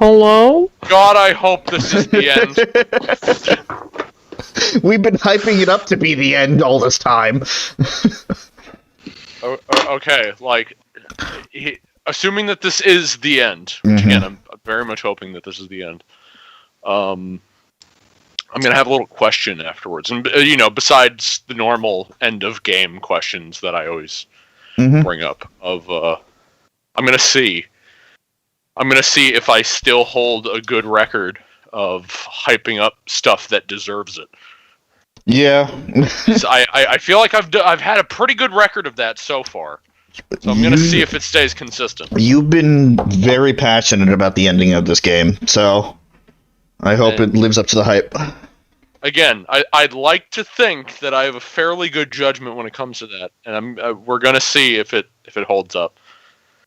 Hello? God, I hope this is the end. We've been hyping it up to be the end all this time. Okay, like, assuming that this is the end, which again, I'm very much hoping that this is the end. I'm gonna have a little question afterwards, and besides the normal end of game questions that I always bring up. I'm gonna see if I still hold a good record of hyping up stuff that deserves it. Yeah. I feel like I've had a pretty good record of that so far. So I'm gonna see if it stays consistent. You've been very passionate about the ending of this game, so I hope it lives up to the hype. Again, I'd like to think that I have a fairly good judgment when it comes to that, and we're gonna see if it holds up.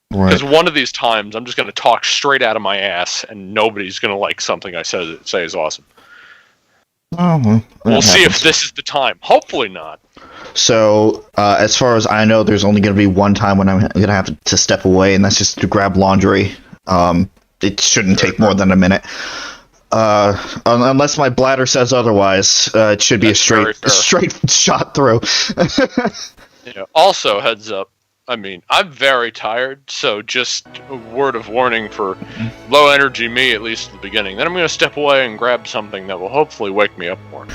Because one of these times, I'm just gonna talk straight out of my ass, and nobody's gonna like something I say is awesome. We'll see if this is the time. Hopefully not. So, as far as I know, there's only going to be one time when I'm going to have to step away, and that's just to grab laundry. It shouldn't take more than a minute. Unless my bladder says otherwise, it should be a straight shot through. Also, heads up. I mean, I'm very tired, so just a word of warning for low energy me, at least at the beginning. Then I'm going to step away and grab something that will hopefully wake me up more.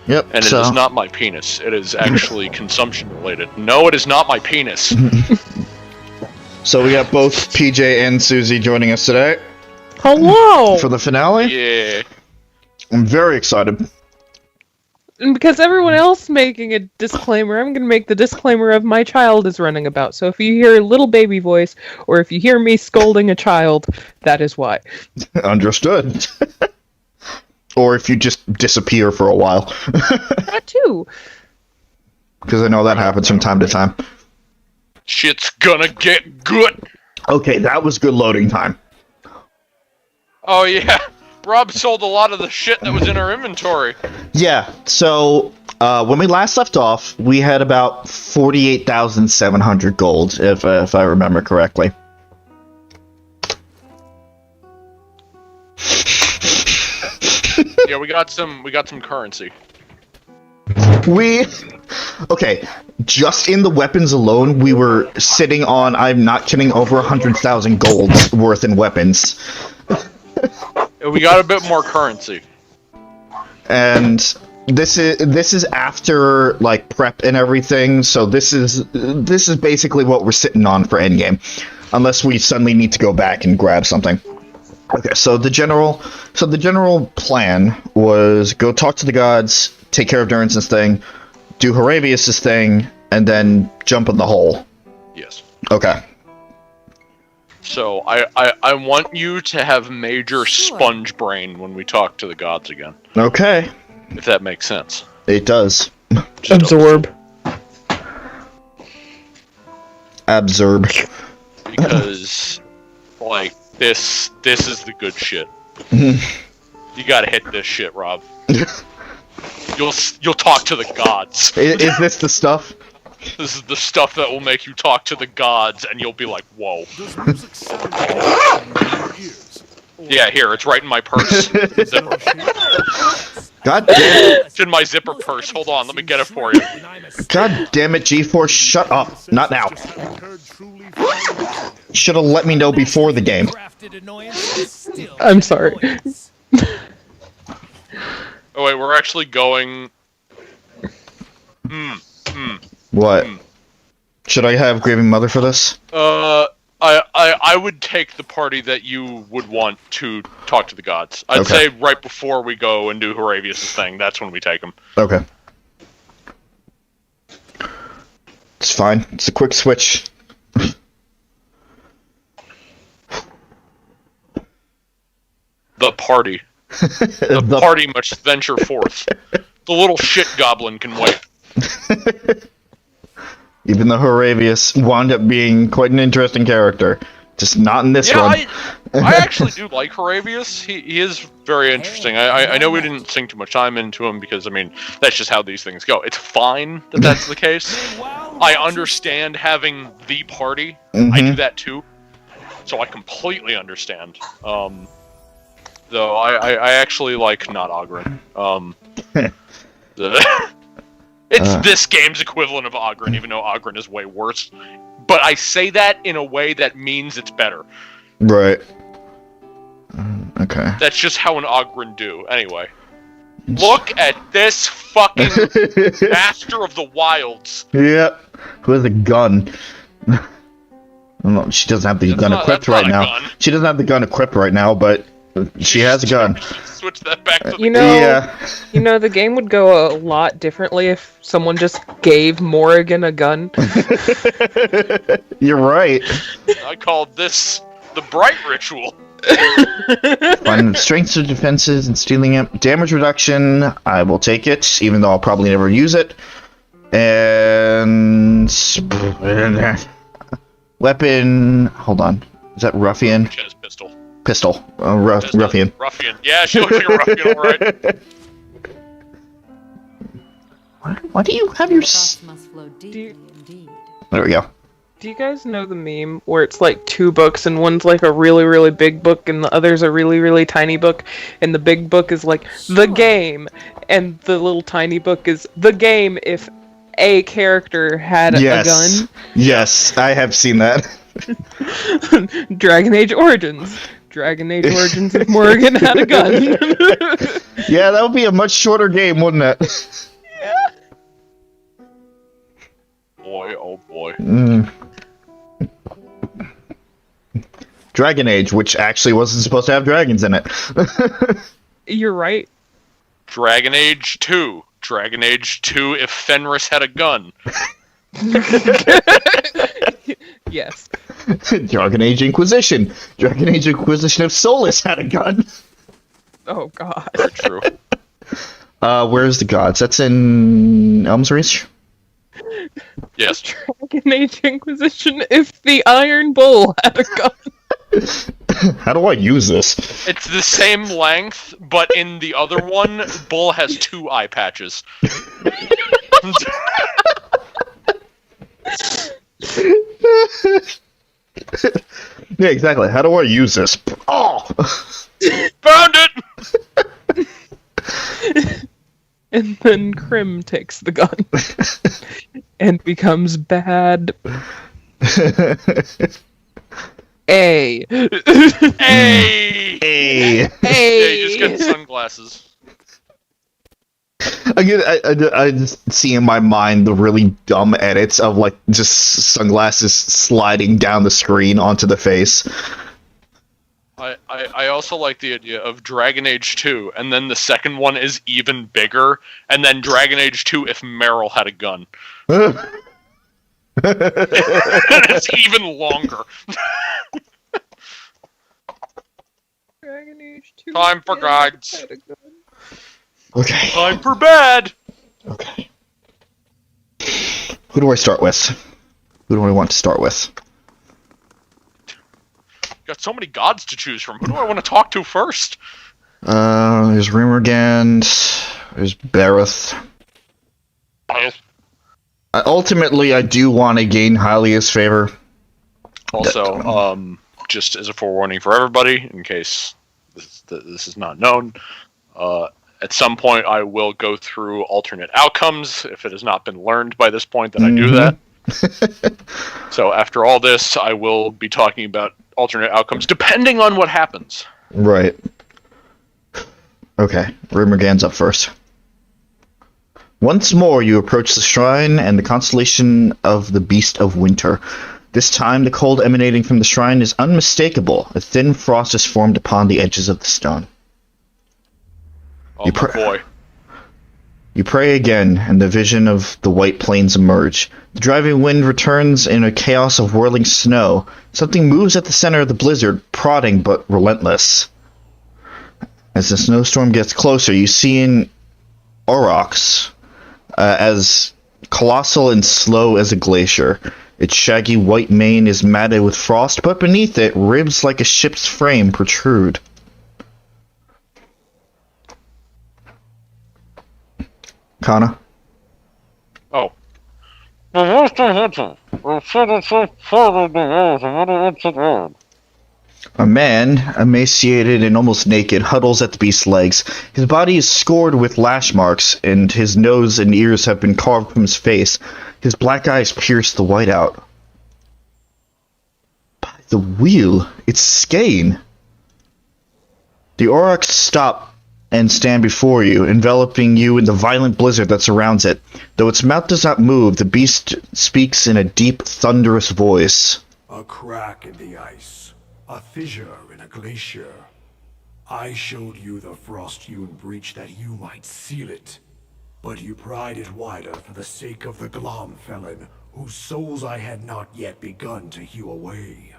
Yep. And it is not my penis. It is actually consumption related. No, it is not my penis. So we got both PJ and Suzie joining us today. Hello! For the finale? Yeah. I'm very excited. And because everyone else making a disclaimer, I'm going to make the disclaimer of my child is running about. So if you hear a little baby voice, or if you hear me scolding a child, that is why. Understood. Or if you just disappear for a while. That too. Because I know that happens from time to time. Shit's gonna get good. Okay, that was good loading time. Oh yeah. Rob sold a lot of the shit that was in our inventory. Yeah, so when we last left off, we had about 48,700 gold, if I remember correctly. Yeah, we got some currency. Okay, just in the weapons alone, we were sitting on, I'm not kidding, over 100,000 gold worth in weapons. We got a bit more currency. And this is after like prep and everything, so this is basically what we're sitting on for endgame, unless we suddenly need to go back and grab something. Okay, so the general plan was go talk to the gods, take care of Durance's thing, do Horavius' thing, and then jump in the hole. Yes. Okay. So I want you to have major sponge brain when we talk to the gods again. Okay. If that makes sense. It does. Absorb. Absorb. Because, like, this is the good shit. You gotta hit this shit, Rob. You'll talk to the gods. Is this the stuff? This is the stuff that will make you talk to the gods, and you'll be like, whoa. Yeah, here, it's right in my purse. Zipper. God damn it. It's in my zipper purse. Hold on, let me get it for you. God damn it, G4, shut up. Not now. Should have let me know before the game. I'm sorry. Oh wait, we're actually going... What? Should I have Grieving Mother for this? I would take the party that you would want to talk to the gods. I'd say right before we go and do Horavius' thing, that's when we take them. Okay. It's fine. It's a quick switch. The party. The party must venture forth. The little shit goblin can wait. Even though Horavius wound up being quite an interesting character. Just not in this one. I actually do like Horavius. He is very interesting. I know we didn't sink too much time into him because, I mean, that's just how these things go. It's fine that that's the case. I understand having the party. I do that too. So I completely understand. though. I actually like not Ogren. It's this game's equivalent of Ogren, even though Ogren is way worse. But I say that in a way that means it's better. Right. Okay. That's just how an Ogren do. Anyway. Look at this fucking Master of the Wilds. Yep. Who has a gun? Well, she doesn't have the gun equipped right now. Gun. She doesn't have the gun equipped right now, but she has a gun. Switch that back to You know, the game would go a lot differently if someone just gave Morrigan a gun. You're right. I called this the Bright Ritual. On strengths of defenses and stealing it. Damage reduction, I will take it, even though I'll probably never use it. And weapon. Hold on. Is that ruffian? She has pistol. Pistol. Ruffian. Ruffian. Yeah, she looks like a ruffian, alright. Why do you have your? There we go. Do you guys know the meme where it's like two books and one's like a really, really big book and the other's a really, really tiny book, and the big book is like the game and the little tiny book is the game if a character had a gun? Yes, I have seen that. Dragon Age Origins. Dragon Age Origins if Morrigan had a gun. Yeah, that would be a much shorter game, wouldn't it? Yeah. Boy, oh boy. Dragon Age, which actually wasn't supposed to have dragons in it. You're right. Dragon Age 2. Dragon Age 2 if Fenris had a gun. Yes. Dragon Age Inquisition. Dragon Age Inquisition if Solus had a gun. Oh god. Very true. Where's the gods? That's in Elm's Reach? Yes. Dragon Age Inquisition if the Iron Bull had a gun. How do I use this? It's the same length, but in the other one, Bull has 2 eye patches. Yeah, exactly. How do I use this? Oh! Found it! And then Krim takes the gun. And becomes bad. A. Hey! Hey! Yeah, you just get sunglasses. Again, I just see in my mind the really dumb edits of like just sunglasses sliding down the screen onto the face. I also like the idea of Dragon Age 2, and then the second one is even bigger, and then Dragon Age 2 if Meryl had a gun. And it's even longer. Dragon Age 2. Time for guides. Okay. Time for bed! Okay. Who do I start with? Who do I want to start with? Got so many gods to choose from. Who do I want to talk to first? There's Rimmergand. There's Bareth. Ultimately, I do want to gain Hylia's favor. Also, just as a forewarning for everybody, in case this is not known, at some point I will go through alternate outcomes, if it has not been learned by this point that I do that. So after all this, I will be talking about alternate outcomes, depending on what happens. Right. Okay, Rimmergand's up first. Once more you approach the shrine and the constellation of the Beast of Winter. This time the cold emanating from the shrine is unmistakable. A thin frost is formed upon the edges of the stone. Oh boy. You pray again, and the vision of the white plains emerge. The driving wind returns in a chaos of whirling snow. Something moves at the center of the blizzard, prodding but relentless. As the snowstorm gets closer, you see an aurochs, as colossal and slow as a glacier. Its shaggy white mane is matted with frost, but beneath it, ribs like a ship's frame protrude. Kana? Oh. A man, emaciated and almost naked, huddles at the beast's legs. His body is scored with lash marks, and his nose and ears have been carved from his face. His black eyes pierce the white out. By the wheel, it's Skane. The aurochs stop and stand before you, enveloping you in the violent blizzard that surrounds it. Though its mouth does not move, the beast speaks in a deep, thunderous voice. A crack in the ice, a fissure in a glacier. I showed you the frost-hewn breach that you might seal it, but you pried it wider for the sake of the Glom felon, whose souls I had not yet begun to hew away.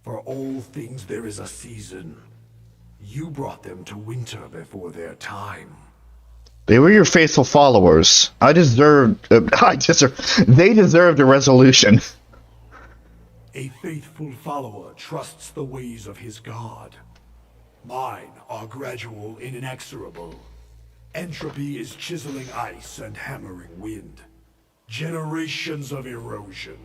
For all things there is a season. You brought them to winter before their time. They were your faithful followers. They deserved a resolution. A faithful follower trusts the ways of his god. Mine are gradual and inexorable. Entropy is chiseling ice and hammering wind. Generations of erosion.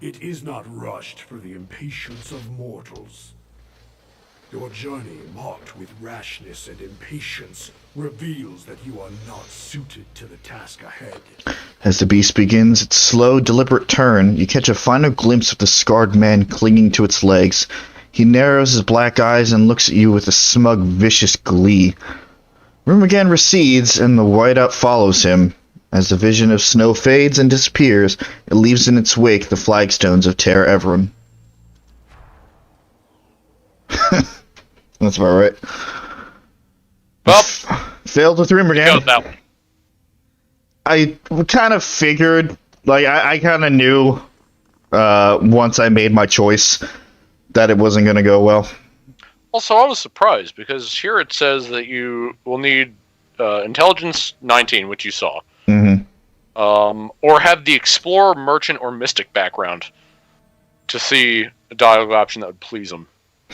It is not rushed for the impatience of mortals. Your journey, marked with rashness and impatience, reveals that you are not suited to the task ahead. As the beast begins its slow, deliberate turn, you catch a final glimpse of the scarred man clinging to its legs. He narrows his black eyes and looks at you with a smug, vicious glee. Room again recedes, and the whiteout follows him. As the vision of snow fades and disappears, it leaves in its wake the flagstones of Terra Everon. That's about right. Well, failed with Room again. with that one. I kind of figured, like, I kind of knew once I made my choice that it wasn't going to go well. Also, I was surprised because here it says that you will need intelligence 19, which you saw, or have the explorer, merchant, or mystic background to see a dialogue option that would please them.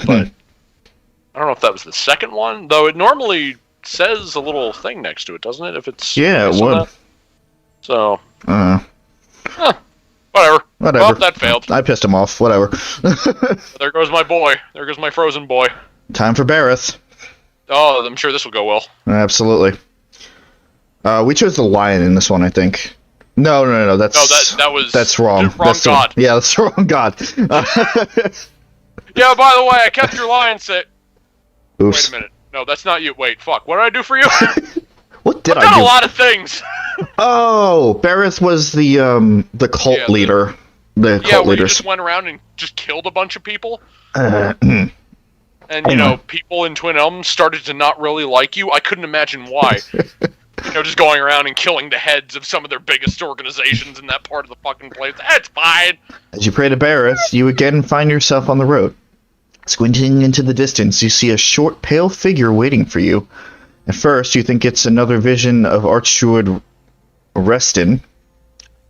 But I don't know if that was the second one, though. It normally says a little thing next to it, doesn't it? If it's it would. That. So, whatever. Well, that failed. I pissed him off. Whatever. There goes my boy. There goes my frozen boy. Time for Bareth. Oh, I'm sure this will go well. Absolutely. We chose the lion in this one, I think. No. That's wrong. Wrong god. Yeah, that's the wrong god. Yeah, by the way, I kept your lion sick. Oops. Wait a minute. No, that's not you. Wait, fuck. What did I do for you? What did I've I done do? a lot of things. Oh, Bareth was the cult leader. The cult where you leaders. just went around and just killed a bunch of people. And And, people in Twin Elms started to not really like you. I couldn't imagine why. Just going around and killing the heads of some of their biggest organizations in that part of the fucking place. That's fine. As you pray to Bareth, you again find yourself on the road. Squinting into the distance, you see a short, pale figure waiting for you. At first, you think it's another vision of Archdruid Reston,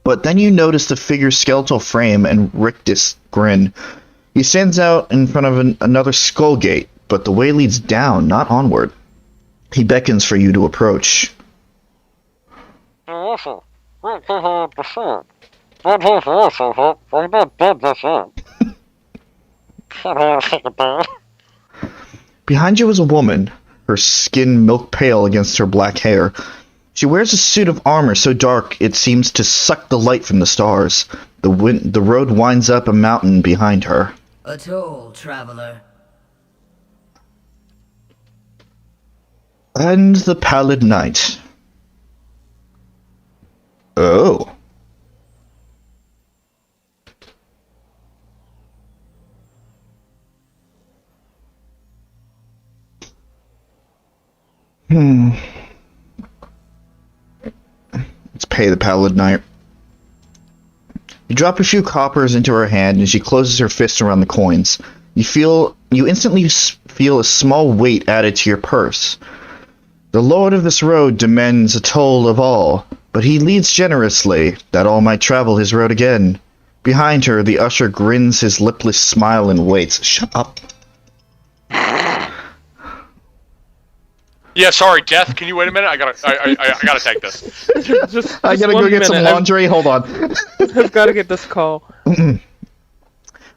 but then you notice the figure's skeletal frame and rictus grin. He stands out in front of another skull gate, but the way leads down, not onward. He beckons for you to approach. Behind you is a woman, her skin milk pale against her black hair. She wears a suit of armor so dark it seems to suck the light from the stars. The road winds up a mountain behind her. A toll, traveler. And the pallid night. Oh. Let's pay the pallid night. You drop a few coppers into her hand and she closes her fist around the coins. You instantly feel a small weight added to your purse. The lord of this road demands a toll of all, but he leads generously, that all might travel his road again. Behind her, the usher grins his lipless smile and waits. Shut up. Yeah, sorry, Death. Can you wait a minute? I gotta take this. Just I gotta go get some laundry. Hold on. I've got to get this call.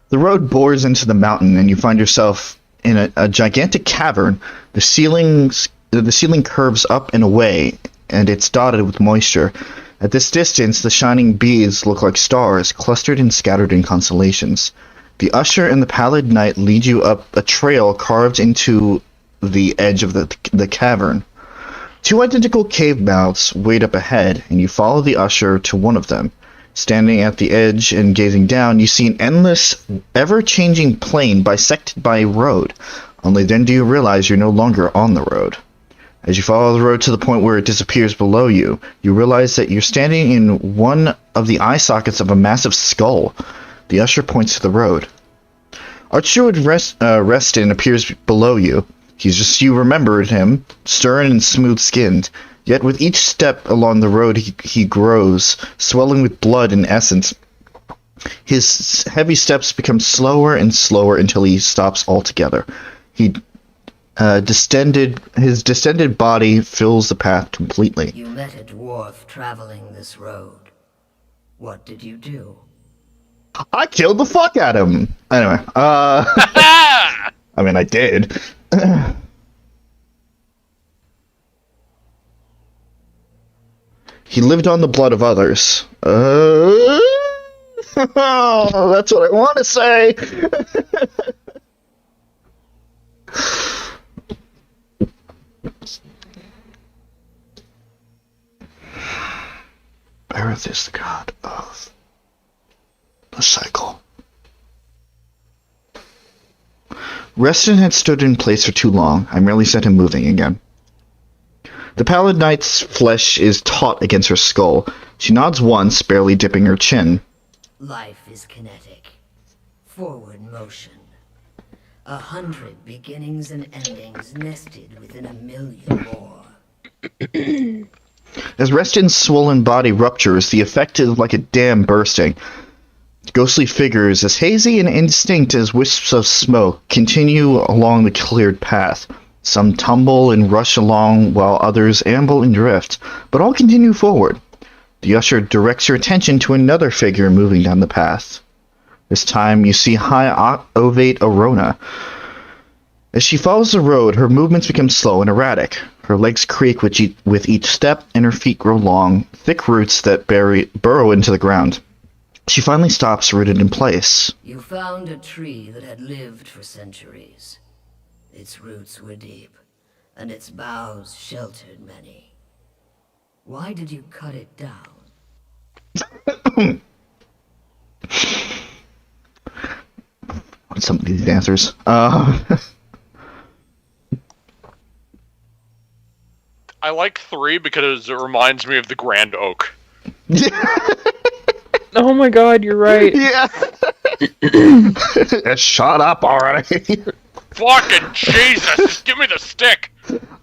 The road bores into the mountain, and you find yourself in a gigantic cavern. The ceiling curves up and away, and it's dotted with moisture. At this distance, the shining beads look like stars, clustered and scattered in constellations. The usher and the pallid knight lead you up a trail carved into the edge of the cavern. Two identical cave mouths wait up ahead, and you follow the usher to one of them. Standing at the edge and gazing down, you see an endless, ever-changing plain bisected by a road. Only then do you realize you're no longer on the road. As you follow the road to the point where it disappears below you, you realize that you're standing in one of the eye sockets of a massive skull. The usher points to the road. Archduke Reston appears below you. He's just you remembered him, stern and smooth-skinned. Yet with each step along the road he grows, swelling with blood and essence. His heavy steps become slower and slower until he stops altogether. His distended body fills the path completely. You met a dwarf traveling this road. What did you do? I killed the fuck out of him. Anyway, I mean, I did. He lived on the blood of others. That's what I want to say. Bareth is the god of the cycle. Reston had stood in place for too long. I merely set him moving again. The pallid knight's flesh is taut against her skull. She nods once, barely dipping her chin. Life is kinetic. Forward motion. 100 beginnings and endings nested within 1,000,000 more. As Reston's swollen body ruptures, the effect is like a dam bursting. Ghostly figures, as hazy and indistinct as wisps of smoke, continue along the cleared path. Some tumble and rush along, while others amble and drift, but all continue forward. The usher directs your attention to another figure moving down the path. This time you see high ovate Arona. As she follows the road, her movements become slow and erratic. Her legs creak with each step, and her feet grow long, thick roots that burrow into the ground. She finally stops, rooted in place. You found a tree that had lived for centuries. Its roots were deep, and its boughs sheltered many. Why did you cut it down? What's some of these answers? I like 3 because it reminds me of the Grand Oak. Oh my god, you're right. Yeah. Shut up already. Fucking Jesus! Just give me the stick.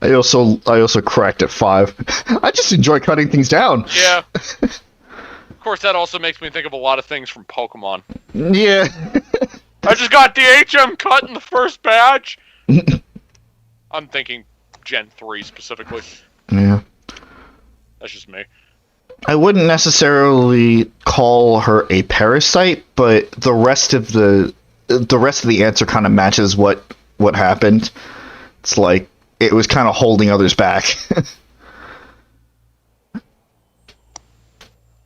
I also cracked at 5. I just enjoy cutting things down. Yeah. Of course, that also makes me think of a lot of things from Pokemon. Yeah. I just got DHM cut in the first batch. I'm thinking Gen 3 specifically. Yeah. That's just me. I wouldn't necessarily call her a parasite, but the rest of the answer kind of matches what happened. It's like it was kind of holding others back.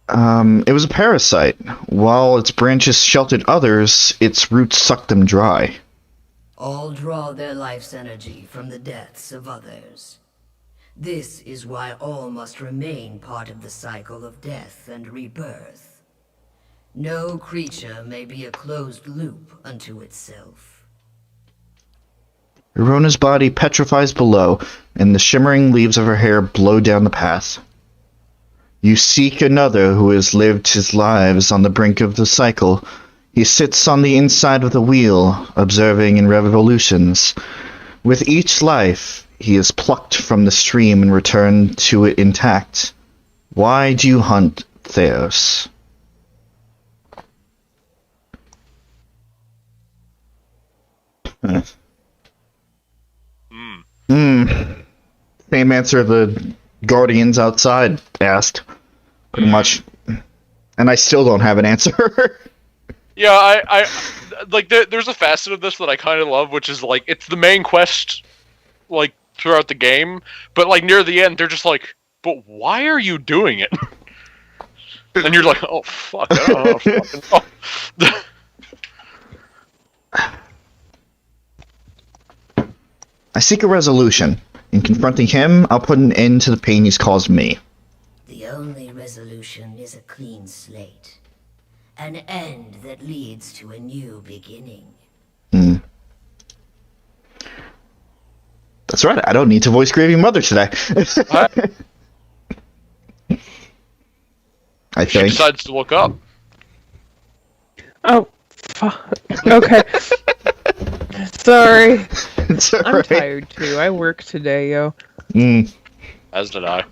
It was a parasite. While its branches sheltered others, its roots sucked them dry. All draw their life's energy from the deaths of others. This is why all must remain part of the cycle of death and rebirth. No creature may be a closed loop unto itself. Arona's body petrifies below, and the shimmering leaves of her hair blow down the path. You seek another who has lived his lives on the brink of the cycle. He sits on the inside of the wheel, observing in revolutions. With each life, he is plucked from the stream and returned to it intact. Why do you hunt Thaos? Same answer the Guardians outside asked. Pretty much. And I still don't have an answer. Yeah, I like. There's a facet of this that I kind of love, which is like it's the main quest, like throughout the game, but like near the end, they're just like, "But why are you doing it?" And you're like, "Oh fuck, I don't know, fucking I seek a resolution. In confronting him, I'll put an end to the pain he's caused me. The only resolution is a clean slate. An end that leads to a new beginning. That's right, I don't need to voice Grieving Mother today. I She think. decides to look up. Oh, fuck. Okay. Sorry. It's I'm alright. tired too. I work today, yo. As did I.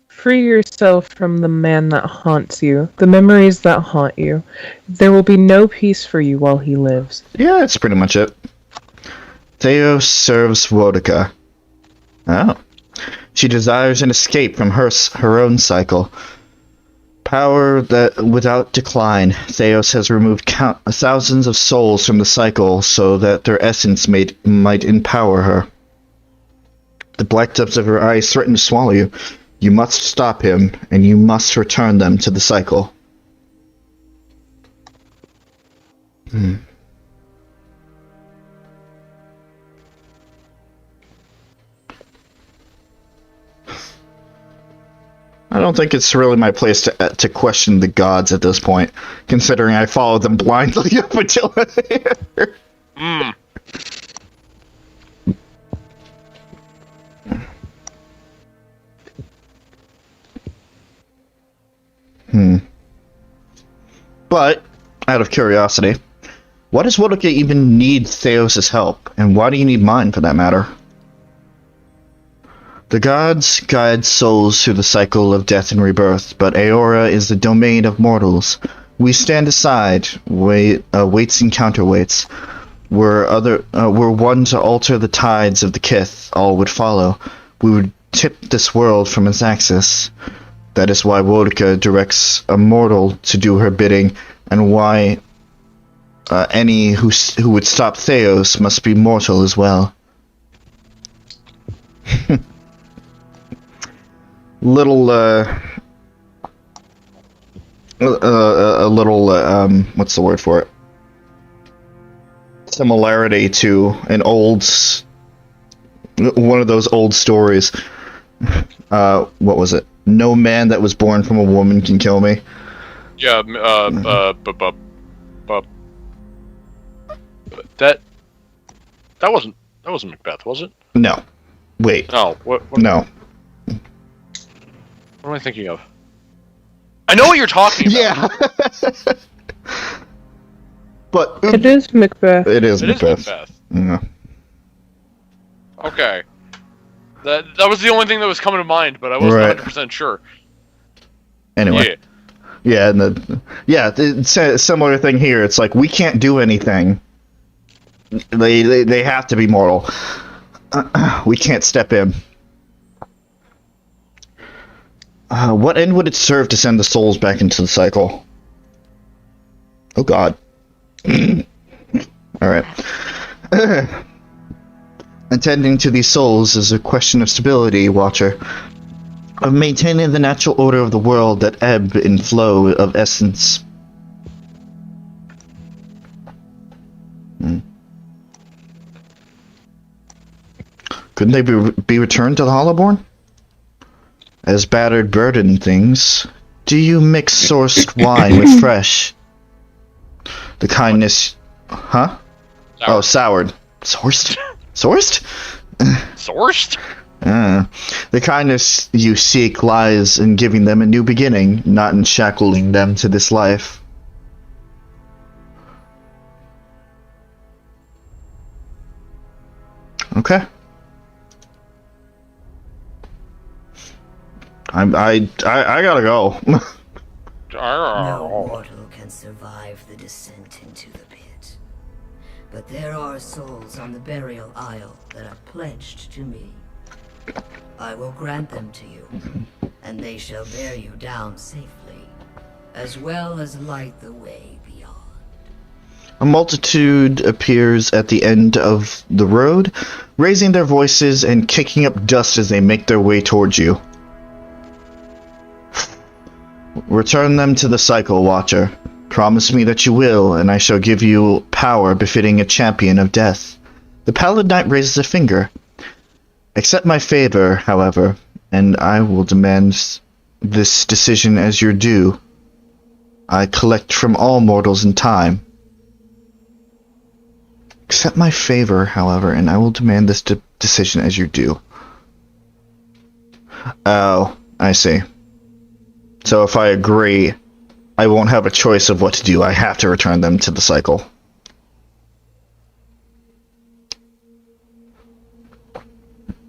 Free yourself from the man that haunts you, the memories that haunt you. There will be no peace for you while he lives. Yeah, that's pretty much it. Thaos serves Wodica. Oh. She desires an escape from her own cycle. Power that without decline, Thaos has removed thousands of souls from the cycle so that their essence might empower her. The black depths of her eyes threaten to swallow you. You must stop him, and you must return them to the cycle. I don't think it's really my place to question the gods at this point, considering I followed them blindly up until here. But, out of curiosity, why does Wodica even need Thaos' help, and why do you need mine for that matter? The gods guide souls through the cycle of death and rebirth, but Aora is the domain of mortals. We stand aside, weights and counterweights. Were one to alter the tides of the Kith, all would follow. We would tip this world from its axis. That is why Wodica directs a mortal to do her bidding, and why any who would stop Thaos must be mortal as well. What's the word for it? Similarity to one of those old stories. What was it? No man that was born from a woman can kill me. Yeah, that wasn't Macbeth, was it? No. Wait. No. What No. am I thinking of? I know what you're talking about. Yeah. But It is Macbeth. it is It is Macbeth. Macbeth. Yeah. Okay. That was the only thing that was coming to mind, but I wasn't Right. 100% sure. Anyway. Yeah. Yeah, it's a similar thing here. It's like we can't do anything. They have to be mortal. We can't step in. What end would it serve to send the souls back into the cycle? Oh God. Alright. Attending to these souls is a question of stability, Watcher. Of maintaining the natural order of the world, that ebb and flow of essence. Couldn't they be returned to the Hollowborn? As battered burdened things, do you mix sourced wine with fresh? The kindness... Huh? Soured. Oh, soured. Sourced? Sourced? Sourced? The kindness you seek lies in giving them a new beginning, not in shackling them to this life. Okay. I gotta go. No mortal can survive the descent into the pit. But there are souls on the burial isle that are pledged to me. I will grant them to you, and they shall bear you down safely, as well as light the way beyond. A multitude appears at the end of the road, raising their voices and kicking up dust as they make their way towards you. Return them to the cycle, Watcher. Promise me that you will, and I shall give you power befitting a champion of death. The Pallid Knight raises a finger. Accept my favor, however, and I will demand this decision as your due. I collect from all mortals in time. Accept my favor, however, and I will demand this decision as your due. Oh, I see. So if I agree, I won't have a choice of what to do. I have to return them to the cycle.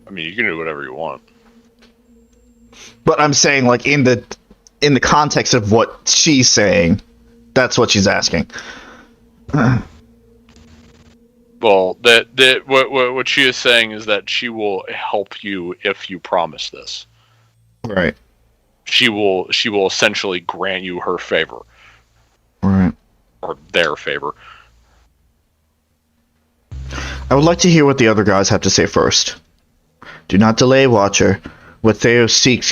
I mean, you can do whatever you want. But I'm saying, like, in the context of what she's saying, that's what she's asking. Well, what she is saying is that she will help you if you promise this. Right. She will essentially grant you her favor. Right. Or their favor. I would like to hear what the other guys have to say first. Do not delay, Watcher. What Thaos seeks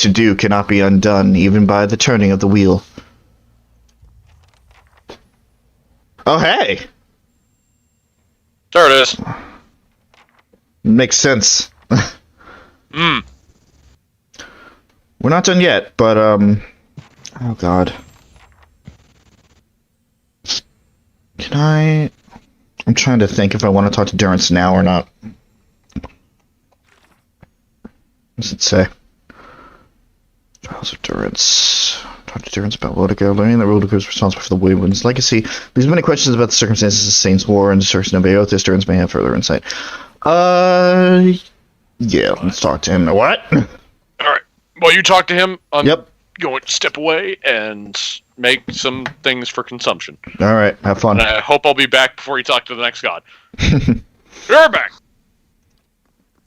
to do cannot be undone, even by the turning of the wheel. Oh, hey! There it is. Makes sense. Hmm. We're not done yet, but, oh god. I'm trying to think if I want to talk to Durance now or not. What does it say? Trials of Durance. Talk to Durance about Wodica. Learning that Wodica is responsible for the Waywind's legacy. There's many questions about the circumstances of Saints' War and destruction of Aothis. Durance may have further insight. Yeah, let's talk to him. What? Alright. Well, you talk to him. I'm going to step away and make some things for consumption. Alright, have fun. And I hope I'll be back before you talk to the next god. You're back!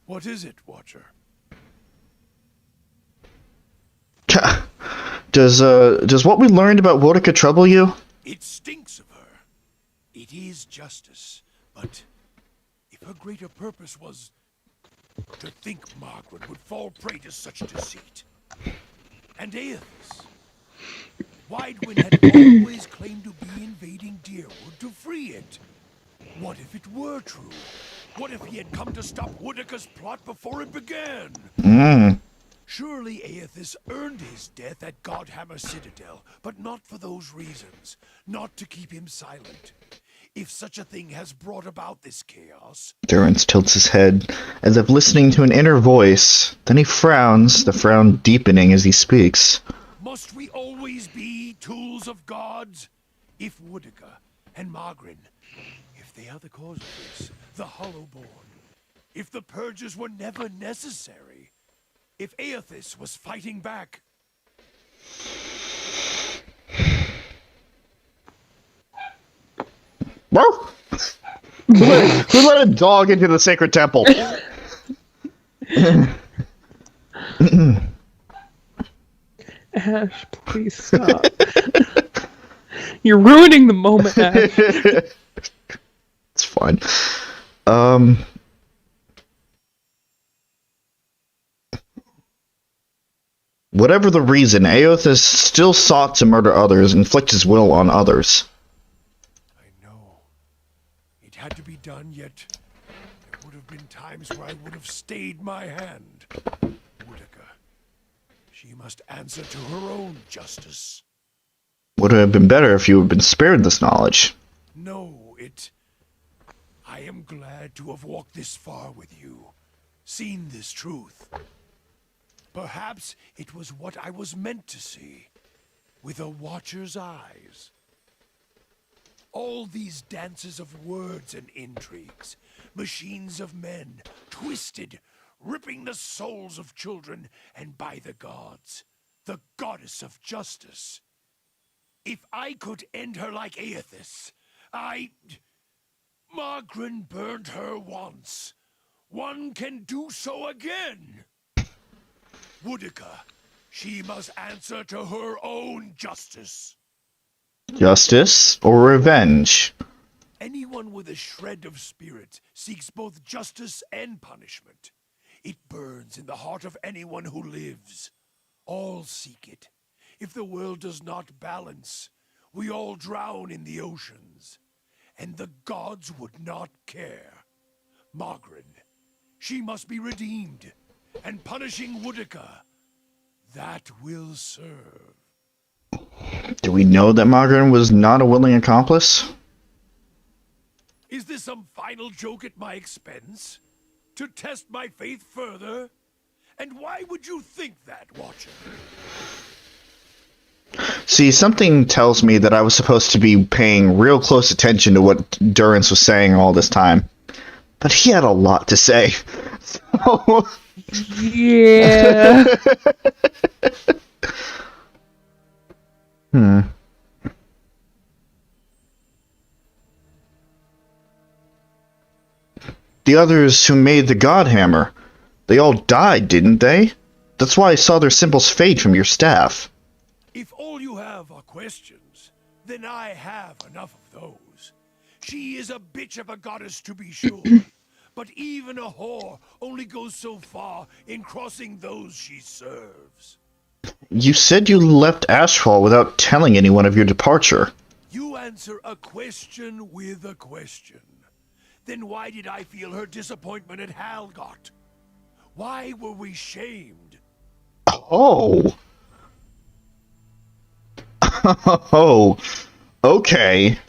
What is it, Watcher? Does what we learned about Wodica trouble you? It stinks of her. It is justice, but if her greater purpose was to think Margaret would fall prey to such deceit. And Aothis. Widewind had always claimed to be invading Deerwood to free it. What if it were true? What if he had come to stop Wodica's plot before it began? Surely Aothis earned his death at Godhammer Citadel, but not for those reasons. Not to keep him silent. If such a thing has brought about this chaos... Durance tilts his head, as if listening to an inner voice. Then he frowns, the frown deepening as he speaks. Must we always be tools of gods? If Wodica and Margaret, if they are the cause of this, the Hollowborn, if the purges were never necessary, if Aothis was fighting back... Whoa! Who let a dog into the sacred temple? Ash, please stop. You're ruining the moment, Ash. It's fine. Whatever the reason, Aothis still sought to murder others, inflict his will on others. Had to be done, yet there would have been times where I would have stayed my hand. Wodica, she must answer to her own justice. Would have been better if you had been spared this knowledge. No, I am glad to have walked this far with you, seen this truth. Perhaps it was what I was meant to see, with a watcher's eyes. All these dances of words and intrigues, machines of men, twisted, ripping the souls of children, and by the gods, the goddess of justice. If I could end her like Aothis, Margaret burned her once. One can do so again. Wodica, she must answer to her own justice. Justice or revenge? Anyone with a shred of spirit seeks both justice and punishment. It burns in the heart of anyone who lives. All seek it. If the world does not balance, we all drown in the oceans. And the gods would not care. Margaret, she must be redeemed. And punishing Woodica, that will serve. Do we know that Margaret was not a willing accomplice? Is this some final joke at my expense? To test my faith further? And why would you think that, Watcher? See, something tells me that I was supposed to be paying real close attention to what Durrance was saying all this time. But he had a lot to say. So... Yeah. The others who made the God Hammer, they all died, didn't they? That's why I saw their symbols fade from your staff. If all you have are questions, then I have enough of those. She is a bitch of a goddess, to be sure. But even a whore only goes so far in crossing those she serves. You said you left Ashfall without telling anyone of your departure. You answer a question with a question. Then why did I feel her disappointment at Halgot? Why were we shamed? Oh. Oh. Okay.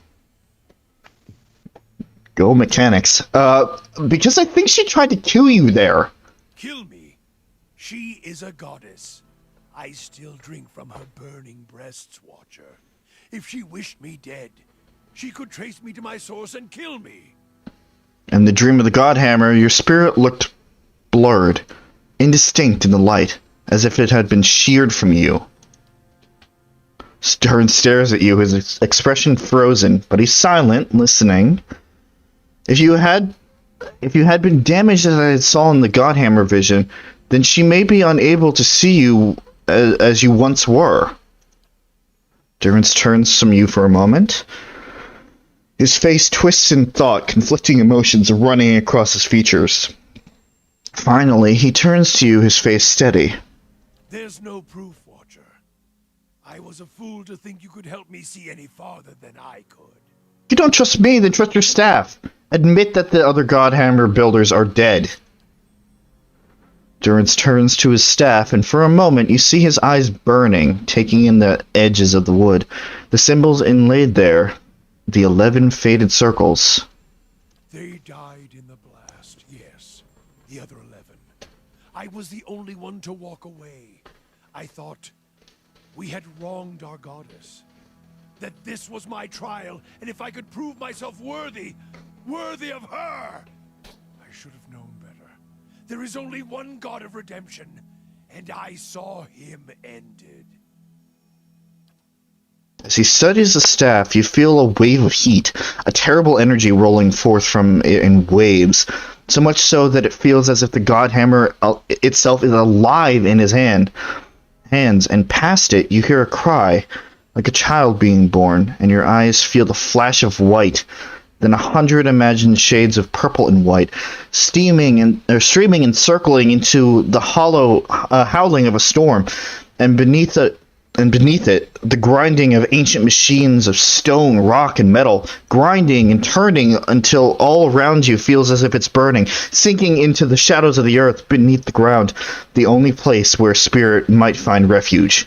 Go mechanics. Because I think she tried to kill you there. Kill me? She is a goddess. I still drink from her burning breasts, Watcher. If she wished me dead, she could trace me to my source and kill me. In the dream of the Godhammer, your spirit looked blurred, indistinct in the light, as if it had been sheared from you. Stern stares at you, his expression frozen, but he's silent, listening. If you had been damaged as I saw in the Godhammer vision, then she may be unable to see you as you once were. Durrance turns from you for a moment. His face twists in thought, conflicting emotions running across his features. Finally, he turns to you, his face steady. There's no proof, Watcher. I was a fool to think you could help me see any farther than I could. If you don't trust me, then trust your staff. Admit that the other Godhammer builders are dead. Durrance turns to his staff, and for a moment you see his eyes burning, taking in the edges of the wood. The symbols inlaid there, the 11 faded circles. They died in the blast, yes. The other 11. I was the only one to walk away. I thought we had wronged our goddess. That this was my trial, and if I could prove myself worthy of her, I should have known better. There is only one God of redemption, and I saw him ended. As he studies the staff, you feel a wave of heat, a terrible energy rolling forth from it in waves, so much so that it feels as if the Godhammer itself is alive in his hands, and past it you hear a cry, like a child being born, and your eyes feel the flash of white, then 100 imagined shades of purple and white, streaming and circling into the hollow howling of a storm, and beneath it, the grinding of ancient machines of stone, rock, and metal, grinding and turning until all around you feels as if it's burning, sinking into the shadows of the earth beneath the ground, the only place where spirit might find refuge.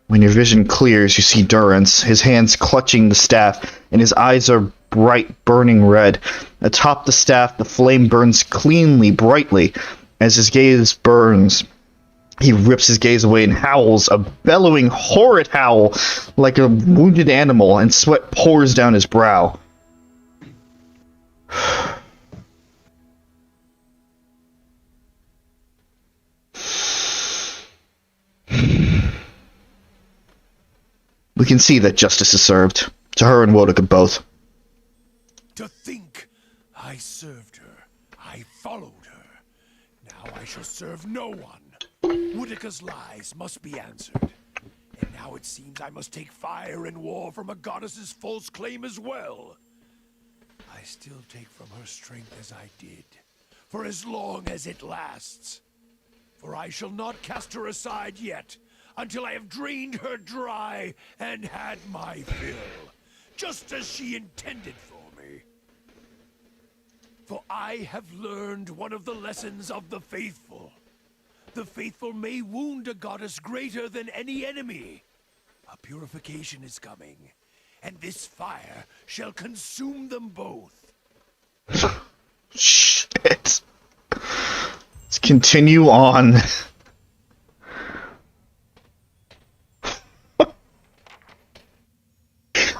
When your vision clears, you see Durrance, his hands clutching the staff, and his eyes are bright, burning red. Atop the staff, the flame burns cleanly, brightly. As his gaze burns, he rips his gaze away and howls, a bellowing, horrid howl, like a wounded animal, and sweat pours down his brow. We can see that justice is served. To her and Woedica both. To think I served her. I followed her. Now I shall serve no one. Woodika's lies must be answered. And now it seems I must take fire in war from a goddess's false claim as well. I still take from her strength as I did, for as long as it lasts. For I shall not cast her aside yet, until I have drained her dry and had my fill, just as she intended for me. For I have learned one of the lessons of the faithful. The faithful may wound a goddess greater than any enemy. A purification is coming, and this fire shall consume them both. Shit. Let's continue on.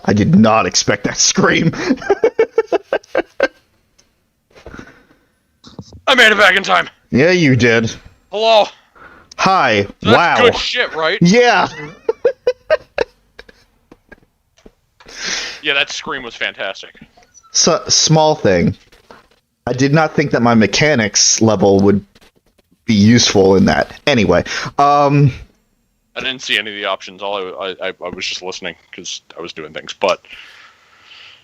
I did not expect that scream. I made it back in time. Yeah, you did. Hello. Hi. So that's Wow. good shit, right? Yeah. Yeah, that scream was fantastic. So, small thing. I did not think that my mechanics level would be useful in that. Anyway, I didn't see any of the options. All I was just listening because I was doing things. But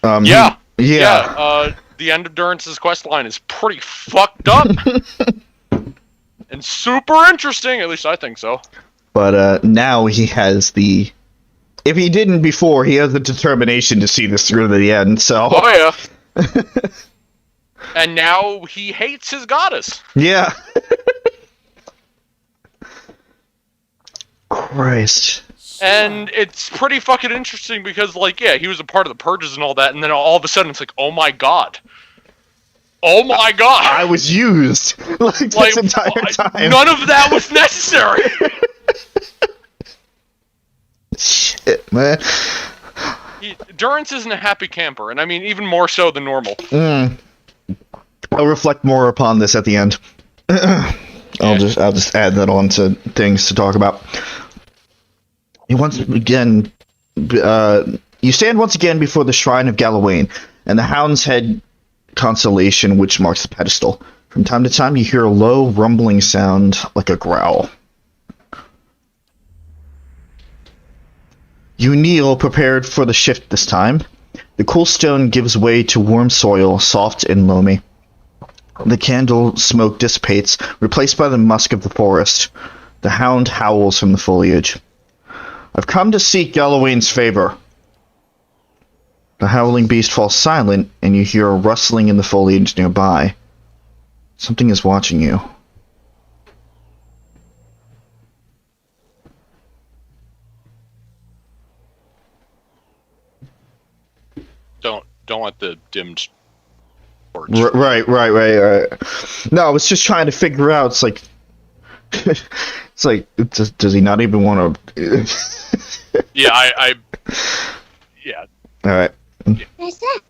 yeah. The end of Durance's quest line is pretty fucked up and super interesting. At least I think so. But now he has the. If he didn't before, he has the determination to see this through to the end. So. Oh yeah. And now he hates his goddess. Yeah. Christ. And it's pretty fucking interesting because, like, yeah, he was a part of the purges and all that, and then all of a sudden it's like, oh my god. Oh my god. I was used like this entire time. None of that was necessary. Shit, man. Durance isn't a happy camper, and I mean even more so than normal. I'll reflect more upon this at the end. I'll just add that on to things to talk about. You stand once again before the shrine of Galawain and the Hound's Head constellation, which marks the pedestal. From time to time, you hear a low rumbling sound like a growl. You kneel, prepared for the shift this time. The cool stone gives way to warm soil, soft and loamy. The candle smoke dissipates, replaced by the musk of the forest. The hound howls from the foliage. I've come to seek Galawain's favor. The howling beast falls silent, and you hear a rustling in the foliage nearby. Something is watching you. Don't let the dimmed torch. Right. No, I was just trying to figure out. It's like, does he not even want to? Yeah, yeah. All right. What's that?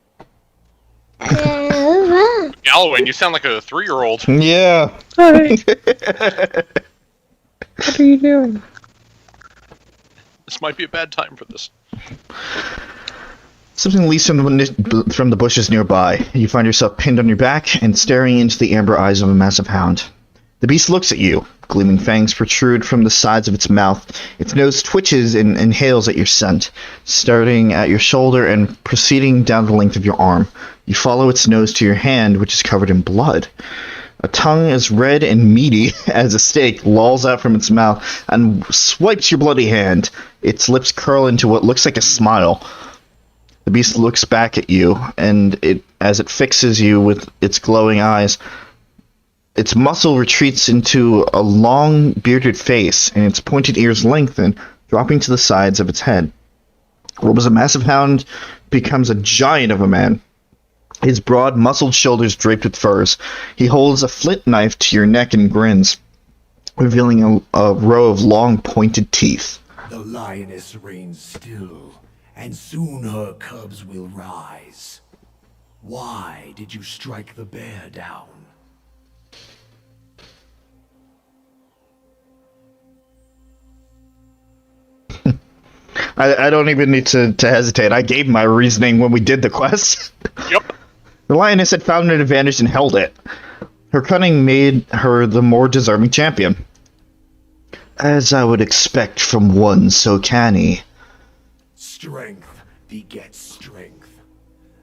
Hello. Galloway, you sound like a 3-year-old. Yeah. Hi. What are you doing? This might be a bad time for this. Something leaps from the bushes nearby. You find yourself pinned on your back and staring into the amber eyes of a massive hound. The beast looks at you. Gleaming fangs protrude from the sides of its mouth. Its nose twitches and inhales at your scent, starting at your shoulder and proceeding down the length of your arm. You follow its nose to your hand, which is covered in blood. A tongue as red and meaty as a steak lolls out from its mouth and swipes your bloody hand. Its lips curl into what looks like a smile. The beast looks back at you, and as it fixes you with its glowing eyes, its muscle retreats into a long, bearded face, and its pointed ears lengthen, dropping to the sides of its head. What was a massive hound becomes a giant of a man. His broad, muscled shoulders draped with furs. He holds a flint knife to your neck and grins, revealing a row of long, pointed teeth. The lioness reigns still, and soon her cubs will rise. Why did you strike the bear down? I don't even need to hesitate. I gave my reasoning when we did the quest. Yep. The lioness had found an advantage and held it. Her cunning made her the more deserving champion. As I would expect from one so canny. Strength begets strength.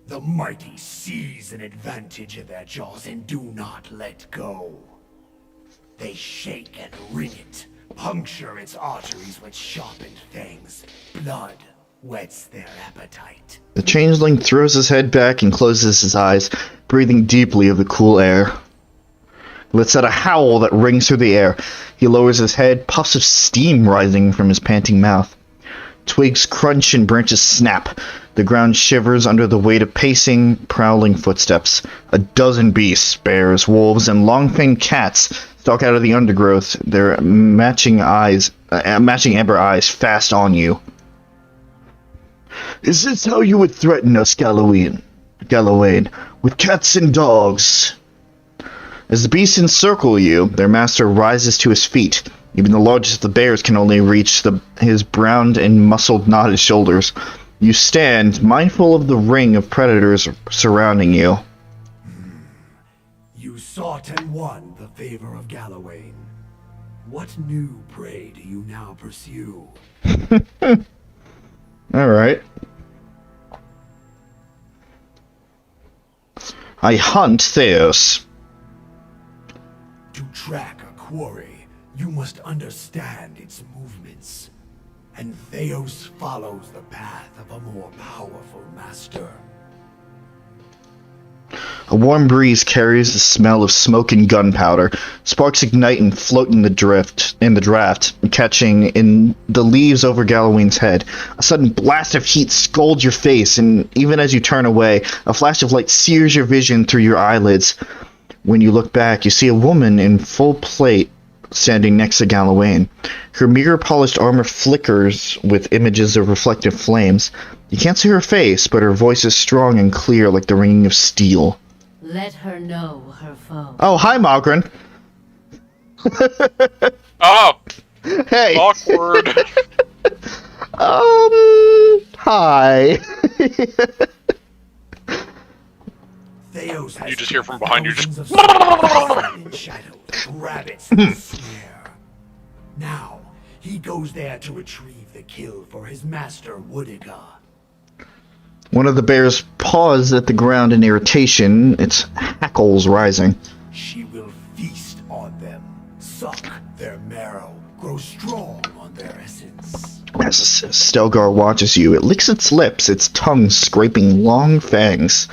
The mighty seize an advantage in their jaws and do not let go. They shake and wring it, puncture its arteries with sharpened fangs. Blood whets their appetite. The changeling throws his head back and closes his eyes, breathing deeply of the cool air. He lets out a howl that rings through the air. He lowers his head, puffs of steam rising from his panting mouth. Twigs crunch and branches snap. The ground shivers under the weight of pacing, prowling footsteps. A dozen beasts, bears, wolves, and long-fanged cats stalk out of the undergrowth, their matching amber eyes fast on you. Is this how you would threaten us, Galawain? With cats and dogs? As the beasts encircle you, their master rises to his feet. Even the largest of the bears can only reach his browned and muscled knotted shoulders. You stand, mindful of the ring of predators surrounding you. You sought and won the favor of Galawain. What new prey do you now pursue? Alright. I hunt Thaos. To track a quarry, you must understand its movements. And Thaos follows the path of a more powerful master. A warm breeze carries the smell of smoke and gunpowder. Sparks ignite and float in the draft, catching in the leaves over Galawain's head. A sudden blast of heat scalds your face, and even as you turn away, a flash of light sears your vision through your eyelids. When you look back, you see a woman in full plate standing next to Galawain. Her mirror-polished armor flickers with images of reflective flames. You can't see her face, but her voice is strong and clear like the ringing of steel. Let her know her foe. Oh, hi, Mogren. Oh! Hey! Awkward. Hi. Thaos has You just hear from behind you, thousands of soldiers in shadow, like rabbits in a snare. Now, he goes there to retrieve the kill for his master, Woodiga. One of the bears paws at the ground in irritation, its hackles rising. She will feast on them, suck their marrow, grow strong on their essence. As Stelgar watches you, it licks its lips, its tongue scraping long fangs.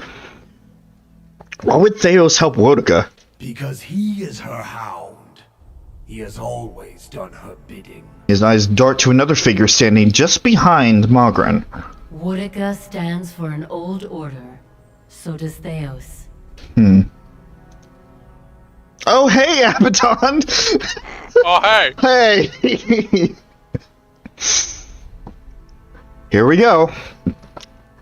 Why would Thaos help Woodiga? Because he is her hound. He has always done her bidding. His eyes dart to another figure standing just behind Mogren. Woodiga stands for an old order. So does Thaos. Oh, hey, Abaddon! Oh, hey! Hey! Here we go.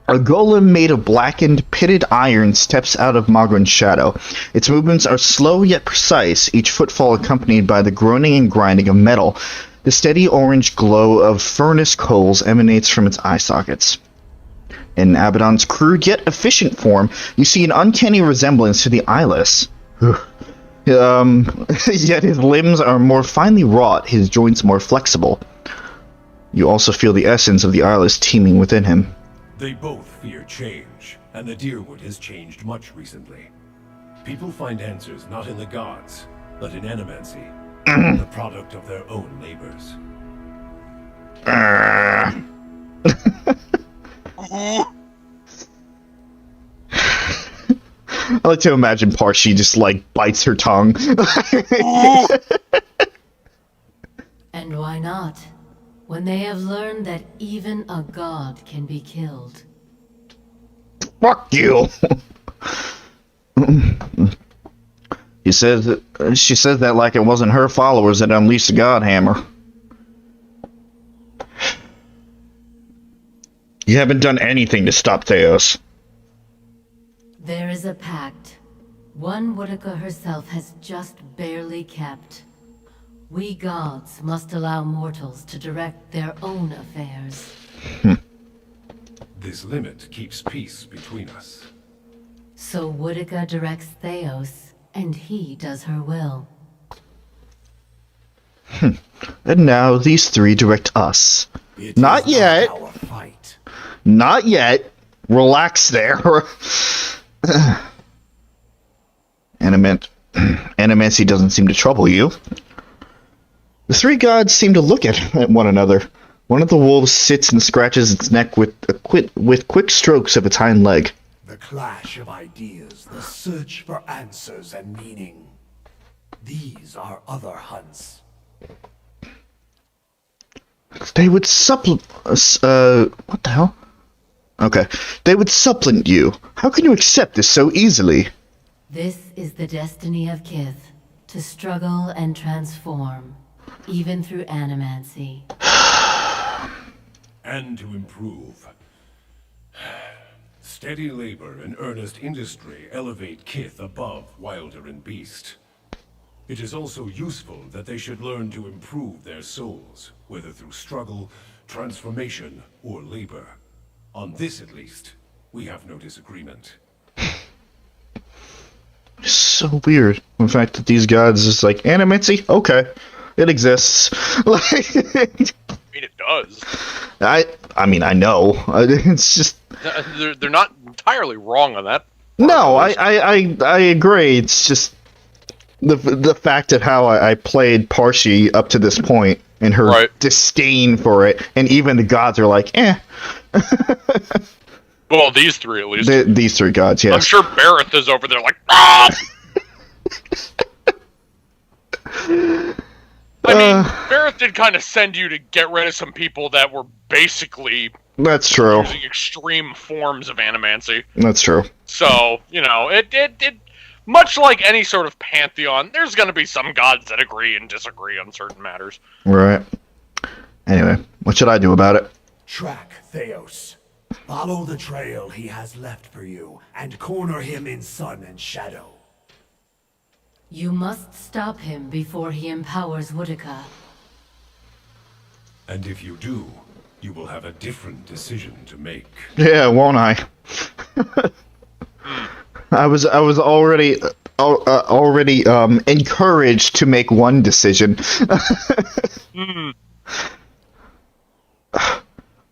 A golem made of blackened, pitted iron steps out of Mogren's shadow. Its movements are slow yet precise, each footfall accompanied by the groaning and grinding of metal. The steady orange glow of furnace coals emanates from its eye sockets. In Abaddon's crude yet efficient form, you see an uncanny resemblance to the eyeless. Yet his limbs are more finely wrought, his joints more flexible. You also feel the essence of the eyeless teeming within him. They both fear change, and the Deerwood has changed much recently. People find answers not in the gods, but in animancy, the product of their own labors. I like to imagine Parshi just, like, bites her tongue. And why not? When they have learned that even a god can be killed. Fuck you! She says that like it wasn't her followers that unleashed the Godhammer. You haven't done anything to stop Thaos. There is a pact. One Woodiga herself has just barely kept. We gods must allow mortals to direct their own affairs. This limit keeps peace between us. So Woodiga directs Thaos, and he does her will. And now these three direct us. It Not is yet. our fight. Not yet. Relax there. Animancy doesn't seem to trouble you. The three gods seem to look at one another. One of the wolves sits and scratches its neck with quick strokes of its hind leg. The clash of ideas, the search for answers and meaning. These are other hunts. They would supplement. What the hell? Okay. They would supplement you. How can you accept this so easily? This is the destiny of Kith, to struggle and transform, even through animancy. And to improve. Steady labor and earnest industry elevate Kith above Wilder and Beast. It is also useful that they should learn to improve their souls, whether through struggle, transformation, or labor. On this, at least, we have no disagreement. So weird. The fact that these gods is like, animancy? Okay. It exists. Like, I mean, it does. I mean, I know. It's just... They're not entirely wrong on that. No, I agree. It's just the fact of how I played Parshi up to this point and her disdain for it, and even the gods are like, eh. Well, these three at least. These three gods, yes. I'm sure Barrett is over there like, ah! I mean, Barrett did kind of send you to get rid of some people that were basically That's true. using extreme forms of animancy. That's true. So, you know, it much like any sort of pantheon, there's going to be some gods that agree and disagree on certain matters. Right. Anyway, what should I do about it? Track Thaos. Follow the trail he has left for you, and corner him in sun and shadow. You must stop him before he empowers Woodaka. And if you do, you will have a different decision to make. Yeah, won't I? I was already encouraged to make one decision.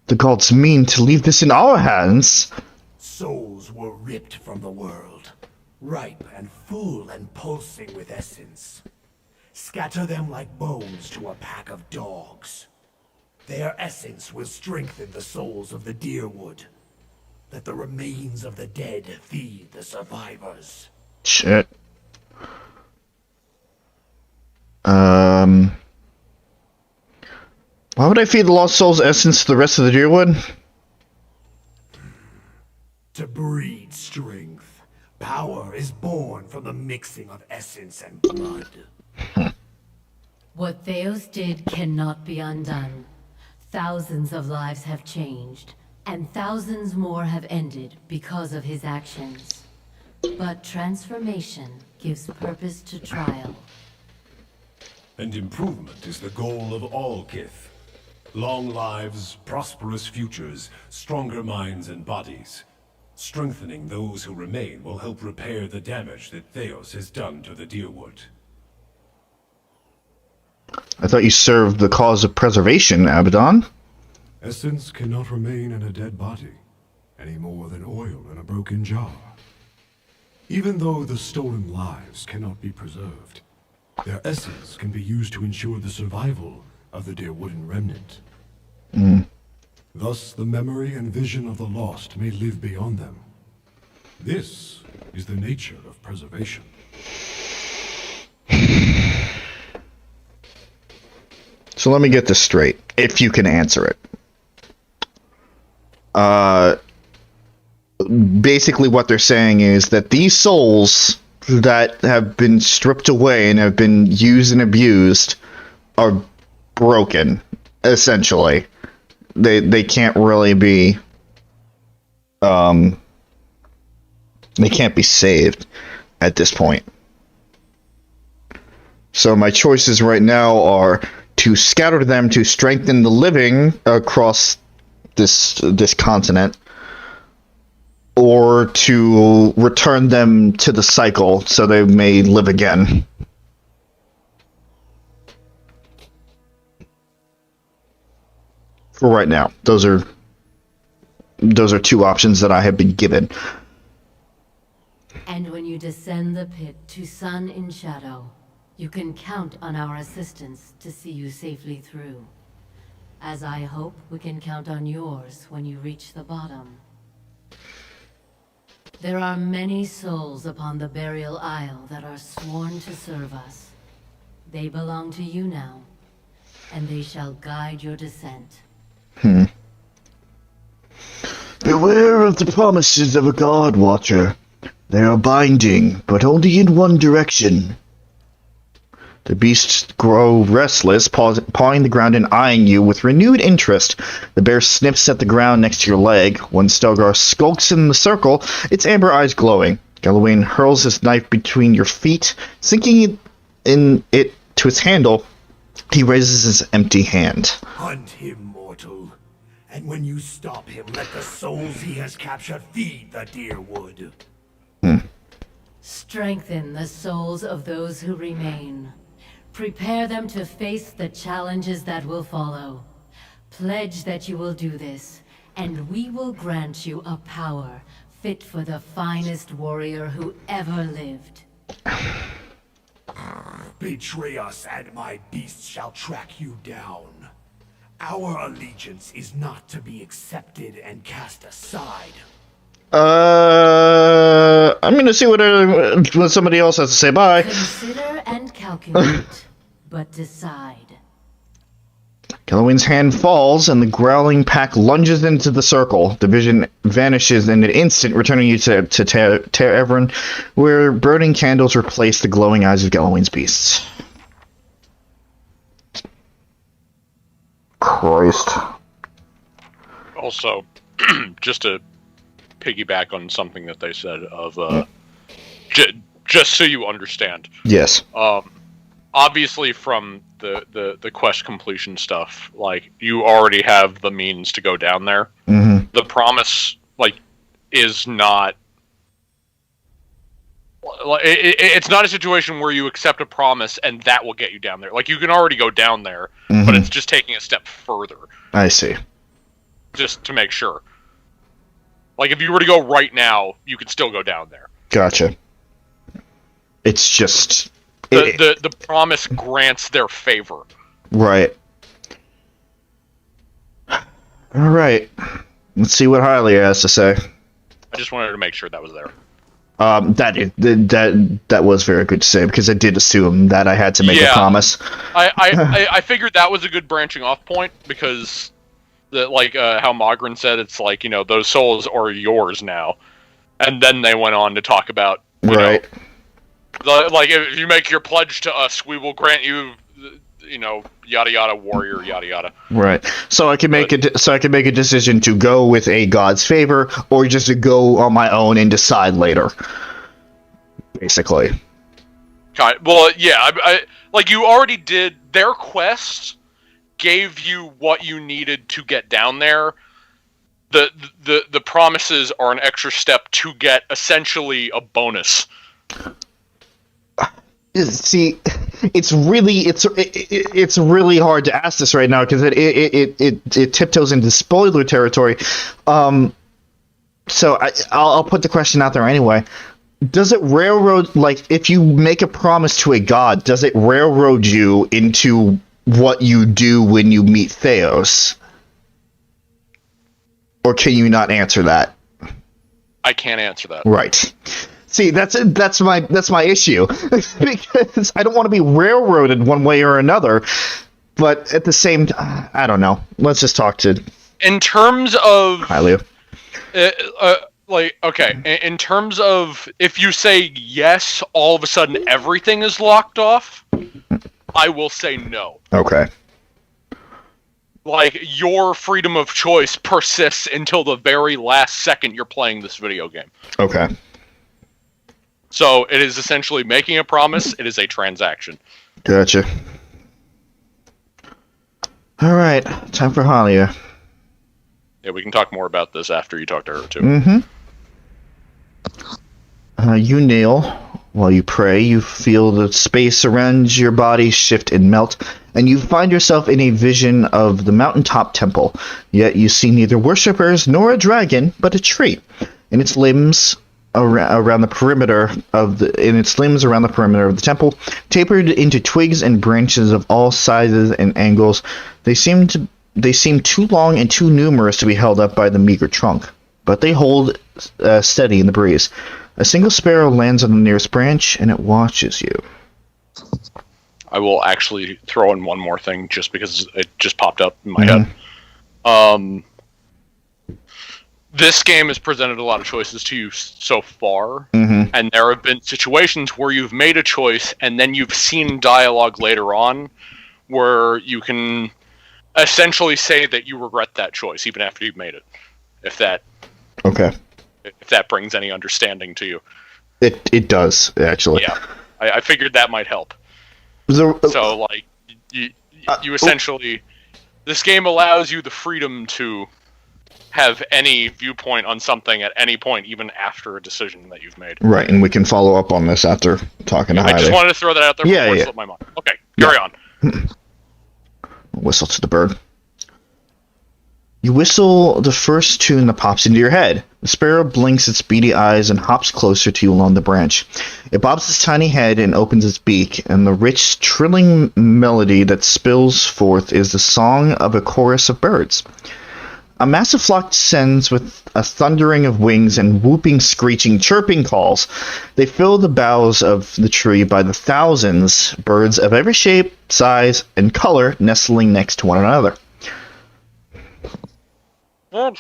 The gods mean to leave this in our hands. Souls were ripped from the world, ripe and full and pulsing with essence. Scatter them like bones to a pack of dogs. Their essence will strengthen the souls of the Deerwood. Let the remains of the dead feed the survivors. Shit. Why would I feed the lost soul's essence to the rest of the Deerwood? To breed strength. Power is born from the mixing of essence and blood. What Thaos did cannot be undone. Thousands of lives have changed, and thousands more have ended because of his actions. But transformation gives purpose to trial. And improvement is the goal of all Kith. Long lives, prosperous futures, stronger minds and bodies. Strengthening those who remain will help repair the damage that Thaos has done to the Deerwood. I thought you served the cause of preservation, Abaddon. Essence cannot remain in a dead body, any more than oil in a broken jar. Even though the stolen lives cannot be preserved, their essence can be used to ensure the survival of the Deerwooden remnant. Thus, the memory and vision of the lost may live beyond them. This is the nature of preservation. So let me get this straight, if you can answer it. Basically what they're saying is that these souls that have been stripped away and have been used and abused are broken, essentially. They can't really be they can't be saved at this point. So my choices right now are to scatter them to strengthen the living across this continent, or to return them to the cycle so they may live again. For right now, those are two options that I have been given. And when you descend the pit to Sun in Shadow, you can count on our assistance to see you safely through. As I hope we can count on yours when you reach the bottom. There are many souls upon the Burial Isle that are sworn to serve us. They belong to you now, and they shall guide your descent. Beware of the promises of a God Watcher. They are binding, but only in one direction. The beasts grow restless, pawing the ground and eyeing you with renewed interest. The bear sniffs at the ground next to your leg. When Stelgar skulks in the circle, its amber eyes glowing. Galawain hurls his knife between your feet, sinking it to its handle. He raises his empty hand. Hunt him, mortal. And when you stop him, let the souls he has captured feed the deerwood. Strengthen the souls of those who remain. Prepare them to face the challenges that will follow. Pledge that you will do this, and we will grant you a power fit for the finest warrior who ever lived. Betray us, and my beasts shall track you down. Our allegiance is not to be accepted and cast aside. I'm gonna see what somebody else has to say. Bye. Consider and calculate, but decide. Galawain's hand falls, and the growling pack lunges into the circle. The vision vanishes in an instant, returning you to Ter Everin, where burning candles replace the glowing eyes of Galawain's beasts. Christ. Also, just to piggyback on something that they said of just so you understand. Yes. Obviously from the quest completion stuff, like, you already have the means to go down there. Mm-hmm. The promise, like, is not, it's not a situation where you accept a promise and that will get you down there. Like, you can already go down there, but it's just taking a step further. I see. Just to make sure. Like, if you were to go right now, you could still go down there. Gotcha. It's just... The promise grants their favor. Right. Alright. Let's see what Hylia has to say. I just wanted to make sure that was there. That was very good to say, because I did assume that I had to make a promise. I figured that was a good branching off point, because... how Mogren said, it's like, you know, those souls are yours now. And then they went on to talk about, you know, like, if you make your pledge to us, we will grant you, you know, yada yada, warrior, yada yada. Right. So I can make a decision to go with a god's favor, or just to go on my own and decide later. Basically. Well, yeah, I like, you already did their quest. Gave you what you needed to get down there. The promises are an extra step to get essentially a bonus. See, it's really hard to ask this right now, because it tiptoes into spoiler territory. So I'll put the question out there anyway. Does it railroad, like, if you make a promise to a god, does it railroad you into what you do when you meet Thaos? Or can you not answer that? I can't answer that. Right. See, that's my issue. Because I don't want to be railroaded one way or another, but at the same time, I don't know. Let's just talk to... In terms of... Hi, Leo. In terms of, if you say yes, all of a sudden everything is locked off, I will say no. Okay. Like, your freedom of choice persists until the very last second you're playing this video game. Okay. So, it is essentially making a promise, it is a transaction. Gotcha. Alright, time for Hylia. Yeah, we can talk more about this after you talk to her, too. Mm-hmm. You kneel, While you pray, you feel the space around your body shift and melt, and you find yourself in a vision of the mountaintop temple. Yet you see neither worshippers nor a dragon, but a tree. In its limbs around the perimeter of the temple, tapered into twigs and branches of all sizes and angles, they seem too long and too numerous to be held up by the meager trunk, but they hold steady in the breeze. A single sparrow lands on the nearest branch, and it watches you. I will actually throw in one more thing, just because it just popped up in my head. This game has presented a lot of choices to you so far, and there have been situations where you've made a choice, and then you've seen dialogue later on, where you can essentially say that you regret that choice, even after you've made it. If that brings any understanding to you. It does, actually. Yeah. I figured that might help. You essentially... This game allows you the freedom to have any viewpoint on something at any point, even after a decision that you've made. Right, and we can follow up on this after talking to Heidi. I just wanted to throw that out there before it slipped my mind. Okay, carry on. Whistle to the bird. You whistle the first tune that pops into your head. The sparrow blinks its beady eyes and hops closer to you along the branch. It bobs its tiny head and opens its beak, and the rich, trilling melody that spills forth is the song of a chorus of birds. A massive flock descends with a thundering of wings and whooping, screeching, chirping calls. They fill the boughs of the tree by the thousands, birds of every shape, size, and color nestling next to one another. A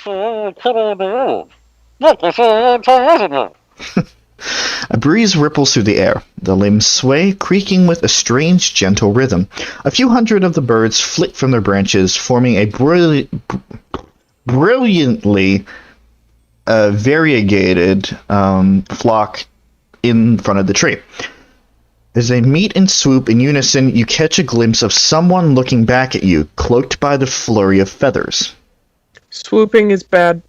breeze ripples through the air. The limbs sway, creaking with a strange, gentle rhythm. A few hundred of the birds flit from their branches, forming a brilliantly variegated flock in front of the tree. As they meet and swoop in unison, you catch a glimpse of someone looking back at you, cloaked by the flurry of feathers. Swooping is bad.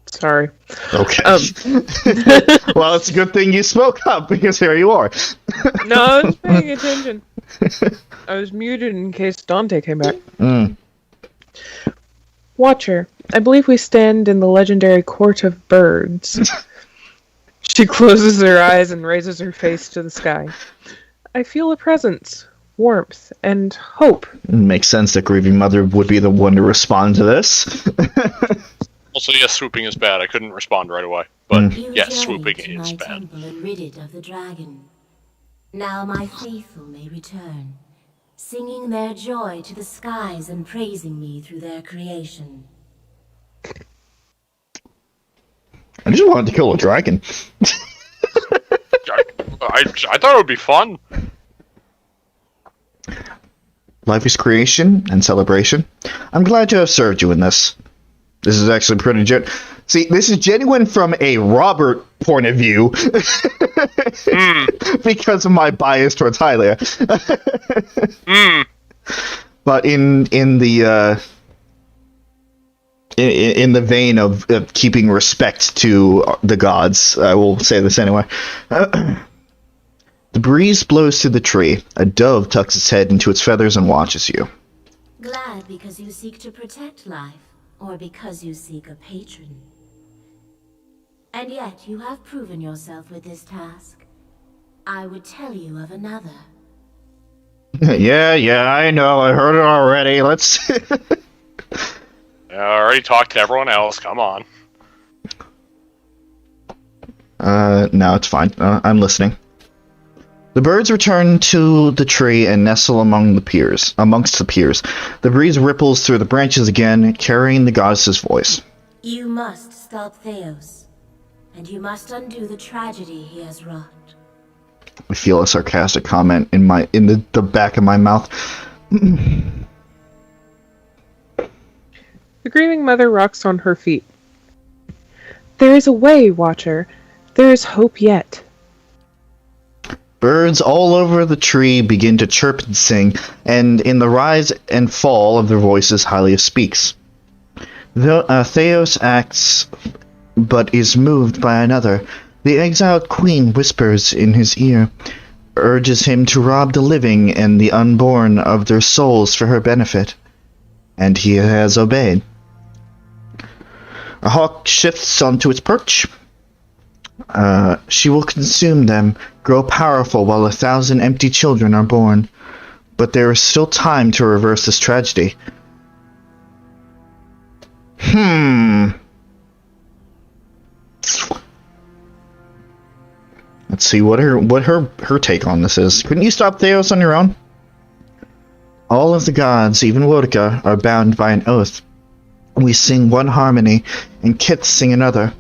Sorry. Okay. Well, it's a good thing you spoke up, because here you are. No, I was paying attention. I was muted in case Dante came back. Watcher, I believe we stand in the legendary Court of Birds. She closes her eyes and raises her face to the sky. I feel a presence, warmth, and hope. It makes sense that Grieving Mother would be the one to respond to this. Also, yes, swooping is bad. I couldn't respond right away. But yes, swooping is bad. Temple and rid it of the dragon. Now my faithful may return, singing their joy to the skies and praising me through their creation. I just wanted to kill a dragon. I thought it would be fun. Life is creation and celebration. I'm glad to have served you in this. This is actually pretty See, this is genuine from a Robert point of view. Because of my bias towards Hylia. But in the vein of keeping respect to the gods, I will say this anyway. The breeze blows through the tree. A dove tucks its head into its feathers and watches you. Glad because you seek to protect life, or because you seek a patron. And yet you have proven yourself with this task. I would tell you of another. Yeah, I know. I heard it already. Let's... I already talked to everyone else. Come on. No, it's fine. I'm listening. The birds return to the tree and nestle amongst the piers. The breeze ripples through the branches again, carrying the goddess's voice. You must stop Thaos, and you must undo the tragedy he has wrought. I feel a sarcastic comment in the back of my mouth. The grieving mother rocks on her feet. There is a way, Watcher. There is hope yet. Birds all over the tree begin to chirp and sing, and in the rise and fall of their voices, Hylia speaks. Thaos acts, but is moved by another. The exiled queen whispers in his ear, urges him to rob the living and the unborn of their souls for her benefit, and he has obeyed. A hawk shifts onto its perch. She will consume them, grow powerful while 1,000 empty children are born. But there is still time to reverse this tragedy. Let's see what her take on this is. Couldn't you stop Thaos on your own? All of the gods, even Wotica, are bound by an oath. We sing one harmony, and Kith sing another.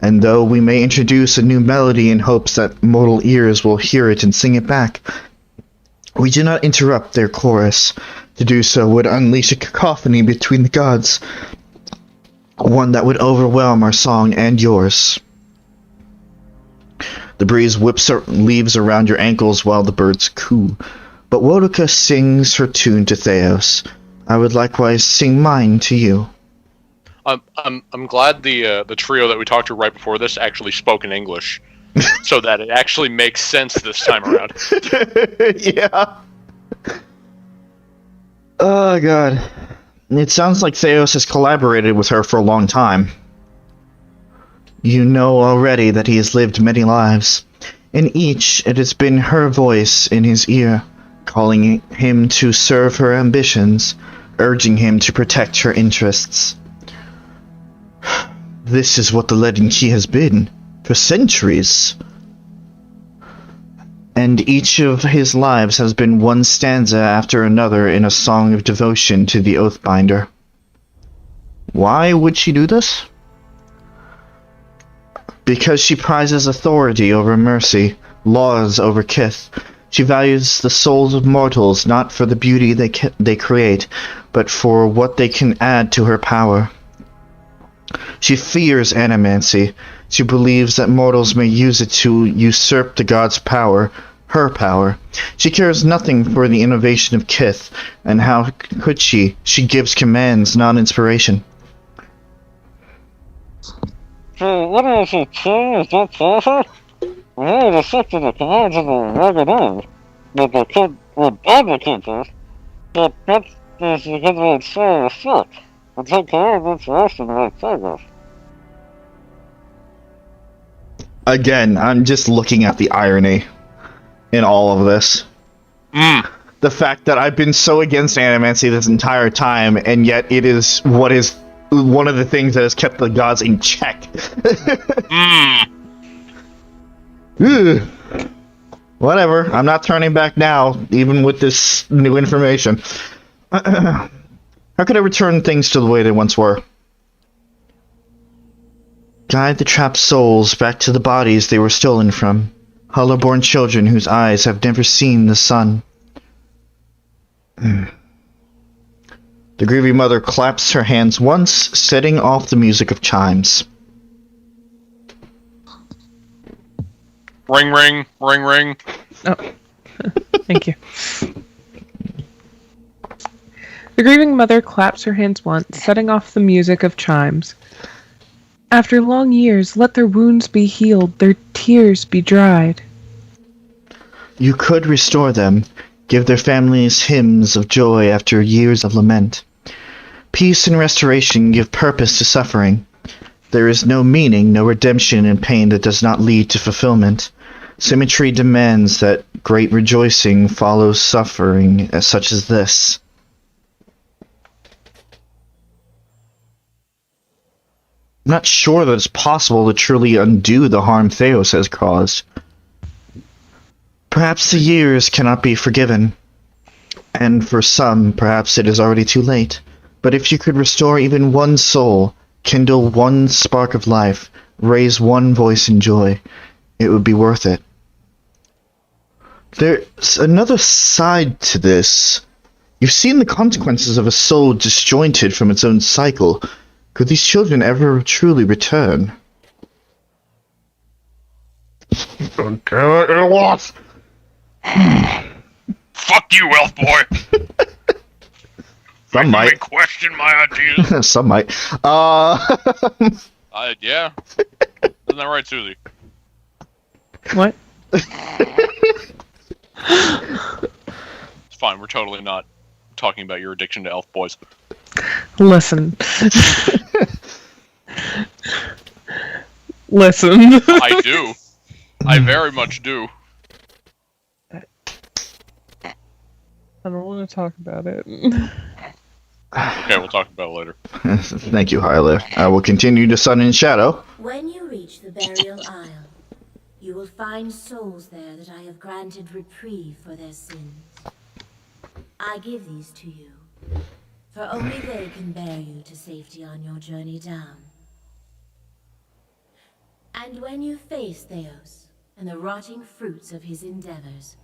And though we may introduce a new melody in hopes that mortal ears will hear it and sing it back, we do not interrupt their chorus. To do so would unleash a cacophony between the gods, one that would overwhelm our song and yours. The breeze whips leaves around your ankles while the birds coo, but Wotica sings her tune to Thaos. I would likewise sing mine to you. I'm glad the trio that we talked to right before this actually spoke in English, so that it actually makes sense this time around. Yeah. Oh god. It sounds like Thaos has collaborated with her for a long time. You know already that he has lived many lives. In each, it has been her voice in his ear, calling him to serve her ambitions, urging him to protect her interests. This is what the Legend Key has been, for centuries. And each of his lives has been one stanza after another in a song of devotion to the Oathbinder. Why would she do this? Because she prizes authority over mercy, laws over Kith. She values the souls of mortals not for the beauty they create, but for what they can add to her power. She fears animancy. She believes that mortals may use it to usurp the god's power, her power. She cares nothing for the innovation of Kith, and how could she? She gives commands, not inspiration. So, what is it, sir? Is that perfect? I would accepted the commands of the Ragadan, but the kid would advocate this, but that is because of its soul effect, and take care of its rest in the right progress. Again, I'm just looking at the irony in all of this. The fact that I've been so against animancy this entire time, and yet it is what is one of the things that has kept the gods in check. Whatever, I'm not turning back now, even with this new information. How could I return things to the way they once were? Guide the trapped souls back to the bodies they were stolen from. Hollow-born children whose eyes have never seen the sun. The grieving mother claps her hands once, setting off the music of chimes. Ring, ring, ring, ring. Oh, thank you. The grieving mother claps her hands once, setting off the music of chimes. After long years, let their wounds be healed, their tears be dried. You could restore them, give their families hymns of joy after years of lament. Peace and restoration give purpose to suffering. There is no meaning, no redemption in pain that does not lead to fulfillment. Symmetry demands that great rejoicing follows suffering such as this. I'm not sure that it's possible to truly undo the harm Thaos has caused. Perhaps the years cannot be forgiven, and for some, perhaps it is already too late. But if you could restore even one soul, kindle one spark of life, raise one voice in joy, it would be worth it. There's another side to this. You've seen the consequences of a soul disjointed from its own cycle. Could these children ever truly return? Fuck you, elf boy! Some might. You may question my ideas. Some might. Yeah. Isn't that right, Suzie? What? It's fine. We're totally not talking about your addiction to elf boys. Listen. Listen. I do. I very much do. I don't want to talk about it. Okay, we'll talk about it later. Thank you, Hyla. I will continue to Sun and Shadow. When you reach the burial isle, you will find souls there that I have granted reprieve for their sins. I give these to you, for only they can bear you to safety on your journey down. And when you face Thaos and the rotting fruits of his endeavors,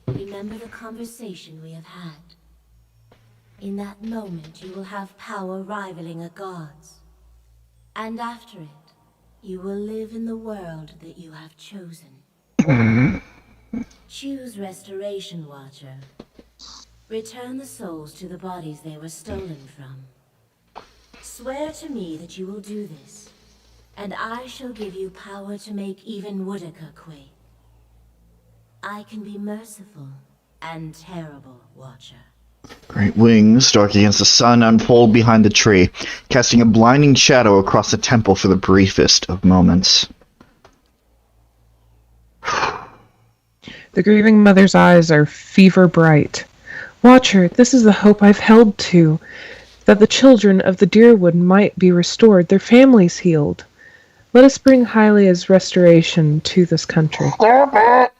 remember the conversation we have had. In that moment, you will have power rivaling a god's. And after it, you will live in the world that you have chosen. Choose Restoration, Watcher. Return the souls to the bodies they were stolen from. Swear to me that you will do this, and I shall give you power to make even Woodica quake. I can be merciful and terrible, Watcher. Great wings, dark against the sun, unfold behind the tree, casting a blinding shadow across the temple for the briefest of moments. The grieving mother's eyes are fever bright. Watcher, this is the hope I've held to, that the children of the Deerwood might be restored, their families healed. Let us bring Hylia's restoration to this country. Stop it!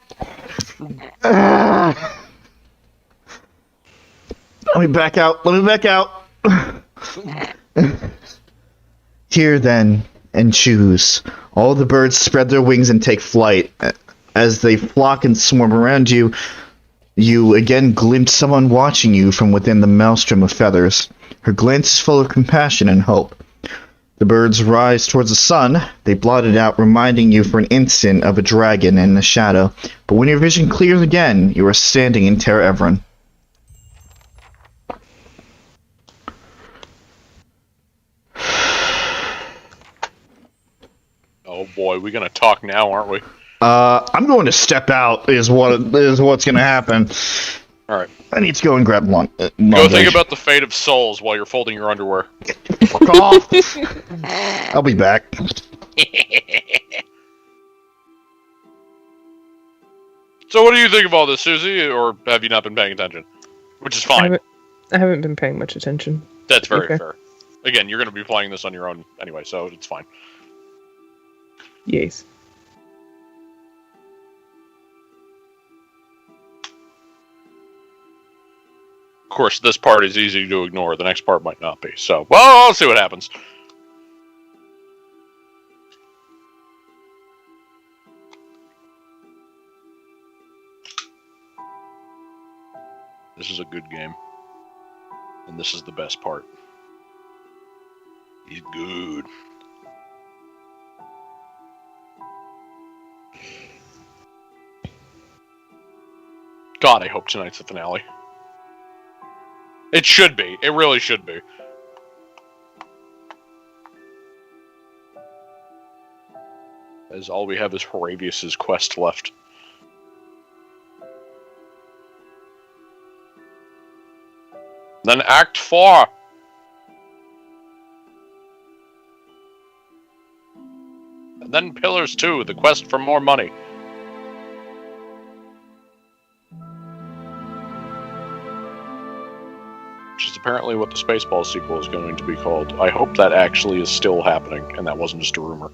Let me back out. Here, then, and choose. All the birds spread their wings and take flight. As they flock and swarm around you, you again glimpse someone watching you from within the maelstrom of feathers. Her glance is full of compassion and hope. The birds rise towards the sun. They blot it out, reminding you for an instant of a dragon in the shadow. But when your vision clears again, you are standing in Ter Evron. Oh boy, we're gonna talk now, aren't we? I'm going to step out. Is what's gonna happen. All right. I need to go and grab lunch. Go think about the fate of souls while you're folding your underwear. Fuck off. I'll be back. So what do you think of all this, Suzie, or have you not been paying attention? Which is fine. I haven't been paying much attention. That's very fair. Again, you're going to be playing this on your own anyway, so it's fine. Yes. Of course, this part is easy to ignore. The next part might not be. So, well, I'll see what happens. This is a good game. And this is the best part. He's good. God, I hope tonight's the finale. It should be. It really should be. As all we have is Horavius's quest left. Then Act 4! And then Pillars 2, the quest for more money. Which is apparently what the Spaceballs sequel is going to be called. I hope that actually is still happening, and that wasn't just a rumor.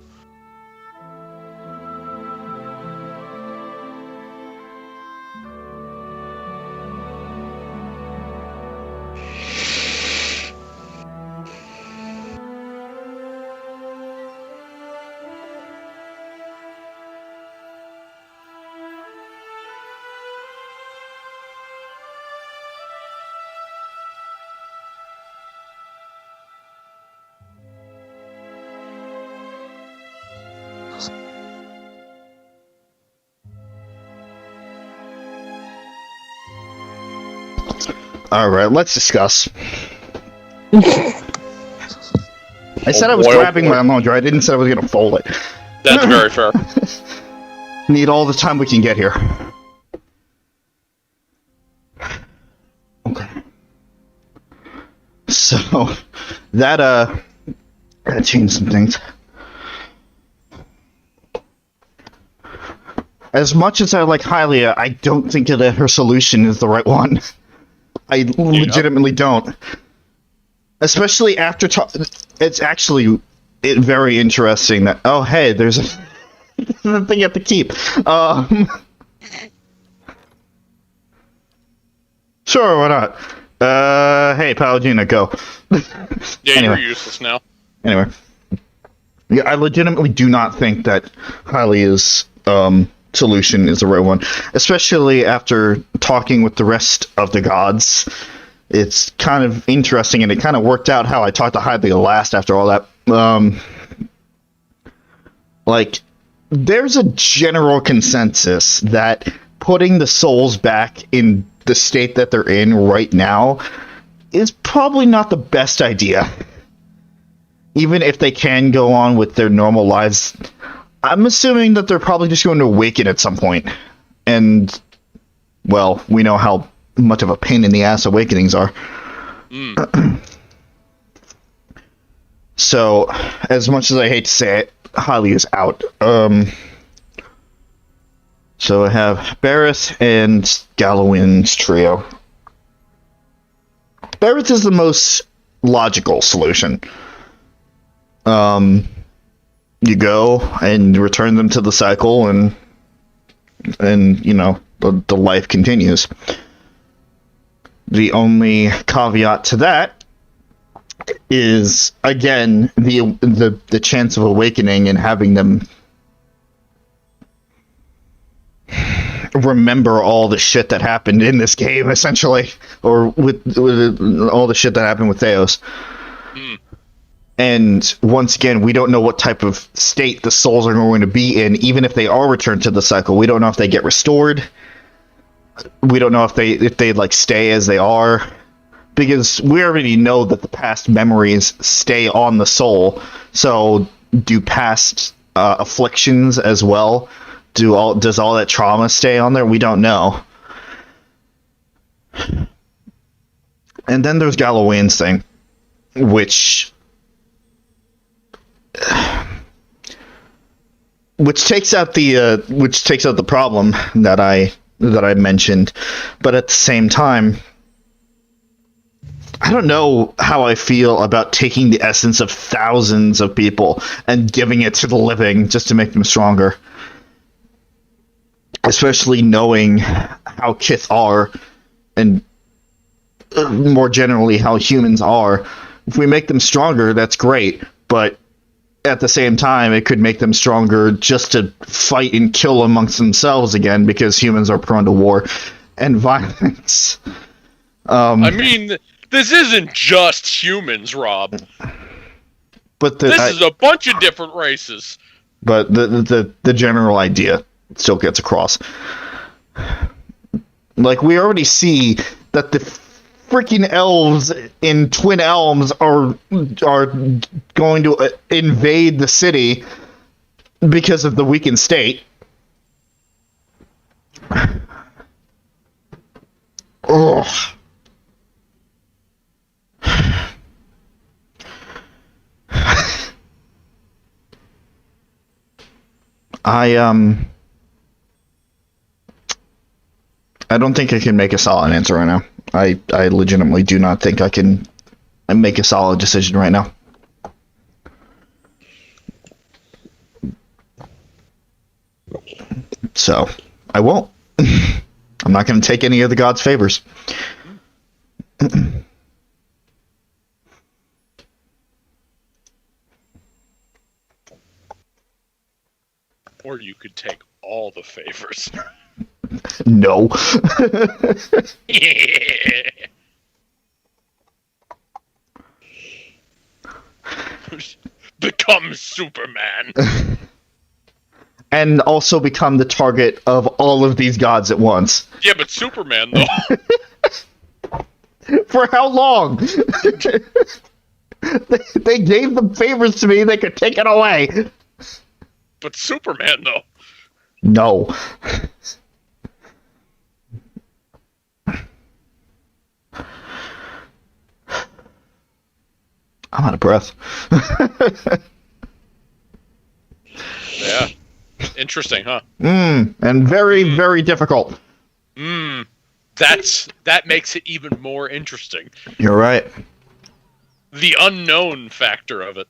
Alright, let's discuss. I said I was grabbing my laundry, I didn't say I was gonna fold it. That's very fair. need all the time we can get here. Okay. So, that, gotta change some things. As much as I like Hylia, I don't think that her solution is the right one. I legitimately don't. Especially after it's actually very interesting that, oh hey, there's a thing you have to keep. Sure, why not? Hey, Pallegina, go. Yeah, Anyway. you're useless now. Anyway. Yeah, I legitimately do not think that Hylia's solution is the right one. Especially after talking with the rest of the gods. It's kind of interesting, and it kind of worked out how I talked to Hylia last after all that. Like, there's a general consensus that putting the souls back in the state that they're in right now is probably not the best idea. Even if they can go on with their normal lives, I'm assuming that they're probably just going to awaken at some point. And, well, we know how much of a pain in the ass awakenings are. So, as much as I hate to say it, Hylia is out. So I have Barrett and Gallowin's trio. Barrett is the most logical solution. You go and return them to the cycle, and you know, the life continues. The only caveat to that is, again, the chance of awakening and having them remember all the shit that happened in this game, essentially, or with all the shit that happened with Thaos. And once again, we don't know what type of state the souls are going to be in, even if they are returned to the cycle. We don't know if they get restored. We don't know if they like stay as they are, because we already know that the past memories stay on the soul. So do past afflictions as well? Does all that trauma stay on there? We don't know. And then there's Galloway's thing, which takes out the problem that I mentioned, but at the same time, I don't know how I feel about taking the essence of thousands of people and giving it to the living just to make them stronger. Especially knowing how Kith are, and more generally how humans are. If we make them stronger, that's great, but at the same time, it could make them stronger just to fight and kill amongst themselves again, because humans are prone to war and violence. I mean, this isn't just humans, Rob. But this is a bunch of different races. But the general idea still gets across. Like, we already see that the freaking elves in Twin Elms are going to invade the city because of the weakened state. Ugh. I don't think I can make a solid answer right now. I legitimately do not think I can make a solid decision right now. So, I won't. I'm not going to take any of the gods' favors. Or you could take all the favors. No. Become Superman. And also become the target of all of these gods at once. Yeah, but Superman, though. For how long? They gave them favors to me, they could take it away. But Superman, though. No. I'm out of breath. Yeah. Interesting, huh? And very, very difficult. That makes it even more interesting. You're right. The unknown factor of it.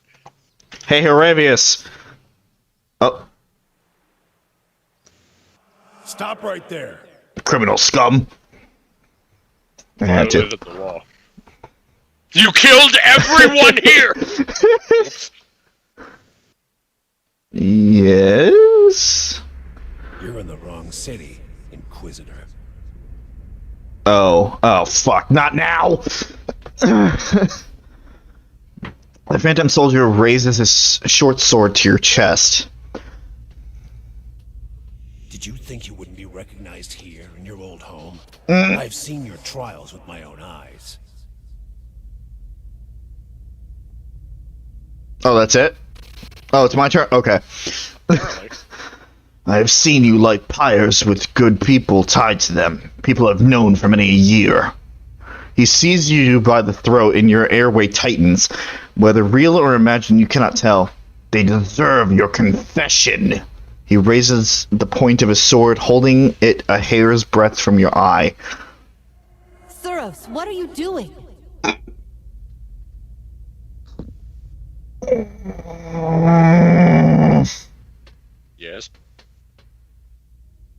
Hey, Heravius. Oh. Stop right there. Criminal scum. I had to. Live at the law. You killed everyone here! Yes? You're in the wrong city, Inquisitor. Oh, fuck, not now! The Phantom Soldier raises his short sword to your chest. Did you think you wouldn't be recognized here in your old home? I've seen your trials with my own eyes. Oh, that's it? Oh, it's my turn? Okay. I have seen you light pyres with good people tied to them. People I've known for many a year. He seizes you by the throat and your airway tightens. Whether real or imagined, you cannot tell. They deserve your confession. He raises the point of his sword, holding it a hair's breadth from your eye. Thaos, what are you doing? Yes.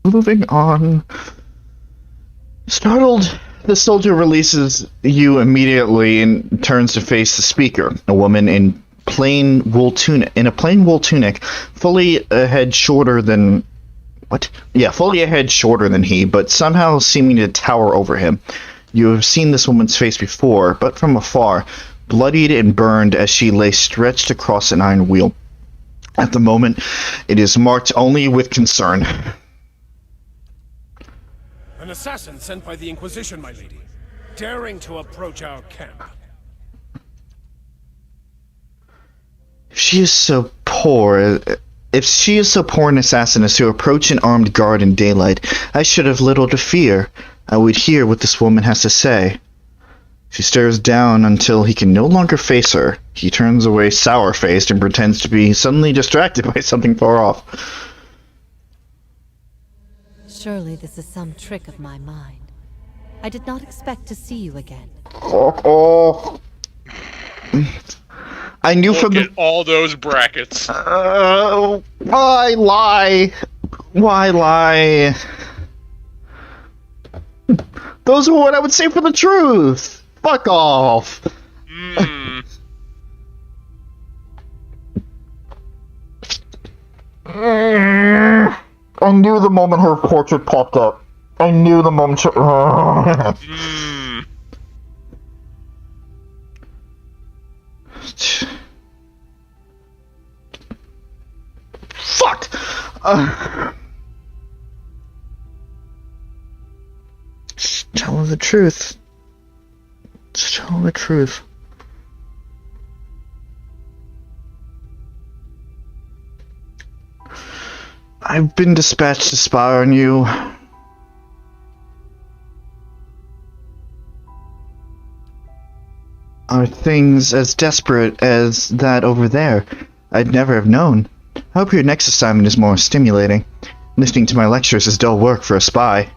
Moving on. Startled, the soldier releases you immediately and turns to face the speaker, a woman in a plain wool tunic, fully a head shorter than he, but somehow seeming to tower over him. You have seen this woman's face before, but from afar, bloodied and burned as she lay stretched across an iron wheel. At the moment, it is marked only with concern. An assassin sent by the Inquisition, my lady, daring to approach our camp. If she is so poor an assassin as to approach an armed guard in daylight, I should have little to fear. I would hear what this woman has to say. She stares down until he can no longer face her. He turns away sour-faced and pretends to be suddenly distracted by something far off. Surely this is some trick of my mind. I did not expect to see you again. Oh. I knew Look from the... at all those brackets. Why lie? Why lie? Those are what I would say for the truth. Fuck off. I knew the moment her portrait popped up. I knew the moment she... Fuck! Just tell her the truth. Just tell her the truth. I've been dispatched to spy on you. Are things as desperate as that over there? I'd never have known. I hope your next assignment is more stimulating. Listening to my lectures is dull work for a spy.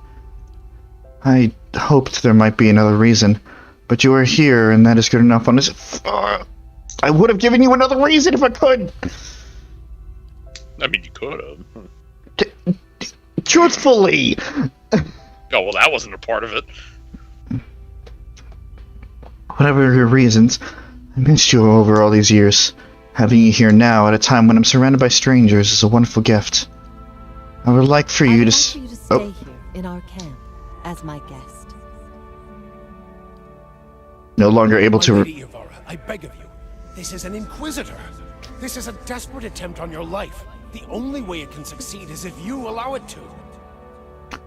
I hoped there might be another reason, but you are here, and that is good enough on its... I would have given you another reason if I could! I mean, you could have. Truthfully! Oh, well, that wasn't a part of it. Whatever your reasons, I missed you over all these years. Having you here now at a time when I'm surrounded by strangers is a wonderful gift. I would like for you to stay here in our camp as my guest. No longer able to... Lady Ivara, I beg of you. This is an Inquisitor. This is a desperate attempt on your life. The only way it can succeed is if you allow it to.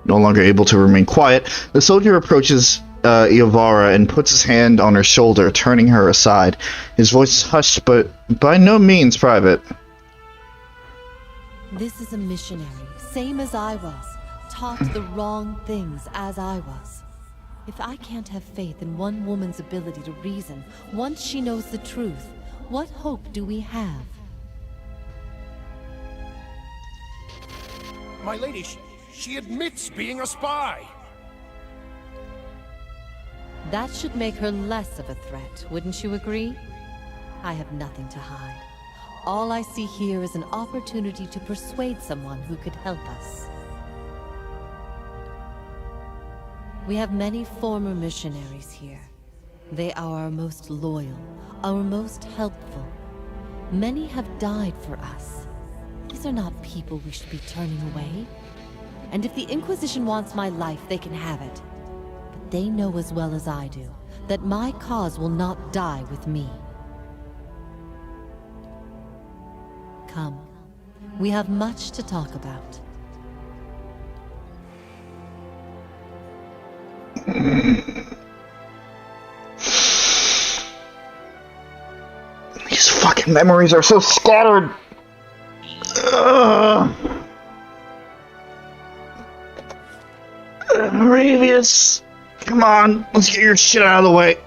No longer able to remain quiet, the soldier approaches Ivara and puts his hand on her shoulder, turning her aside. His voice is hushed, but by no means private. This is a missionary same as I was, taught the wrong things as I was. If I can't have faith in one woman's ability to reason once she knows the truth, what hope do we have? My lady, she admits being a spy. That should make her less of a threat, wouldn't you agree? I have nothing to hide. All I see here is an opportunity to persuade someone who could help us. We have many former missionaries here. They are our most loyal, our most helpful. Many have died for us. These are not people we should be turning away. And if the Inquisition wants my life, they can have it. But they know as well as I do that my cause will not die with me. Come. We have much to talk about. These fucking memories are so scattered. Moravius, come on, let's get your shit out of the way.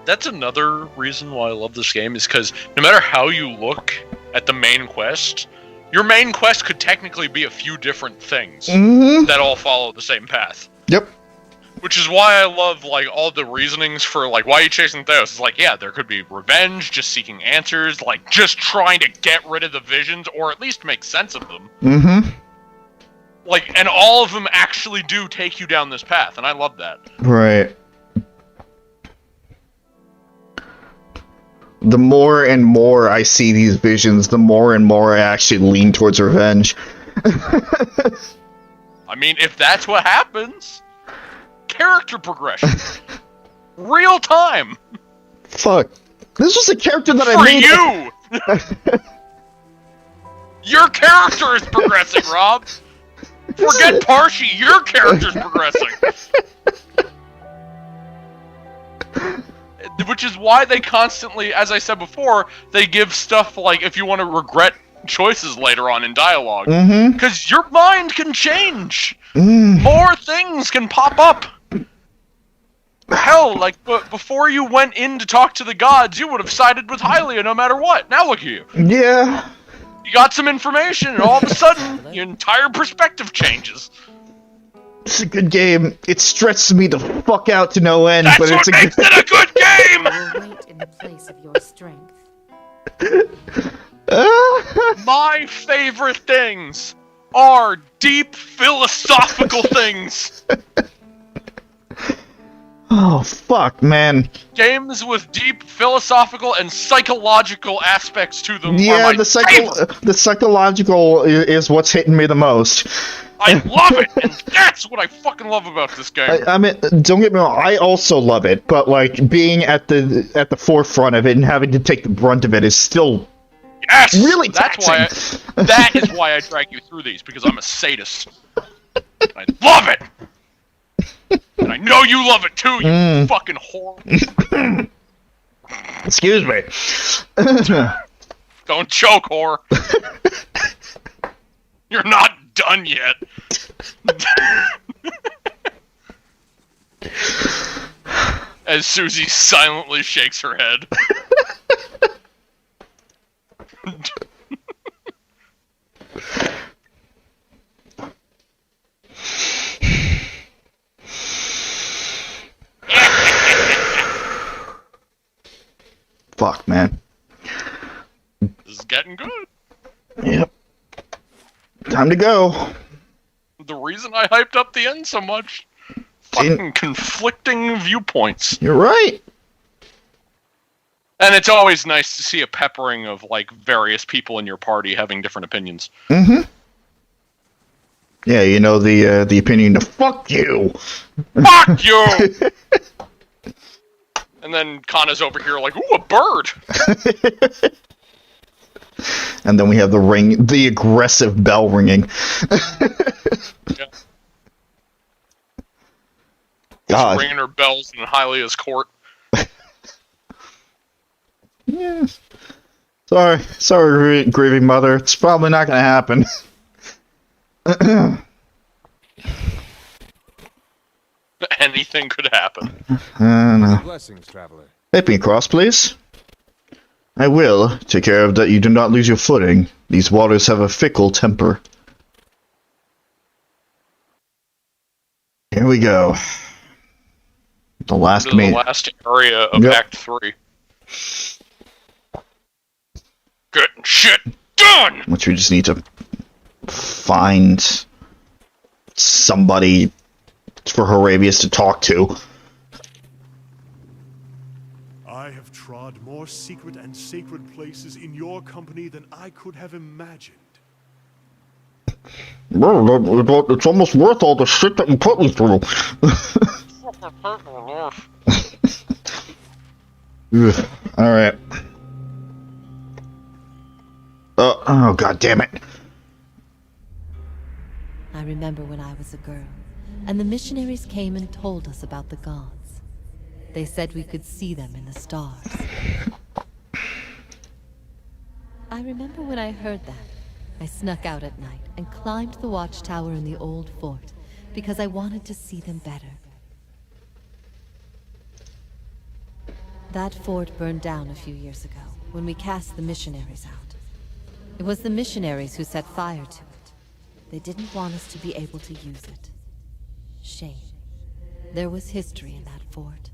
That's another reason why I love this game, is because no matter how you look at the main quest, your main quest could technically be a few different things that all follow the same path. Yep. Which is why I love, like, all the reasonings for, like, why are you chasing Thaos? It's like, yeah, there could be revenge, just seeking answers, like, just trying to get rid of the visions, or at least make sense of them. Like, and all of them actually do take you down this path, and I love that. Right. The more and more I see these visions, the more and more I actually lean towards revenge. I mean, if that's what happens, character progression. Real time. Fuck. This was a character that For I made. you! Your character is progressing, Rob! Forget Parshi, your character's progressing! Which is why they constantly, as I said before, they give stuff like, if you want to regret choices later on in dialogue. Because your mind can change! More things can pop up! Hell, like, before you went in to talk to the gods, you would have sided with Hylia no matter what. Now look at you. Yeah. You got some information, and all of a sudden, your entire perspective changes. It's a good game. It stresses me the fuck out to no end, That's but what it's makes it a good game! Wait in the place of your strength. My favorite things are deep philosophical things. Oh, fuck, man. Games with deep philosophical and psychological aspects to them Yeah, are my favorite. the psychological is what's hitting me the most. I love it, and that's what I fucking love about this game. I mean, don't get me wrong, I also love it, but like being at the forefront of it and having to take the brunt of it is still really taxing. That is why I drag you through these, because I'm a sadist. I love it! And I know you love it too, you fucking whore. Excuse me. Don't choke, whore. You're not done yet. As Suzie silently shakes her head. Fuck, man. This is getting good. Yep. Time to go. The reason I hyped up the end so much. Fucking conflicting viewpoints. You're right. And it's always nice to see a peppering of, like, various people in your party having different opinions. Yeah, you know, the opinion of fuck you. Fuck you! And then Kana's over here like, ooh, a bird! And then we have the aggressive bell ringing. Yeah. God. Ringing her bells in Hylia's court. Yeah. Sorry, grieving mother. It's probably not gonna happen. Anything could happen. No. Blessings, traveler. Let me across, please. I will take care of that you do not lose your footing. These waters have a fickle temper. Here we go. The last The last area of Act 3. Getting shit done! Which we just need to find somebody for Horabius to talk to. I have trod more secret and sacred places in your company than I could have imagined. Well, it's almost worth all the shit that you put me through. Alright. Oh, god damn it. I remember when I was a girl, and the missionaries came and told us about the gods. They said we could see them in the stars. I remember when I heard that, I snuck out at night and climbed the watchtower in the old fort because I wanted to see them better. That fort burned down a few years ago when we cast the missionaries out. It was the missionaries who set fire to it. They didn't want us to be able to use it. Shame. There was history in that fort.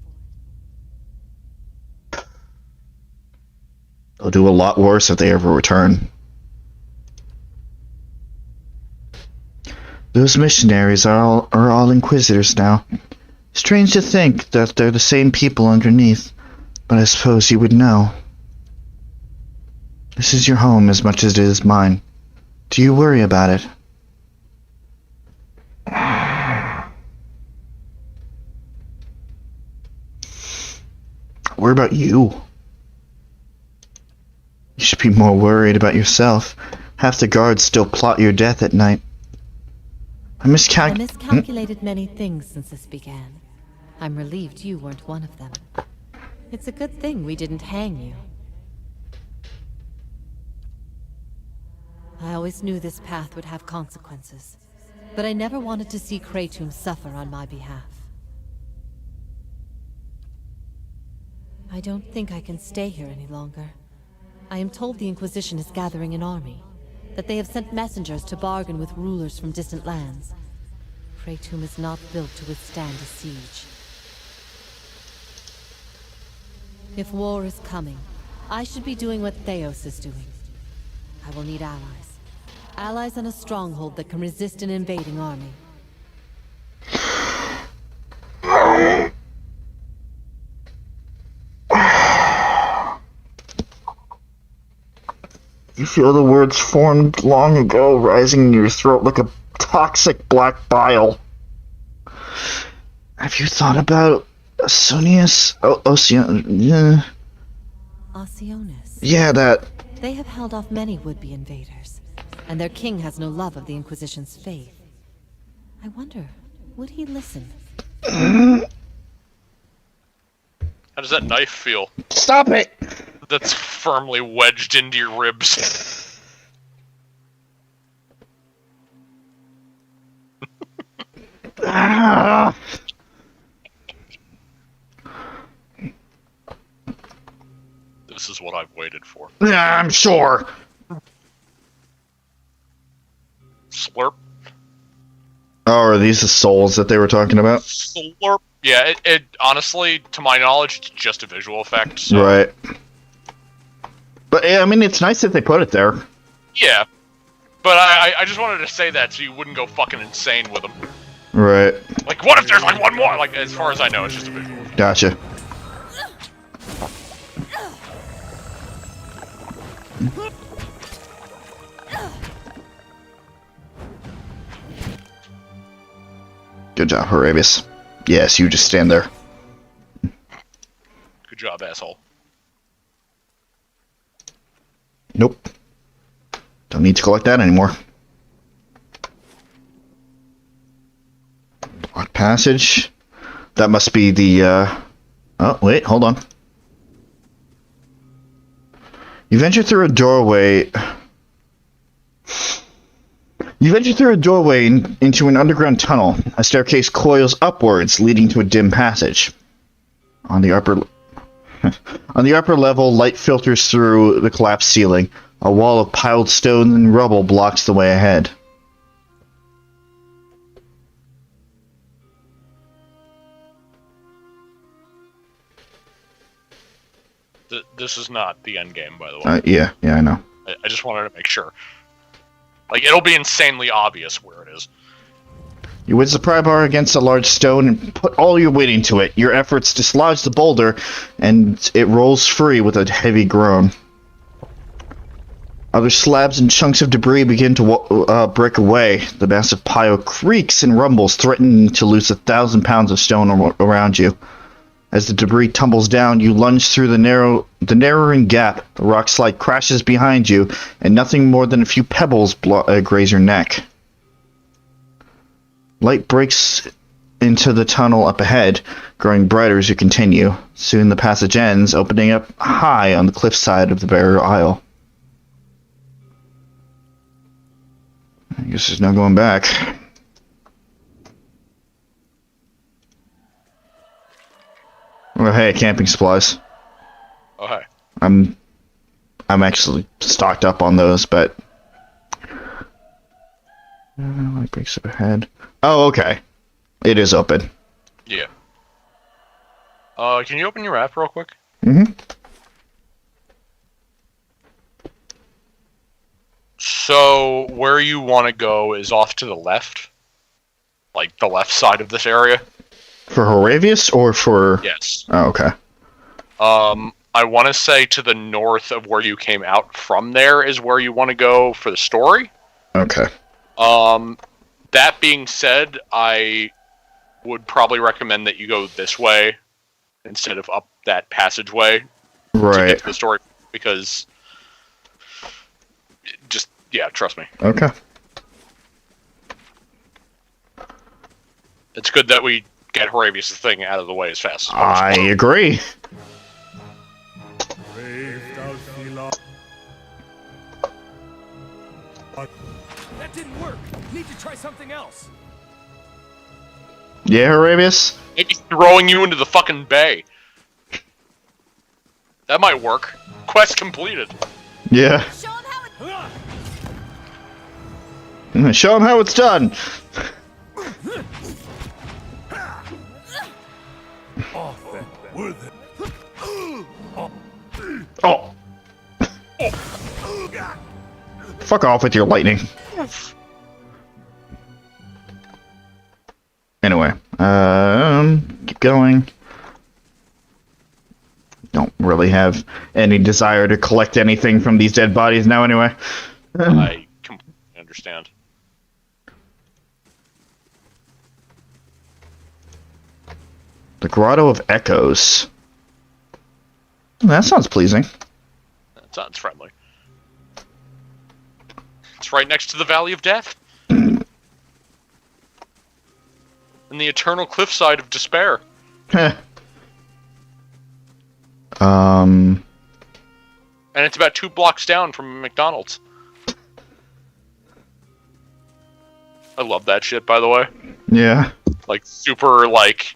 They'll do a lot worse if they ever return. Those missionaries are all inquisitors now. Strange to think that they're the same people underneath, but I suppose you would know. This is your home as much as it is mine. Do you worry about it? Worry about you. You should be more worried about yourself. Half the guards still plot your death at night. I miscalculated many things since this began. I'm relieved you weren't one of them. It's a good thing we didn't hang you. I always knew this path would have consequences, but I never wanted to see Kratom suffer on my behalf. I don't think I can stay here any longer. I am told the Inquisition is gathering an army, that they have sent messengers to bargain with rulers from distant lands. Kratom is not built to withstand a siege. If war is coming, I should be doing what Thaos is doing. I will need allies. Allies in a stronghold that can resist an invading army. You feel the words formed long ago rising in your throat like a toxic black bile. Have you thought about Osionis? Osionis? Yeah, that... They have held off many would-be invaders, and their king has no love of the Inquisition's faith. I wonder, would he listen? How does that knife feel? Stop it! That's firmly wedged into your ribs. This is what I've waited for. Yeah, I'm sure. Slurp. Oh, are these the souls that they were talking about? Slurp. Yeah, it honestly, to my knowledge, it's just a visual effect. So. Right. But, I mean, it's nice that they put it there. Yeah. But I just wanted to say that so you wouldn't go fucking insane with them. Right. Like, what if there's, like, one more? Like, as far as I know, it's just a visual effect. Gotcha. Good job, Horabius. Yes, you just stand there. Good job, asshole. Nope. Don't need to collect that anymore. What passage? That must be the, Oh, wait, hold on. You venture through a doorway You venture through a doorway into an underground tunnel. A staircase coils upwards, leading to a dim passage. On the upper level, light filters through the collapsed ceiling. A wall of piled stone and rubble blocks the way ahead. This is not the end game, by the way. Yeah, I know. I just wanted to make sure. Like, it'll be insanely obvious where it is. You wedge the pry bar against a large stone and put all your weight into it. Your efforts dislodge the boulder, and it rolls free with a heavy groan. Other slabs and chunks of debris begin to break away. The massive pile creaks and rumbles, threatening to lose 1,000 pounds of stone around you. As the debris tumbles down, you lunge through the narrowing gap. The rock slide crashes behind you, and nothing more than a few pebbles graze your neck. Light breaks into the tunnel up ahead, growing brighter as you continue. Soon the passage ends, opening up high on the cliffside of the barrier isle. I guess there's no going back. Oh, hey, camping supplies. Oh, hey. I'm actually stocked up on those, but light breaks up ahead. Oh, okay. It is open. Yeah. Can you open your app real quick? Mm-hmm. So, where you want to go is off to the left? Like, the left side of this area? For Horavius, or for... Yes. Oh, okay. I want to say to the north of where you came out from there is where you want to go for the story. Okay. That being said, I would probably recommend that you go this way instead of up that passageway right. to get to the story, because just, yeah, trust me. Okay. It's good that we get Horavius' thing out of the way as fast as I possible. agree. That didn't work. Need to try something else. Yeah, Horavius? Maybe throwing you into the fucking bay. That might work. Quest completed. Yeah. Show him how it's done. Oh. Fuck off with your lightning. Anyway, keep going. Don't really have any desire to collect anything from these dead bodies now anyway. I completely understand. The Grotto of Echoes. That sounds pleasing. That sounds friendly. It's right next to the Valley of Death. And the eternal cliffside of despair. And And it's about 2 blocks down from McDonald's. I love that shit, by the way. Yeah. Like, super, like,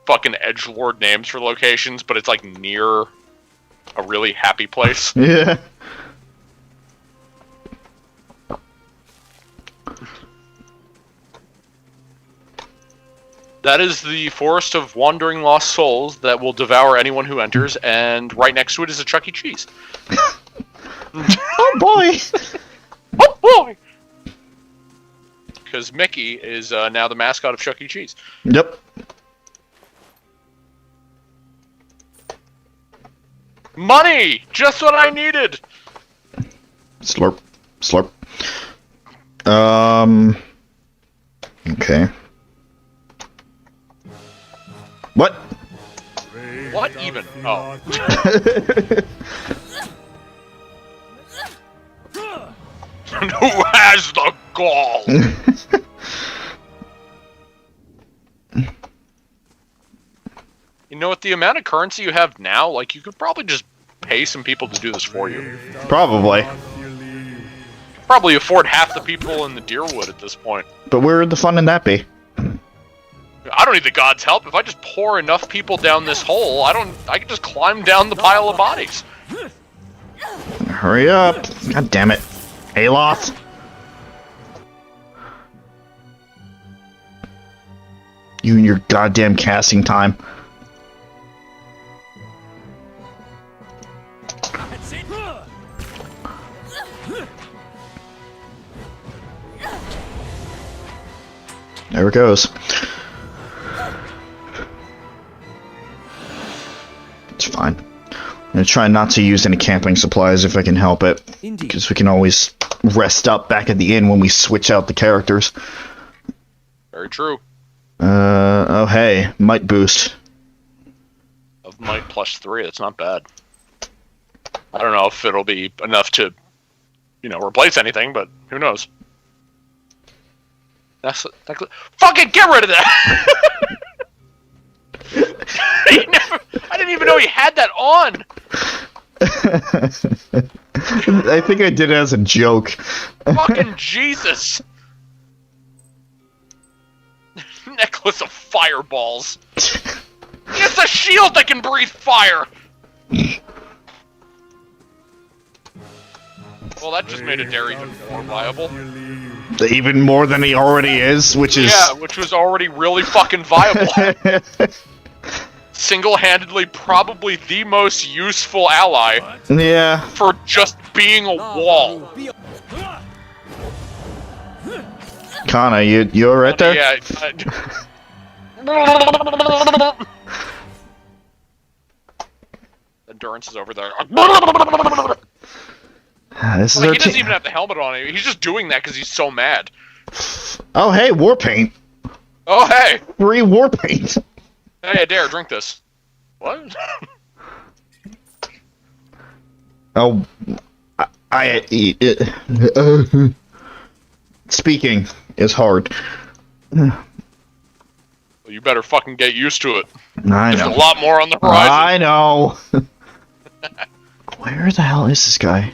fucking edgelord names for locations, but it's, like, near a really happy place. Yeah. That is the Forest of Wandering Lost Souls that will devour anyone who enters, and right next to it is a Chuck E. Cheese. Oh boy! Oh boy! Because Mickey is now the mascot of Chuck E. Cheese. Yep. Money! Just what I needed! Slurp. Slurp. Okay. What? What even? Oh. Who has the gall? You know, with the amount of currency you have now, like, you could probably just pay some people to do this for you. Probably. probably afford half the people in the Deerwood at this point. But where would the fun in that be? I don't need the gods' help. If I just pour enough people down this hole, I can just climb down the pile of bodies. Hurry up! God damn it. Aloth! You and your goddamn casting time. That's it. There it goes. It's fine. I'm gonna try not to use any camping supplies if I can help it. Indeed. Because we can always rest up back at the inn when we switch out the characters. Very true. Oh hey, might boost. Of might +3, that's not bad. I don't know if it'll be enough to, replace anything, but who knows? Fucking get rid of that! I didn't even know he had that on! I think I did it as a joke. Fucking Jesus! Necklace of fireballs. It's a shield that can breathe fire! Well, that just made Adair even more viable. Even more than he already is, which is... Yeah, which was already really fucking viable. Single-handedly probably the most useful ally. Yeah. For just being a wall. Kana, you alright there? Yeah. Endurance is over there. This is he doesn't even have the helmet on. He's just doing that because he's so mad. Oh, hey, war paint. Oh, hey. Free war paint. Hey, Adair, drink this. What? Oh, speaking is hard. Well, you better fucking get used to it. I know. There's a lot more on the horizon. I know. Where the hell is this guy?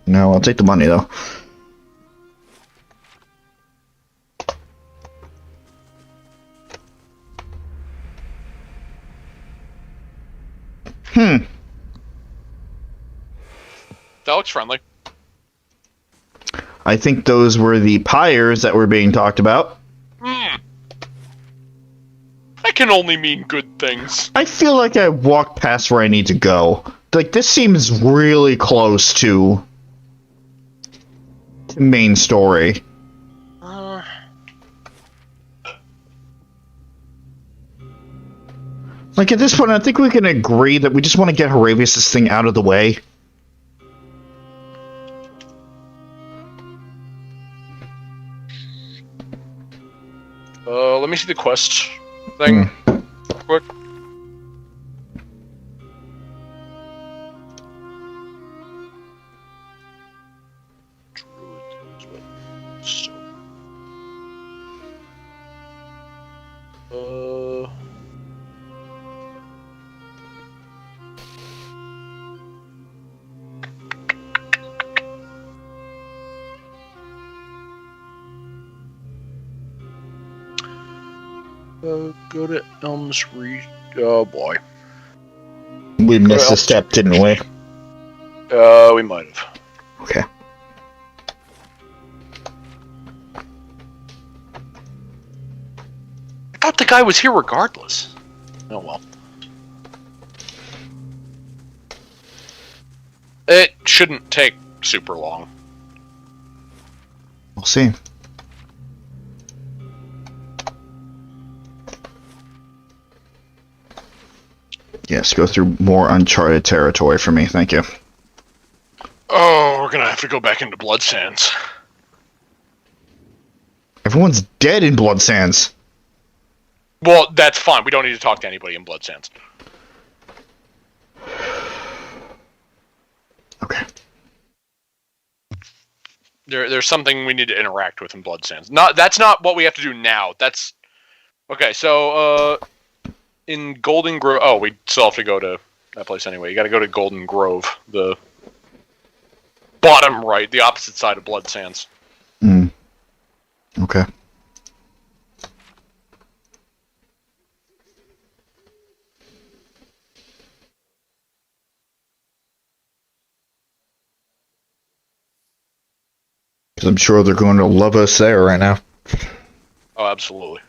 No, I'll take the money though. That looks friendly. I think those were the pyres that were being talked about. That can only mean good things. I feel like I walked past where I need to go. Like, this seems really close to main story. Like, at this point, I think we can agree that we just want to get Haravius' thing out of the way. Let me see the quest thing. Quick. Go to Elm's Reach. Oh boy. We missed a step, didn't we? We might have. Okay. I thought the guy was here regardless. Oh well. It shouldn't take super long. We'll see. Yes, go through more uncharted territory for me, thank you. Oh, we're gonna have to go back into Blood Sands. Everyone's dead in Blood Sands. Well, that's fine. We don't need to talk to anybody in Blood Sands. Okay. There's something we need to interact with in Blood Sands. That's not what we have to do now. That's okay. So, in Golden Grove. Oh, we still have to go to that place anyway. You got to go to Golden Grove, the bottom right, the opposite side of Blood Sands. Okay. Because I'm sure they're going to love us there right now. Oh, absolutely.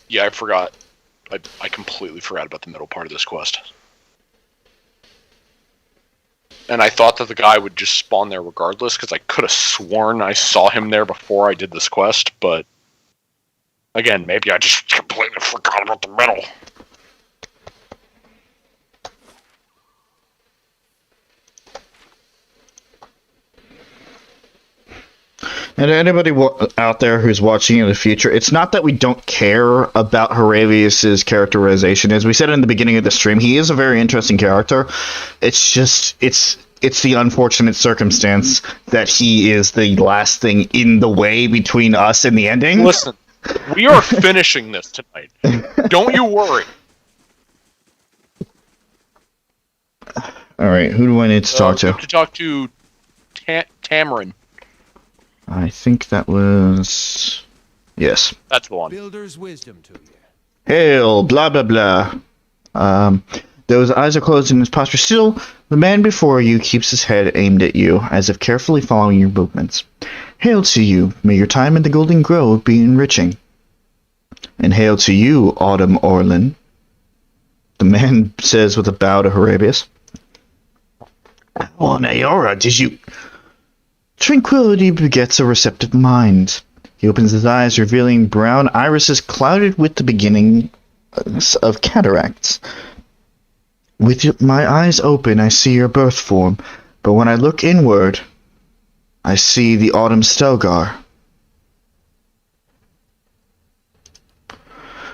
Yeah, I forgot. I completely forgot about the middle part of this quest. And I thought that the guy would just spawn there regardless, because I could have sworn I saw him there before I did this quest, but... Again, maybe I just completely forgot about the middle. And anybody out there who's watching in the future, it's not that we don't care about Haravius's characterization. As we said in the beginning of the stream, he is a very interesting character. It's just, it's the unfortunate circumstance that he is the last thing in the way between us and the ending. Listen, we are finishing this tonight. Don't you worry. Alright, who do I need to talk to? To talk to Tamarin. I think that was... Yes. That's the one. Builder's wisdom to you. Hail, blah blah blah. Though his eyes are closed in his posture, still, the man before you keeps his head aimed at you, as if carefully following your movements. Hail to you, may your time in the Golden Grove be enriching. And hail to you, Autumn Orlin. The man says with a bow to Harabius. Oh, Naora, did you... Tranquility begets a receptive mind. He opens his eyes, revealing brown irises clouded with the beginning of cataracts. With my eyes open, I see your birth form, but when I look inward, I see the Autumn Stelgar.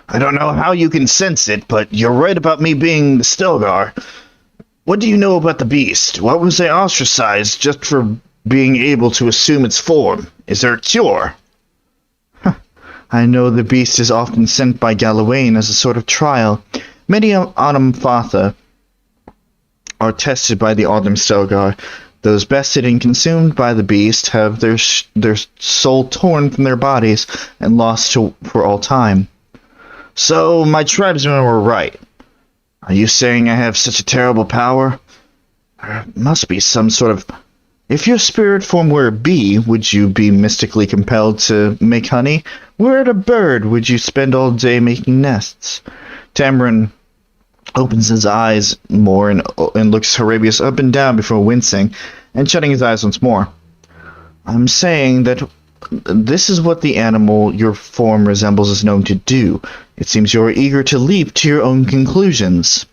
I don't know how you can sense it, but you're right about me being the Stelgar. What do you know about the beast? Why was I ostracized just for being able to assume its form? Is there a cure? I know the beast is often sent by Galawain as a sort of trial. Many Autumn Fatha are tested by the Autumn Stelgar. Those bested and consumed by the beast have their soul torn from their bodies and lost for all time. So, my tribesmen were right. Are you saying I have such a terrible power? There must be some sort of... If your spirit form were a bee, would you be mystically compelled to make honey? Were it a bird, would you spend all day making nests? Tamarin opens his eyes more and looks Harabius up and down before wincing and shutting his eyes once more. I'm saying that this is what the animal your form resembles is known to do. It seems you're eager to leap to your own conclusions.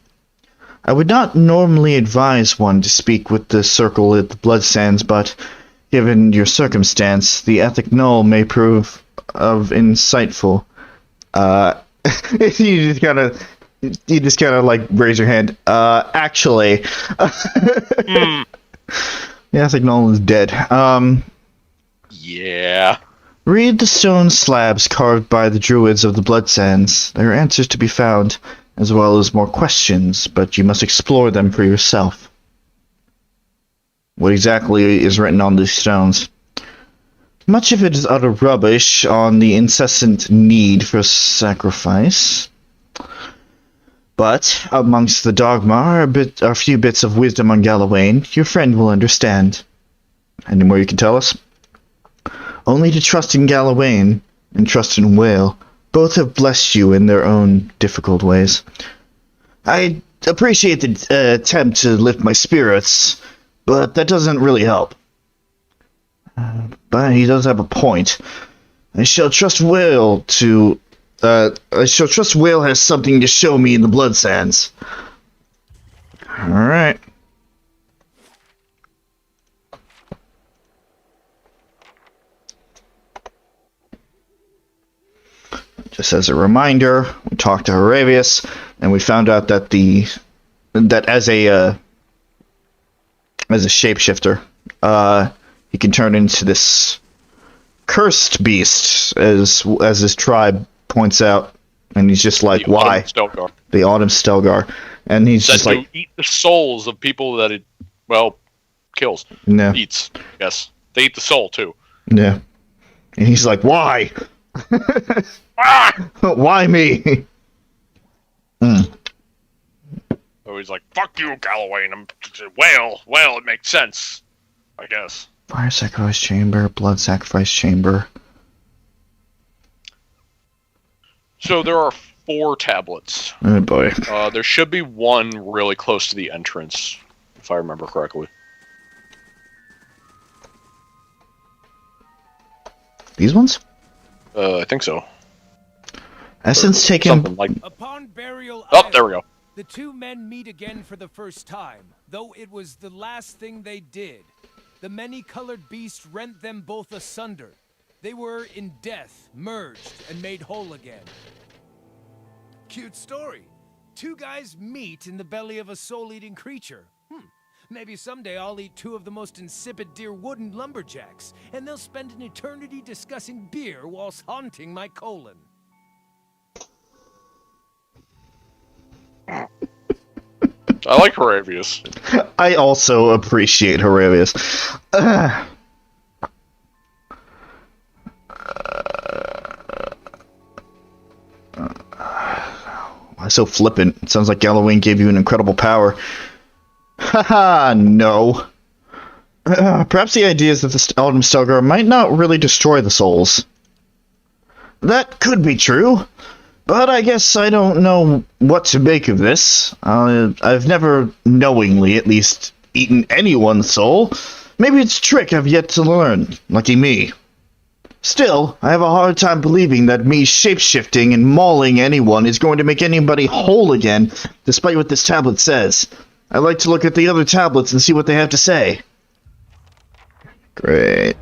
I would not normally advise one to speak with the circle at the Blood Sands, but given your circumstance, the ethic null may prove of insightful. You just kind of like raise your hand. Actually, the ethic null is dead. Yeah. Read the stone slabs carved by the druids of the Blood Sands. There are answers to be found, as well as more questions, but you must explore them for yourself. What exactly is written on these stones? Much of it is utter rubbish on the incessant need for sacrifice. But amongst the dogma are a few bits of wisdom on Galawain. Your friend will understand. Any more you can tell us? Only to trust in Galawain and trust in Whale. Both have blessed you in their own difficult ways. I appreciate the attempt to lift my spirits, but that doesn't really help. But he does have a point. I shall trust Whale has something to show me in the Blood Sands. Alright. Just as a reminder, we talked to Haravius, and we found out that as a shapeshifter, he can turn into this cursed beast, as his tribe points out, and he's just like, The why? Autumn Stelgar. The Autumn Stelgar. And he's Said just to like, eat the souls of people that it, well, kills. no. Eats. Yes. They eat the soul, too. Yeah. And he's like, why? Ah! Why me? So he's like, fuck you, Galloway. And I'm, well, it makes sense. I guess. Fire sacrifice chamber, blood sacrifice chamber. So there are 4 tablets. Oh boy. There should be one really close to the entrance, if I remember correctly. These ones? I think so. Essence taken. Something like. Upon burial Oh, there we go. the two men meet again for the first time, though it was the last thing they did. The many-colored beast rent them both asunder. They were in death, merged, and made whole again. Cute story. Two guys meet in the belly of a soul-eating creature. Maybe someday I'll eat 2 of the most insipid deer wooden lumberjacks, and they'll spend an eternity discussing beer whilst haunting my colon. I like Horavius. I also appreciate Horavius. Why so flippant? It sounds like Galloway gave you an incredible power. Haha, no. Perhaps the idea is that the Autumn Stelgar might not really destroy the souls. That could be true, but I guess I don't know what to make of this. I've never knowingly, at least, eaten anyone's soul. Maybe it's a trick I've yet to learn. Lucky me. Still, I have a hard time believing that me shape-shifting and mauling anyone is going to make anybody whole again, despite what this tablet says. I'd like to look at the other tablets and see what they have to say. Great.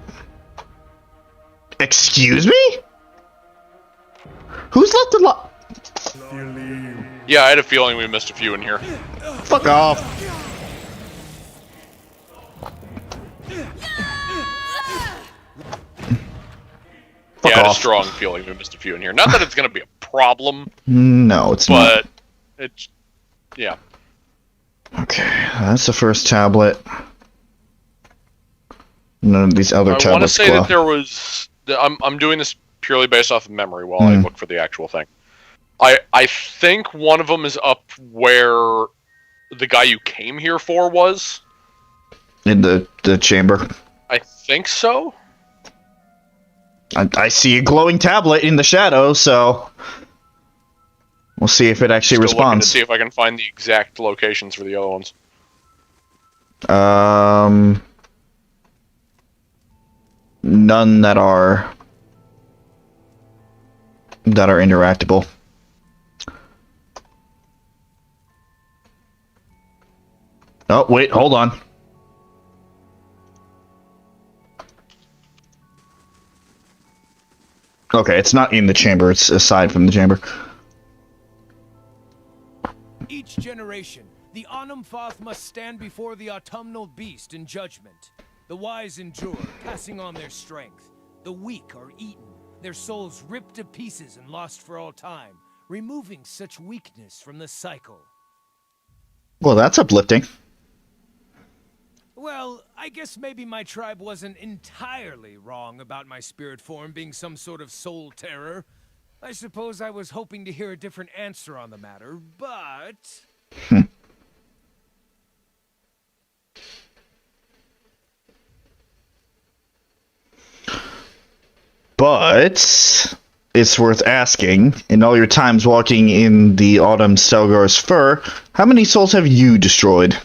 Excuse me? Who's left alive? Yeah, I had a feeling we missed a few in here. Fuck off. Yeah, I had a off. strong feeling we missed a few in here. Not that it's going to be a problem, No, it's not. but it's, yeah. Okay, that's the first tablet. None of these other I want to tablets say glow. that there was. I'm doing this purely based off of memory while I look for the actual thing. I think one of them is up where the guy you came here for was. In the chamber. I think so. I see a glowing tablet in the shadow, so we'll see if it actually Still looking to responds. see if I can find the exact locations for the other ones. None that are interactable. Oh, wait, hold on. Okay, it's not in the chamber, it's aside from the chamber. Each generation, the Anumfoth must stand before the autumnal beast in judgment. The wise endure, passing on their strength. The weak are eaten, their souls ripped to pieces and lost for all time, removing such weakness from the cycle. Well, that's uplifting. Well, I guess maybe my tribe wasn't entirely wrong about my spirit form being some sort of soul terror. I suppose I was hoping to hear a different answer on the matter, but... But it's worth asking, in all your times walking in the Autumn Stelgar's fur, how many souls have you destroyed?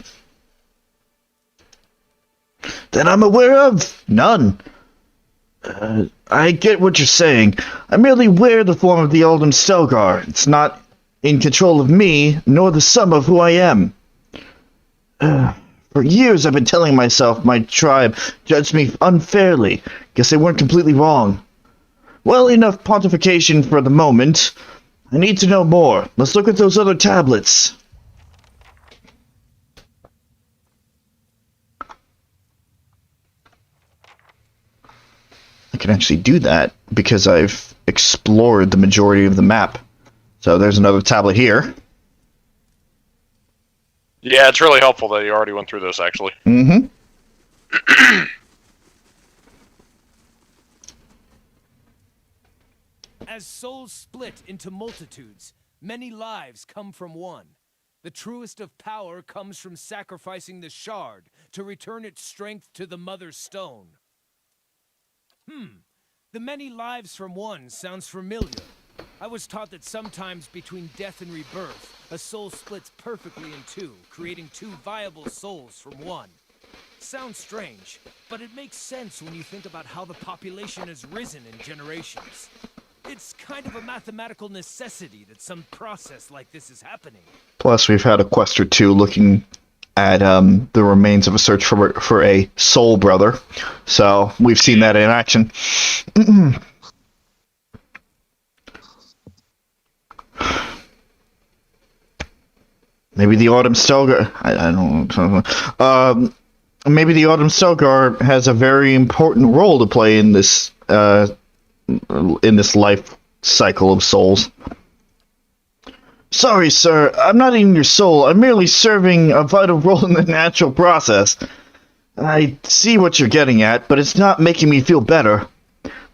That I'm aware of? None. I get what you're saying. I merely wear the form of the Autumn Stelgar. It's not in control of me, nor the sum of who I am. For years I've been telling myself my tribe judged me unfairly. Guess they weren't completely wrong. Well, enough pontification for the moment. I need to know more. Let's look at those other tablets. I can actually do that because I've explored the majority of the map. So there's another tablet here. Yeah, it's really helpful that you already went through this, actually. Mm-hmm. As souls split into multitudes, many lives come from one. The truest of power comes from sacrificing the shard to return its strength to the Mother Stone. The many lives from one sounds familiar. I was taught that sometimes between death and rebirth, a soul splits perfectly in two, creating two viable souls from one. Sounds strange, but it makes sense when you think about how the population has risen in generations. It's kind of a mathematical necessity that some process like this is happening. Plus, we've had a quest or two looking at the remains of a search for a soul brother. So, we've seen that in action. Maybe the Autumn Stelgar... I don't know. Maybe the Autumn Stelgar has a very important role to play in this life cycle of souls. Sorry, sir. I'm not eating your soul. I'm merely serving a vital role in the natural process. I see what you're getting at, but it's not making me feel better.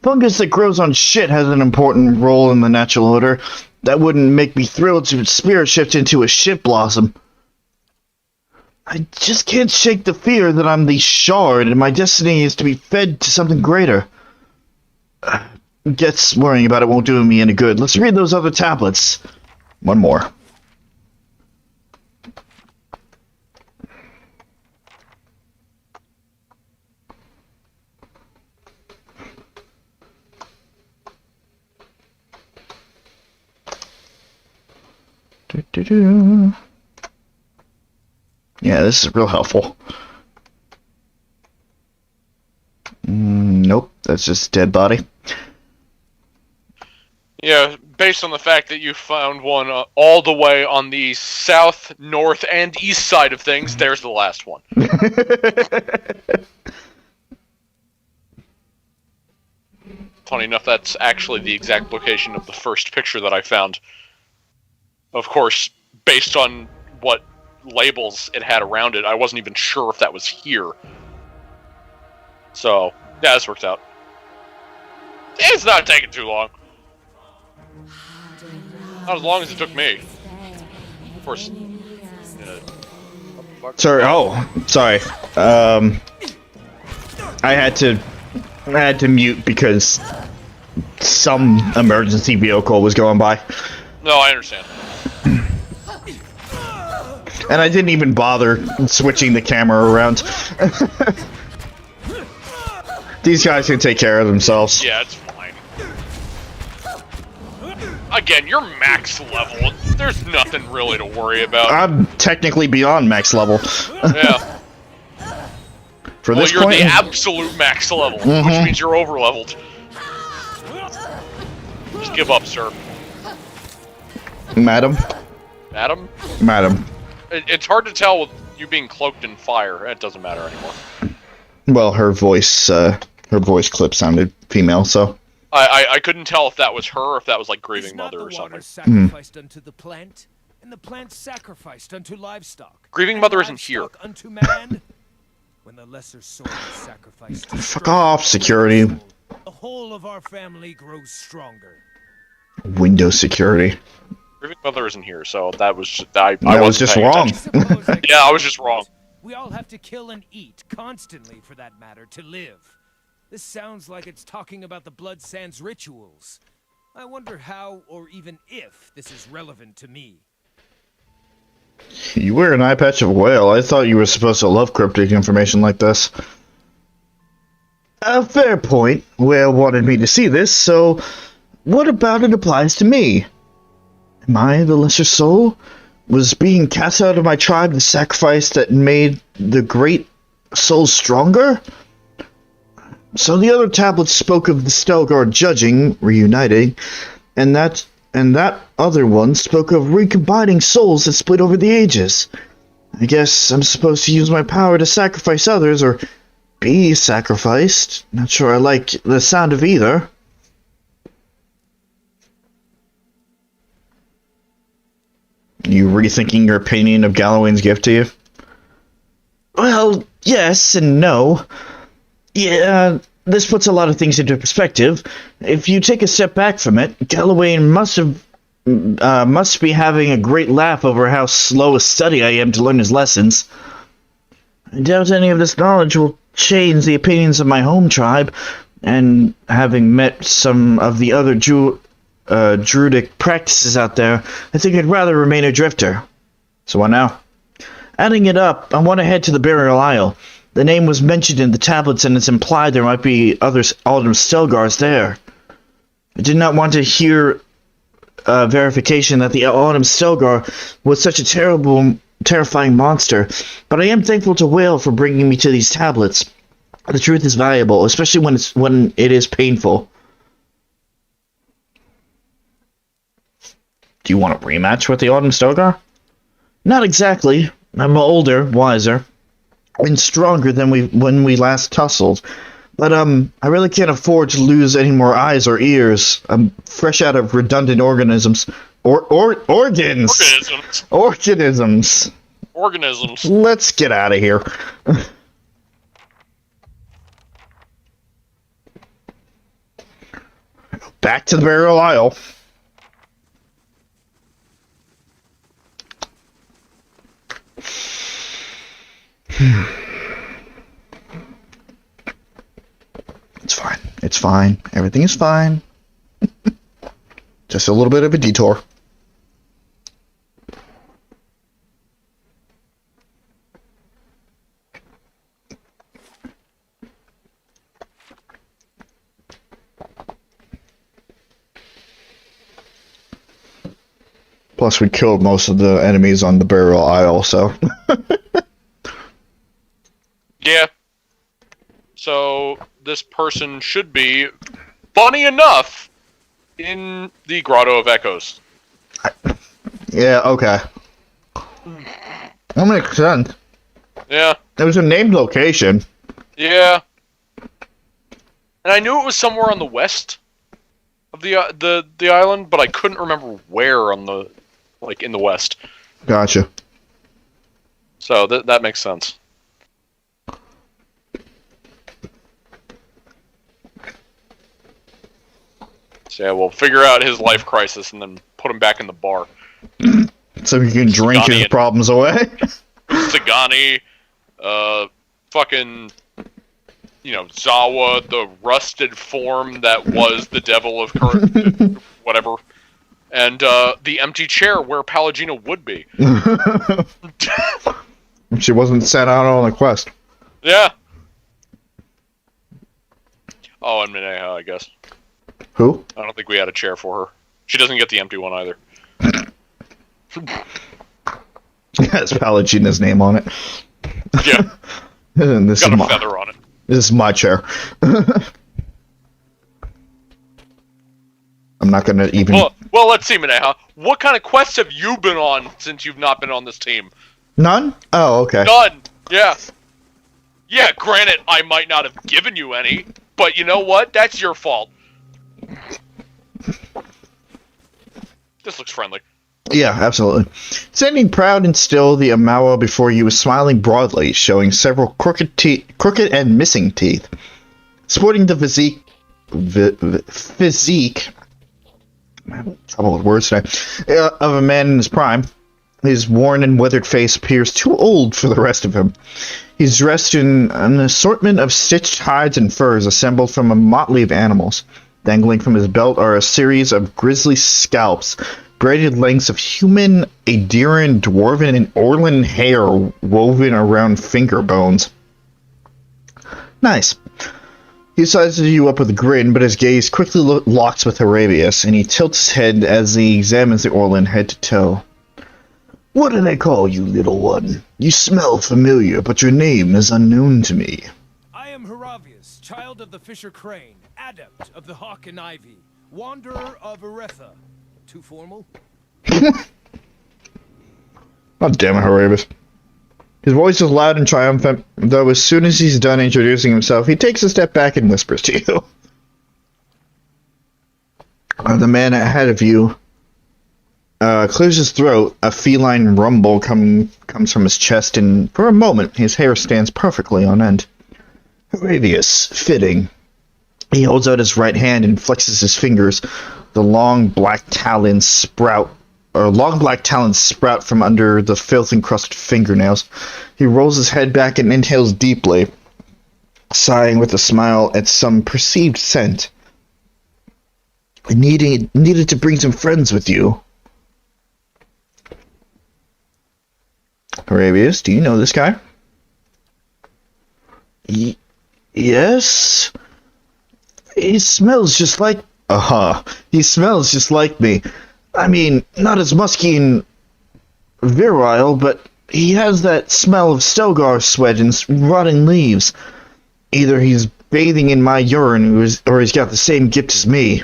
Fungus that grows on shit has an important role in the natural order. That wouldn't make me thrilled to spirit shift into a shit blossom. I just can't shake the fear that I'm the shard and my destiny is to be fed to something greater. Guess worrying about it won't do me any good. Let's read those other tablets. One more. Yeah, this is real helpful. Nope, that's just a dead body. Yeah, based on the fact that you found one all the way on the south, north, and east side of things, there's the last one. Funny enough, that's actually the exact location of the first picture that I found. Of course, based on what labels it had around it, I wasn't even sure if that was here. So, yeah, this worked out. It's not taking too long. Not as long as it took me. Of course. Sorry. Oh, sorry. I had to mute because some emergency vehicle was going by. No, I understand. And I didn't even bother switching the camera around. These guys can take care of themselves. Yeah, it's fine. Again, you're max level. There's nothing really to worry about. I'm technically beyond max level. Yeah. For well, this you're point, the absolute max level, which means you're over leveled. Just give up, sir. Madam? Madam? Madam. It's hard to tell with you being cloaked in fire. It doesn't matter anymore. Well, her voice clip sounded female, so. I couldn't tell if that was her or if that was like Grieving Mother or something. Sacrificed unto the plant, and the plant sacrificed unto livestock. Grieving Mother isn't here. Unto man, when the lesser soul is sacrificed to Fuck off, security. The whole of our family grows stronger. Windows security. Grieving Mother isn't here, so that was just, I was just wrong. Yeah, I was just wrong. We all have to kill and eat, constantly for that matter, to live. This sounds like it's talking about the Blood Sands rituals. I wonder how, or even if, this is relevant to me. You wear an eye patch of a whale. I thought you were supposed to love cryptic information like this. A fair point. Whale wanted me to see this, so what about it applies to me? Am I the lesser soul? Was being cast out of my tribe the sacrifice that made the great soul stronger? So the other tablets spoke of the Stelgar judging, reuniting, and that other one spoke of recombining souls that split over the ages. I guess I'm supposed to use my power to sacrifice others, or be sacrificed. Not sure I like the sound of either. You rethinking your opinion of Galloway's gift to you? Well, yes and no. Yeah, this puts a lot of things into perspective. If you take a step back from it, Galloway must be having a great laugh over how slow a study I am to learn his lessons. I doubt any of this knowledge will change the opinions of my home tribe, and having met some of the other druidic practices out there, I think I'd rather remain a drifter. So what now? Adding it up, I want to head to the Burial Isle. The name was mentioned in the tablets, and it's implied there might be other Alden Stelgars there. I did not want to hear verification that the Alden Stelgar was such a terrifying monster, but I am thankful to Whale for bringing me to these tablets. The truth is valuable, especially when it is painful. Do you want a rematch with the Alden Stelgar? Not exactly. I'm older, wiser, and stronger than when we last tussled. But, I really can't afford to lose any more eyes or ears. I'm fresh out of redundant organisms. Organs! Organisms. Let's get out of here. Back to the Burial Isle. It's fine. It's fine. Everything is fine. Just a little bit of a detour. Plus, we killed most of the enemies on the Burial Isle, so... Yeah. So, this person should be, funny enough, in the Grotto of Echoes. Yeah, okay. That makes sense. Yeah. It was a named location. Yeah. And I knew it was somewhere on the west of the island, but I couldn't remember where on the, like, in the west. Gotcha. So, that makes sense. So yeah, we'll figure out his life crisis and then put him back in the bar. So he can drink his problems away? Sagani, fucking, Zawa, the rusted form that was the devil of whatever, and the empty chair where Palagina would be. She wasn't sent out on a quest. Yeah. Oh, and Mineha, I guess. Who? I don't think we had a chair for her. She doesn't get the empty one either. It has Palagina's name on it. Yeah. And this got is a feather on it. This is my chair. I'm not gonna even... Well, let's see, Mineha. What kind of quests have you been on since you've not been on this team? None? Oh, okay. None! Yeah. Yeah, granted, I might not have given you any, but you know what? That's your fault. This looks friendly. Yeah, absolutely. Standing proud and still, the Amawa before you was smiling broadly, showing several crooked and missing teeth. Sporting the physique, I'm having trouble with words today, of a man in his prime, his worn and weathered face appears too old for the rest of him. He's dressed in an assortment of stitched hides and furs assembled from a motley of animals. Dangling from his belt are a series of grisly scalps, braided lengths of human, Adirian, dwarven, and Orlan hair woven around finger bones. Nice. He sizes you up with a grin, but his gaze quickly locks with Arabius, and he tilts his head as he examines the Orlan head to toe. What do they call you, little one? You smell familiar, but your name is unknown to me. I am Haravius, child of the Fisher Crane, adept of the Hawk and Ivy, wanderer of Eretha. Too formal? God damn it, Harabius. His voice is loud and triumphant, though as soon as he's done introducing himself, he takes a step back and whispers to you. The man ahead of you clears his throat. A feline rumble comes from his chest, and for a moment, his hair stands perfectly on end. Arabius, fitting. He holds out his right hand and flexes his fingers. The long black talons sprout from under the filth-encrusted fingernails. He rolls his head back and inhales deeply, sighing with a smile at some perceived scent. I needed to bring some friends with you. Arabius, do you know this guy? Yes? He smells just like... He smells just like me. I mean, not as musky and virile, but he has that smell of Stelgar sweat and rotting leaves. Either he's bathing in my urine, or he's got the same gift as me.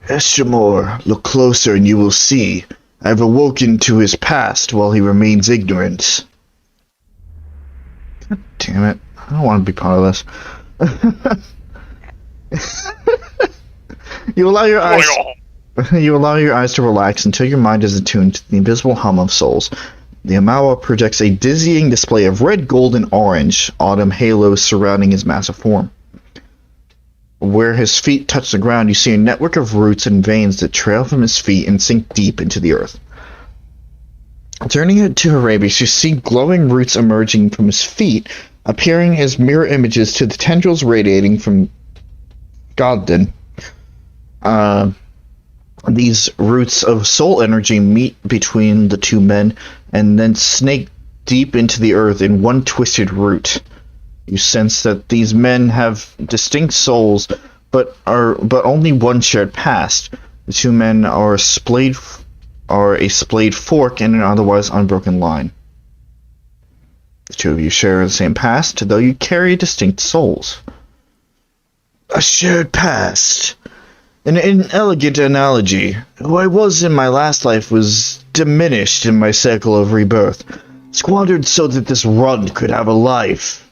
Eshamor, look closer and you will see. I have awoken to his past while he remains ignorant. God damn it. I don't want to be part of this. You allow your eyes to relax until your mind is attuned to the invisible hum of souls. The Amawa projects a dizzying display of red, gold, and orange autumn halos surrounding his massive form. Where his feet touch the ground, you see a network of roots and veins that trail from his feet and sink deep into the earth. Turning it to Arabius, you see glowing roots emerging from his feet, appearing as mirror images to the tendrils radiating from Godden. These roots of soul energy meet between the two men and then snake deep into the earth in one twisted root. You sense that these men have distinct souls, but only one shared past. The two men are a splayed fork in an otherwise unbroken line. The two of you share the same past, though you carry distinct souls. A shared past. An inelegant analogy. Who I was in my last life was diminished in my cycle of rebirth, squandered so that this runt could have a life.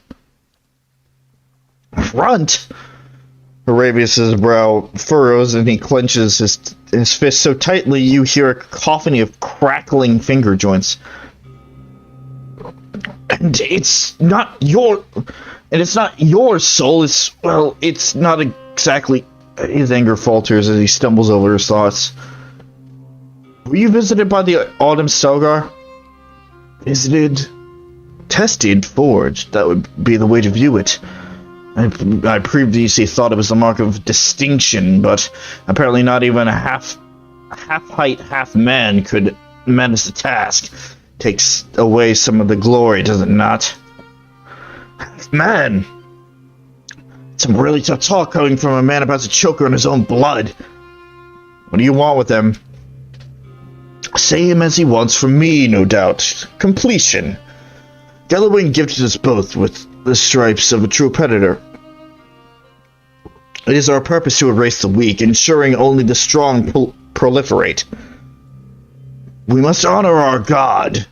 Runt? Arabius's brow furrows and he clenches his fist so tightly you hear a cacophony of crackling finger joints. And it's not your soul. It's not exactly. His anger falters as he stumbles over his thoughts. Were you visited by the Autumn Stelgar? Visited? Tested? Forged? That would be the way to view it. I previously thought it was the mark of distinction, but apparently not even a half-height, half-man could manage the task. Takes away some of the glory, does it not? Half-man! Some really tough talk coming from a man about to choke her in his own blood. What do you want with him? Same as he wants from me, no doubt. Completion. Galloway gifted us both with the stripes of a true predator. It is our purpose to erase the weak, ensuring only the strong proliferate. We must honor our god,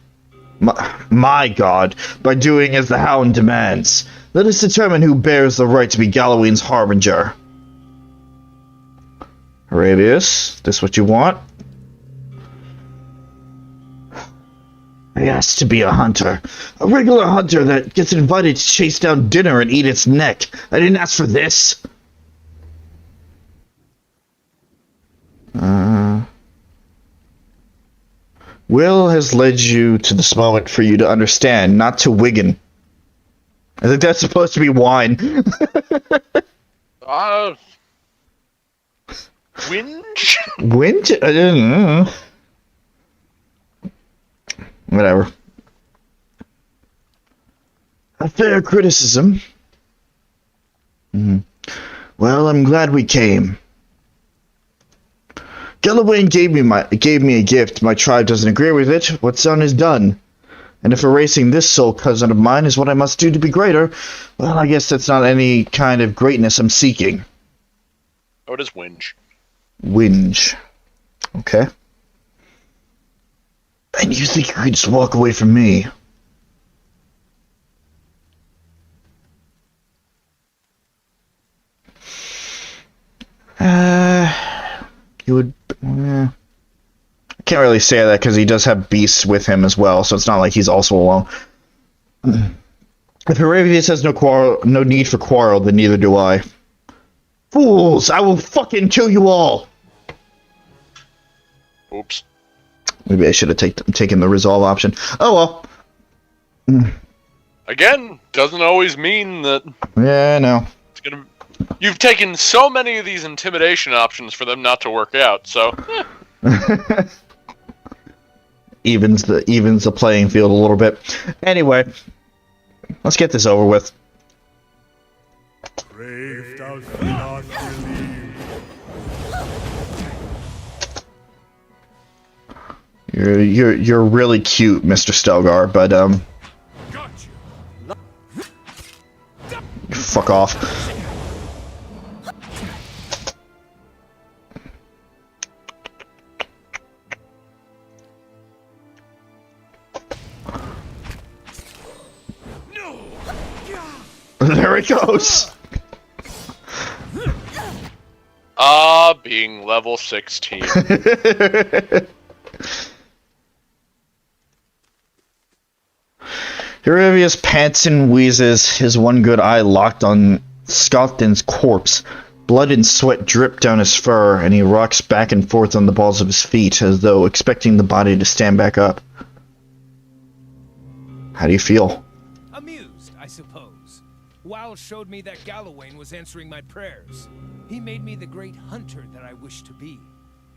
my god, by doing as the Hound demands. Let us determine who bears the right to be Galloway's harbinger. Arabius, this what you want? I asked to be a hunter. A regular hunter that gets invited to chase down dinner and eat its neck. I didn't ask for this. Will has led you to this moment for you to understand, not to Wigan. I think that's supposed to be wine. Winch? Winch? I don't know. Whatever. A fair criticism. Well, I'm glad we came. Galloway gave me a gift. My tribe doesn't agree with it. What's done is done. And if erasing this soul cousin of mine is what I must do to be greater, well, I guess that's not any kind of greatness I'm seeking. What is whinge? Whinge. Okay. And you think you could just walk away from me? You would... can't really say that because he does have beasts with him as well, so it's not like he's also alone. If Heravius has no need for quarrel, then neither do I. Fools! I will fucking kill you all! Oops. Maybe I should have taken the resolve option. Oh well. Again, doesn't always mean that... Yeah, I know. It's gonna... You've taken so many of these intimidation options for them not to work out, so... evens the playing field a little bit. Anyway, let's get this over with. Brave, thou shalt not believe. You're really cute, Mr. Stelgar, but fuck off. There it goes. Being level 16. Heravius pants and wheezes, his one good eye locked on Scotland's corpse. Blood and sweat drip down his fur, and he rocks back and forth on the balls of his feet, as though expecting the body to stand back up. How do you feel? Amused, I suppose. Weil showed me that Galawain was answering my prayers. He made me the great hunter that I wished to be.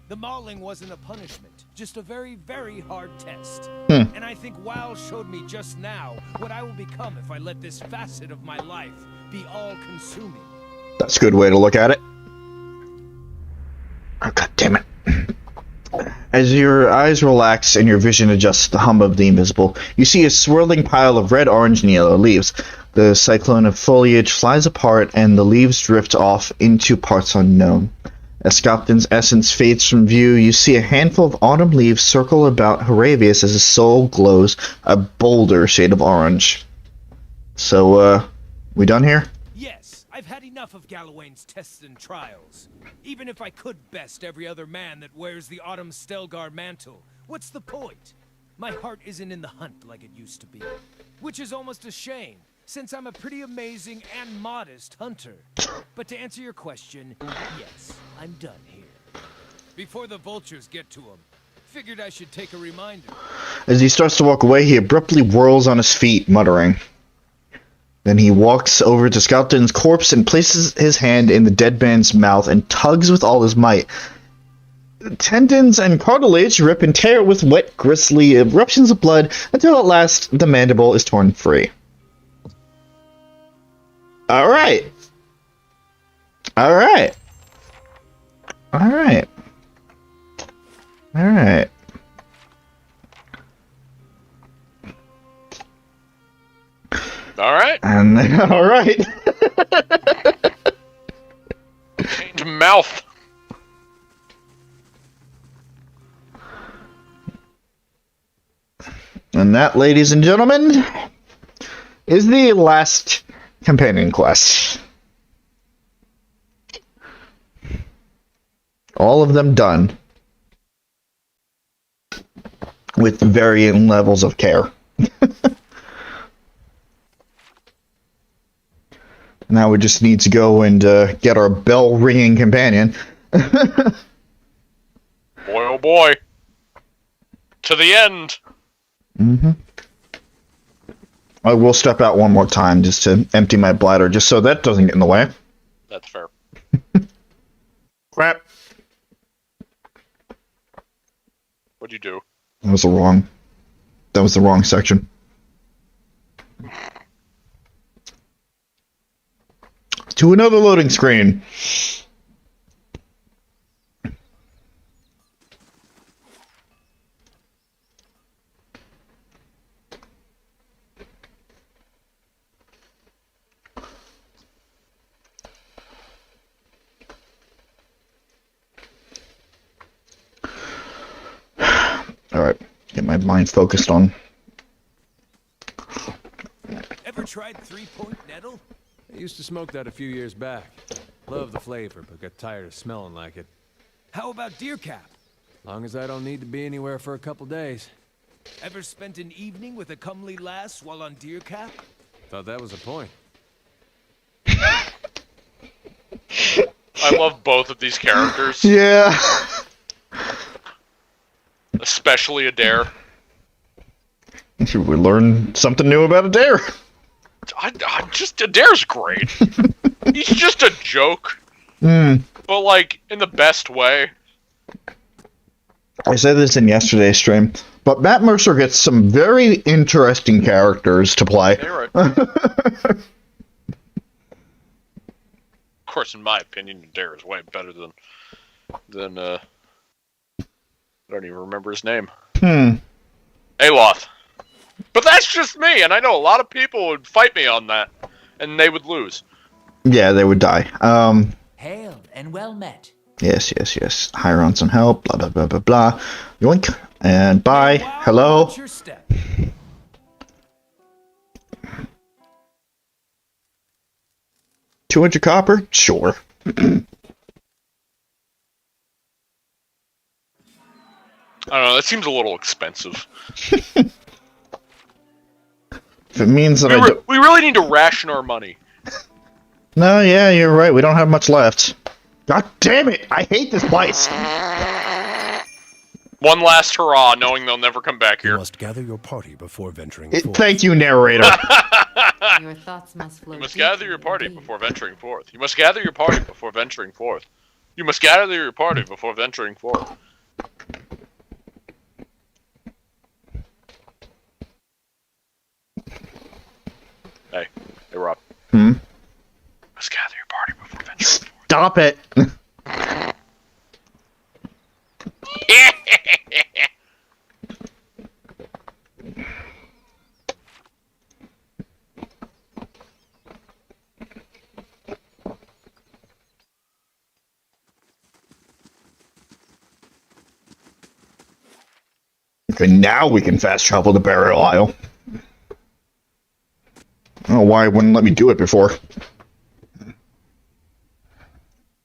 The mauling wasn't a punishment, just a very, very hard test. And I think Weil showed me just now what I will become if I let this facet of my life be all-consuming. That's a good way to look at it. Oh, God damn it. As your eyes relax and your vision adjusts to the hum of the invisible, you see a swirling pile of red, orange, and yellow leaves. The cyclone of foliage flies apart, and the leaves drift off into parts unknown. As Scotland's essence fades from view, you see a handful of autumn leaves circle about Heravius as his soul glows a bolder shade of orange. So, we done here? Yes, I've had enough of Galawain's tests and trials. Even if I could best every other man that wears the Autumn Stelgar mantle, what's the point? My heart isn't in the hunt like it used to be. Which is almost a shame, since I'm a pretty amazing and modest hunter. But to answer your question, yes, I'm done here. Before the vultures get to him, figured I should take a reminder. As he starts to walk away, he abruptly whirls on his feet, muttering. Then he walks over to Scoutton's corpse and places his hand in the dead man's mouth and tugs with all his might. Tendons and cartilage rip and tear with wet, grisly eruptions of blood until at last the mandible is torn free. Alright. Alright. Alright. Alright. Alright. And alright. Change mouth. And that, ladies and gentlemen, is the last companion quest. All of them done. With varying levels of care. Now we just need to go and get our bell-ringing companion. Boy, oh boy. To the end. Mm-hmm. I will step out one more time just to empty my bladder, just so that doesn't get in the way. That's fair. Crap. What'd you do? That was the wrong section. To another loading screen. Alright, get my mind focused on. Ever tried 3-point nettle? I used to smoke that a few years back. Loved the flavor, but got tired of smelling like it. How about deer cap? Long as I don't need to be anywhere for a couple days. Ever spent an evening with a comely lass while on deer cap? Thought that was the point. I love both of these characters. Yeah. Especially Adair. We learn something new about Adair. Adair's great. He's just a joke. But like, in the best way. I said this in yesterday's stream, but Matt Mercer gets some very interesting characters to play. You're right. Of course, in my opinion, Adair is way better than I don't even remember his name. Aloth. But that's just me, and I know a lot of people would fight me on that, and they would lose. Yeah, they would die. Hail and well met. Yes. Hire on some help, blah, blah, blah, blah, blah. Yoink. And bye. Hello. Watch your step. 200 copper? Sure. I don't know, that seems a little expensive. If it means that we really need to ration our money. No, yeah, you're right. We don't have much left. God damn it! I hate this place! One last hurrah, knowing they'll never come back here. You must gather your party before venturing forth. Thank you, narrator. Your thoughts must flow. You must gather your party before venturing forth. You must gather your party before venturing forth. You must gather your party before venturing forth. Hey, Rob. You must gather your party before venturing forth. Stop it! Okay, now we can fast travel to Burial Isle. I don't know why it wouldn't let me do it before.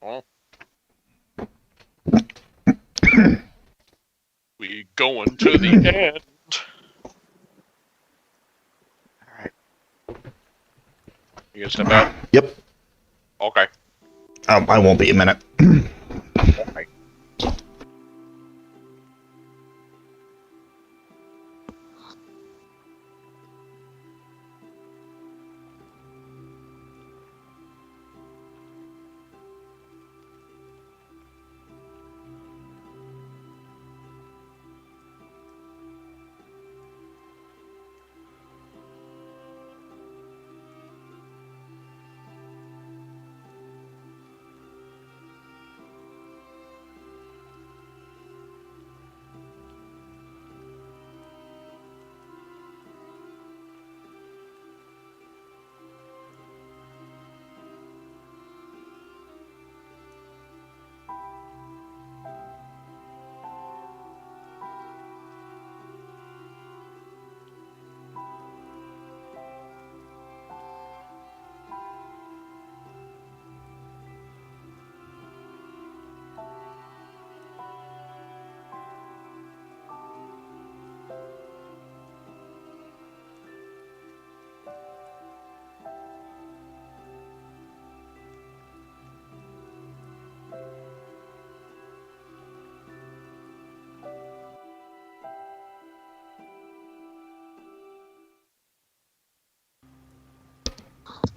Well, we going to the end. Alright. You gonna step out? Yep. Okay. I won't be a minute. Okay.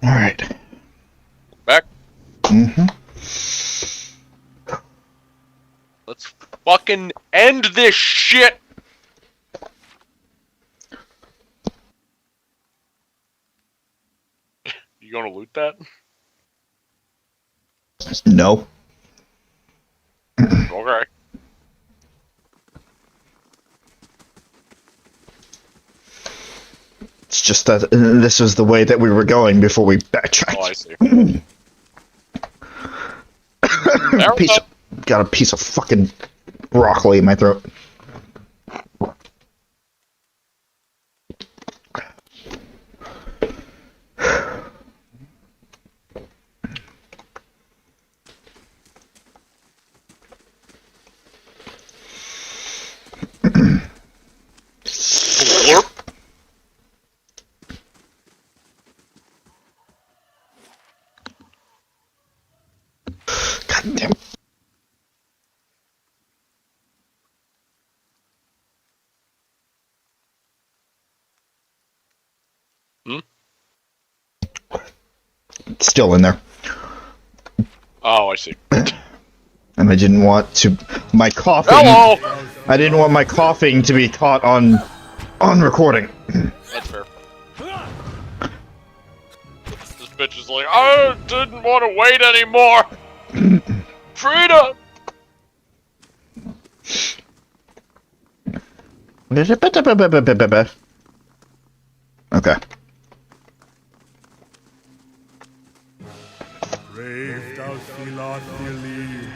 Alright. Back. Mm-hmm. Let's fucking end this shit! You gonna loot that? No. Okay. It's just that this was the way that we were going before we backtracked. Oh, I see. Got a piece of fucking broccoli in my throat. Damn. It's still in there. Oh, I see. And I didn't want to my coughing. Hello! I didn't want my coughing to be caught on recording. That's fair. This bitch is like, I didn't want to wait anymore! Freedom! Okay. Brave thou Silas believe.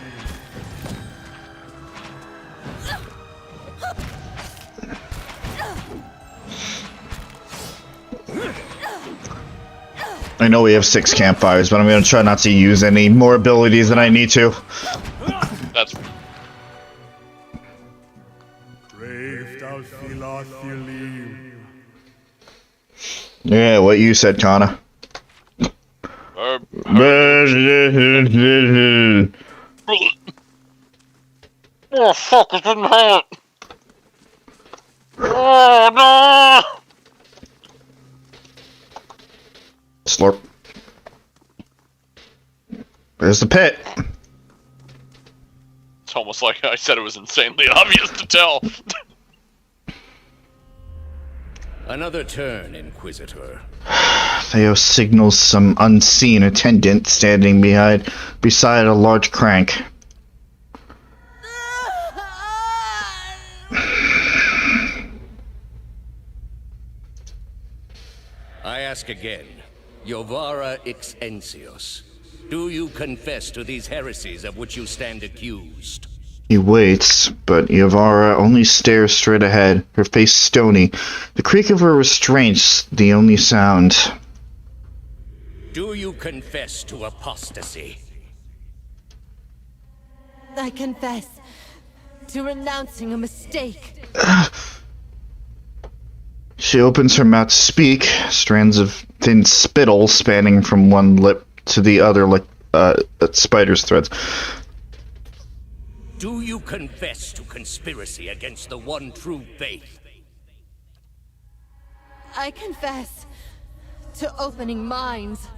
I know we have 6 campfires, but I'm gonna try not to use any more abilities than I need to. That's... Brave thou Silas believe. Yeah, what you said, Kana. Oh, fuck, it didn't hurt! Oh, no! Slurp. There's the pit. It's almost like I said it was insanely obvious to tell. Another turn, Inquisitor. Thaos signals some unseen attendant standing beside a large crank. I ask again, Jovara Exensios, do you confess to these heresies of which you stand accused? He waits, but Yavara only stares straight ahead, her face stony, the creak of her restraints the only sound. Do you confess to apostasy? I confess to renouncing a mistake. She opens her mouth to speak, strands of thin spittle spanning from one lip to the other like spider's threads. Do you confess to conspiracy against the one true faith? I confess to opening minds.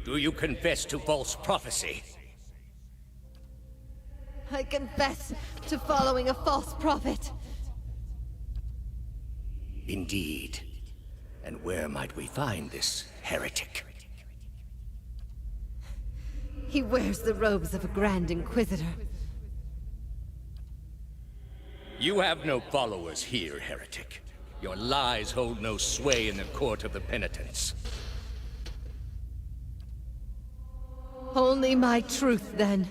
Do you confess to false prophecy? I confess to following a false prophet. Indeed. And where might we find this heretic? He wears the robes of a Grand Inquisitor. You have no followers here, heretic. Your lies hold no sway in the court of the penitents. Only my truth, then.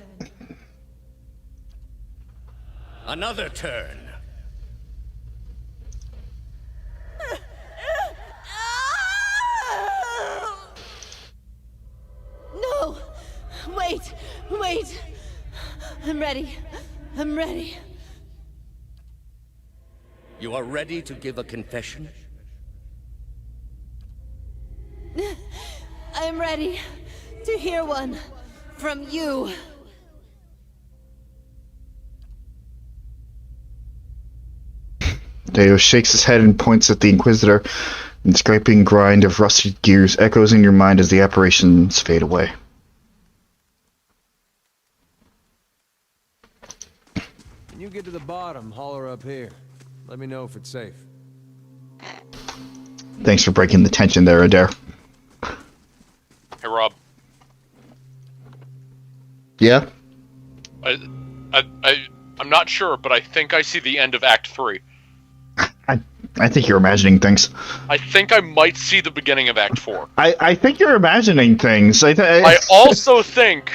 Another turn. No! Wait! Wait! I'm ready. I'm ready. You are ready to give a confession? I am ready to hear one from you. Thaos shakes his head and points at the Inquisitor, and the scraping grind of rusted gears echoes in your mind as the apparitions fade away. When you get to the bottom, holler up here. Let me know if it's safe. Thanks for breaking the tension there, Adair. Hey, Rob. Yeah? I'm not sure, but I think I see the end of Act 3. I think you're imagining things. I think I might see the beginning of Act 4. I think you're imagining things. I also think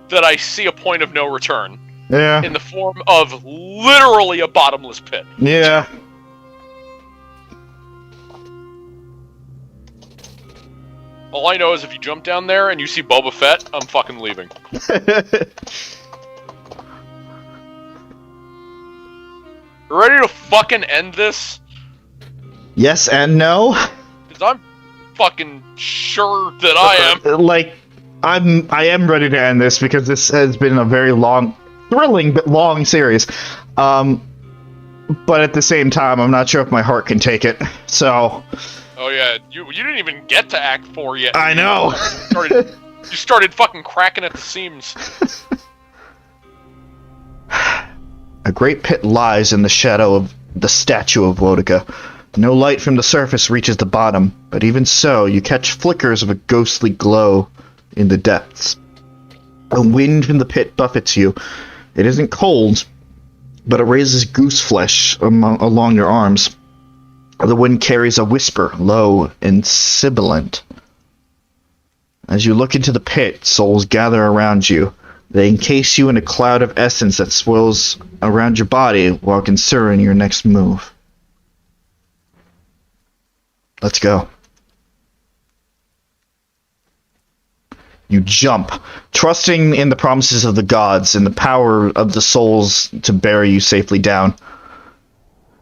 that I see a point of no return. Yeah. In the form of literally a bottomless pit. Yeah. All I know is if you jump down there and you see Boba Fett, I'm fucking leaving. Ready to fucking end this? Yes and no. Because I'm fucking sure that I am. Like, I am ready to end this because this has been a very long, thrilling but long series. But at the same time, I'm not sure if my heart can take it. So. Oh yeah, you didn't even get to Act 4 yet. I know. You started fucking cracking at the seams. A great pit lies in the shadow of the statue of Wotica. No light from the surface reaches the bottom, but even so, you catch flickers of a ghostly glow in the depths. A wind from the pit buffets you. It isn't cold, but it raises goose flesh along your arms. The wind carries a whisper, low and sibilant. As you look into the pit, souls gather around you. They encase you in a cloud of essence that swirls around your body while considering your next move. Let's go. You jump, trusting in the promises of the gods and the power of the souls to bear you safely down.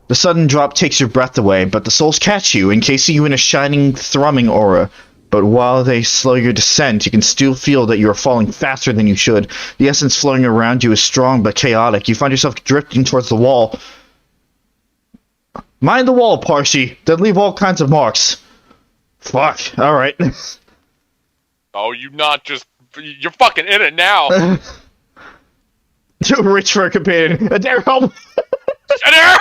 The sudden drop takes your breath away, but the souls catch you, encasing you in a shining, thrumming aura. But while they slow your descent, you can still feel that you are falling faster than you should. The essence flowing around you is strong but chaotic. You find yourself drifting towards the wall. Mind the wall, Parshi. They'll leave all kinds of marks. Fuck. Alright. Oh, you're fucking in it now. Too rich for a companion. Adair, help! Adair!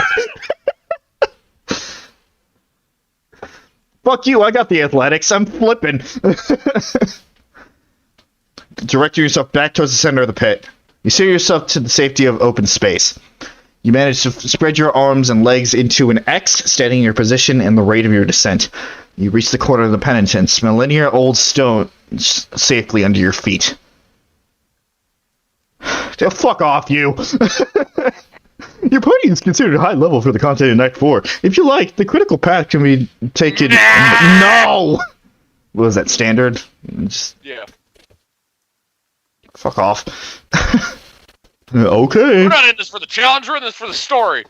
Fuck you, I got the athletics. I'm flipping. Directing yourself back towards the center of the pit. You steer yourself to the safety of open space. You manage to spread your arms and legs into an X, steadying your position and the rate of your descent. You reach the corner of the penitence, smell linear old stone safely under your feet. Fuck off, you! Your party is considered high level for the content in Act 4. If you like, the critical path can be taken... No! What was that, standard? Yeah. Fuck off. Okay. We're not in this for the challenge, we're in this for the story.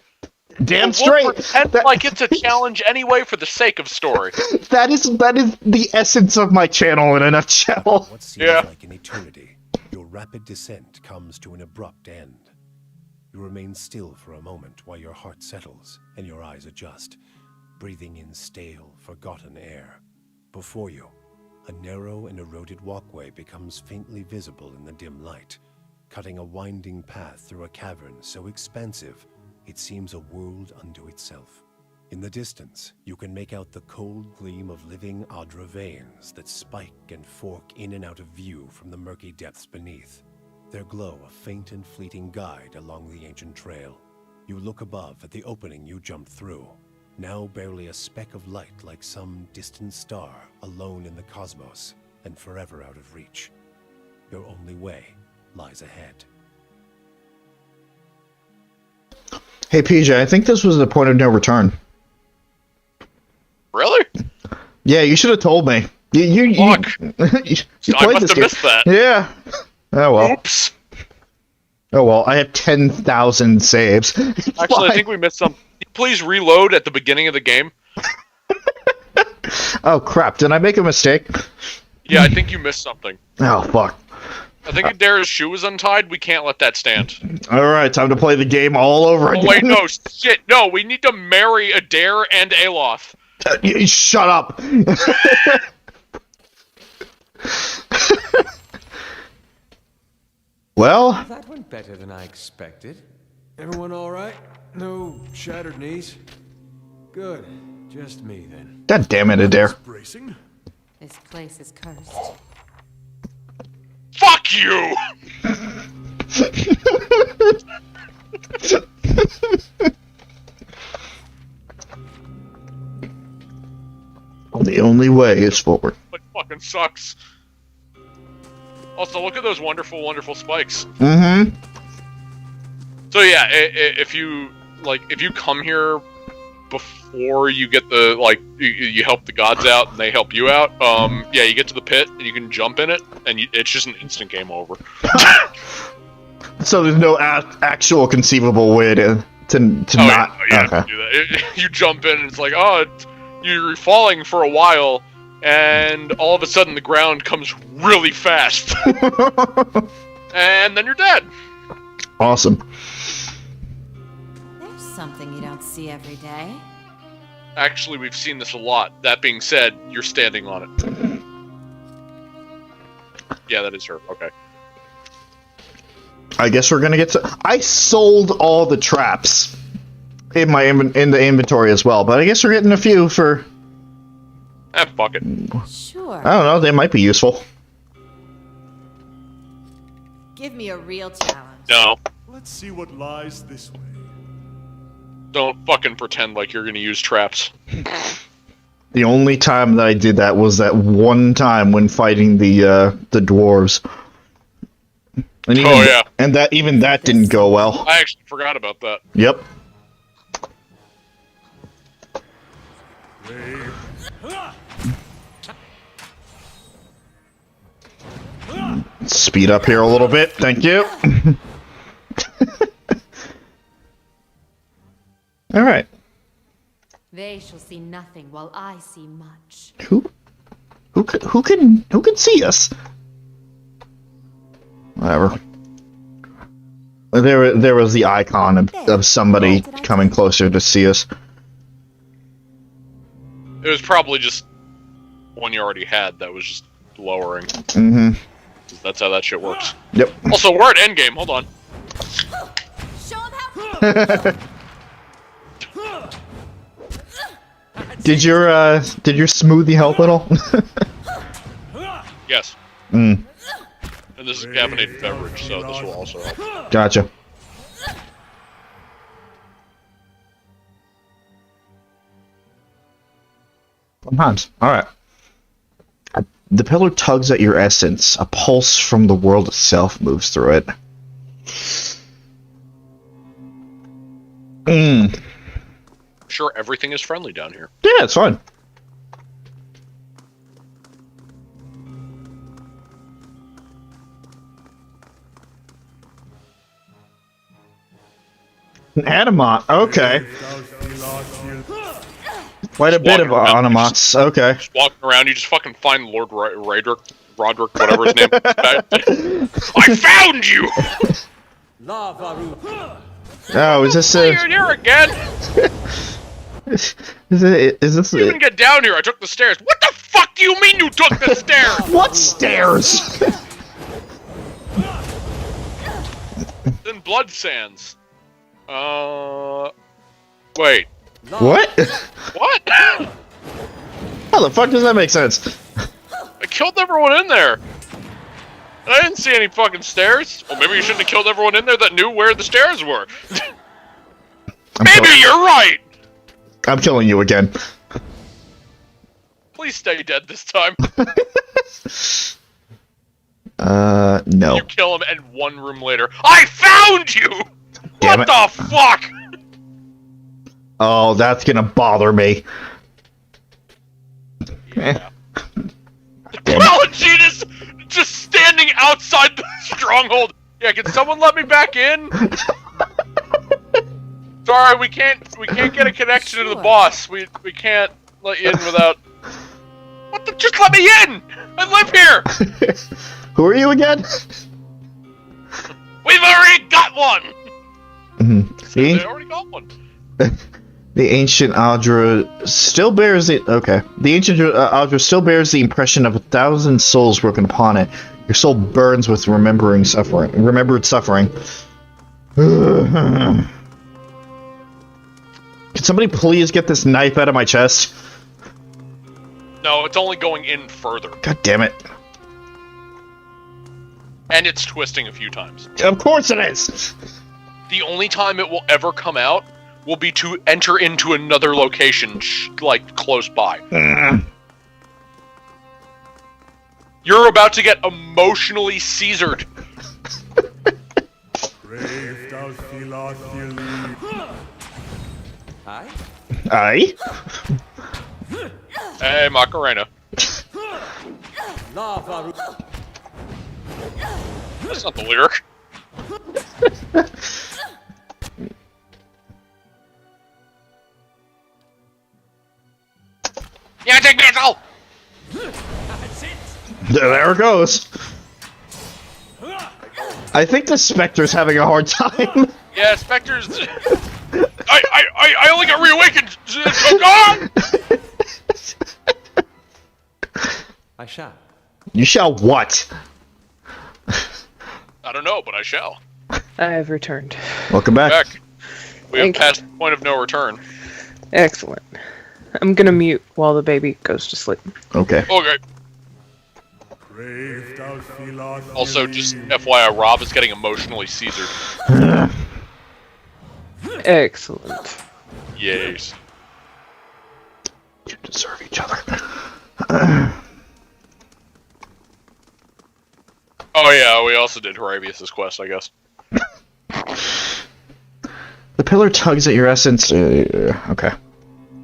Damn straight. We'll pretend like it's a challenge anyway for the sake of story. That is the essence of my channel in a nutshell. What seems like an eternity, your rapid descent comes to an abrupt end. You remain still for a moment while your heart settles and your eyes adjust, breathing in stale, forgotten air. Before you, a narrow and eroded walkway becomes faintly visible in the dim light, cutting a winding path through a cavern so expansive it seems a world unto itself. In the distance, you can make out the cold gleam of living Adra veins that spike and fork in and out of view from the murky depths beneath. Their glow a faint and fleeting guide along the ancient trail. You look above at the opening you jumped through, now barely a speck of light like some distant star alone in the cosmos and forever out of reach. Your only way lies ahead. Hey PJ, I think this was the point of no return. Really? Yeah, you should have told me. You Fuck. you I must have missed that. Yeah. Oh well. Oops. Oh well, I have 10,000 saves. Actually, I think we missed some. Please reload at the beginning of the game. Oh crap, did I make a mistake? Yeah, I think you missed something. Oh fuck. I think Adair's shoe is untied. We can't let that stand. Alright, time to play the game all over again. Oh wait, no, shit, no, we need to marry Adair and Aloth. Shut up! Well... That went better than I expected. Everyone alright? No shattered knees? Good. Just me, then. God damn it, Adair. Bracing? This place is cursed. Fuck you! The only way is forward. It fucking sucks. Also, look at those wonderful, wonderful spikes. Mm-hmm. So yeah, if you come here before you get the you help the gods out and they help you out, yeah, you get to the pit and you can jump in it and it's just an instant game over. So there's no actual conceivable way to not. Yeah, you have to do that. You jump in and it's like, oh, you're falling for a while, and all of a sudden the ground comes really fast. And then you're dead. Awesome. There's something you don't see every day. Actually, we've seen this a lot. That being said, you're standing on it. Yeah, that is her. Okay. I guess we're gonna get to... I sold all the traps in my in the inventory as well, but I guess we're getting a few for... Fuck it. Sure. I don't know, they might be useful. Give me a real challenge. No. Let's see what lies this way. Don't fucking pretend like you're gonna use traps. The only time that I did that was that one time when fighting the dwarves. And even, yeah. And even that didn't go well. I actually forgot about that. Yep. Speed up here a little bit, thank you. All right. They shall see nothing while I see much. Who can see us? Whatever. There was the icon of somebody coming closer to see us. It was probably just one you already had that was just lowering. Mm-hmm. That's how that shit works. Yep. Also, we're at endgame. Hold on. Did your smoothie help at all? Yes. Mm. And this is a caffeinated beverage, so this will also help. Gotcha. Sometimes. Alright. The pillar tugs at your essence. A pulse from the world itself moves through it. Sure, everything is friendly down here. Yeah, it's fine. An Animot, okay. Quite a bit of Animots, okay. Just walking around, you just fucking find Lord Roderick, whatever his name is. I found you! Oh, is this You're here again! Is this You didn't get down here, I took the stairs. What the fuck do you mean you took the stairs? What stairs? Then Blood Sands. Wait. What? What? How the fuck does that make sense? I killed everyone in there. I didn't see any fucking stairs. Well, maybe you shouldn't have killed everyone in there that knew where the stairs were. Maybe you're right! I'm killing you again. Please stay dead this time. No. You kill him, and one room later, I found you! Damn What it. the fuck? Oh, that's gonna bother me. Yeah. Paladin is just standing outside the stronghold. Yeah, can someone let me back in? Sorry, we can't get a connection to the boss. We can't let you in without. What the? Just let me in! I live here. Who are you again? We've already got one. See? They already got one. The ancient Aldra still bears the Aldra still bears the impression of 1,000 souls broken upon it. Your soul burns with remembered suffering. Can somebody please get this knife out of my chest? No, it's only going in further. God damn it. And it's twisting a few times. Of course it is! The only time it will ever come out will be to enter into another location, like, close by. You're about to get emotionally Caesared. Aye? Hey, Macarena. That's not the lyric. Yeah, take missile! There it goes. I think the Spectre's having a hard time. Yeah, Spectre's. I only got reawakened. Oh God! I shall. You shall what? I don't know, but I shall. I have returned. Welcome back. We have passed the point of no return. Excellent. I'm gonna mute while the baby goes to sleep. Okay. Okay. Also, just FYI, Rob is getting emotionally Caesared. Excellent. Yes. You deserve each other. Oh yeah, we also did Horabius' quest, I guess. The pillar tugs at your essence. Okay.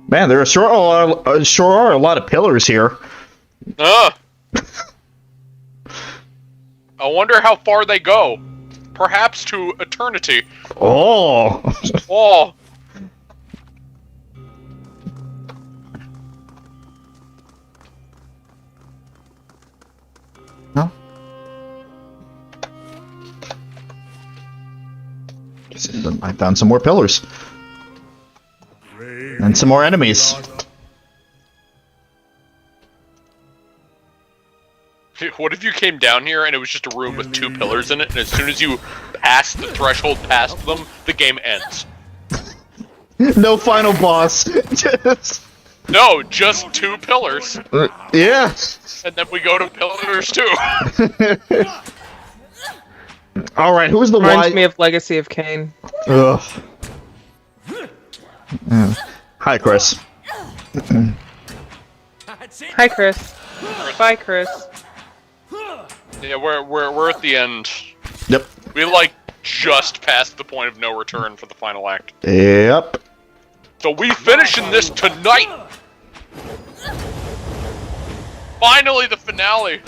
Man, there are sure are a lot of pillars here. I wonder how far they go. Perhaps to eternity. Oh. Oh. No. I found some more pillars. And some more enemies. What if you came down here and it was just a room with 2 pillars in it, and as soon as you pass the threshold past them, the game ends? No final boss. No, just 2 pillars. Yeah. And then we go to pillars 2. All right, who's the Reminds me of Legacy of Kain. Ugh. Hi, Chris. Hi, Chris. Bye, Chris. Yeah, we're at the end. Yep. We just past the point of no return for the final act. Yep. So we finishing this tonight. Finally, the finale.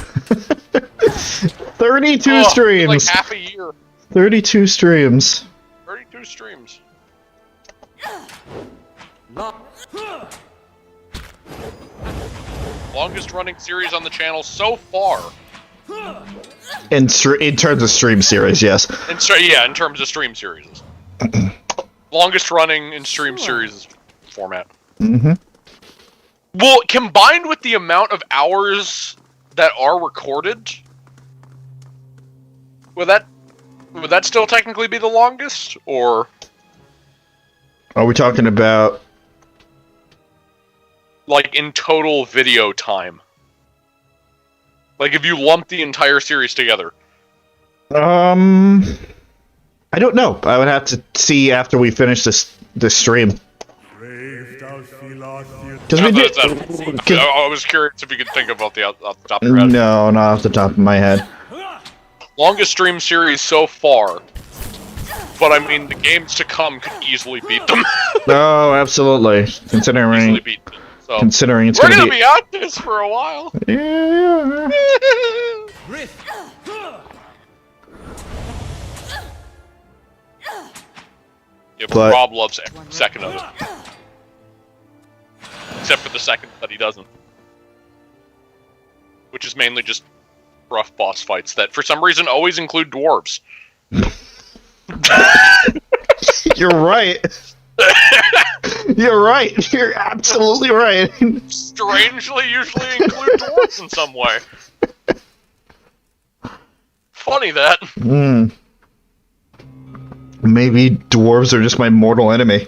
32 streams. Like half a year. 32 streams. 32 streams. Longest running series on the channel so far. In terms of stream series, yes. In terms of stream series. Longest running in stream series format. Mm-hmm. Well, combined with the amount of hours that are recorded, would that still technically be the longest, or Are we talking about like in total video time? Like if you lump the entire series together. I don't know. I would have to see after we finish this stream. Because we did. I was curious if you could think about off the top of your head. No, not off the top of my head. Longest stream series so far. But I mean, the games to come could easily beat them. Oh, absolutely. Considering beat them. So, considering it's we're gonna be at this for a while. Yeah. Yeah, but Rob loves every second of it. Except for the second that he doesn't. Which is mainly just rough boss fights that, for some reason, always include dwarves. You're right. You're right. You're absolutely right. Strangely, usually include dwarves in some way. Funny that. Maybe dwarves are just my mortal enemy.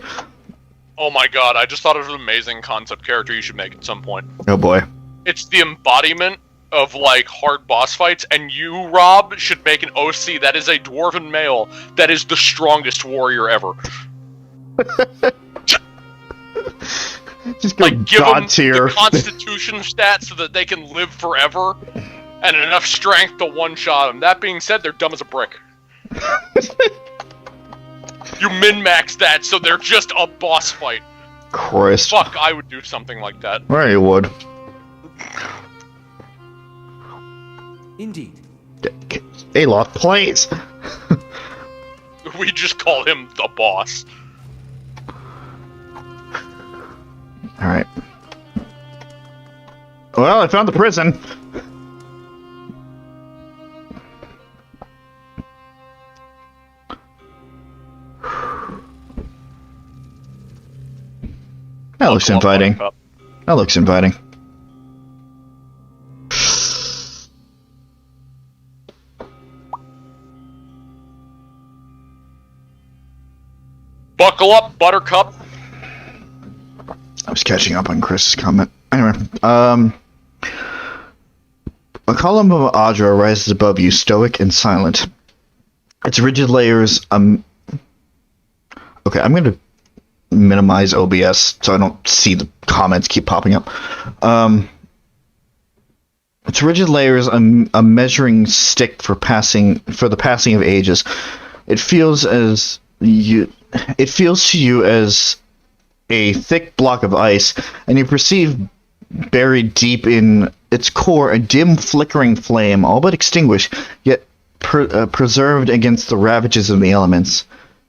Oh my god, I just thought of an amazing concept character you should make at some point. Oh boy. It's the embodiment of, like, hard boss fights, and you, Rob, should make an OC that is a dwarven male that is the strongest warrior ever. Just go like, give them tier. the constitution stats so that they can live forever, and enough strength to one-shot them. That being said, they're dumb as a brick. You min-max that so they're just a boss fight. Christ. Fuck, I would do something like that. Well, you would. Indeed. Aloth, please. We just call him the boss. Alright. Well, I found the prison. That looks inviting. That looks inviting. Buckle up, Buttercup. I was catching up on Chris's comment. Anyway, a column of Audra rises above you, stoic and silent. Its rigid layers, okay, I'm gonna minimize OBS so I don't see the comments keep popping up. Its rigid layers, a measuring stick for the passing of ages. It feels to you as a thick block of ice, and you perceive buried deep in its core a dim flickering flame, all but extinguished, yet preserved against the ravages of the elements.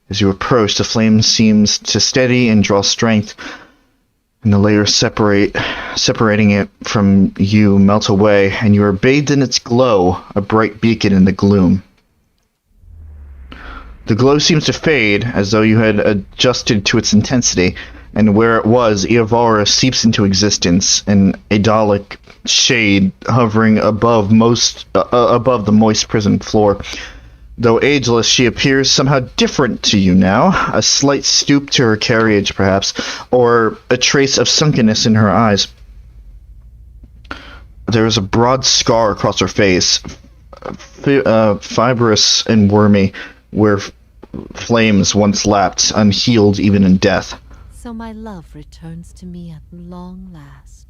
As you approach, the flame seems to steady and draw strength, and the layers separating it from you melt away, and you are bathed in its glow, a bright beacon in the gloom. The glow seems to fade, as though you had adjusted to its intensity, and where it was, Iavara seeps into existence, an Adalic shade hovering above the moist prison floor. Though ageless, she appears somehow different to you now, a slight stoop to her carriage, perhaps, or a trace of sunkenness in her eyes. There is a broad scar across her face, fibrous and wormy, where flames once lapped, unhealed even in death. So my love returns to me at long last.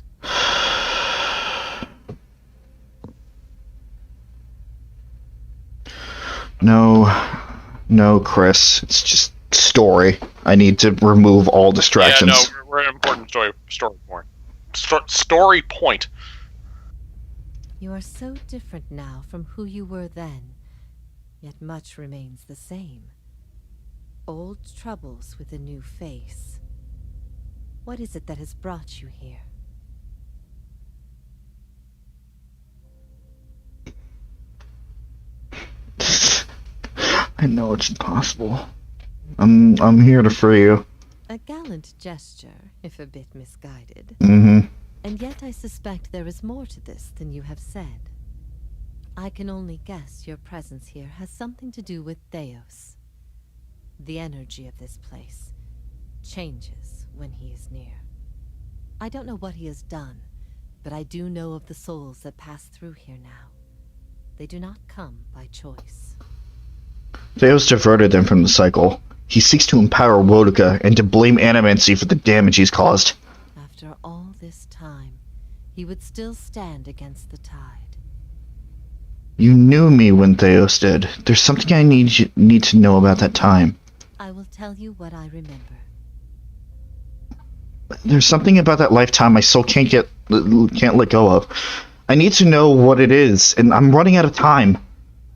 No, Chris. It's just story. I need to remove all distractions. Yeah, no, we're an important story point. You are so different now from who you were then, yet much remains the same. Old troubles with a new face. What is it that has brought you here? I know it's impossible. I'm here to free you. A gallant gesture, if a bit misguided. Mm-hmm. And yet I suspect there is more to this than you have said. I can only guess your presence here has something to do with Thaos. The energy of this place changes when he is near. I don't know what he has done, but I do know of the souls that pass through here now. They do not come by choice. Thaos diverted them from the cycle. He seeks to empower Woedica and to blame Animancy for the damage he's caused. After all this time, he would still stand against the tide. You knew me when Thaos did. There's something I need to know about that time. I will tell you what I remember. There's something about that lifetime my soul can't let go of. I need to know what it is, and I'm running out of time.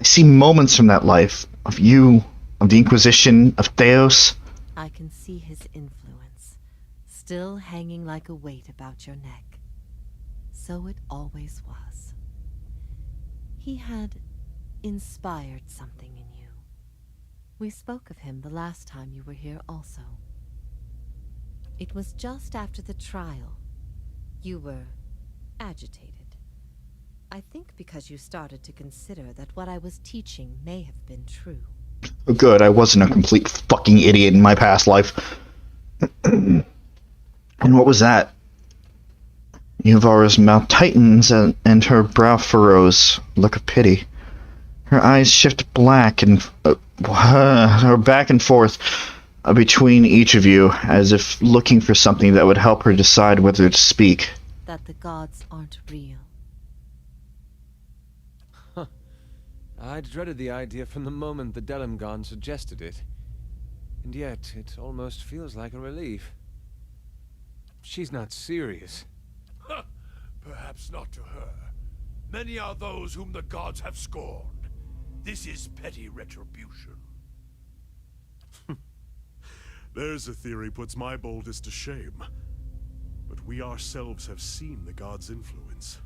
I see moments from that life. Of you, of the Inquisition, of Thaos. I can see his influence, still hanging like a weight about your neck. So it always was. He had inspired something in you. We spoke of him the last time you were here also. It was just after the trial. You were agitated. I think because you started to consider that what I was teaching may have been true. Oh, good, I wasn't a complete fucking idiot in my past life. And what was that? Yuvara's mouth tightens and her brow furrows. Look of pity. Her eyes shift black and back and forth between each of you, as if looking for something that would help her decide whether to speak. That the gods aren't real. I'd dreaded the idea from the moment the Delimgon suggested it. And yet, it almost feels like a relief. She's not serious. Perhaps not to her. Many are those whom the gods have scorned. This is petty retribution. There's a theory puts my boldest to shame. But we ourselves have seen the gods' influence.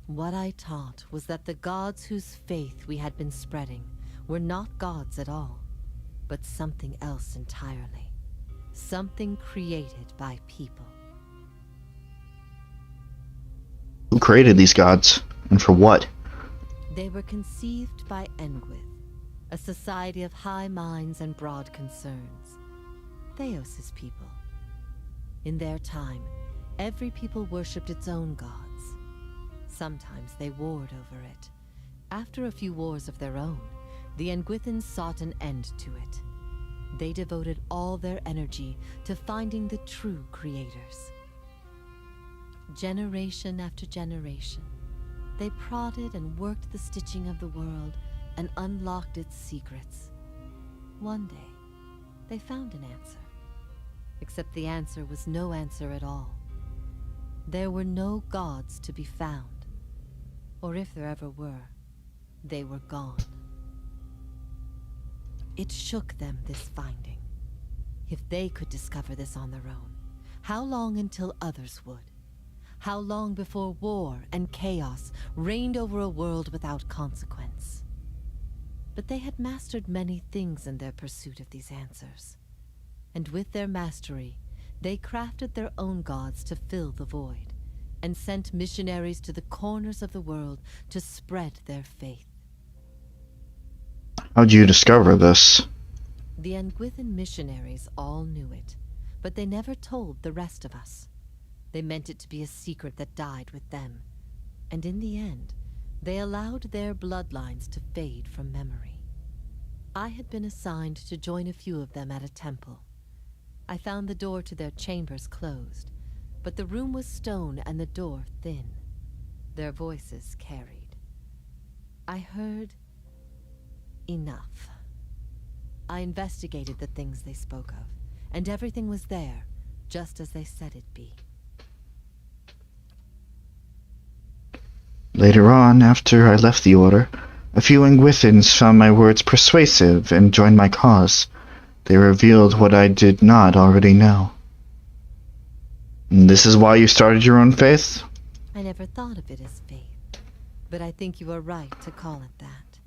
What I taught was that the gods whose faith we had been spreading were not gods at all, but something else entirely. Something created by people. Who created these gods, and for what? They were conceived by Engwith, a society of high minds and broad concerns. Thaos' people. In their time, every people worshipped its own gods. Sometimes they warred over it. After a few wars of their own, the Engwithans sought an end to it. They devoted all their energy to finding the true creators. Generation after generation, they prodded and worked the stitching of the world and unlocked its secrets. One day, they found an answer. Except the answer was no answer at all. There were no gods to be found. Or if there ever were, they were gone. It shook them, this finding. If they could discover this on their own, how long until others would? How long before war and chaos reigned over a world without consequence? But they had mastered many things in their pursuit of these answers. And with their mastery, they crafted their own gods to fill the void, and sent missionaries to the corners of the world to spread their faith. How'd you discover this? The Engwithan missionaries all knew it, but they never told the rest of us. They meant it to be a secret that died with them, and in the end, they allowed their bloodlines to fade from memory. I had been assigned to join a few of them at a temple. I found the door to their chambers closed, but the room was stone and the door thin. Their voices carried. I heard enough. I investigated the things they spoke of, and everything was there, just as they said it'd be. Later on, after I left the Order, a few Engwithans found my words persuasive and joined my cause. They revealed what I did not already know. And this is why you started your own faith? I never thought of it as faith, but I think you are right to call it that.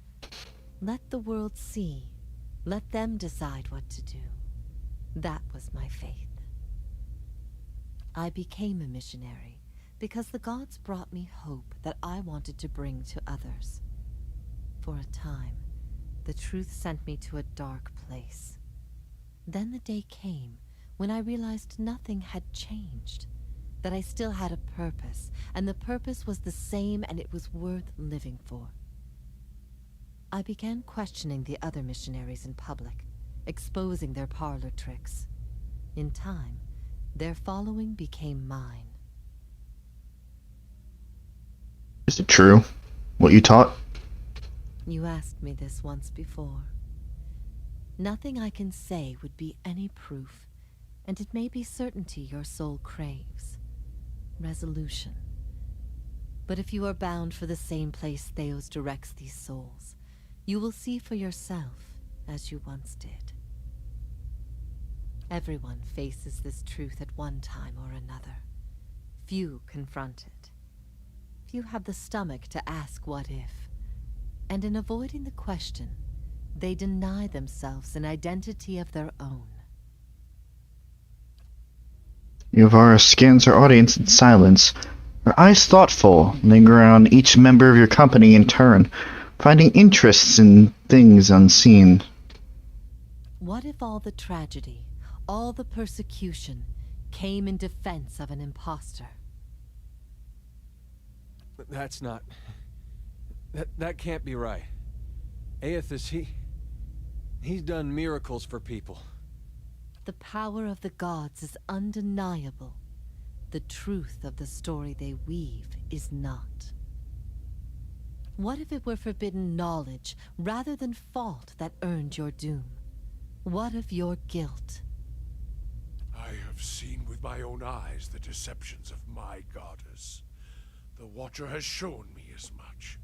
Let the world see. Let them decide what to do. That was my faith. I became a missionary because the gods brought me hope that I wanted to bring to others. For a time, the truth sent me to a dark place. Then the day came when I realized nothing had changed, that I still had a purpose, and the purpose was the same and it was worth living for. I began questioning the other missionaries in public, exposing their parlor tricks. In time, their following became mine. Is it true, what you taught? You asked me this once before. Nothing I can say would be any proof, and it may be certainty your soul craves. Resolution. But if you are bound for the same place Thaos directs these souls, you will see for yourself, as you once did. Everyone faces this truth at one time or another. Few confront it. Few have the stomach to ask what if. And in avoiding the question, they deny themselves an identity of their own. Yovara scans her audience in silence, her eyes thoughtful, linger on each member of your company in turn, finding interests in things unseen. What if all the tragedy, all the persecution, came in defense of an imposter? That's not... That can't be right. Aethys, he's done miracles for people. The power of the gods is undeniable. The truth of the story they weave is not. What if it were forbidden knowledge rather than fault that earned your doom? What of your guilt? I have seen with my own eyes the deceptions of my goddess. The Watcher has shown me as much.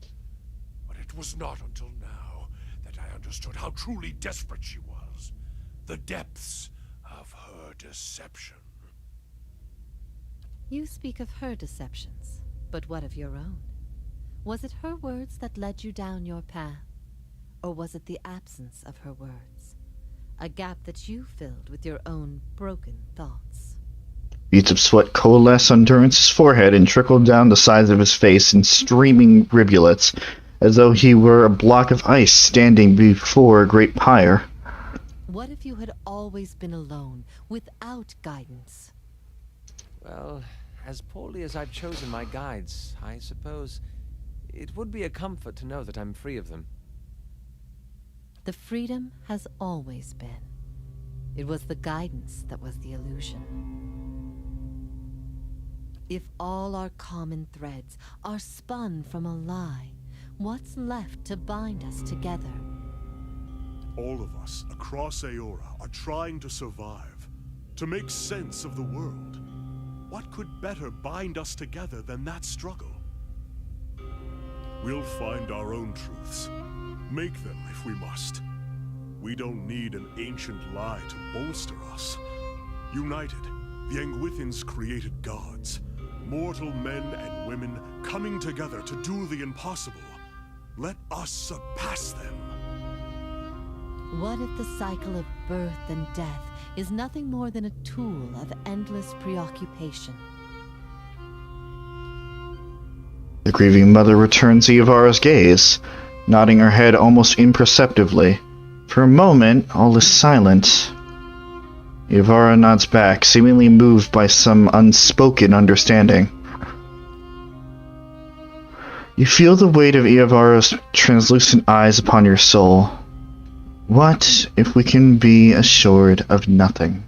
But it was not until now that I understood how truly desperate she was. The depths of her deception. You speak of her deceptions, but what of your own? Was it her words that led you down your path? Or was it the absence of her words? A gap that you filled with your own broken thoughts. Beads of sweat coalesced on Durance's forehead and trickled down the sides of his face in streaming rivulets, as though he were a block of ice standing before a great pyre. What if you had always been alone, without guidance? Well, as poorly as I've chosen my guides, I suppose it would be a comfort to know that I'm free of them. The freedom has always been. It was the guidance that was the illusion. If all our common threads are spun from a lie, what's left to bind us together? All of us across Aora are trying to survive, to make sense of the world. What could better bind us together than that struggle? We'll find our own truths. Make them if we must. We don't need an ancient lie to bolster us. United, the Angwithans created gods. Mortal men and women coming together to do the impossible. Let us surpass them. What if the cycle of birth and death is nothing more than a tool of endless preoccupation? The grieving mother returns Iavara's gaze, nodding her head almost imperceptibly. For a moment, all is silent. Iavara nods back, seemingly moved by some unspoken understanding. You feel the weight of Iavara's translucent eyes upon your soul. What if we can be assured of nothing?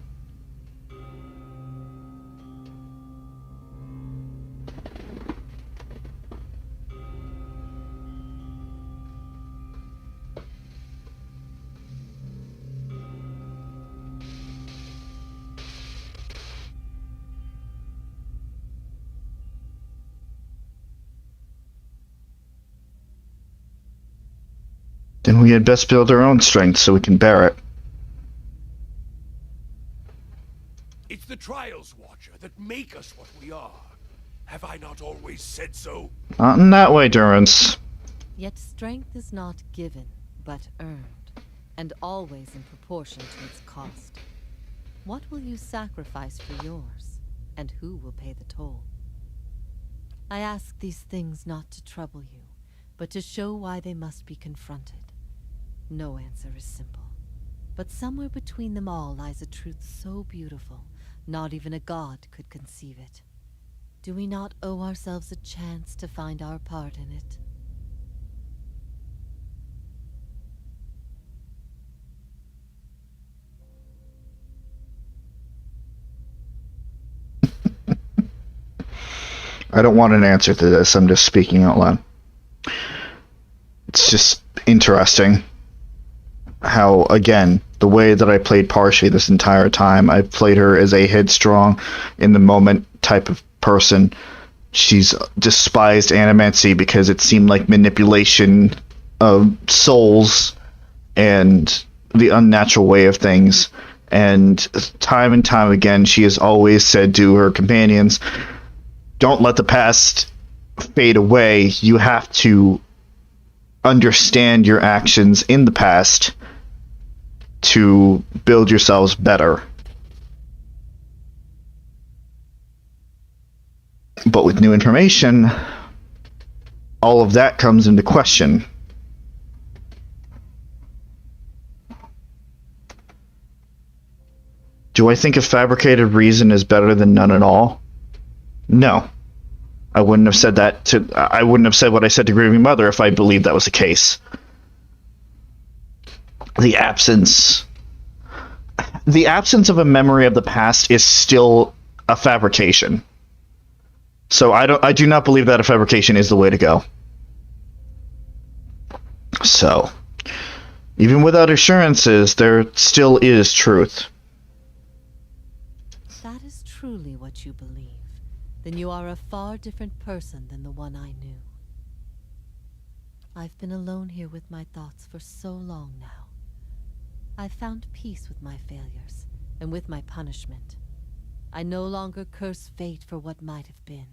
Then we had best build our own strength so we can bear it. It's the trials, Watcher, that make us what we are. Have I not always said so? Not in that way, Durance. Yet strength is not given, but earned, and always in proportion to its cost. What will you sacrifice for yours, and who will pay the toll? I ask these things not to trouble you, but to show why they must be confronted. No answer is simple, but somewhere between them all lies a truth so beautiful, not even a god could conceive it. Do we not owe ourselves a chance to find our part in it? I don't want an answer to this, I'm just speaking out loud. It's just interesting how, again, the way that I played Parshi this entire time, I played her as a headstrong, in the moment type of person. She's despised animancy because it seemed like manipulation of souls and the unnatural way of things. And time again, she has always said to her companions, don't let the past fade away. You have to understand your actions in the past to build yourselves better. But with new information, all of that comes into question. Do I think a fabricated reason is better than none at all? No. I wouldn't have said that I wouldn't have said what I said to Grieving Mother if I believed that was the case. The absence of a memory of the past is still a fabrication. So I do not believe that a fabrication is the way to go. So, even without assurances, there still is truth. If that is truly what you believe, then you are a far different person than the one I knew. I've been alone here with my thoughts for so long now. I've found peace with my failures, and with my punishment. I no longer curse fate for what might have been.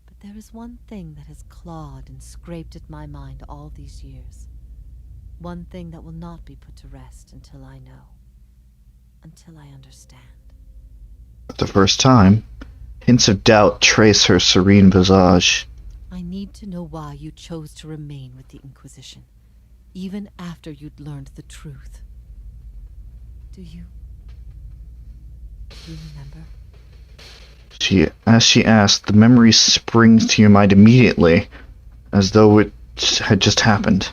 But there is one thing that has clawed and scraped at my mind all these years. One thing that will not be put to rest until I know. Until I understand. For the first time, hints of doubt trace her serene visage. I need to know why you chose to remain with the Inquisition, even after you'd learned the truth. Do you remember? As she asked, the memory springs to your mind immediately, as though it had just happened.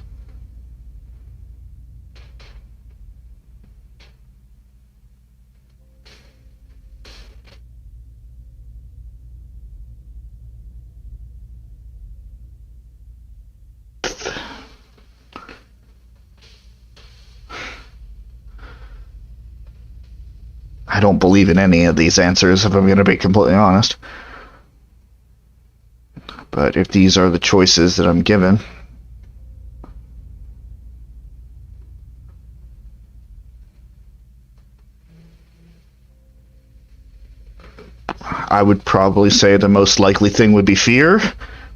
I don't believe in any of these answers, if I'm going to be completely honest. But if these are the choices that I'm given, I would probably say the most likely thing would be fear,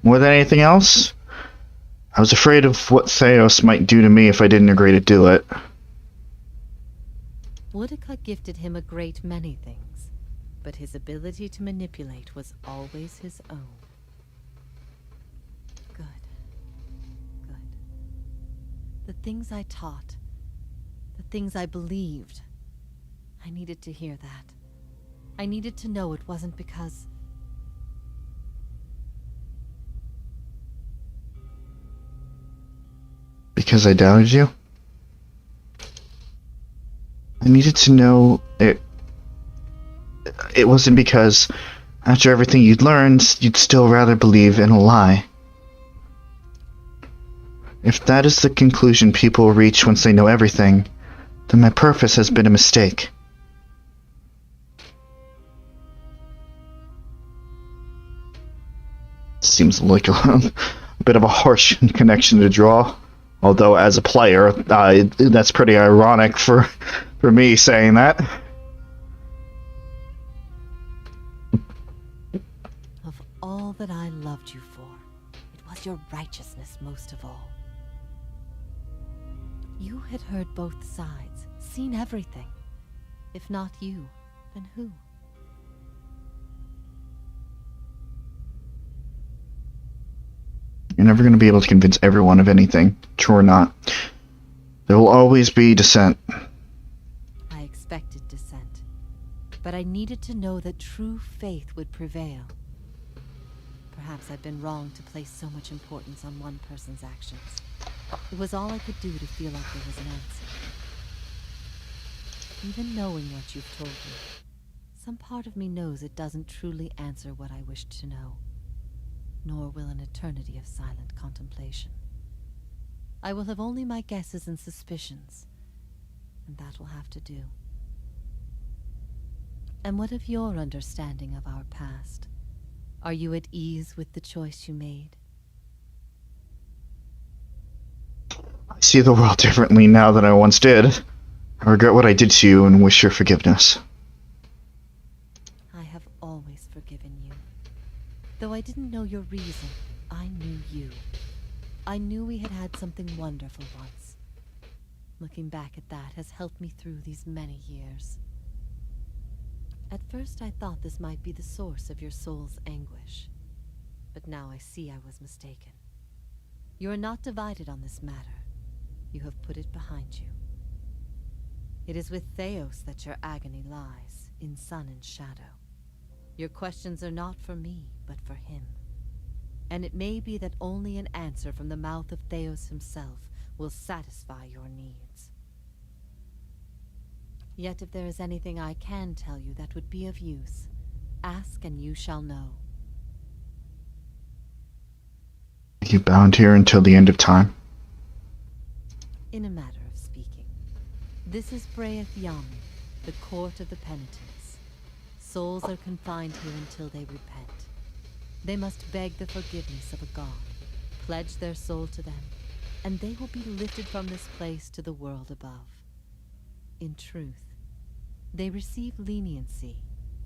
more than anything else. I was afraid of what Thaos might do to me if I didn't agree to do it. Woodica gifted him a great many things, but his ability to manipulate was always his own. Good. The things I taught, the things I believed, I needed to hear that. I needed to know it wasn't because... Because I doubted you? I needed to know it wasn't because, after everything you'd learned, you'd still rather believe in a lie. If that is the conclusion people reach once they know everything, then my purpose has been a mistake. Seems like a bit of a harsh connection to draw. Although, as a player, that's pretty ironic for me saying that. Of all that I loved you for, it was your righteousness most of all. You had heard both sides, seen everything. If not you, then who? You're never going to be able to convince everyone of anything, true or not. There will always be dissent. I expected dissent, but I needed to know that true faith would prevail. Perhaps I've been wrong to place so much importance on one person's actions. It was all I could do to feel like there was an answer. Even knowing what you've told me, some part of me knows it doesn't truly answer what I wished to know. Nor will an eternity of silent contemplation. I will have only my guesses and suspicions, and that will have to do. And what of your understanding of our past? Are you at ease with the choice you made? I see the world differently now than I once did. I regret what I did to you and wish your forgiveness. I have always forgiven you. Though I didn't know your reason, I knew you. I knew we had had something wonderful once. Looking back at that has helped me through these many years. At first I thought this might be the source of your soul's anguish. But now I see I was mistaken. You are not divided on this matter. You have put it behind you. It is with Thaos that your agony lies, in sun and shadow. Your questions are not for me, but for him. And it may be that only an answer from the mouth of Thaos himself will satisfy your needs. Yet if there is anything I can tell you that would be of use, ask and you shall know. Are you bound here until the end of time? In a matter of speaking. This is Breath Yamin, the court of the penitents. Souls are confined here until they repent. They must beg the forgiveness of a god, pledge their soul to them, and they will be lifted from this place to the world above. In truth, they receive leniency,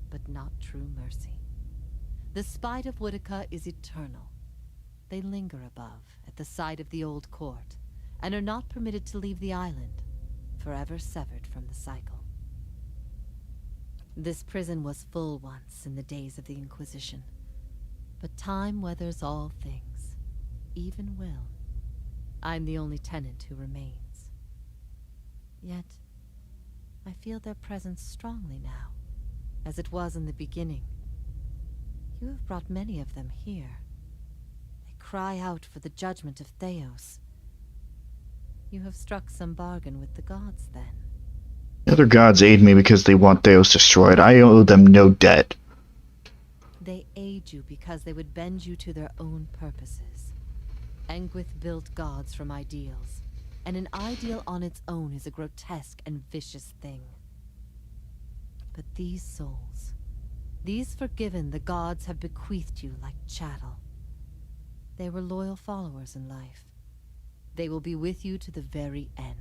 but not true mercy. The spite of Woodica is eternal. They linger above, at the side of the old court, and are not permitted to leave the island, forever severed from the cycle. This prison was full once in the days of the Inquisition, but time weathers all things, even will. I'm the only tenant who remains. Yet, I feel their presence strongly now, as it was in the beginning. You have brought many of them here. They cry out for the judgment of Thaos. You have struck some bargain with the gods, then? The other gods aid me because they want Thaos destroyed. I owe them no debt. They aid you because they would bend you to their own purposes. Engwith built gods from ideals, and an ideal on its own is a grotesque and vicious thing. But these souls, these forgiven the gods have bequeathed you like chattel. They were loyal followers in life. They will be with you to the very end.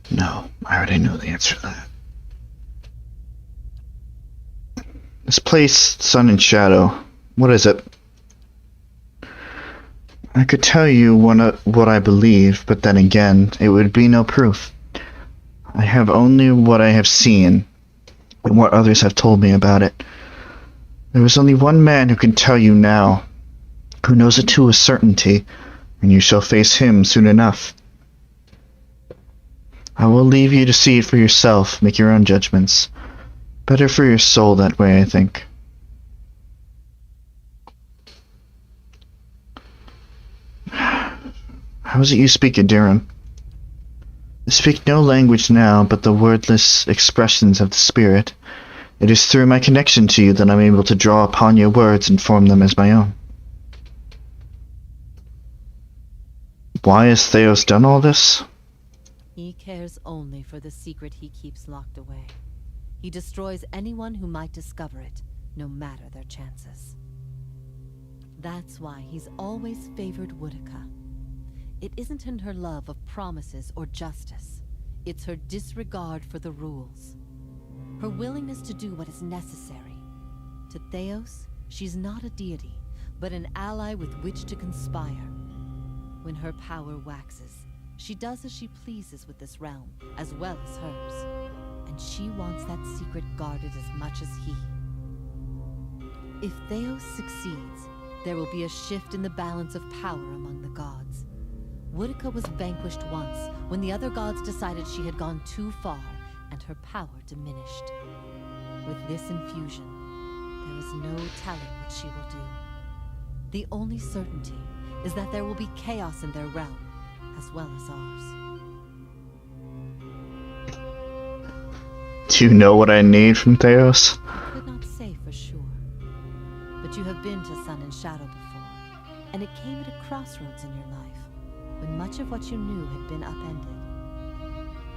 No, I already know the answer to that. This place, Sun and Shadow, what is it? I could tell you what I believe, but then again, it would be no proof. I have only what I have seen, and what others have told me about it. There is only one man who can tell you now, who knows it to a certainty, and you shall face him soon enough. I will leave you to see it for yourself, make your own judgments. Better for your soul that way, I think. How is it you speak, Adiran? I speak no language now but the wordless expressions of the spirit. It is through my connection to you that I'm able to draw upon your words and form them as my own. Why has Thaos done all this? He cares only for the secret he keeps locked away. He destroys anyone who might discover it, no matter their chances. That's why he's always favored Woodica. It isn't in her love of promises or justice. It's her disregard for the rules. Her willingness to do what is necessary. To Thaos, she's not a deity, but an ally with which to conspire. When her power waxes, she does as she pleases with this realm, as well as hers. And she wants that secret guarded as much as he. If Thaos succeeds, there will be a shift in the balance of power among the gods. Woodica was vanquished once, when the other gods decided she had gone too far, and her power diminished. With this infusion, there is no telling what she will do. The only certainty is that there will be chaos in their realm, as well as ours. Do you know what I need from Thaos? I could not say for sure. But you have been to Sun and Shadow before, and it came at a crossroads in your life, when much of what you knew had been upended.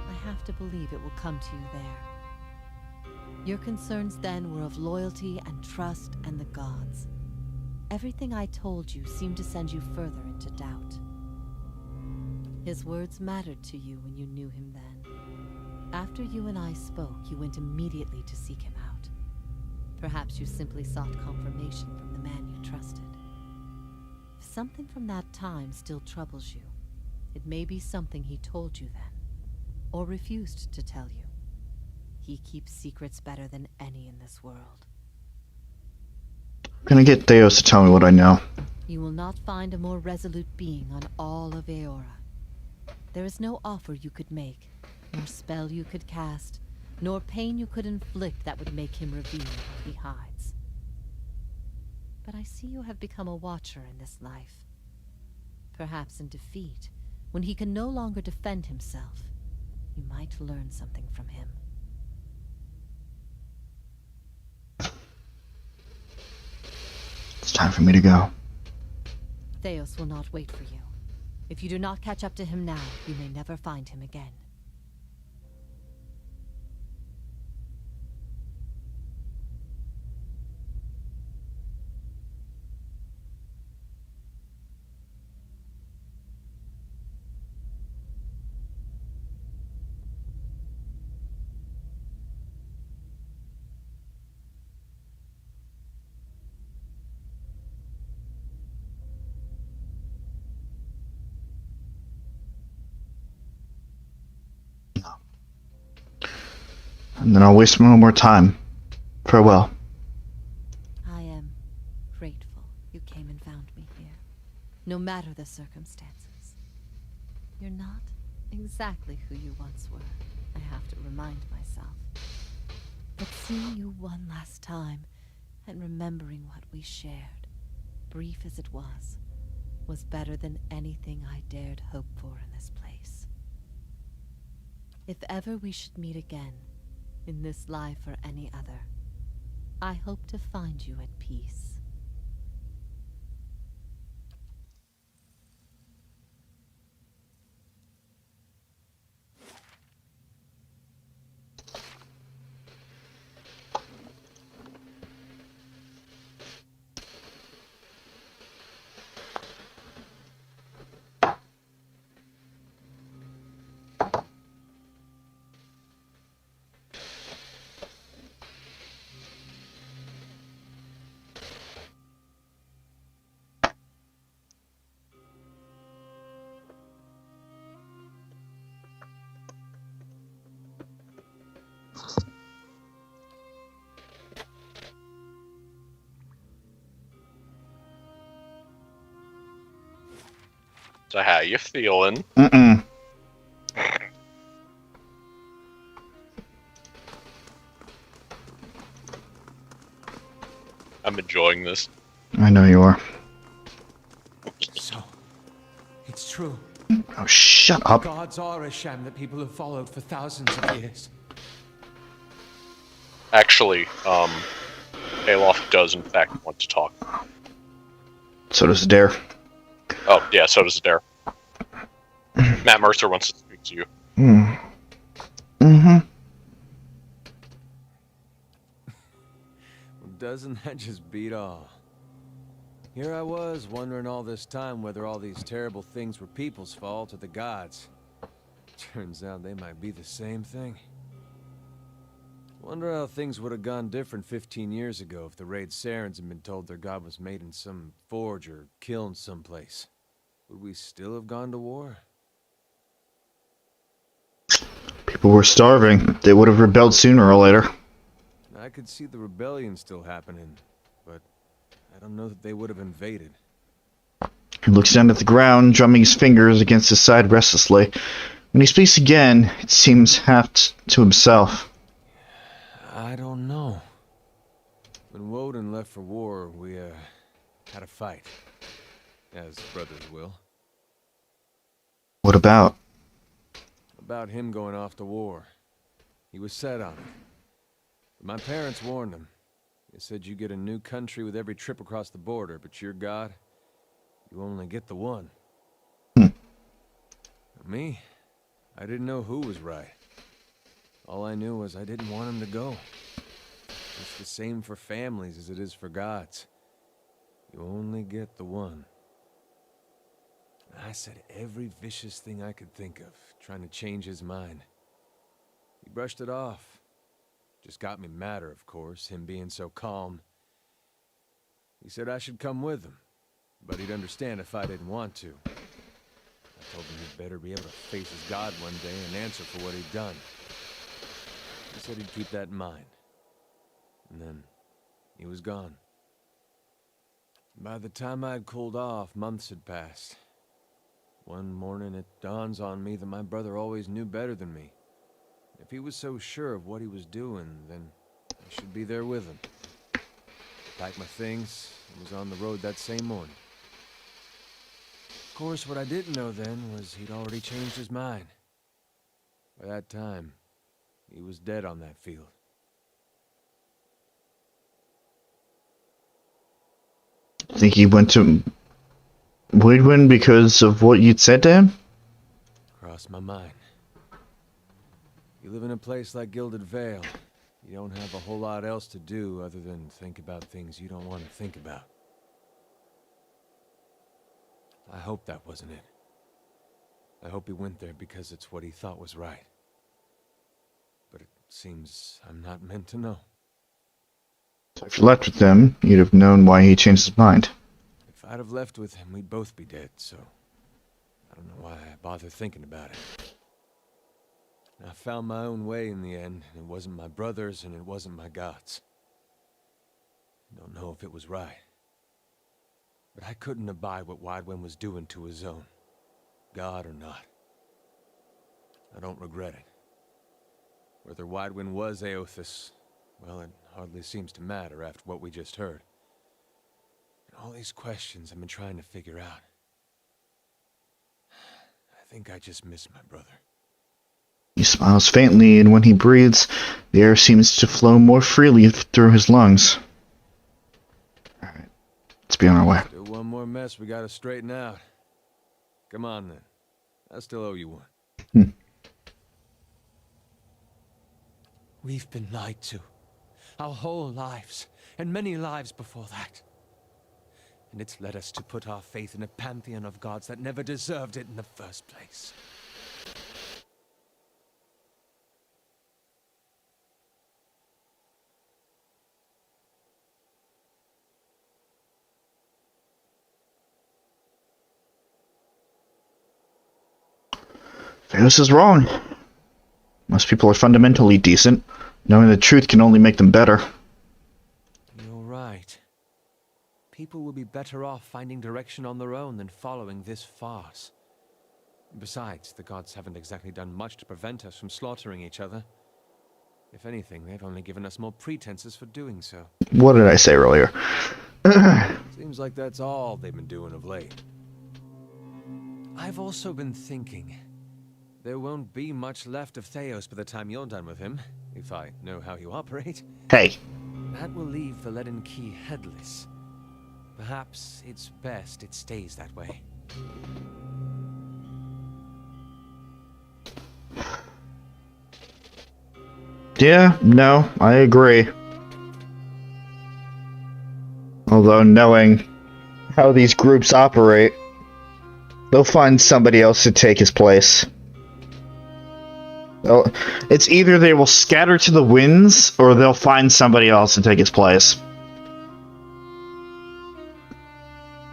I have to believe it will come to you there. Your concerns then were of loyalty and trust and the gods. Everything I told you seemed to send you further into doubt. His words mattered to you when you knew him then. After you and I spoke, you went immediately to seek him out. Perhaps you simply sought confirmation from the man you trusted. If something from that time still troubles you, it may be something he told you then, or refused to tell you. He keeps secrets better than any in this world. I'm gonna get Thaos to tell me what I know. You will not find a more resolute being on all of Eora. There is no offer you could make, nor spell you could cast, nor pain you could inflict that would make him reveal what he hides. But I see you have become a watcher in this life. Perhaps in defeat, when he can no longer defend himself, you might learn something from him. It's time for me to go. Thaos will not wait for you. If you do not catch up to him now, you may never find him again. And then I'll waste no more time. Farewell. I am grateful you came and found me here, no matter the circumstances. You're not exactly who you once were, I have to remind myself. But seeing you one last time, and remembering what we shared, brief as it was better than anything I dared hope for in this place. If ever we should meet again, in this life or any other, I hope to find you at peace. So how you feeling? Mm-mm. I'm enjoying this. I know you are. So, it's true. Oh, shut up. Gods are a sham that people have followed for thousands of years. Actually, Alof does in fact want to talk. So does Dare. Oh, yeah, so does Dare. Matt Mercer wants to speak to you. Mm-hmm. Doesn't that just beat all? Here I was, wondering all this time whether all these terrible things were people's fault or the gods. Turns out they might be the same thing. Wonder how things would have gone different 15 years ago if the Raid Sarens had been told their god was made in some forge or kiln someplace. Would we still have gone to war? People were starving. They would have rebelled sooner or later. I could see the rebellion still happening, but I don't know that they would have invaded. He looks down at the ground, drumming his fingers against his side restlessly. When he speaks again, it seems half to himself. I don't know. When Woden left for war, we, had a fight. As brothers will. What about? About him going off to war. He was set on it. But my parents warned him. They said you get a new country with every trip across the border, but your god, you only get the one. Me? I didn't know who was right. All I knew was I didn't want him to go. It's the same for families as it is for gods. You only get the one. I said every vicious thing I could think of, trying to change his mind. He brushed it off. Just got me madder, of course, him being so calm. He said I should come with him, but he'd understand if I didn't want to. I told him he'd better be able to face his god one day and answer for what he'd done. He said he'd keep that in mind. And then, he was gone. By the time I'd cooled off, months had passed. One morning it dawns on me that my brother always knew better than me. If he was so sure of what he was doing, then I should be there with him. Packed my things and was on the road that same morning. Of course, what I didn't know then was he'd already changed his mind. By that time, he was dead on that field. Think he went to Woodwind because of what you'd said to him? Crossed my mind. You live in a place like Gilded Vale, you don't have a whole lot else to do other than think about things you don't want to think about. I hope that wasn't it. I hope he went there because it's what he thought was right. But it seems I'm not meant to know. So if you left with him, you'd have known why he changed his mind. If I'd have left with him, we'd both be dead, so I don't know why I bother thinking about it. I found my own way in the end. It wasn't my brother's and it wasn't my God's. I don't know if it was right. But I couldn't abide what Weidwen was doing to his own. God or not. I don't regret it. Whether Weidwen was Aothis, well, it hardly seems to matter after what we just heard. And all these questions I've been trying to figure out. I think I just miss my brother. He smiles faintly, and when he breathes, the air seems to flow more freely through his lungs. Alright, let's be on our way. Still one more mess we gotta straighten out. Come on, then. I still owe you one. We've been lied to. Our whole lives, and many lives before that. And it's led us to put our faith in a pantheon of gods that never deserved it in the first place. Thaos is wrong. Most people are fundamentally decent. Knowing the truth can only make them better. You're right. People will be better off finding direction on their own than following this farce. Besides, the gods haven't exactly done much to prevent us from slaughtering each other. If anything, they've only given us more pretenses for doing so. What did I say earlier? Seems like that's all they've been doing of late. I've also been thinking. There won't be much left of Thaos by the time you're done with him, if I know how you operate. Hey. That will leave the leaden key headless. Perhaps it's best it stays that way. Yeah, no, I agree. Although knowing how these groups operate, they'll find somebody else to take his place. It's either they will scatter to the winds, or they'll find somebody else to take his place.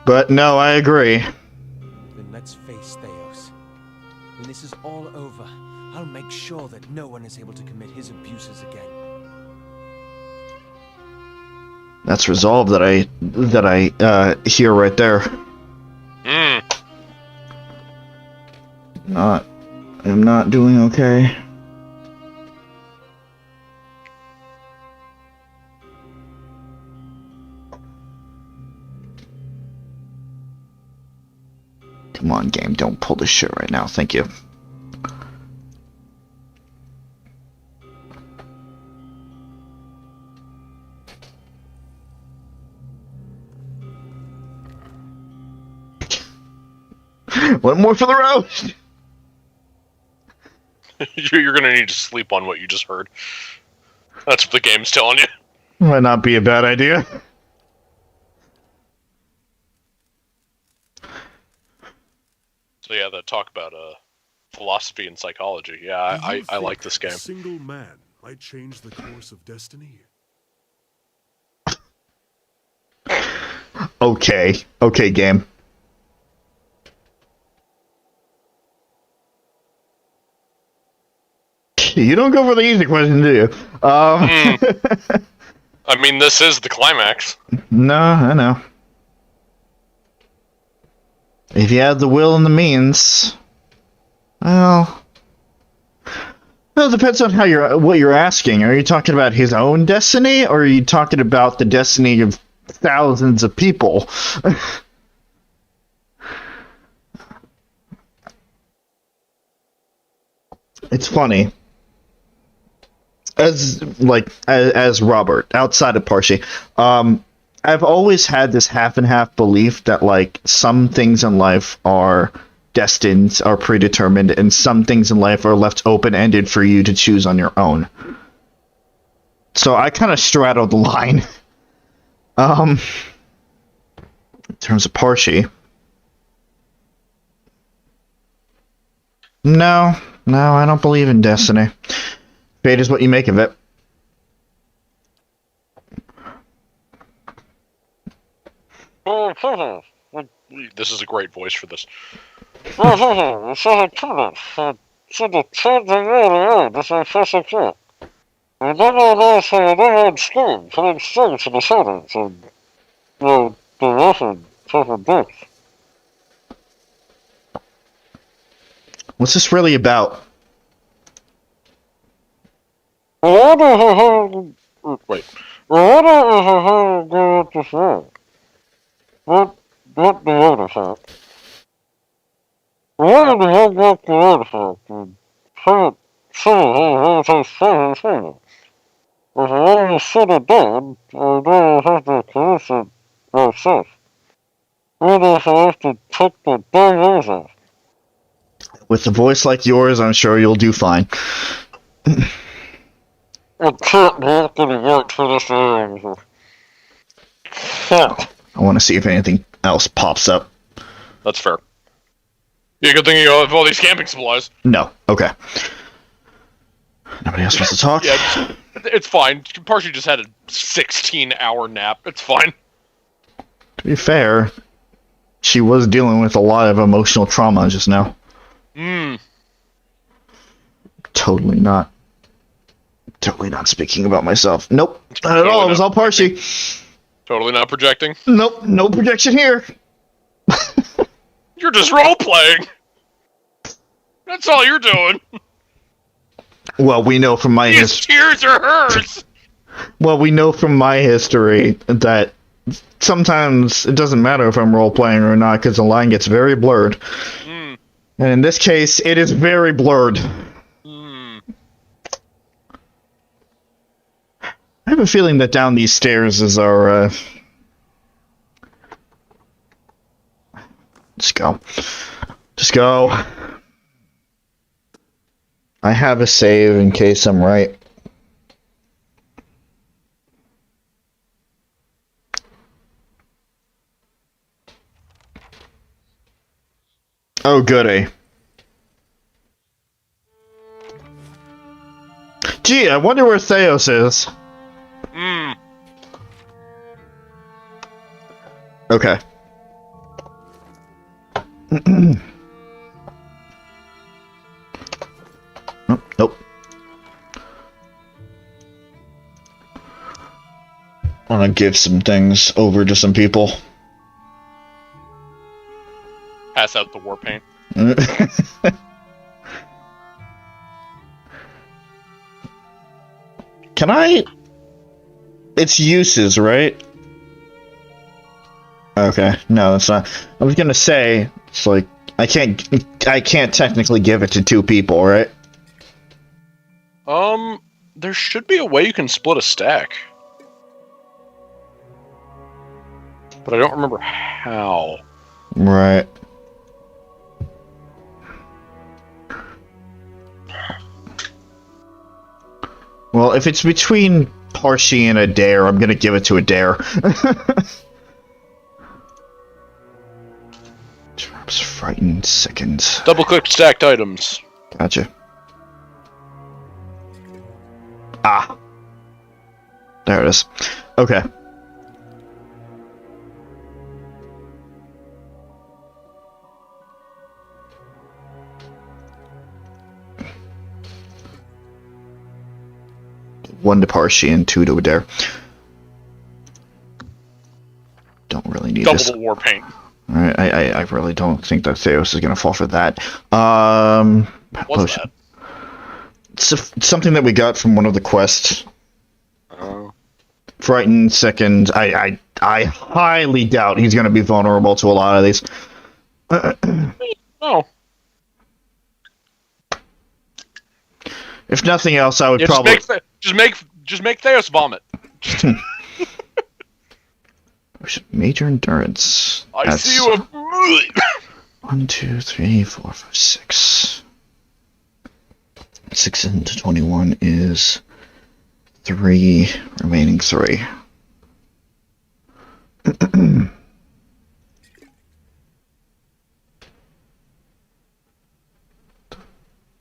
But no, I agree. Then let's face Thaos. When this is all over, I'll make sure that no one is able to commit his abuses again. That's resolve that I hear right there. I'm not doing okay. Come on, game, don't pull this shit right now, thank you. One more for the roast! You're gonna need to sleep on what you just heard. That's what the game's telling you. Might not be a bad idea. So yeah, the talk about philosophy and psychology. Yeah, I like this game. A single man might change the course of destiny. Okay, game. You don't go for the easy question, do you? I mean, this is the climax. No, I know. If you have the will and the means, well, it depends on what you're asking. Are you talking about his own destiny, or are you talking about the destiny of thousands of people? It's funny. As Robert, outside of Parshi, I've always had this half and half belief that like some things in life are destined, are predetermined, and some things in life are left open-ended for you to choose on your own. So I kind of straddled the line. In terms of Parshi, no, I don't believe in destiny. Fate is what you make of it. This is a great voice for this. to the children early as I first appeared. I never realized how another scheme could extend to the shadows and, well, the often certain death. What's this really about? I wonder how Wait. I wonder how go up this way. What the artifact? I wonder how got the artifact and how how they say his name. If I only sit it down, I never have to collect it myself. Even if I have to take the dang eyes off. With a voice like yours, I'm sure you'll do fine. I can't not gonna work for this area. I want to see if anything else pops up. That's fair. Yeah, good thing you have all these camping supplies. No. Okay. Nobody else wants to talk? Yeah, it's fine. Parsi just had a 16-hour nap. It's fine. To be fair, she was dealing with a lot of emotional trauma just now. Totally not speaking about myself. Nope. Not at all. It was all Parsi. Totally not projecting. Nope. No projection here. You're just role-playing. That's all you're doing. Well, we know from my His tears are hers. Well, we know from my history that sometimes it doesn't matter if I'm role-playing or not because the line gets very blurred. And in this case, it is very blurred. I have a feeling that down these stairs is our, Just go. Just go. I have a save in case I'm right. Oh, goody. Gee, I wonder where Thaos is. Okay. Nope. I'm gonna give some things over to some people. Pass out the war paint. Can I? It's uses, right? Okay, no, that's not. I was gonna say it's like I can't technically give it to two people, right? There should be a way you can split a stack, but I don't remember how. Right. Well, if it's between Parsi and Adair, I'm gonna give it to Adair. Drops frightened seconds. Double-click stacked items. Gotcha. Ah. There it is. Okay. One to Parsi and two to Adair. Don't really need Double this. the war paint. Alright, I really don't think that Thaos is gonna fall for that. What's that? It's something that we got from one of the quests. Frightened second. I highly doubt he's gonna be vulnerable to a lot of these. Oh. If nothing else, I would Yeah, probably just make Thaos vomit. Major endurance. I see you. 1, 2, 3, 4, 5, 6. 6 into 21 is 3. Remaining 3.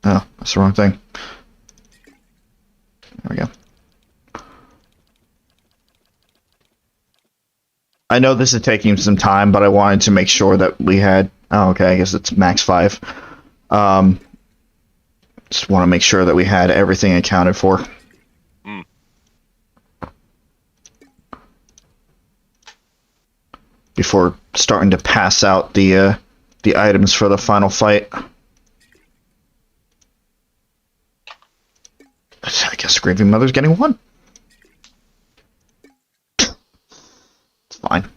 Oh, that's the wrong thing. There we go. I know this is taking some time, but I wanted to make sure that we had... Oh, okay, I guess it's max 5. Just want to make sure that we had everything accounted for. Before starting to pass out the items for the final fight. I guess Gravy Mother's getting one. It's fine.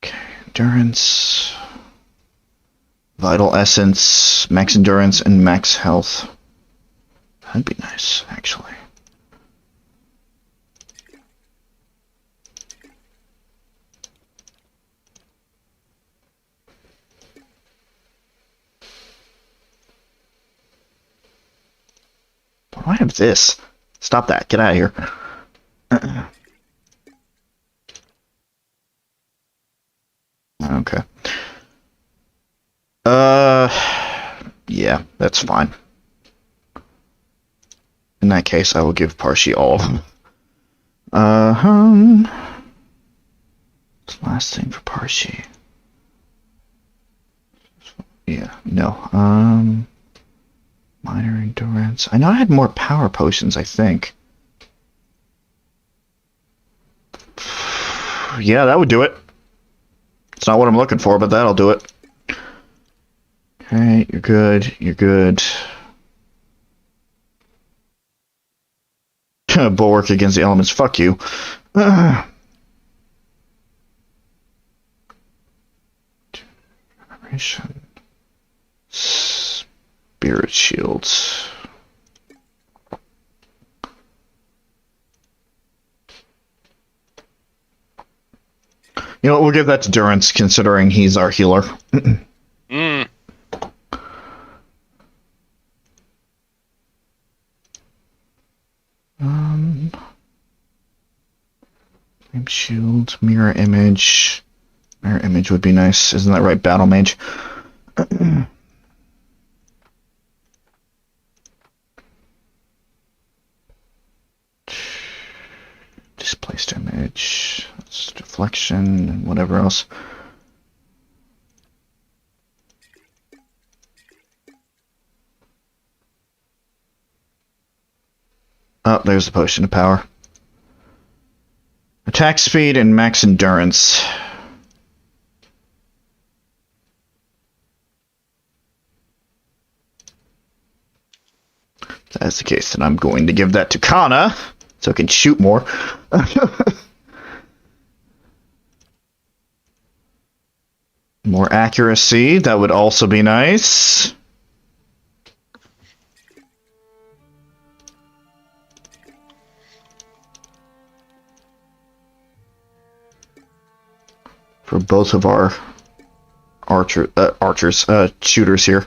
Okay, endurance, vital essence, max endurance, and max health. That'd be nice, actually. Why have this? Stop that. Get out of here. Okay. Yeah, that's fine. In that case, I will give Parshi all of them. Last thing for Parshi. Yeah, no. Minor endurance. I know I had more power potions, I think. Yeah, that would do it. It's not what I'm looking for, but that'll do it. Okay, you're good. You're good. Bulwark against the elements. Fuck you. Generation. Spirit shields. You know what, we'll give that to Durance, considering he's our healer. Shield, mirror image. Mirror image would be nice. Isn't that right, Battle Mage? Displaced image. That's deflection and whatever else. Oh, there's the potion of power. Attack speed and max endurance. If that's the case, then I'm going to give that to Kana, so I can shoot more. More accuracy, that would also be nice. For both of our shooters here.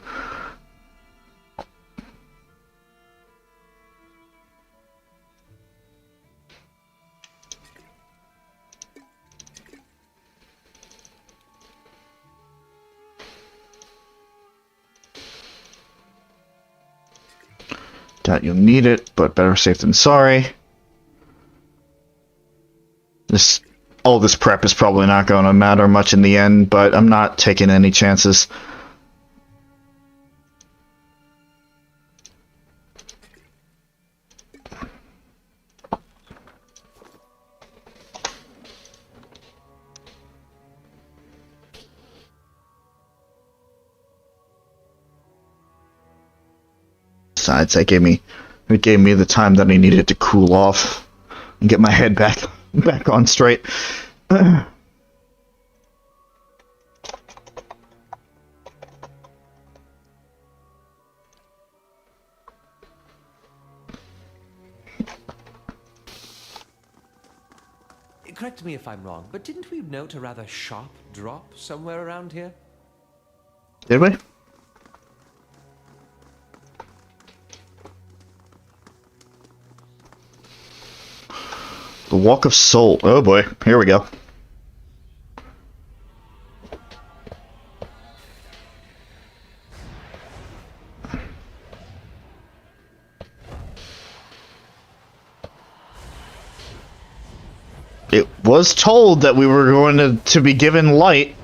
Doubt you'll need it, but better safe than sorry. All this prep is probably not going to matter much in the end, but I'm not taking any chances. Besides, it gave me the time that I needed to cool off and get my head back on straight. Correct me if I'm wrong, but didn't we note a rather sharp drop somewhere around here? Did we? The Walk of Soul. Oh boy, here we go. It was told that we were going to be given light.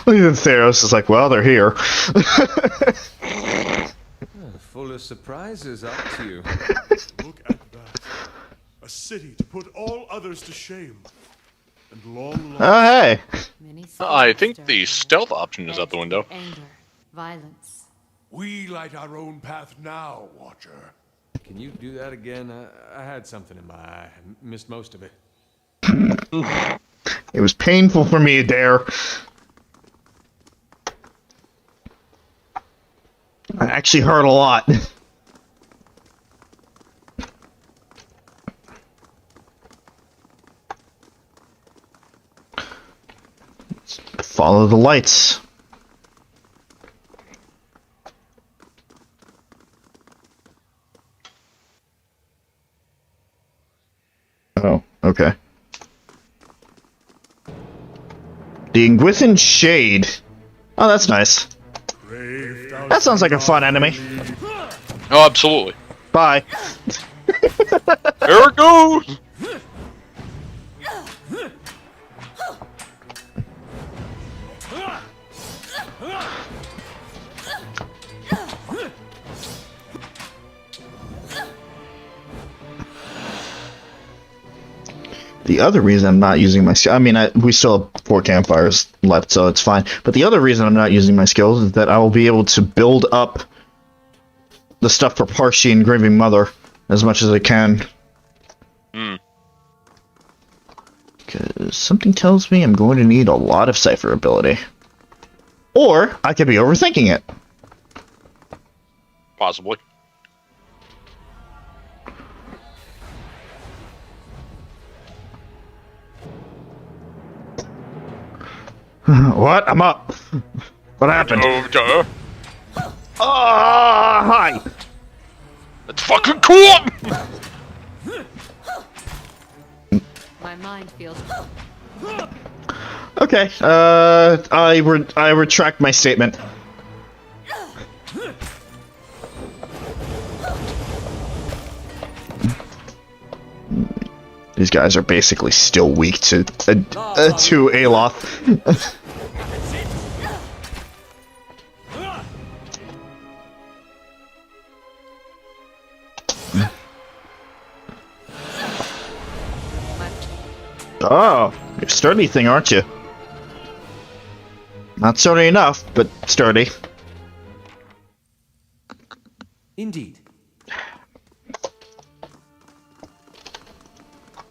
Thaos is like, well, they're here. Full of surprises, up to you. Look at that. A city to put all others to shame. And long Oh, hey. I think the stealth option is out the window. Anger, violence. We light our own path now, Watcher. Can you do that again? I had something in my eye. I missed most of it. It was painful for me, Dare. I actually hurt a lot. Follow the lights. Oh, okay. The Ingwithan Shade. Oh, that's nice. That sounds like a fun enemy. Oh, absolutely. Bye. There it goes! The other reason I'm not using my skill, I mean, we still have 4 campfires left, so it's fine. But the other reason I'm not using my skills is that I will be able to build up the stuff for Parshi and Grieving Mother as much as I can. Because something tells me I'm going to need a lot of Cypher ability. Or, I could be overthinking it. Possibly. What? I'm up. What happened? Hi! That's fucking cool! My mind feels. Okay, I retract my statement. These guys are basically still weak to Aloth. Oh, you're a sturdy thing, aren't you? Not sturdy enough, but sturdy. Indeed.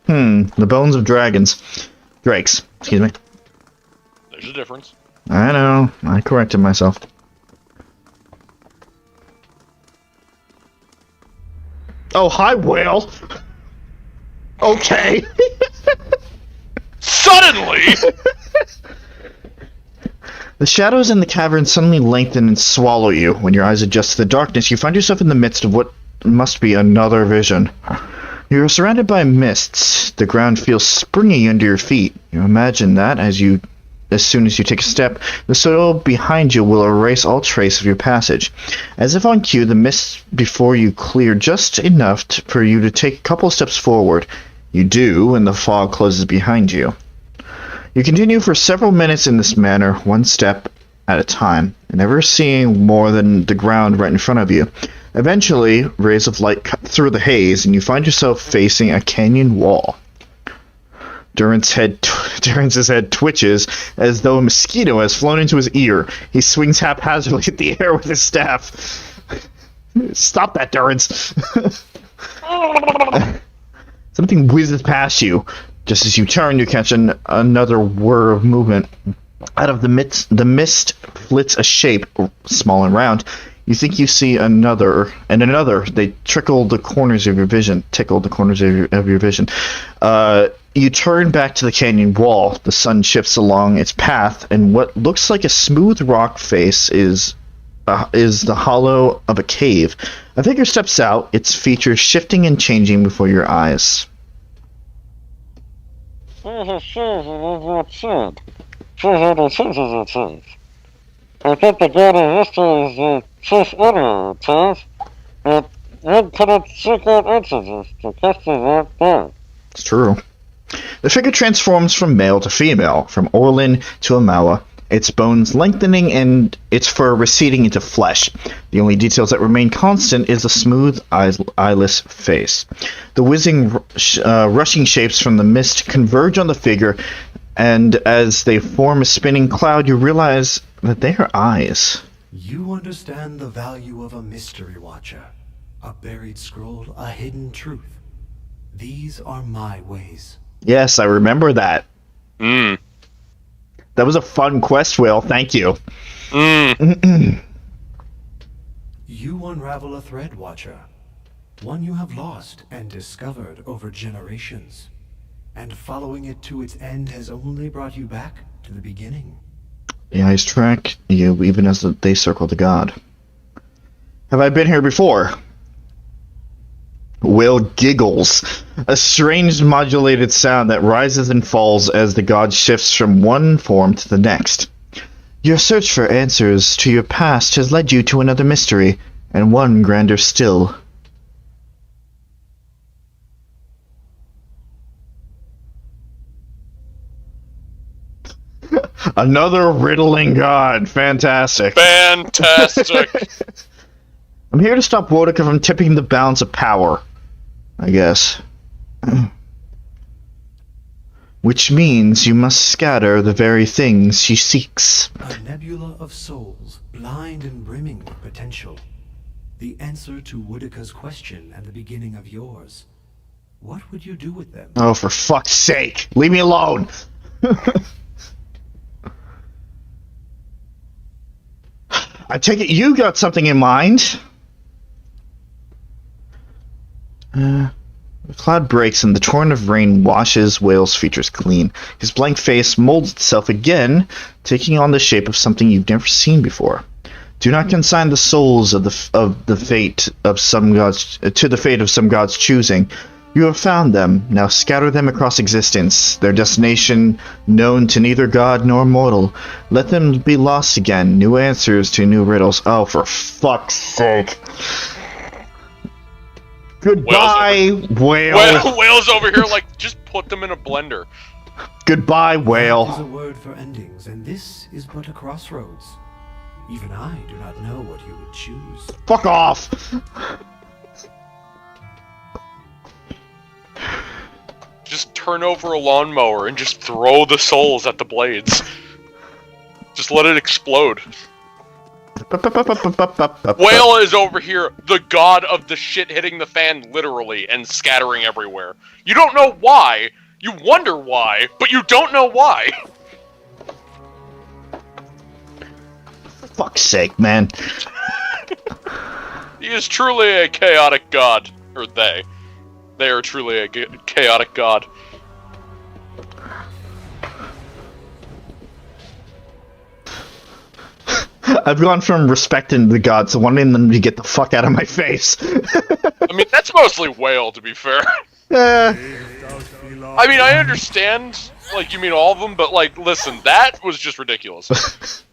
The bones of dragons. Drakes, excuse me. There's a difference. I know, I corrected myself. Oh, hi, whale! Okay! Suddenly! The shadows in the cavern suddenly lengthen and swallow you. When your eyes adjust to the darkness, you find yourself in the midst of what must be another vision. You are surrounded by mists. The ground feels springy under your feet. You imagine that as soon as you take a step, the soil behind you will erase all trace of your passage. As if on cue, the mists before you clear just enough for you to take a couple steps forward. You do, and the fog closes behind you. You continue for several minutes in this manner, one step at a time, never seeing more than the ground right in front of you. Eventually, rays of light cut through the haze, and you find yourself facing a canyon wall. Duran's head twitches as though a mosquito has flown into his ear. He swings haphazardly at the air with his staff. Stop that, Durance! Something whizzes past you. Just as you turn, you catch another whir of movement. Out of the mist flits a shape, small and round. You think you see another, and another. They tickle the corners of your vision. You turn back to the canyon wall. The sun shifts along its path, and what looks like a smooth rock face is the hollow of a cave. A figure steps out, its features shifting and changing before your eyes. I thought the god of mystery is the chief editor, Thaos. But one cannot seek out answers to questions like that. It's true. The figure transforms from male to female, from Orlin to Amawa, its bones lengthening and its fur receding into flesh. The only details that remain constant is the smooth, eyeless face. The whizzing, rushing shapes from the mist converge on the figure, and as they form a spinning cloud, you realize that they are eyes. You understand the value of a mystery watcher. A buried scroll, a hidden truth. These are my ways. Yes, I remember that. That was a fun quest, Will. Thank you. You unravel a thread, Watcher. One you have lost and discovered over generations. And following it to its end has only brought you back to the beginning. The eyes track you even as they circle the god. Have I been here before? Will giggles, a strange modulated sound that rises and falls as the god shifts from one form to the next. Your search for answers to your past has led you to another mystery, and one grander still. Another riddling god. Fantastic. Fantastic. I'm here to stop Wodika from tipping the balance of power, I guess. Which means you must scatter the very things she seeks. A nebula of souls, blind and brimming with potential. The answer to Wodika's question and the beginning of yours. What would you do with them? Oh, for fuck's sake! Leave me alone! I take it you got something in mind. The cloud breaks and the torrent of rain washes Whale's features clean. His blank face molds itself again, taking on the shape of something you've never seen before. Do not consign the souls of the fate of some gods to the fate of some god's choosing. You have found them. Now scatter them across existence, their destination known to neither god nor mortal. Let them be lost again, new answers to new riddles. Oh, for fuck's sake. Goodbye, Whale. Whale's over here like, just put them in a blender. Goodbye, Whale. That is a word for endings, and this is but a crossroads. Even I do not know what you would choose. Fuck off! Just turn over a lawnmower and just throw the souls at the blades. Just let it explode. Whale is over here, the god of the shit hitting the fan literally and scattering everywhere. You don't know why, you wonder why, but you don't know why. For fuck's sake, man. He is truly a chaotic god. Or they. They are truly a chaotic god. I've gone from respecting the gods to wanting them to get the fuck out of my face. I mean, that's mostly Whale, to be fair. I mean, I understand, like, you mean all of them, but, like, listen, that was just ridiculous.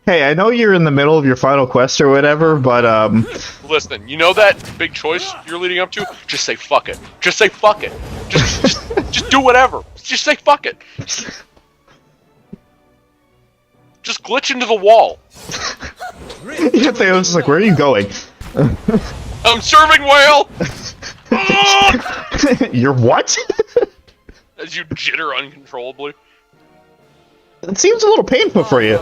Hey, I know you're in the middle of your final quest or whatever, but, Listen, you know that big choice you're leading up to? Just say fuck it. Just say fuck it. Just do whatever. Just say fuck it. Just glitch into the wall. Yeah, Thaos is like, where are you going? I'm serving Whale! You're what? As you jitter uncontrollably. It seems a little painful for you.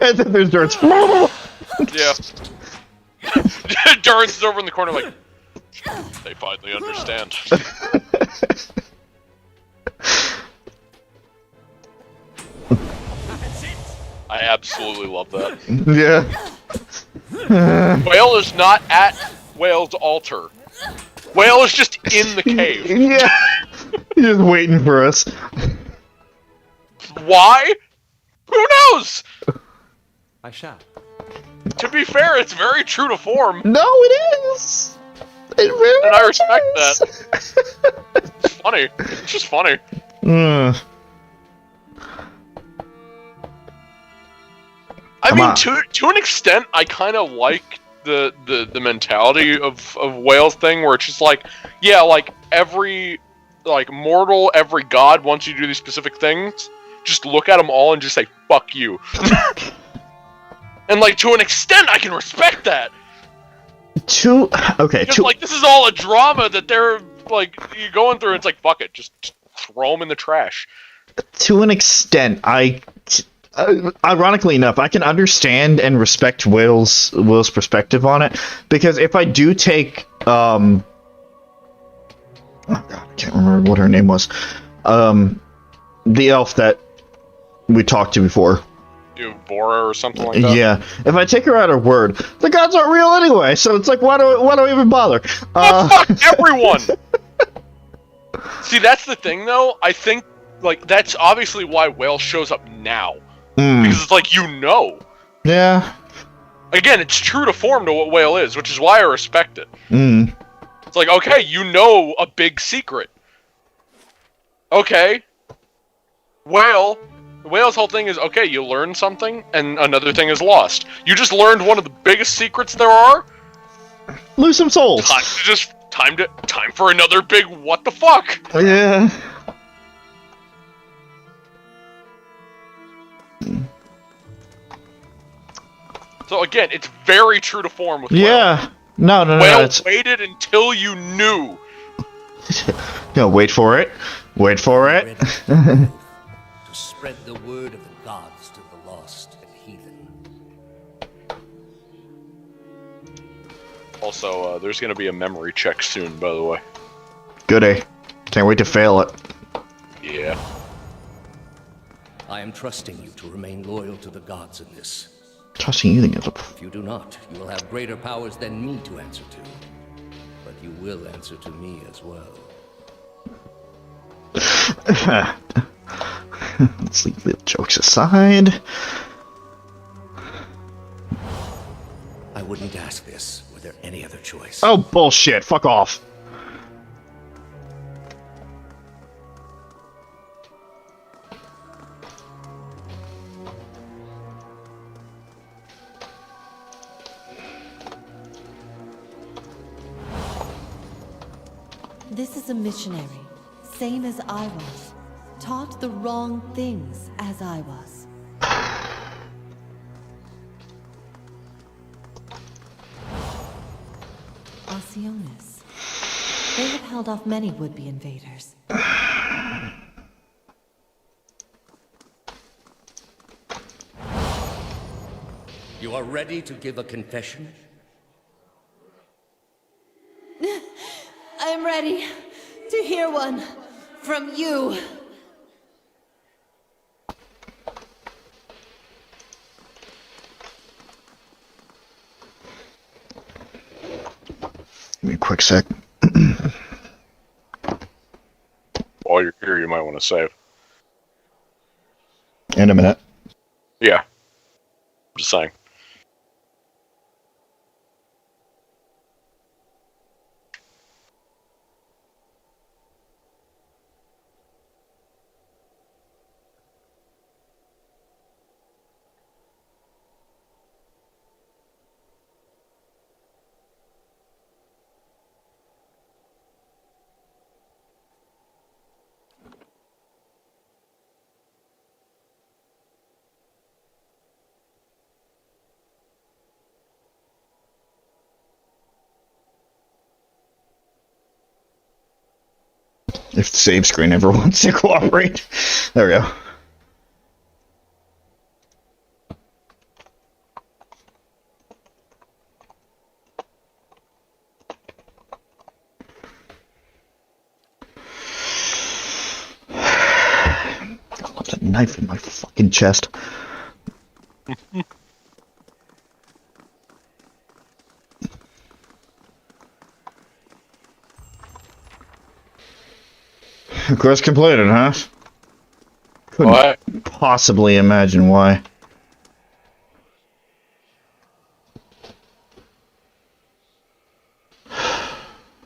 And then there's Durance. Yeah. Durance is over in the corner like, they finally understand. I absolutely love that. Yeah. Whale is not at Whale's altar. Whale is just in the cave. Yeah. He's just waiting for us. Why? Who knows? I shall. To be fair, it's very true to form. No, it is. It really and I respect that. It's funny. It's just funny. I mean, to an extent, I kind of like the mentality of Whale's thing, where it's just like, yeah, like every like mortal, every god wants you to do these specific things, just look at them all and just say, fuck you. And, like, to an extent, I can respect that. Because, like, this is all a drama that they're, like, you're going through, and it's like, fuck it, just throw them in the trash. To an extent, ironically enough, I can understand and respect Will's perspective on it, because if I do take, oh god, I can't remember what her name was, the elf that we talked to before. Bora or something like that. Yeah, if I take her at her word, the gods aren't real anyway. So it's like, why do I even bother? Fuck everyone. See, that's the thing, though. I think like that's obviously why Whale shows up now, because it's like Yeah. Again, it's true to form to what Whale is, which is why I respect it. It's like, okay, you know a big secret. Okay. Whale's whole thing is, okay, you learn something, and another thing is lost. You just learned one of the biggest secrets there are? Lose some souls. Time for another big what the fuck? Yeah. So again, it's very true to form with Whale. Yeah. No. Whale waited until you knew. No, wait for it. Wait for it. To spread the word of the gods to the lost and heathen. Also, there's gonna be a memory check soon, by the way. Goody. Can't wait to fail it. Yeah. I am trusting you to remain loyal to the gods in this. Trusting you, If you do not, you will have greater powers than me to answer to. But you will answer to me as well. Let's leave the jokes aside. I wouldn't ask this were there any other choice. Oh, bullshit. Fuck off. This is a missionary, same as I was. Taught the wrong things as I was. Alcyones. They have held off many would-be invaders. You are ready to give a confession? I am ready to hear one from you. Give me a quick sec. While you're here, you might want to save. In a minute. Yeah. Just saying. If the save screen ever wants to cooperate. There we go. I love that knife in my fucking chest. Quest completed, huh? Couldn't possibly imagine why.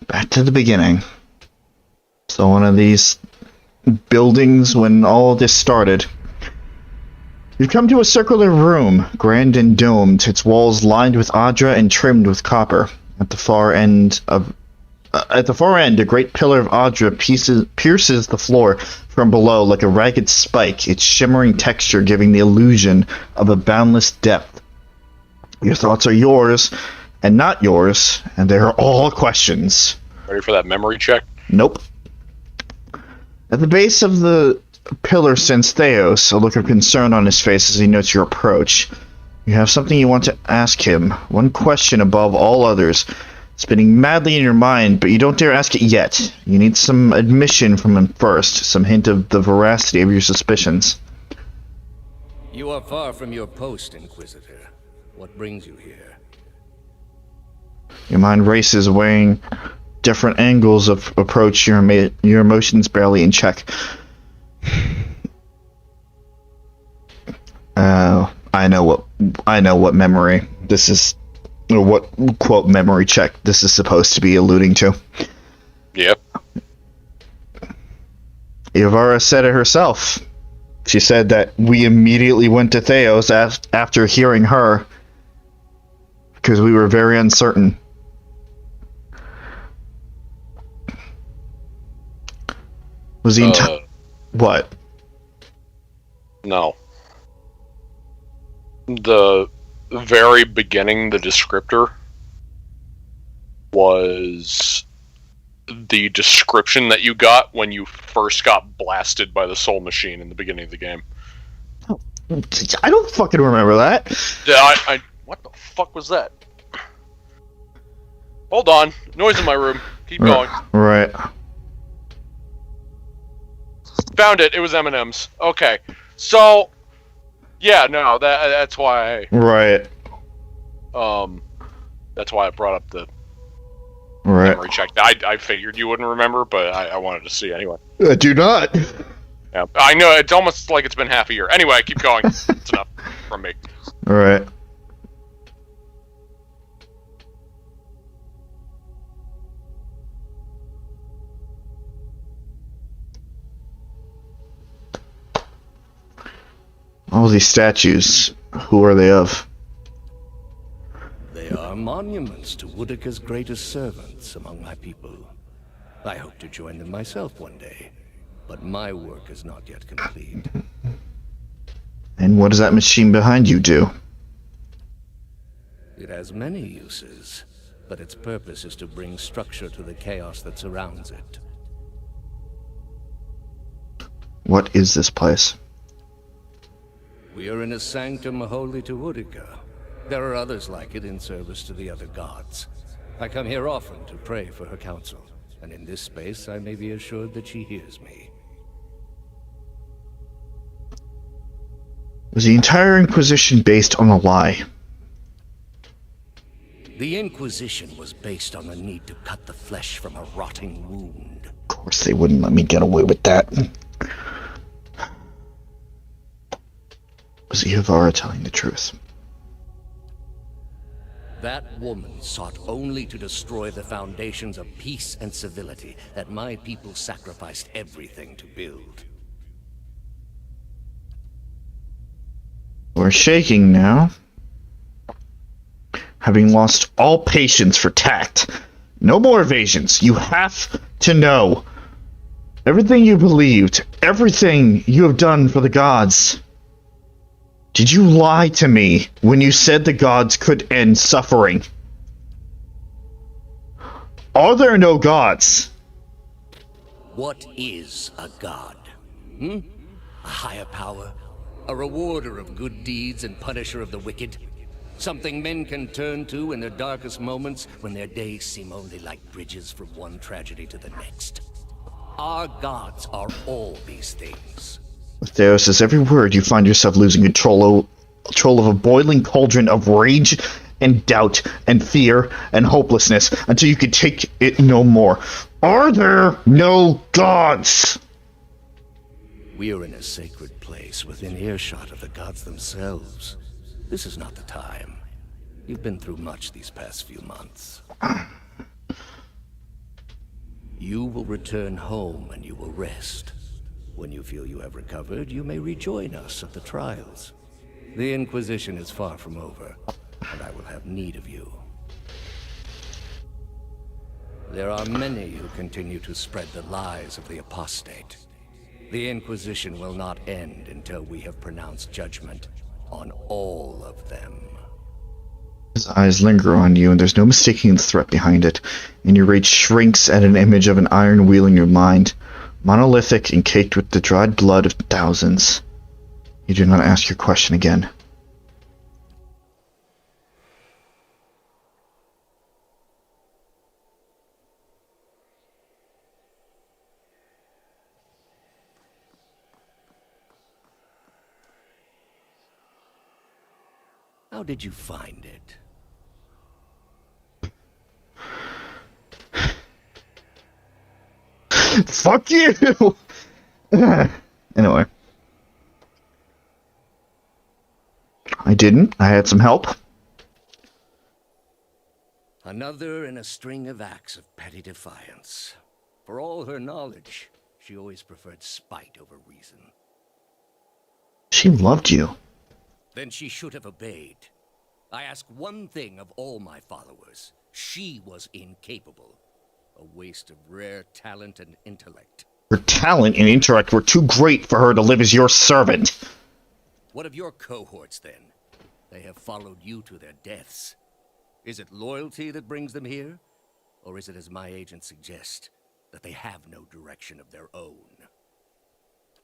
Back to the beginning. So one of these buildings when all this started. You've come to a circular room, grand and domed, its walls lined with adra and trimmed with copper. At the far end of At the far end, a great pillar of Audra pierces the floor from below like a ragged spike, its shimmering texture giving the illusion of a boundless depth. Your thoughts are yours, and not yours, and they are all questions. Ready for that memory check? Nope. At the base of the pillar stands Thaos, a look of concern on his face as he notes your approach. You have something you want to ask him, one question above all others, spinning madly in your mind, but you don't dare ask it yet. You need some admission from him first, some hint of the veracity of your suspicions. You are far from your post, Inquisitor. What brings you here? Your mind races, weighing different angles of approach, your emotions barely in check. I know what memory this is, or what quote memory check this is supposed to be alluding to. Yep. Ivara said it herself. She said that we immediately went to Thaos after hearing her because we were very uncertain. Was the entire... What? No. The very beginning, the descriptor was the description that you got when you first got blasted by the soul machine in the beginning of the game. Oh, I don't fucking remember that. Yeah, what the fuck was that? Hold on. Noise in my room. Keep going. Right. Found it. It was M&M's. Okay. So, yeah, no, that's why Right. That's why I brought up the memory check. I figured you wouldn't remember, but I wanted to see anyway. I do not. Yeah, I know, it's almost like it's been half a year. Anyway, keep going. It's enough from me. Alright. All these statues, who are they of? They are monuments to Woodica's greatest servants among my people. I hope to join them myself one day, but my work is not yet complete. And what does that machine behind you do? It has many uses, but its purpose is to bring structure to the chaos that surrounds it. What is this place? We are in a sanctum holy to Woodica. There are others like it in service to the other gods. I come here often to pray for her counsel, and in this space I may be assured that she hears me. Was the entire Inquisition based on a lie? The Inquisition was based on the need to cut the flesh from a rotting wound. Of course they wouldn't let me get away with that. Was Ivara telling the truth? That woman sought only to destroy the foundations of peace and civility that my people sacrificed everything to build. We're shaking now. Having lost all patience for tact. No more evasions. You have to know. Everything you believed, everything you have done for the gods. Did you lie to me when you said the gods could end suffering? Are there no gods? What is a god? A higher power? A rewarder of good deeds and punisher of the wicked? Something men can turn to in their darkest moments when their days seem only like bridges from one tragedy to the next. Our gods are all these things. With Thaos' every word, you find yourself losing control of a boiling cauldron of rage and doubt and fear and hopelessness until you can take it no more. Are there no gods? We are in a sacred place within earshot of the gods themselves. This is not the time. You've been through much these past few months. You will return home and you will rest. When you feel you have recovered, you may rejoin us at the trials. The Inquisition is far from over, and I will have need of you. There are many who continue to spread the lies of the apostate. The Inquisition will not end until we have pronounced judgment on all of them. His eyes linger on you, and there's no mistaking the threat behind it, and your rage shrinks at an image of an iron wheel in your mind, monolithic and caked with the dried blood of thousands. You do not ask your question again. How did you find it? Fuck you! Anyway. I didn't. I had some help. Another in a string of acts of petty defiance. For all her knowledge, she always preferred spite over reason. She loved you. Then she should have obeyed. I ask one thing of all my followers. She was incapable. A waste of rare talent and intellect. Her talent and intellect were too great for her to live as your servant. What of your cohorts, then? They have followed you to their deaths. Is it loyalty that brings them here? Or is it, as my agents suggest, that they have no direction of their own?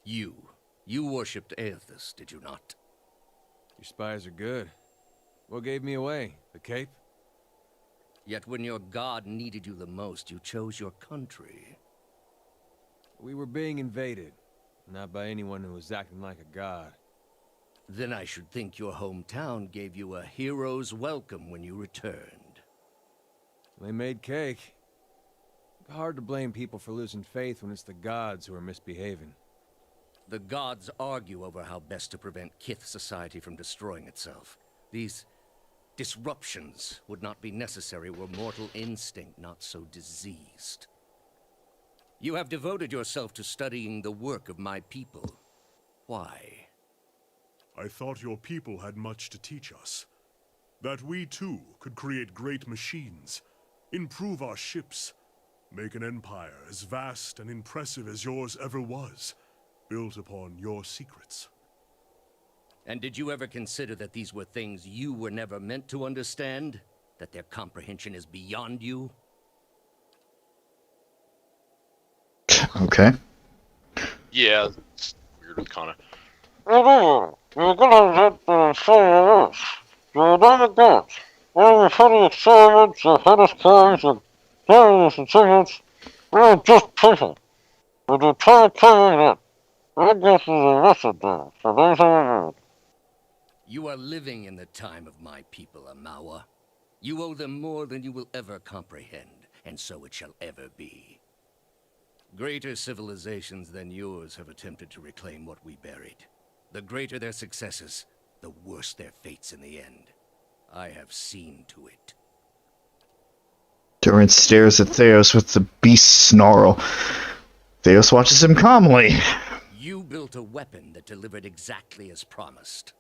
You worshipped Aethys, did you not? Your spies are good. What gave me away? The cape? Yet when your god needed you the most, you chose your country. We were being invaded. Not by anyone who was acting like a god. Then I should think your hometown gave you a hero's welcome when you returned. They made cake. Hard to blame people for losing faith when it's the gods who are misbehaving. The gods argue over how best to prevent Kith society from destroying itself. These disruptions would not be necessary were mortal instinct not so diseased. You have devoted yourself to studying the work of my people. Why? I thought your people had much to teach us. That we too could create great machines, improve our ships, make an empire as vast and impressive as yours ever was, built upon your secrets. And did you ever consider that these were things you were never meant to understand? That their comprehension is beyond you? Okay. Yeah, it's weird with Kana. You're gonna get the souls. You're not a god. Only funny experiments, ahead of times, and various achievements. We're just people. With the time coming up, I guess there's a lesson there for those who are. You are living in the time of my people, Amawa. You owe them more than you will ever comprehend, and so it shall ever be. Greater civilizations than yours have attempted to reclaim what we buried. The greater their successes, the worse their fates in the end. I have seen to it. Durant stares at Thaos with the beast snarl. Thaos watches him calmly. You built a weapon that delivered exactly as promised.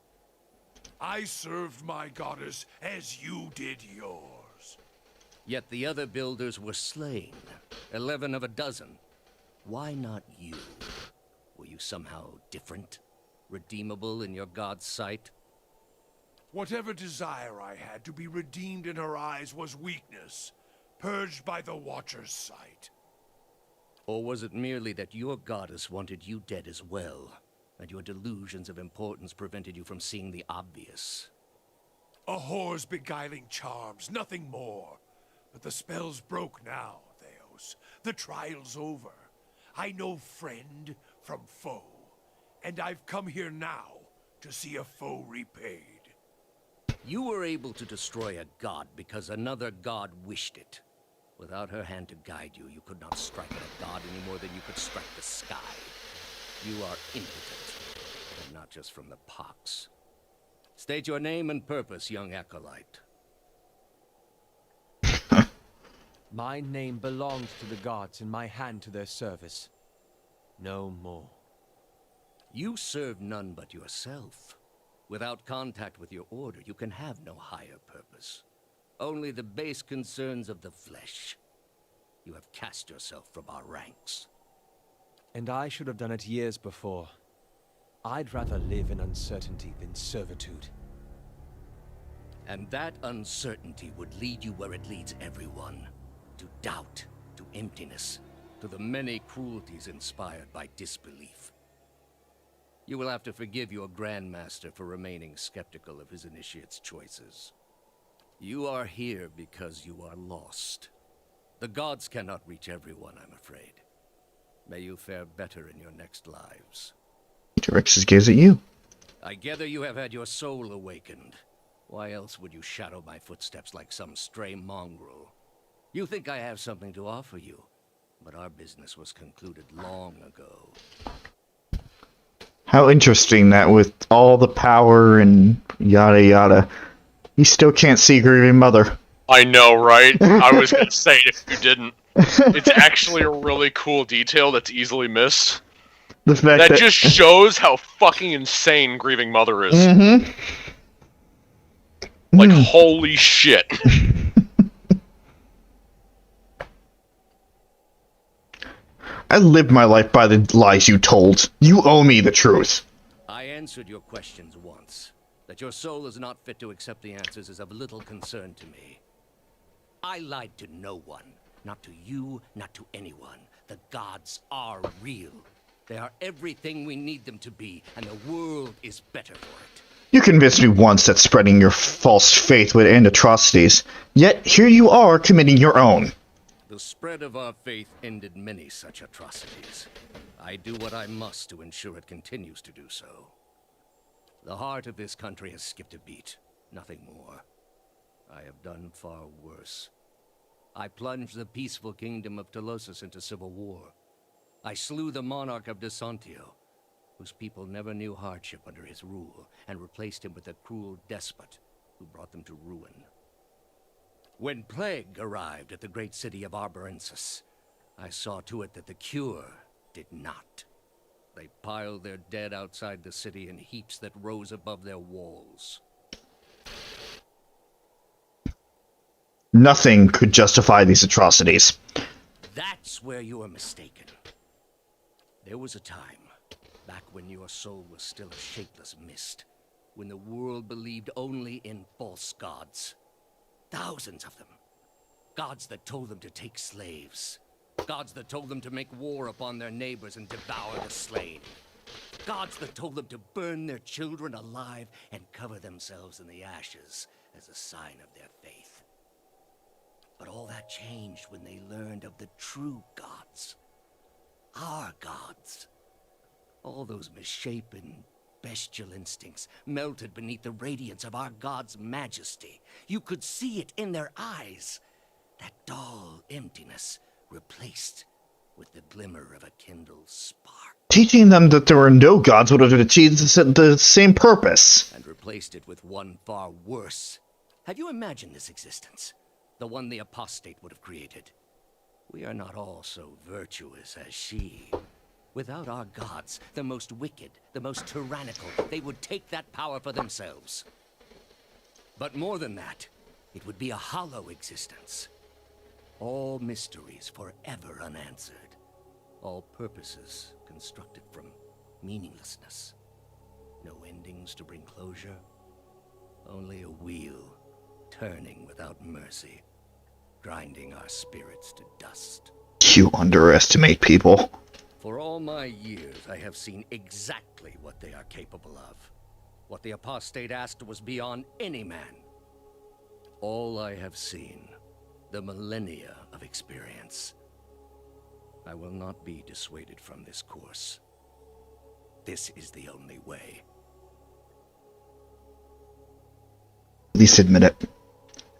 I served my goddess as you did yours. Yet the other builders were slain. 11 of a dozen. Why not you? Were you somehow different? Redeemable in your god's sight? Whatever desire I had to be redeemed in her eyes was weakness, purged by the Watcher's sight. Or was it merely that your goddess wanted you dead as well, and your delusions of importance prevented you from seeing the obvious? A whore's beguiling charms, nothing more. But the spell's broke now, Thaos. The trial's over. I know friend from foe, and I've come here now to see a foe repaid. You were able to destroy a god because another god wished it. Without her hand to guide you, you could not strike at a god any more than you could strike the sky. You are impotent, and not just from the pox. State your name and purpose, young acolyte. My name belongs to the gods and my hand to their service. No more. You serve none but yourself. Without contact with your order, you can have no higher purpose. Only the base concerns of the flesh. you have cast yourself from our ranks. And I should have done it years before. I'd rather live in uncertainty than servitude. And that uncertainty would lead you where it leads everyone. To doubt, to emptiness, to the many cruelties inspired by disbelief. You will have to forgive your Grandmaster for remaining skeptical of his initiate's choices. You are here because you are lost. The gods cannot reach everyone, I'm afraid. May you fare better in your next lives. He directs his gaze at you. I gather you have had your soul awakened. Why else would you shadow my footsteps like some stray mongrel? You think I have something to offer you, but our business was concluded long ago. How interesting that with all the power and yada yada, you still can't see grieving mother. I know, right? I was gonna say it if you didn't. It's actually a really cool detail that's easily missed. The fact that just shows how fucking insane grieving mother is. Mm-hmm. Like, holy shit. I lived my life by the lies you told. You owe me the truth. I answered your questions once. That your soul is not fit to accept the answers is of little concern to me. I lied to no one. Not to you, not to anyone. The gods are real. They are everything we need them to be, and the world is better for it. You convinced me once that spreading your false faith would end atrocities, yet here you are committing your own. The spread of our faith ended many such atrocities. I do what I must to ensure it continues to do so. The heart of this country has skipped a beat, nothing more. I have done far worse. I plunged the peaceful kingdom of Thaos into civil war. I slew the monarch of Desantio, whose people never knew hardship under his rule, and replaced him with a cruel despot who brought them to ruin. When plague arrived at the great city of Arborensis, I saw to it that the cure did not. They piled their dead outside the city in heaps that rose above their walls. Nothing could justify these atrocities. That's where you are mistaken. There was a time, back when your soul was still a shapeless mist, when the world believed only in false gods. Thousands of them. Gods that told them to take slaves. Gods that told them to make war upon their neighbors and devour the slain. Gods that told them to burn their children alive and cover themselves in the ashes as a sign of their faith. But all that changed when they learned of the true gods. Our gods. All those misshapen, bestial instincts melted beneath the radiance of our God's majesty. You could see it in their eyes. That dull emptiness replaced with the glimmer of a kindled spark. Teaching them that there were no gods would have achieved the same purpose. And replaced it with one far worse. Have you imagined this existence? The one the apostate would have created. We are not all so virtuous as she. Without our gods, the most wicked, the most tyrannical, they would take that power for themselves. But more than that, it would be a hollow existence. All mysteries forever unanswered. All purposes constructed from meaninglessness. No endings to bring closure. Only a wheel, turning without mercy, grinding our spirits to dust. You underestimate people. For all my years, I have seen exactly what they are capable of. What the apostate asked was beyond any man. All I have seen, the millennia of experience. I will not be dissuaded from this course. This is the only way. At least admit it.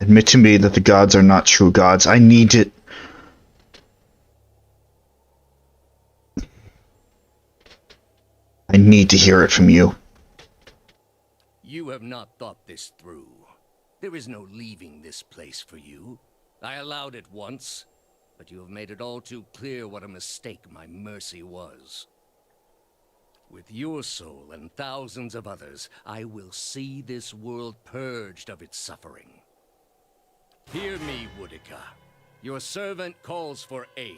Admit to me that the gods are not true gods. I need to... I need to hear it from you. You have not thought this through. There is no leaving this place for you. I allowed it once, but you have made it all too clear what a mistake my mercy was. With your soul and thousands of others, I will see this world purged of its suffering. Hear me, Woodica. Your servant calls for aid.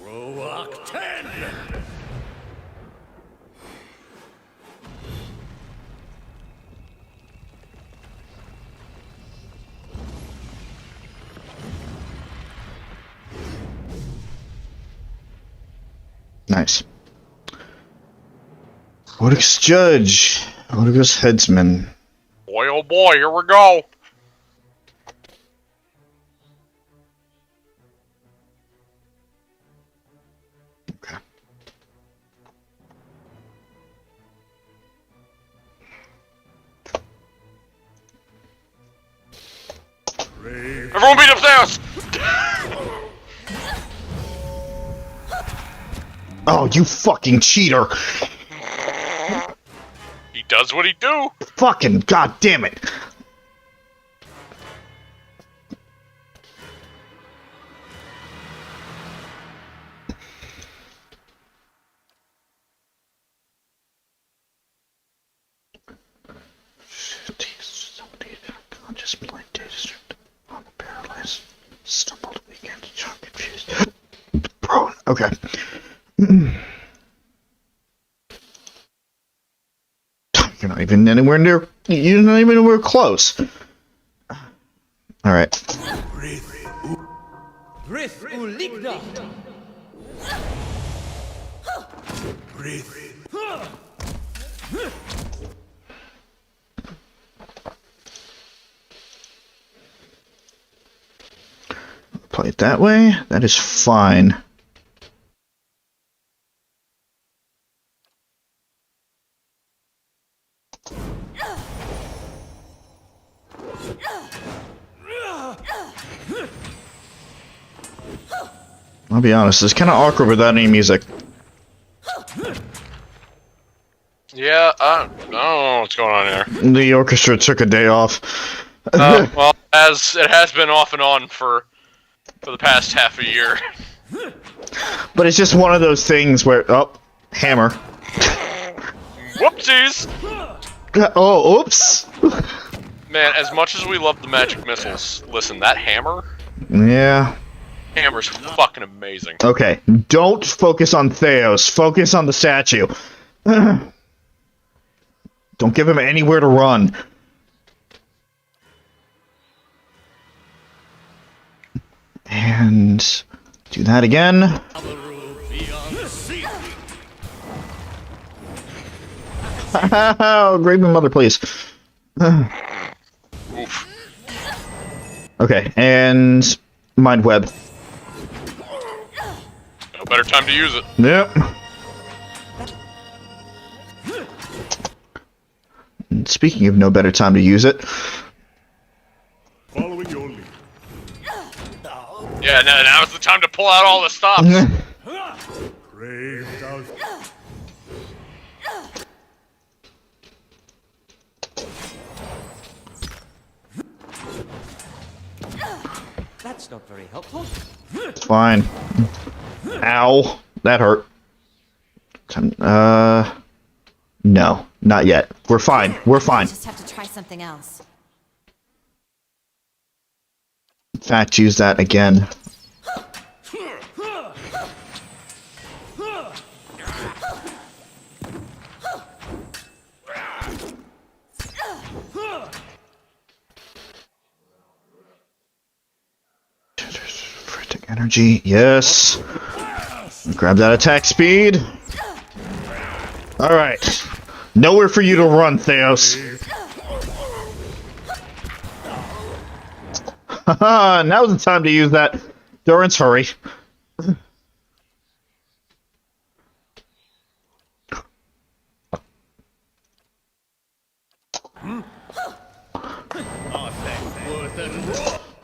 Roak 10! Nice. Oryx Judge. Oryx Headsman. Boy, oh boy, here we go. Okay. Everyone beat up Thaos! Oh, you fucking cheater! He does what he do. Fucking goddamn it! Conscious blind data on the paralyzed, stumbled, began to jump confused. Prone. Okay. You're not even anywhere near. You're not even anywhere close. All right. Play it that way. That is fine. I'll be honest, it's kind of awkward without any music. Yeah, I don't know what's going on here. The orchestra took a day off. Well, as it has been off and on for the past half a year. But it's just one of those things where, oh, hammer. Whoopsies! Oh, oops! Man, as much as we love the magic missiles, listen, that hammer? Yeah. Hammer's fucking amazing. Okay, don't focus on Thaos. Focus on the statue. Don't give him anywhere to run. And do that again. Oh, grave my mother, please. Okay, and mind web. No better time to use it. Yep. And speaking of no better time to use it. Following your lead. Yeah, now's the time to pull out all the stops. Brave does. That's not very helpful. It's fine. Ow. That hurt. No. Not yet. We're fine. We're fine. Just have to try something else. In fact, use that again. Frantic energy. Yes. Grab that attack speed. Alright. Nowhere for you to run, Thaos. Haha, now's the time to use that Durance Hurry.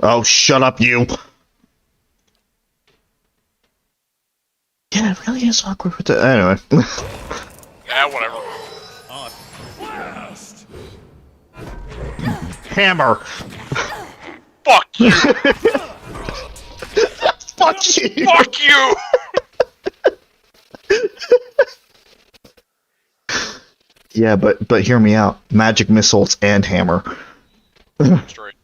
Oh, shut up, you. Yeah, it really is awkward with the... Anyway. Yeah, whatever. Hammer. Fuck you. Fuck you. Fuck you. Yeah, but hear me out. Magic missiles and hammer. Straight.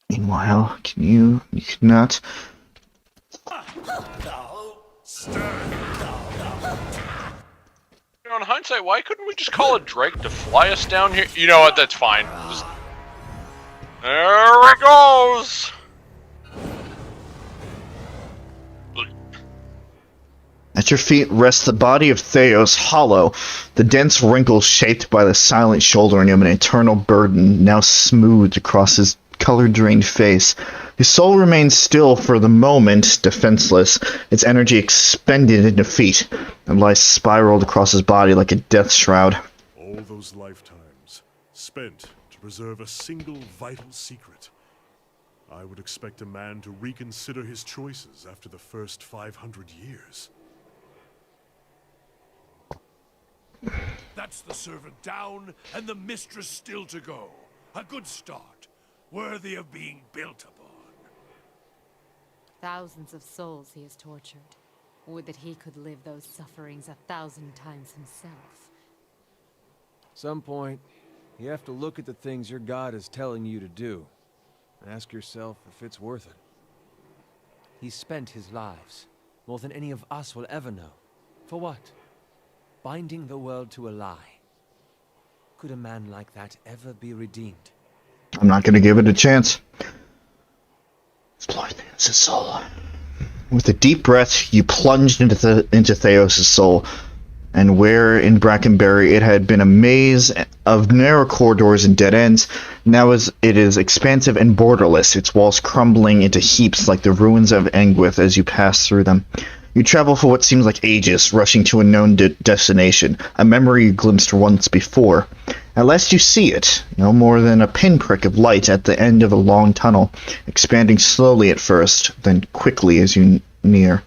Meanwhile, you cannot. In hindsight, why couldn't we just call a Drake to fly us down here? You know what? That's fine. Just... There it goes. At your feet rests the body of Thaos, hollow, the dense wrinkles shaped by the silent shouldering of an eternal burden now smoothed across his color-drained face. His soul remains still for the moment, defenseless, its energy expended in defeat, and lies spiraled across his body like a death shroud. All those lifetimes spent to preserve a single vital secret. I would expect a man to reconsider his choices after the first 500 years. That's the servant down, and the mistress still to go. A good start, worthy of being built upon. Thousands of souls he has tortured. Would that he could live those sufferings 1,000 times himself. Some point, you have to look at the things your god is telling you to do. And ask yourself if it's worth it. He spent his lives, more than any of us will ever know. For what? Binding the world to a lie. Could a man like that ever be redeemed? I'm not going to give it a chance. Explore Thaos' soul. With a deep breath, you plunged into Thaos' soul, and where in Brackenberry it had been a maze of narrow corridors and dead ends, now it is expansive and borderless, its walls crumbling into heaps like the ruins of Engwith as you pass through them. You travel for what seems like ages, rushing to a known destination, a memory you glimpsed once before. At last you see it, no more than a pinprick of light at the end of a long tunnel, expanding slowly at first, then quickly as you near.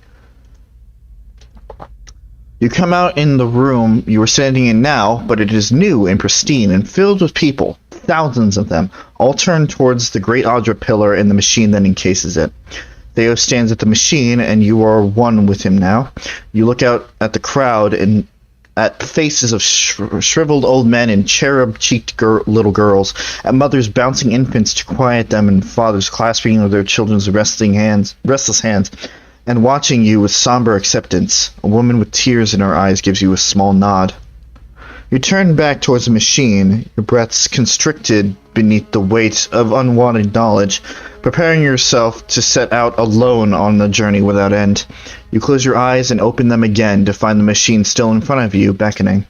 You come out in the room you are standing in now, but it is new and pristine and filled with people, thousands of them, all turned towards the great Audra pillar and the machine that encases it. Thaos stands at the machine, and you are one with him now. You look out at the crowd and at faces of shriveled old men and cherub-cheeked little girls, at mothers bouncing infants to quiet them and fathers clasping their children's restless hands, and watching you with somber acceptance. A woman with tears in her eyes gives you a small nod. You turn back towards the machine, your breaths constricted beneath the weight of unwanted knowledge, preparing yourself to set out alone on a journey without end. You close your eyes and open them again to find the machine still in front of you, beckoning.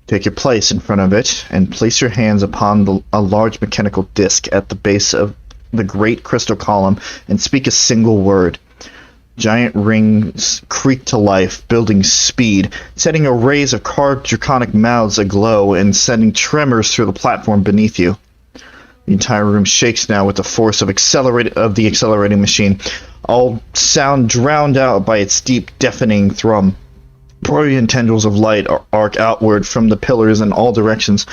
Take your place in front of it, and place your hands upon a large mechanical disc at the base of the great crystal column, and speak a single word. Giant rings creak to life, building speed, setting arrays of carved draconic mouths aglow and sending tremors through the platform beneath you. The entire room shakes now with the force of the accelerating machine, all sound drowned out by its deep, deafening thrum. Brilliant tendrils of light arc outward from the pillars in all directions,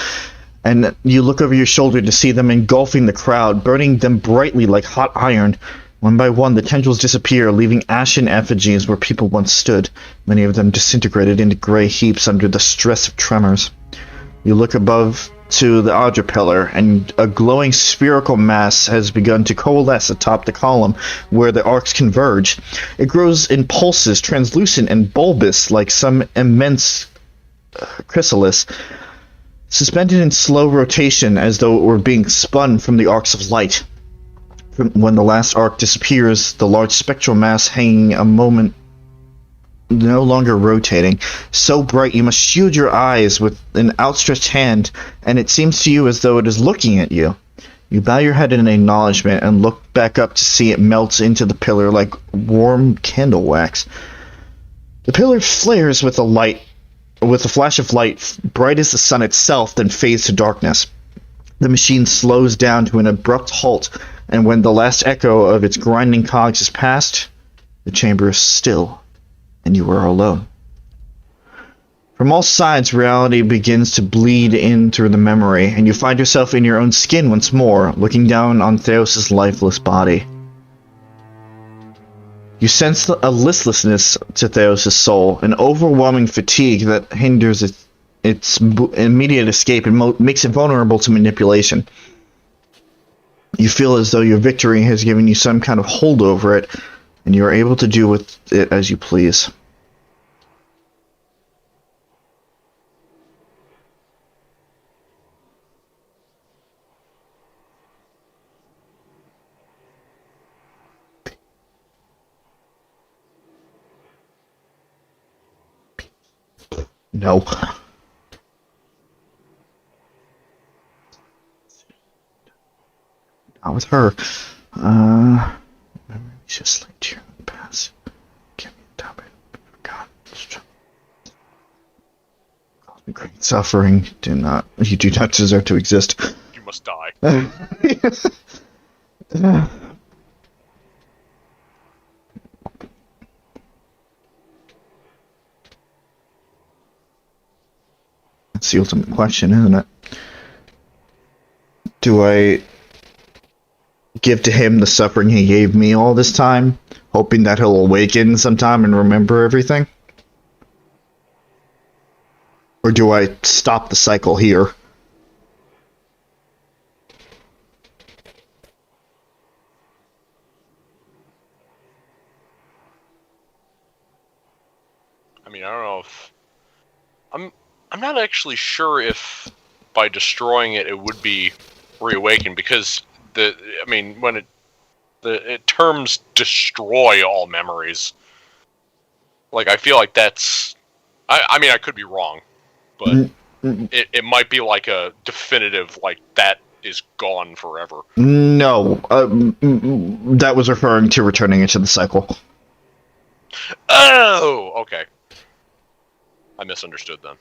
and you look over your shoulder to see them engulfing the crowd, burning them brightly like hot iron. One by one, the tendrils disappear, leaving ashen effigies where people once stood, many of them disintegrated into gray heaps under the stress of tremors. You look above to the Audra pillar, and a glowing spherical mass has begun to coalesce atop the column where the arcs converge. It grows in pulses, translucent and bulbous like some immense chrysalis, suspended in slow rotation as though it were being spun from the arcs of light. When the last arc disappears, the large spectral mass hanging a moment no longer rotating, so bright you must shield your eyes with an outstretched hand, and it seems to you as though it is looking at you. You bow your head in acknowledgement and look back up to see it melt into the pillar like warm candle wax. The pillar flares with a flash of light, bright as the sun itself, then fades to darkness. The machine slows down to an abrupt halt, and when the last echo of its grinding cogs is past, the chamber is still, and you are alone. From all sides, reality begins to bleed in through the memory, and you find yourself in your own skin once more, looking down on Thaos' lifeless body. You sense a listlessness to Thaos' soul, an overwhelming fatigue that hinders its immediate escape and makes it vulnerable to manipulation. You feel as though your victory has given you some kind of hold over it, and you are able to do with it as you please. No. Not with her. Just like cheer in the past. Give me a topic. God. Great suffering. You do not deserve to exist. You must die. That's the ultimate question, isn't it? Do I give to him the suffering he gave me all this time, hoping that he'll awaken sometime and remember everything? Or do I stop the cycle here? I mean, I don't know if... I'm not actually sure if by destroying it, it would be reawakened, because when it terms destroy all memories. Like, I feel like that's... I mean, I could be wrong, but it might be like a definitive, like, that is gone forever. No, that was referring to returning into the cycle. Oh, okay. I misunderstood then.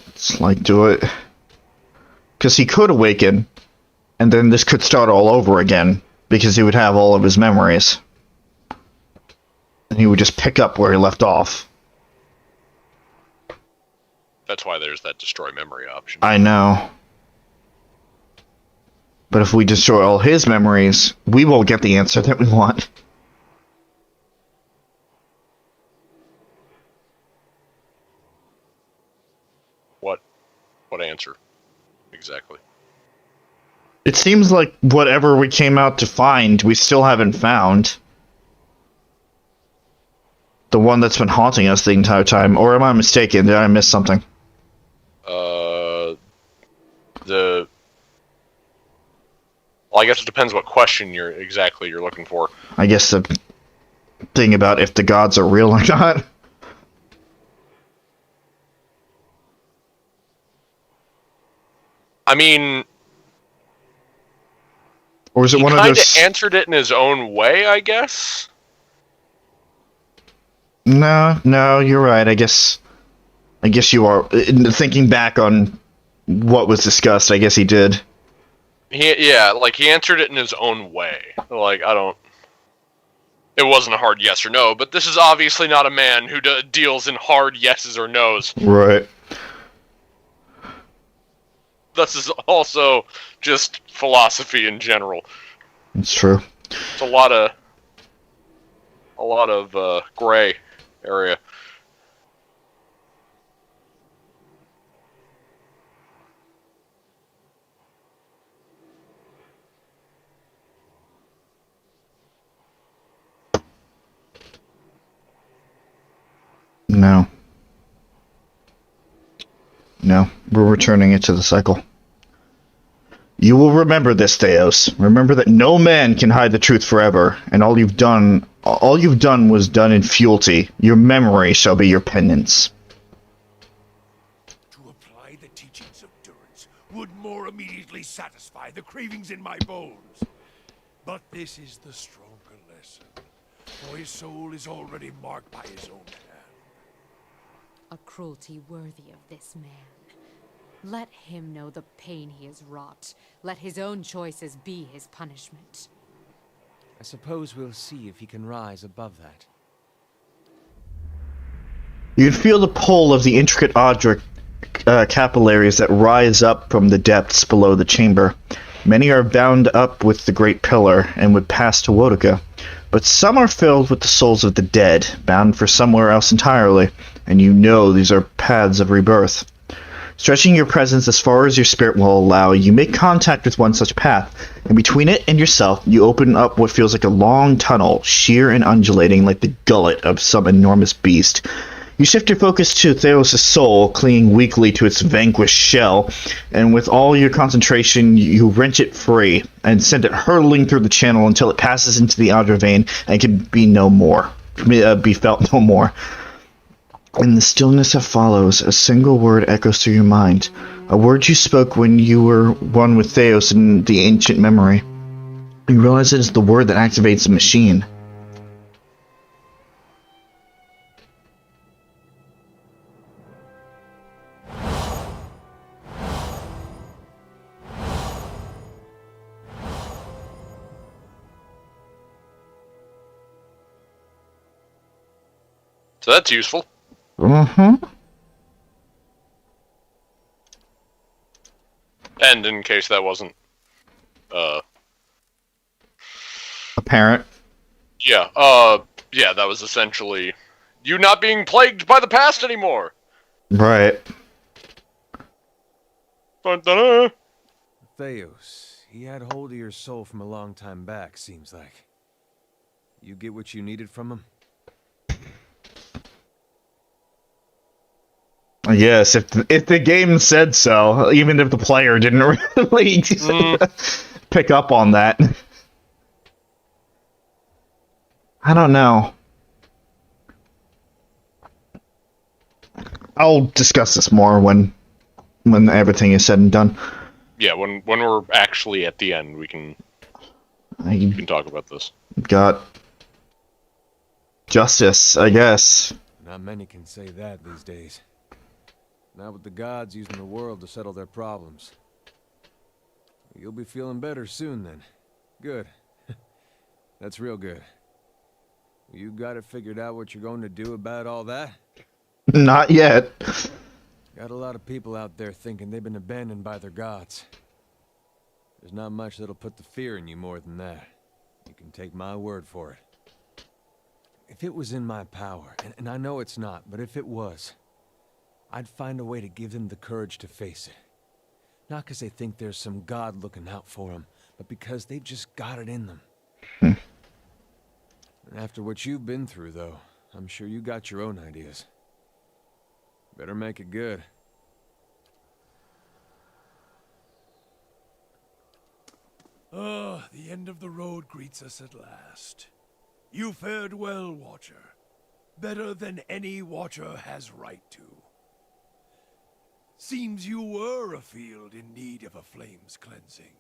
It's like, do it... Because he could awaken, and then this could start all over again, because he would have all of his memories. And he would just pick up where he left off. That's why there's that destroy memory option. I know. But if we destroy all his memories, we won't get the answer that we want. What answer? Exactly. It seems like whatever we came out to find, we still haven't found. The one that's been haunting us the entire time. Or am I mistaken? Did I miss something? Well, I guess it depends what question you're looking for. I guess the thing about if the gods are real or not. I mean... Or is it one of those... He kinda answered it in his own way, I guess? No, you're right. I guess you are. Thinking back on what was discussed, I guess he did. He answered it in his own way. Like, it wasn't a hard yes or no, but this is obviously not a man who deals in hard yeses or nos. Right. This is also just philosophy in general. It's true. It's a lot of gray area. No, we're returning it to the cycle. You will remember this, Thaos. Remember that no man can hide the truth forever, and all you've done was done in fealty. Your memory shall be your penance. To apply the teachings of Durance would more immediately satisfy the cravings in my bones. But this is the stronger lesson, for his soul is already marked by his own hand. A cruelty worthy of this man. Let him know the pain he has wrought. Let his own choices be his punishment. I suppose we'll see if he can rise above that. You can feel the pull of the intricate object capillaries that rise up from the depths below the chamber. Many are bound up with the Great Pillar and would pass to Wotica, but some are filled with the souls of the dead, bound for somewhere else entirely, and you know these are paths of rebirth. Stretching your presence as far as your spirit will allow, you make contact with one such path, and between it and yourself, you open up what feels like a long tunnel, sheer and undulating like the gullet of some enormous beast. You shift your focus to Thaos' soul, clinging weakly to its vanquished shell, and with all your concentration, you wrench it free, and send it hurtling through the channel until it passes into the outer vein and can be felt no more. In the stillness that follows, a single word echoes through your mind, a word you spoke when you were one with Thaos in the ancient memory. You realize it is the word that activates the machine. So that's useful. Mm-hmm. And in case that wasn't, apparent. Yeah, that was essentially you not being plagued by the past anymore. Right. Dun-dun-dun. Thaos, he had hold of your soul from a long time back, seems like. You get what you needed from him? Yes, if the game said so, even if the player didn't really pick up on that. I don't know. I'll discuss this more when everything is said and done. Yeah, when we're actually at the end, we can talk about this. Got justice, I guess. Not many can say that these days. Not with the gods using the world to settle their problems. You'll be feeling better soon, then. Good. That's real good. You got it figured out what you're going to do about all that? Not yet. Got a lot of people out there thinking they've been abandoned by their gods. There's not much that'll put the fear in you more than that. You can take my word for it. If it was in my power, and I know it's not, but if it was, I'd find a way to give them the courage to face it. Not because they think there's some god looking out for them, but because they've just got it in them. And after what you've been through, though, I'm sure you got your own ideas. Better make it good. Ah, the end of the road greets us at last. You fared well, Watcher. Better than any Watcher has right to. Seems you were a field in need of a flame's cleansing.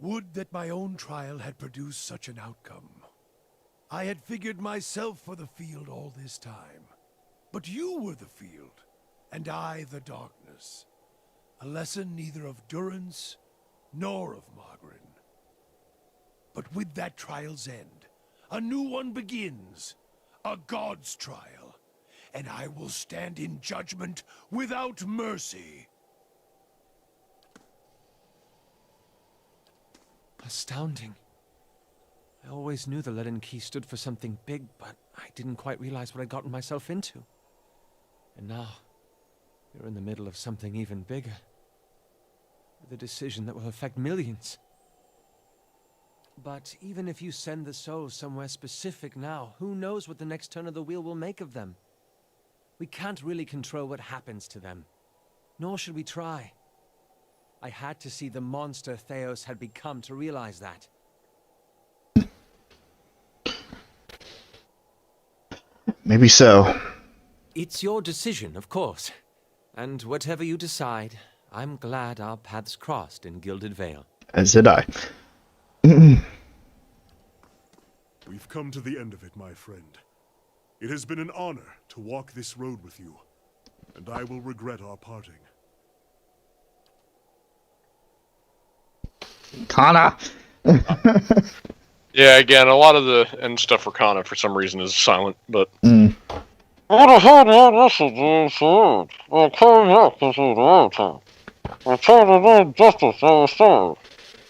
Would that my own trial had produced such an outcome. I had figured myself for the field all this time. But you were the field, and I the darkness. A lesson neither of durance nor of Margaret. But with that trial's end, a new one begins. A god's trial. And I will stand in judgment without mercy. Astounding. I always knew the Leaden Key stood for something big, but I didn't quite realize what I'd gotten myself into. And now, you're in the middle of something even bigger. The decision that will affect millions. But even if you send the souls somewhere specific now, who knows what the next turn of the wheel will make of them? We can't really control what happens to them. Nor should we try. I had to see the monster Thaos had become to realize that. Maybe so. It's your decision, of course. And whatever you decide, I'm glad our paths crossed in Gilded Vale. As did I. We've come to the end of it, my friend. It has been an honor to walk this road with you, and I will regret our parting. Kana! Yeah, again, a lot of the end stuff for Kana for some reason is silent, but... Return to them justice and restored.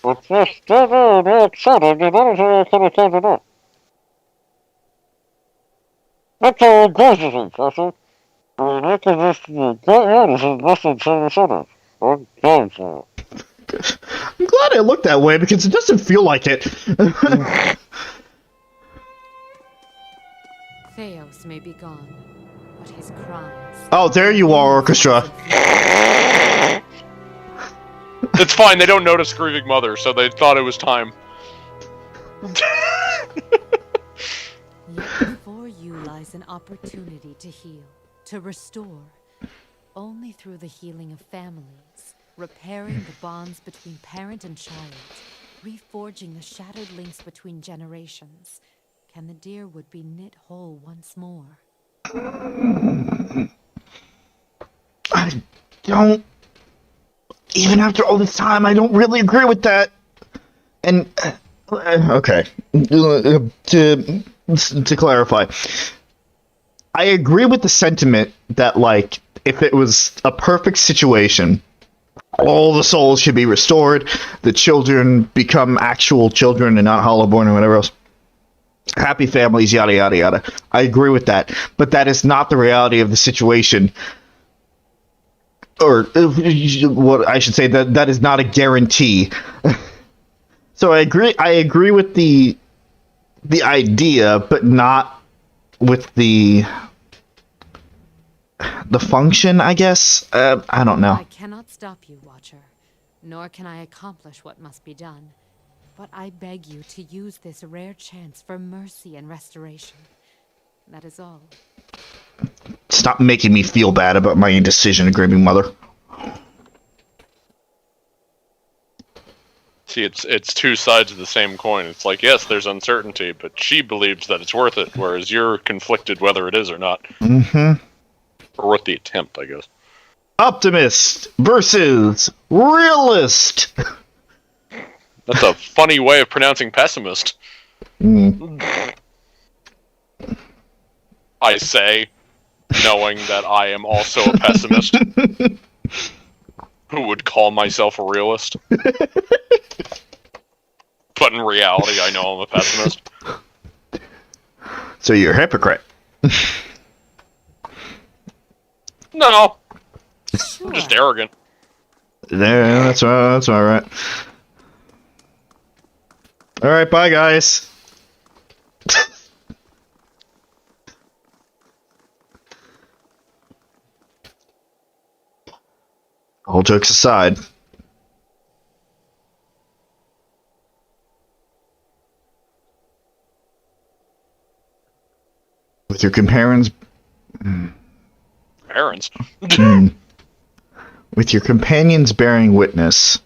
With this devil and excited, the military can return to them. That's all gracious, Castle. We make this the great orders of Western Minnesota. I'm going for it. I'm glad I looked that way because it doesn't feel like it. Thaos may be gone, but his crimes... Oh, there you are, Orchestra. It's fine, they don't notice grieving mother, so they thought it was time. Yet before you lies an opportunity to heal, to restore. Only through the healing of families, repairing the bonds between parent and child, reforging the shattered links between generations, can the dear would be knit whole once more. I don't... Even after all this time, I don't really agree with that. And... okay. To clarify. I agree with the sentiment that, like, if it was a perfect situation, all the souls should be restored, the children become actual children and not hollowborn or whatever else. Happy families, yada, yada, yada. I agree with that. But that is not the reality of the situation. Or, what I should say, that is not a guarantee. So I agree with the idea, but not with the function, I guess. I don't know. I cannot stop you, Watcher, nor can I accomplish what must be done. But I beg you to use this rare chance for mercy and restoration. That is all. Stop making me feel bad about my indecision, Grieving Mother. See, it's two sides of the same coin. It's like, yes, there's uncertainty, but she believes that it's worth it, whereas you're conflicted whether it is or not. Mm-hmm. Or worth the attempt, I guess. Optimist versus realist. That's a funny way of pronouncing pessimist. I say, knowing that I am also a pessimist. Who would call myself a realist. But in reality, I know I'm a pessimist. So you're a hypocrite. No. I'm just arrogant. Yeah, that's all right. All right, bye, guys. All jokes aside. With your companions... Parents? With your companions bearing witness,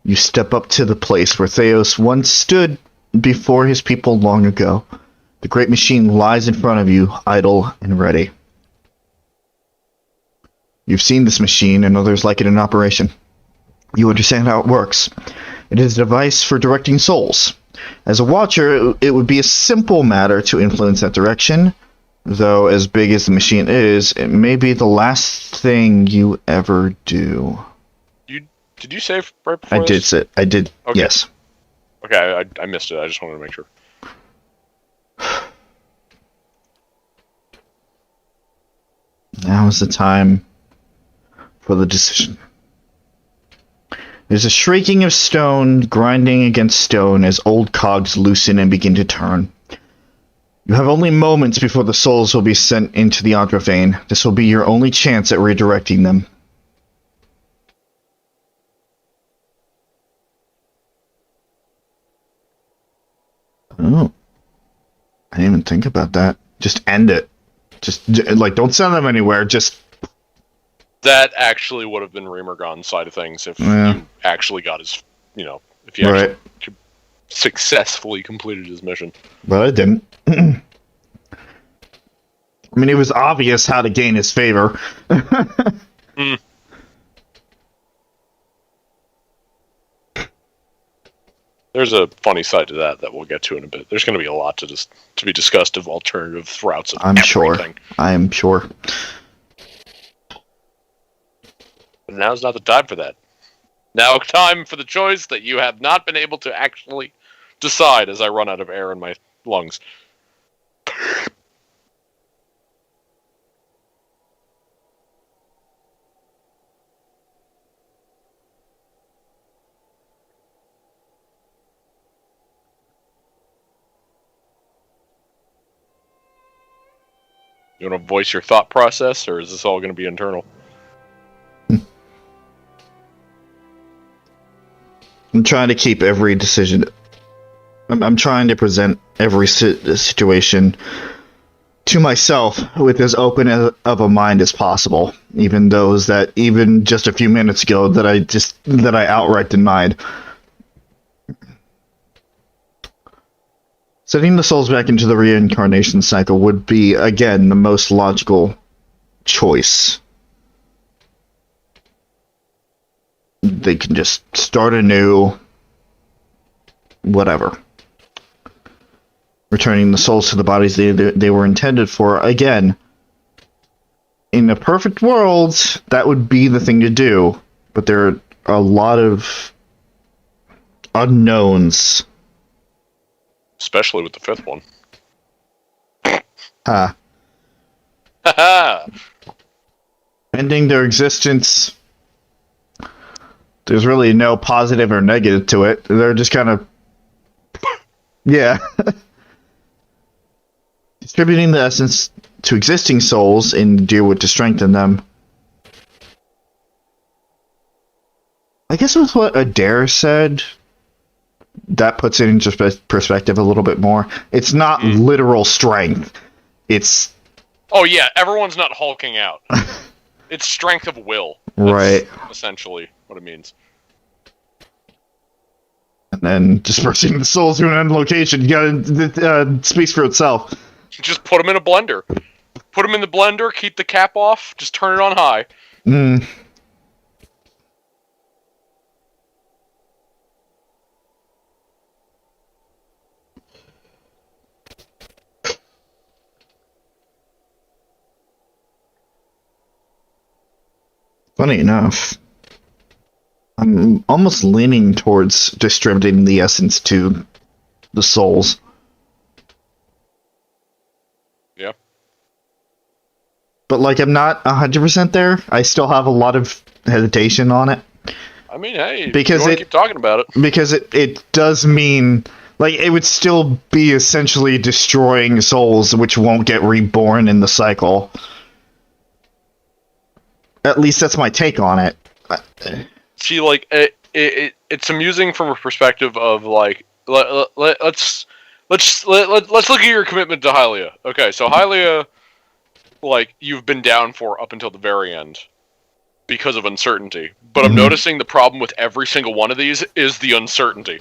you step up to the place where Thaos once stood before his people long ago. The great machine lies in front of you, idle and ready. You've seen this machine and others like it in operation. You understand how it works. It is a device for directing souls. As a watcher, it would be a simple matter to influence that direction, though as big as the machine is, it may be the last thing you ever do. Did you save right before I did sit. I did, okay. Yes. Okay, I missed it. I just wanted to make sure. Now is the time for the decision. There's a shrieking of stone grinding against stone as old cogs loosen and begin to turn. You have only moments before the souls will be sent into the Andrafane. This will be your only chance at redirecting them. Oh. I didn't even think about that. Just end it. Just, like, don't send them anywhere. Just... That actually would have been Remergon's side of things if you actually got his, if you actually successfully completed his mission. But I didn't. I mean, it was obvious how to gain his favor. There's a funny side to that we'll get to in a bit. There's going to be a lot to be discussed of alternative routes of I'm everything. sure. I am sure. But now's not the time for that. Now time for the choice that you have not been able to actually decide as I run out of air in my lungs. You want to voice your thought process, or is this all going to be internal? I'm trying to keep every decision. I'm trying to present every situation to myself with as open of a mind as possible, even those that even just a few minutes ago that I outright denied. Sending the souls back into the reincarnation cycle would be, again, the most logical choice. They can just start anew, whatever. Returning the souls to the bodies they were intended for. Again, in a perfect world, that would be the thing to do. But there are a lot of unknowns. Especially with the fifth one. Ending their existence, there's really no positive or negative to it. They're just kind of... yeah. Distributing the essence to existing souls and do it to strengthen them. I guess it was what Adair said. That puts it into perspective a little bit more. It's not literal strength. It's... oh yeah, everyone's not hulking out. It's strength of will. That's right. Essentially what it means. And then dispersing the souls to an end location. You gotta speaks for itself. Just put them in a blender. Put them in the blender, keep the cap off, just turn it on high. Funny enough, I'm almost leaning towards distributing the essence to the souls. Yeah. But, like, I'm not 100% there. I still have a lot of hesitation on it. I mean, hey, because you want to keep talking about it. Because it does mean... like, it would still be essentially destroying souls which won't get reborn in the cycle. At least that's my take on it. See, like, it's amusing from a perspective of, like, let's look at your commitment to Hylia. Okay, so Hylia, like, you've been down for up until the very end because of uncertainty. But I'm noticing the problem with every single one of these is the uncertainty.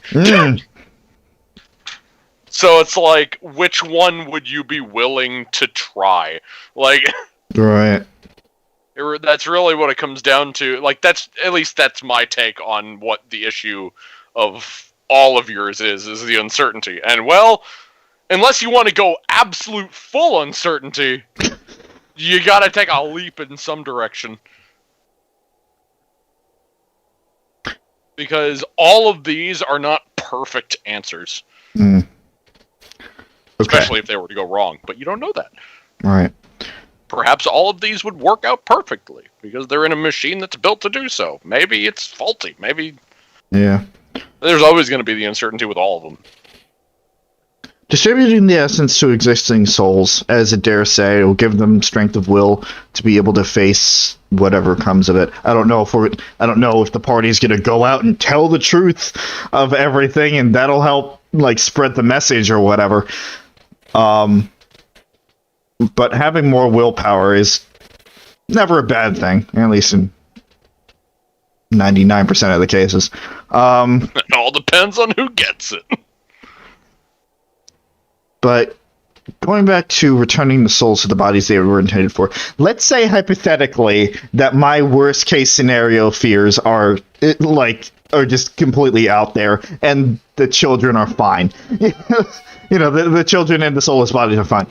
So it's like, which one would you be willing to try? Like, right. That's really what it comes down to. Like, that's my take on what the issue of all of yours is the uncertainty. And, well, unless you want to go absolute full uncertainty, you gotta take a leap in some direction. Because all of these are not perfect answers. Okay. Especially if they were to go wrong. But you don't know that. Right. Perhaps all of these would work out perfectly, because they're in a machine that's built to do so. Maybe it's faulty. Maybe... yeah. There's always going to be the uncertainty with all of them. Distributing the essence to existing souls, as I dare say, will give them strength of will to be able to face whatever comes of it. I don't know if the party's going to go out and tell the truth of everything, and that'll help, like, spread the message or whatever. But having more willpower is never a bad thing, at least in 99% of the cases. It all depends on who gets it. But going back to returning the souls to the bodies they were intended for, let's say hypothetically that my worst case scenario fears are just completely out there, and the children are fine. The children in the soulless bodies are fine.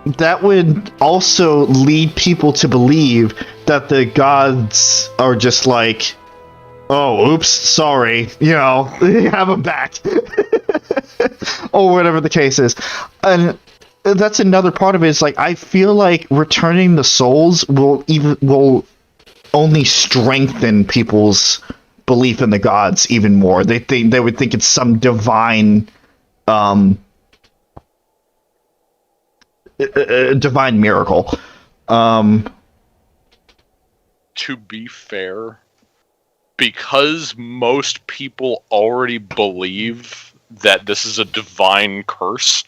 that would also lead people to believe that the gods are just like, oh, oops, sorry, have them back. Or whatever the case is. And that's another part of it, is like, I feel like returning the souls will only strengthen people's belief in the gods even more. They would think it's some divine divine miracle. To be fair, because most people already believe that this is a divine curse,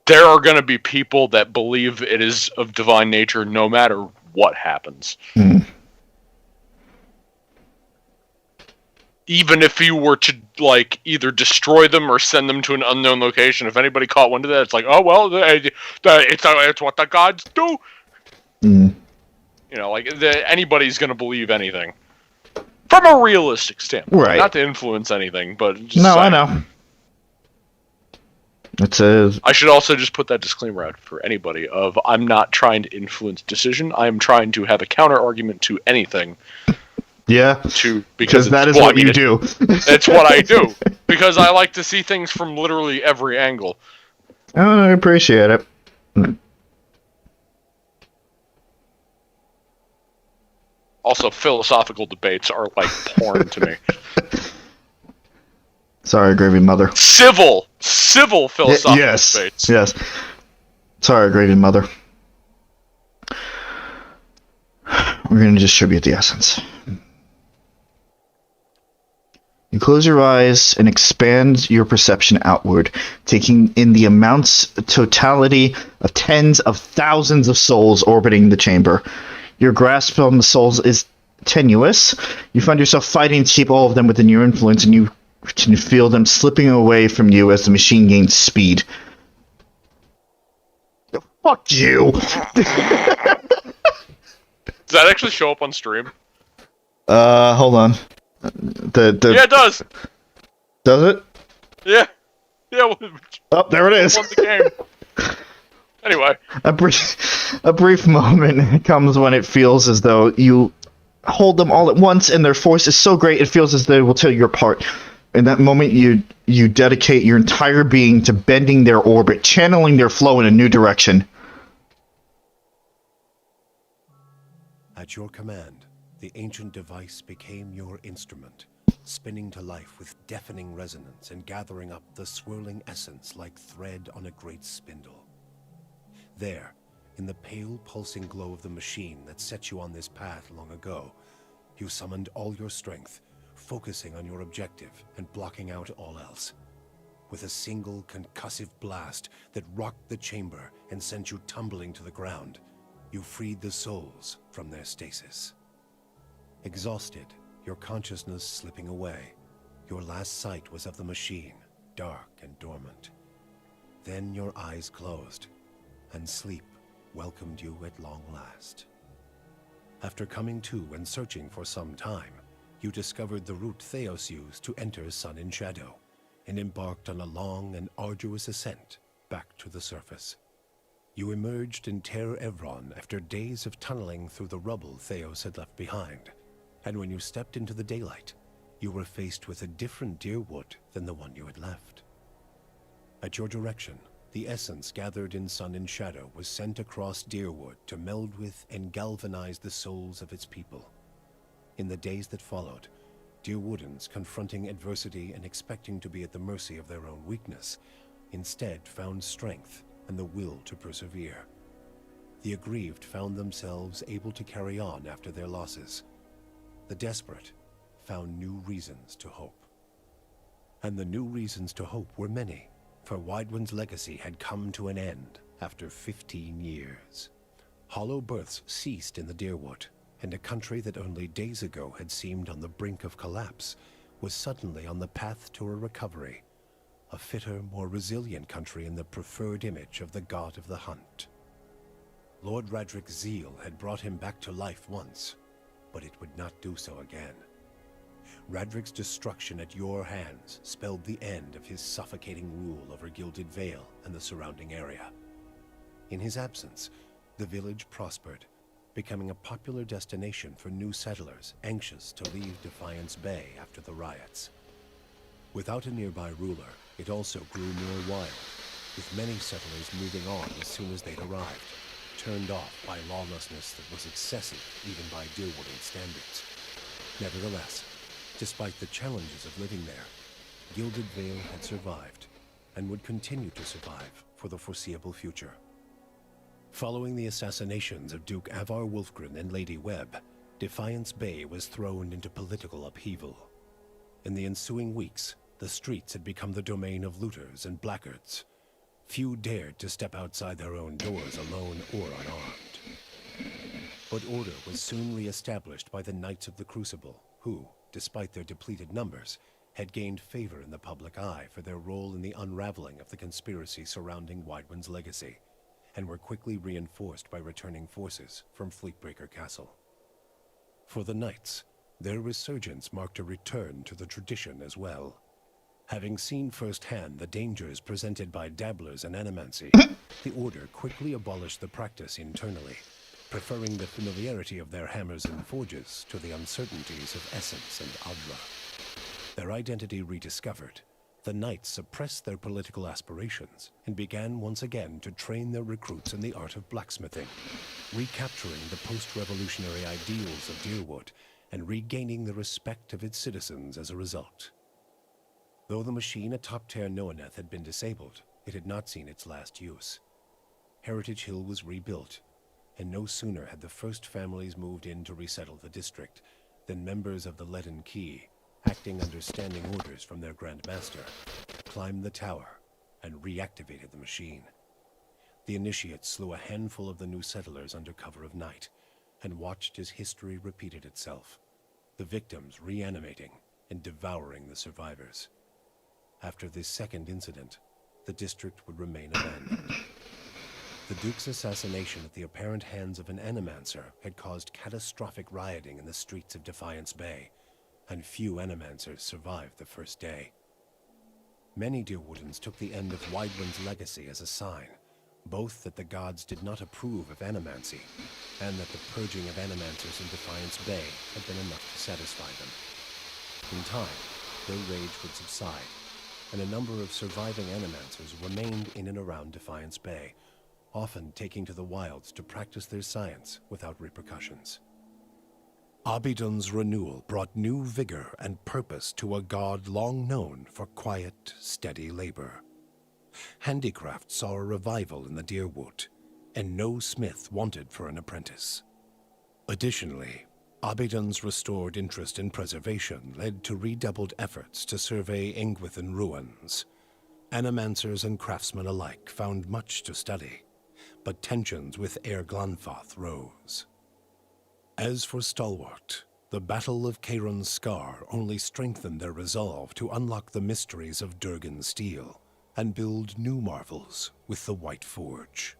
there are going to be people that believe it is of divine nature no matter what happens. Even if you were to, like, either destroy them or send them to an unknown location, if anybody caught wind of that, it's like, oh, well, it's what the gods do. Anybody's going to believe anything. From a realistic standpoint. Right. Not to influence anything, but just No, saying. I know. I should also just put that disclaimer out for anybody of, I'm not trying to influence decision. I am trying to have a counter argument to anything. Yeah. Because that is what you do. It's what I do. Because I like to see things from literally every angle. Oh, I appreciate it. Also, philosophical debates are like porn to me. Sorry, Gravy Mother. Civil philosophical debates. Yes. Sorry, Gravy Mother. We're going to distribute the essence. You close your eyes and expand your perception outward, taking in the totality of tens of thousands of souls orbiting the chamber. Your grasp on the souls is tenuous. You find yourself fighting to keep all of them within your influence, and you can feel them slipping away from you as the machine gains speed. Fuck you! Does that actually show up on stream? Hold on. Yeah, it does! Does it? Yeah. Oh, there it is! Won the game. Anyway. A brief moment comes when it feels as though you hold them all at once, and their force is so great it feels as though they will tear you apart. In that moment, you dedicate your entire being to bending their orbit, channeling their flow in a new direction. At your command, the ancient device became your instrument, spinning to life with deafening resonance and gathering up the swirling essence like thread on a great spindle. There, in the pale pulsing glow of the machine that set you on this path long ago, you summoned all your strength, focusing on your objective and blocking out all else. With a single concussive blast that rocked the chamber and sent you tumbling to the ground, you freed the souls from their stasis. Exhausted, your consciousness slipping away, your last sight was of the machine, dark and dormant. Then your eyes closed, and sleep welcomed you at long last. After coming to and searching for some time, you discovered the route Thaos used to enter Sun in Shadow, and embarked on a long and arduous ascent back to the surface. You emerged in Ter Evron after days of tunneling through the rubble Thaos had left behind, and when you stepped into the daylight, you were faced with a different Deerwood than the one you had left. At your direction, the essence gathered in Sun and Shadow was sent across Deerwood to meld with and galvanize the souls of its people. In the days that followed, Deerwoodans, confronting adversity and expecting to be at the mercy of their own weakness, instead found strength and the will to persevere. The aggrieved found themselves able to carry on after their losses. The desperate found new reasons to hope. And the new reasons to hope were many, for Widewind's legacy had come to an end after 15 years. Hollow births ceased in the Deerwood, and a country that only days ago had seemed on the brink of collapse was suddenly on the path to a recovery, a fitter, more resilient country in the preferred image of the god of the hunt. Lord Radric's zeal had brought him back to life once, but it would not do so again. Radric's destruction at your hands spelled the end of his suffocating rule over Gilded Vale and the surrounding area. In his absence, the village prospered, becoming a popular destination for new settlers anxious to leave Defiance Bay after the riots. Without a nearby ruler, it also grew more wild, with many settlers moving on as soon as they'd arrived, turned off by lawlessness that was excessive even by Deerwoodin standards. Nevertheless, despite the challenges of living there, Gilded Vale had survived, and would continue to survive for the foreseeable future. Following the assassinations of Duke Avar Wolfgren and Lady Webb, Defiance Bay was thrown into political upheaval. In the ensuing weeks, the streets had become the domain of looters and blackguards. Few dared to step outside their own doors alone or unarmed. But order was soon re-established by the Knights of the Crucible, who, despite their depleted numbers, had gained favor in the public eye for their role in the unraveling of the conspiracy surrounding Widewind's legacy, and were quickly reinforced by returning forces from Fleetbreaker Castle. For the Knights, their resurgence marked a return to the tradition as well. Having seen firsthand the dangers presented by dabblers in animancy, the Order quickly abolished the practice internally, preferring the familiarity of their hammers and forges to the uncertainties of Essence and Adra. Their identity rediscovered, the Knights suppressed their political aspirations and began once again to train their recruits in the art of blacksmithing, recapturing the post-revolutionary ideals of Deerwood and regaining the respect of its citizens as a result. Though the machine atop Ter Noaneth had been disabled, it had not seen its last use. Heritage Hill was rebuilt, and no sooner had the first families moved in to resettle the district than members of the Leaden Key, acting under standing orders from their Grand Master, climbed the tower and reactivated the machine. The initiates slew a handful of the new settlers under cover of night and watched as history repeated itself, the victims reanimating and devouring the survivors. After this second incident, the district would remain abandoned. The Duke's assassination at the apparent hands of an Animancer had caused catastrophic rioting in the streets of Defiance Bay, and few Animancers survived the first day. Many Deerwoodins took the end of Widewind's legacy as a sign, both that the gods did not approve of animancy, and that the purging of Animancers in Defiance Bay had been enough to satisfy them. In time, their rage would subside, and a number of surviving Animancers remained in and around Defiance Bay, often taking to the wilds to practice their science without repercussions. Abidon's renewal brought new vigor and purpose to a god long known for quiet, steady labor. Handicraft saw a revival in the Deerwood, and no smith wanted for an apprentice. Additionally, Abidon's restored interest in preservation led to redoubled efforts to survey Engwithan ruins. Animancers and craftsmen alike found much to study, but tensions with Air Glanfath rose. As for Stalwart, the Battle of Caron's Scar only strengthened their resolve to unlock the mysteries of Durgan steel and build new marvels with the White Forge.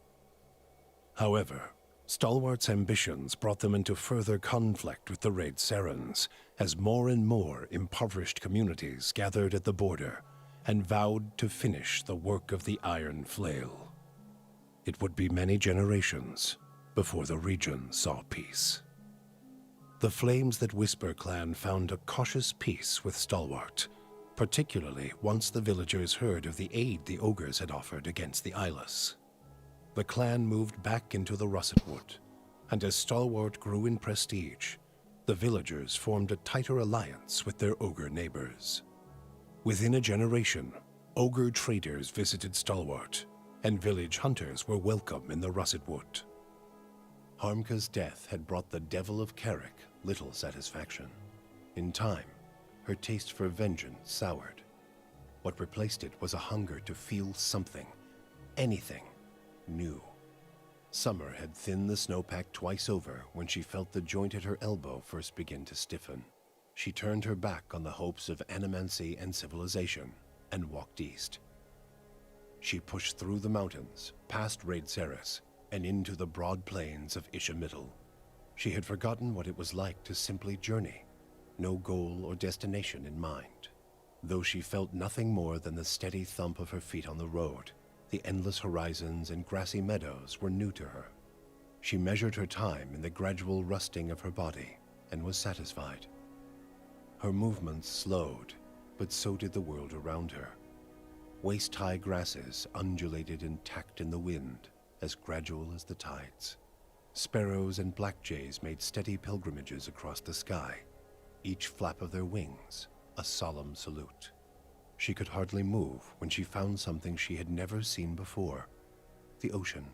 However, Stalwart's ambitions brought them into further conflict with the Raid Serens, as more and more impoverished communities gathered at the border and vowed to finish the work of the Iron Flail. It would be many generations before the region saw peace. The Flames That Whisper clan found a cautious peace with Stalwart, particularly once the villagers heard of the aid the ogres had offered against the Eyeless. The clan moved back into the Russet Wood, and as Stalwart grew in prestige, the villagers formed a tighter alliance with their ogre neighbors. Within a generation, ogre traders visited Stalwart, and village hunters were welcome in the Russet Wood. Harmka's death had brought the Devil of Carrick little satisfaction. In time, her taste for vengeance soured. What replaced it was a hunger to feel something, anything, new. Summer had thinned the snowpack twice over when she felt the joint at her elbow first begin to stiffen. She turned her back on the hopes of animancy and civilization and walked east. She pushed through the mountains, past Raid Ceres, and into the broad plains of Ishamiddle. She had forgotten what it was like to simply journey, no goal or destination in mind. Though she felt nothing more than the steady thump of her feet on the road, the endless horizons and grassy meadows were new to her. She measured her time in the gradual rusting of her body and was satisfied. Her movements slowed, but so did the world around her. Waist-high grasses undulated intact in the wind, as gradual as the tides. Sparrows and blackjays made steady pilgrimages across the sky, each flap of their wings a solemn salute. She could hardly move when she found something she had never seen before, the ocean.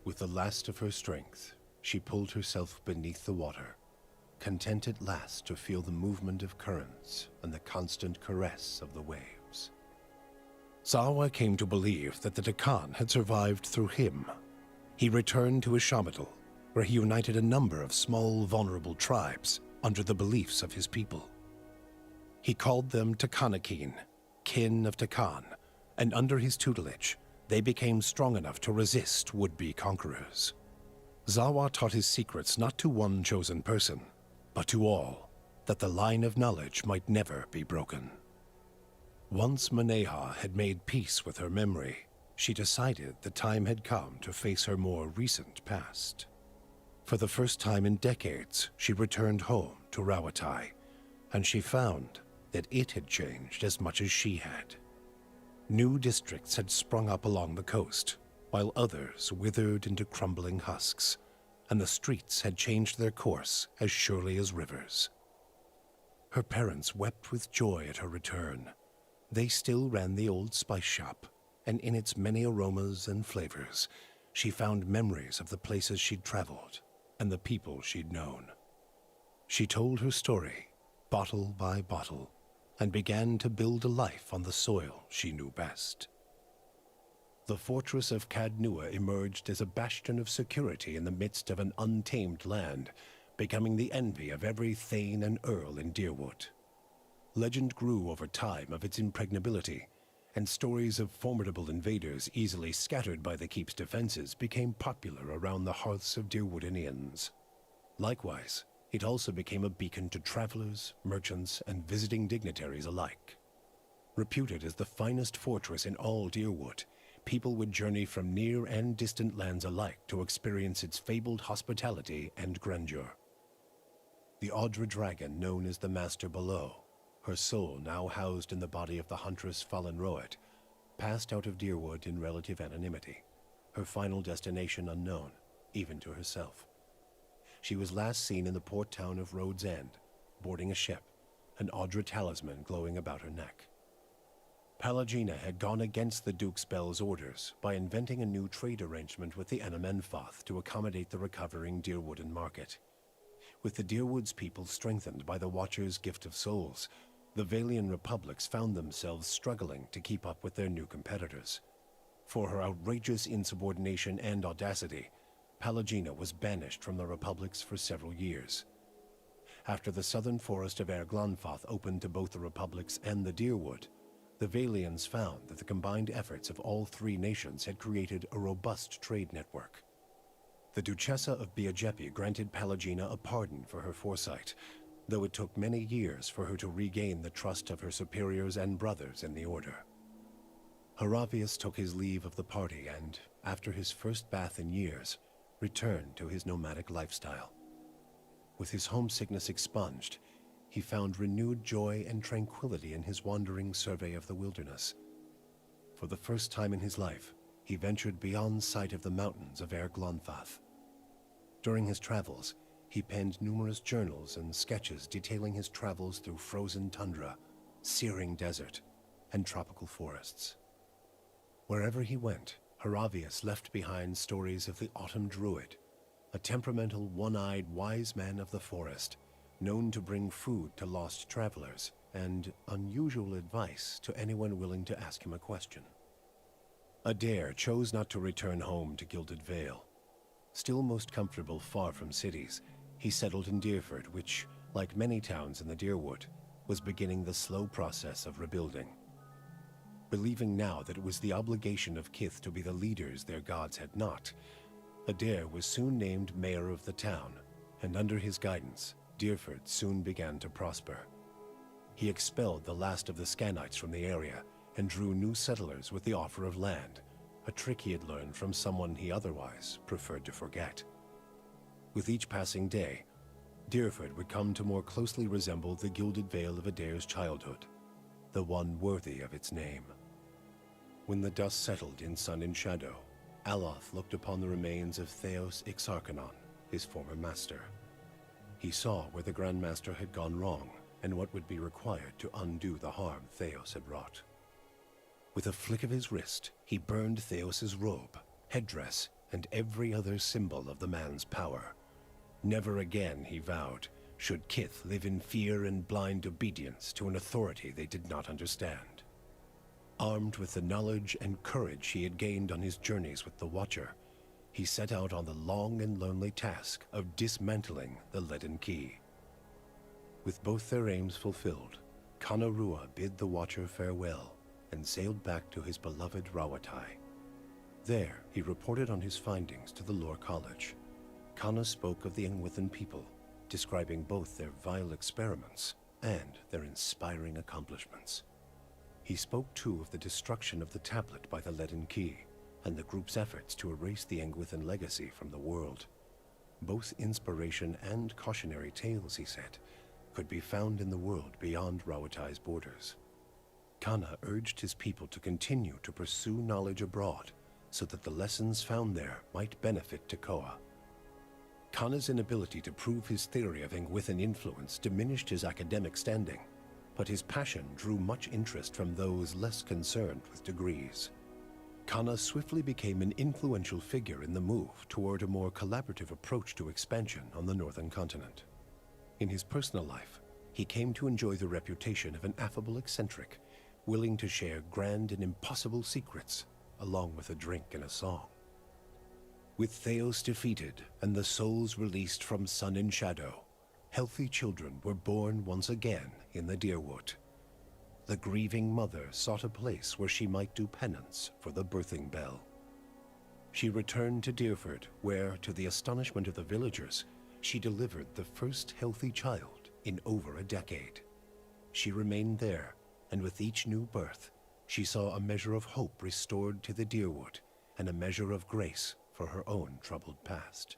With the last of her strength, she pulled herself beneath the water, content at last to feel the movement of currents and the constant caress of the waves. Zawa came to believe that the Dakan had survived through him. He returned to Ishamadal, where he united a number of small, vulnerable tribes under the beliefs of his people. He called them Takanakin, kin of Takan, and under his tutelage, they became strong enough to resist would-be conquerors. Zawa taught his secrets not to one chosen person, but to all, that the line of knowledge might never be broken. Once Maneha had made peace with her memory, she decided the time had come to face her more recent past. For the first time in decades, she returned home to Rawatai, and she found that it had changed as much as she had. New districts had sprung up along the coast, while others withered into crumbling husks, and the streets had changed their course as surely as rivers. Her parents wept with joy at her return. They still ran the old spice shop, and in its many aromas and flavors, she found memories of the places she'd traveled and the people she'd known. She told her story, bottle by bottle, and began to build a life on the soil she knew best. The fortress of Cadnua emerged as a bastion of security in the midst of an untamed land, becoming the envy of every thane and earl in Deerwood. Legend grew over time of its impregnability, and stories of formidable invaders easily scattered by the keep's defenses became popular around the hearths of Deerwoodinians. Likewise, it also became a beacon to travelers, merchants, and visiting dignitaries alike. Reputed as the finest fortress in all Deerwood, people would journey from near and distant lands alike to experience its fabled hospitality and grandeur. The Audra dragon known as the Master Below, her soul now housed in the body of the huntress Fallen Roet, passed out of Deerwood in relative anonymity, her final destination unknown, even to herself. She was last seen in the port town of Rhodes End, boarding a ship, an Audra talisman glowing about her neck. Palagina had gone against the Duke's Bell's orders by inventing a new trade arrangement with the Anamenfoth to accommodate the recovering Deerwooden market. With the Deerwood's people strengthened by the Watcher's gift of souls, the Valian republics found themselves struggling to keep up with their new competitors. For her outrageous insubordination and audacity, Palagina was banished from the republics for several years. After the southern forest of Erglonfoth opened to both the republics and the Deerwood, the Valians found that the combined efforts of all three nations had created a robust trade network. The Duchessa of Biajepi granted Palagina a pardon for her foresight, though it took many years for her to regain the trust of her superiors and brothers in the Order. Haravius took his leave of the party and, after his first bath in years, returned to his nomadic lifestyle. With his homesickness expunged, he found renewed joy and tranquility in his wandering survey of the wilderness. For the first time in his life, he ventured beyond sight of the mountains of Erglonfoth. During his travels, he penned numerous journals and sketches detailing his travels through frozen tundra, searing desert, and tropical forests. Wherever he went, Haravius left behind stories of the Autumn Druid, a temperamental, one-eyed wise man of the forest, known to bring food to lost travelers and unusual advice to anyone willing to ask him a question. Adair chose not to return home to Gilded Vale. Still most comfortable far from cities, he settled in Deerford, which, like many towns in the Deerwood, was beginning the slow process of rebuilding. Believing now that it was the obligation of Kith to be the leaders their gods had not, Adair was soon named mayor of the town, and under his guidance, Deerford soon began to prosper. He expelled the last of the Scanites from the area and drew new settlers with the offer of land, a trick he had learned from someone he otherwise preferred to forget. With each passing day, Deerford would come to more closely resemble the gilded veil of Adair's childhood, the one worthy of its name. When the dust settled in sun and shadow, Aloth looked upon the remains of Thaos Ixarchanon, his former master. He saw where the Grand Master had gone wrong, and what would be required to undo the harm Thaos had wrought. With a flick of his wrist, he burned Thaos's robe, headdress, and every other symbol of the man's power. Never again, he vowed, should Kith live in fear and blind obedience to an authority they did not understand. Armed with the knowledge and courage he had gained on his journeys with the Watcher, he set out on the long and lonely task of dismantling the Leaden Key. With both their aims fulfilled, Kanarua bid the Watcher farewell and sailed back to his beloved Rawatai. There, he reported on his findings to the Lore College. Kana spoke of the Engwithan people, describing both their vile experiments and their inspiring accomplishments. He spoke too of the destruction of the tablet by the Leaden Key, and the group's efforts to erase the Engwithan legacy from the world. Both inspiration and cautionary tales, he said, could be found in the world beyond Rawatai's borders. Kana urged his people to continue to pursue knowledge abroad, so that the lessons found there might benefit Tekoa. Kana's inability to prove his theory of Engwithan influence diminished his academic standing, but his passion drew much interest from those less concerned with degrees. Kana swiftly became an influential figure in the move toward a more collaborative approach to expansion on the northern continent. In his personal life, he came to enjoy the reputation of an affable eccentric, willing to share grand and impossible secrets, along with a drink and a song. With Thaos defeated and the souls released from sun and shadow, healthy children were born once again in the Deerwood. The grieving mother sought a place where she might do penance for the birthing bell. She returned to Deerford, where, to the astonishment of the villagers, she delivered the first healthy child in over a decade. She remained there, and with each new birth, she saw a measure of hope restored to the Deerwood, and a measure of grace for her own troubled past.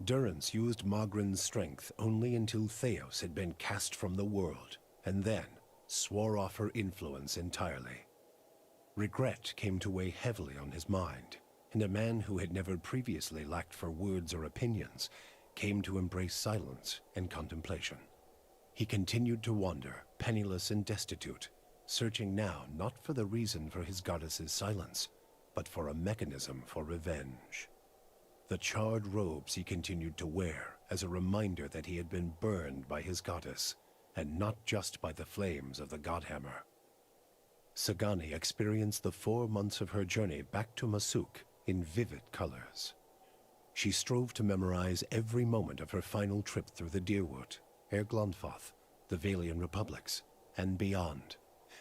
Durrance used Magrin's strength only until Thaos had been cast from the world, and then swore off her influence entirely. Regret came to weigh heavily on his mind, and a man who had never previously lacked for words or opinions came to embrace silence and contemplation. He continued to wander, penniless and destitute, searching now not for the reason for his goddess's silence, but for a mechanism for revenge. The charred robes he continued to wear as a reminder that he had been burned by his goddess, and not just by the flames of the Godhammer. Sagani experienced the 4 months of her journey back to Masuk in vivid colors. She strove to memorize every moment of her final trip through the Deerwood, Erglonfoth, the Valian Republics, and beyond,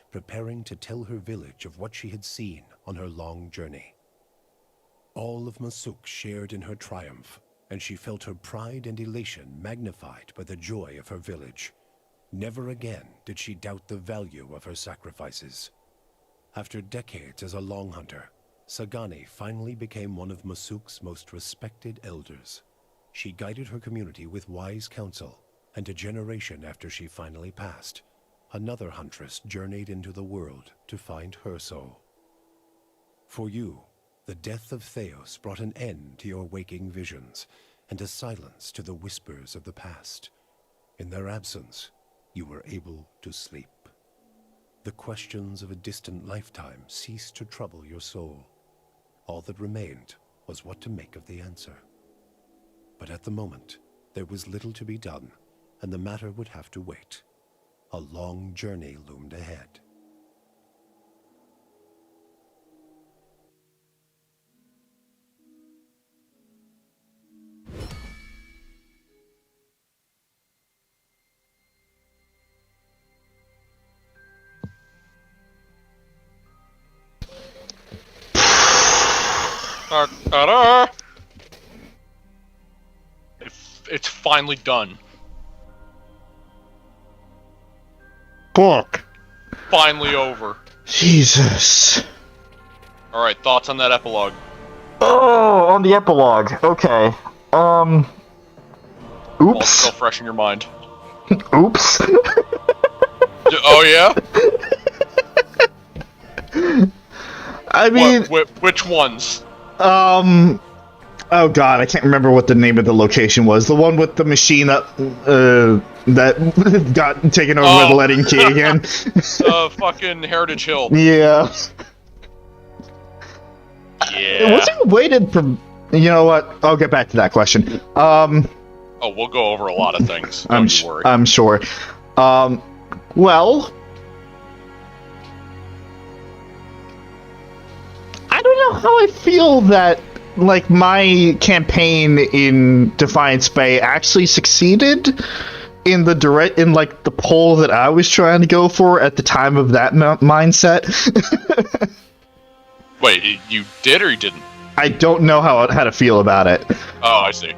preparing to tell her village of what she had seen on her long journey. All of Masuk shared in her triumph, and she felt her pride and elation magnified by the joy of her village. Never again did she doubt the value of her sacrifices. After decades as a long hunter, Sagani finally became one of Masuk's most respected elders. She guided her community with wise counsel, and a generation after she finally passed, another huntress journeyed into the world to find her soul. For you, the death of Thaos brought an end to your waking visions, and a silence to the whispers of the past. In their absence, you were able to sleep. The questions of a distant lifetime ceased to trouble your soul. All that remained was what to make of the answer. But at the moment, there was little to be done, and the matter would have to wait. A long journey loomed ahead. It's finally done. Fuck. Finally over. Jesus. All right, thoughts on that epilogue? Oh, on the epilogue. Okay. While it's Oops. still fresh in your mind. Oops. Oh yeah. I mean, which ones? Oh god, I can't remember what the name of the location was. The one with the machine that got taken over by the Letting Key again. Fucking Heritage Hill. Yeah. Yeah. Was it weighted from? You know what? I'll get back to that question. Oh, we'll go over a lot of things. I'm sure. Well, I don't know how I feel that like my campaign in Defiance Bay actually succeeded in the the poll that I was trying to go for at the time of that mindset. Wait, you did or you didn't? I don't know how to feel about it. Oh, I see.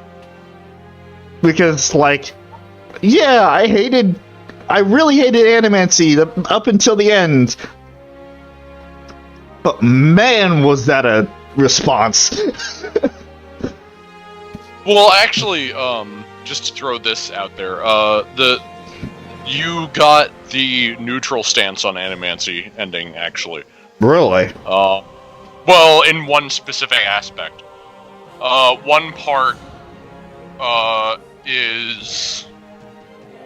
Because, like, yeah, I really hated Animancy up until the end. But man, was that a response. Well, actually, just to throw this out there, you got the neutral stance on Animancy ending, actually. Really? Well, in one specific aspect. One part, is...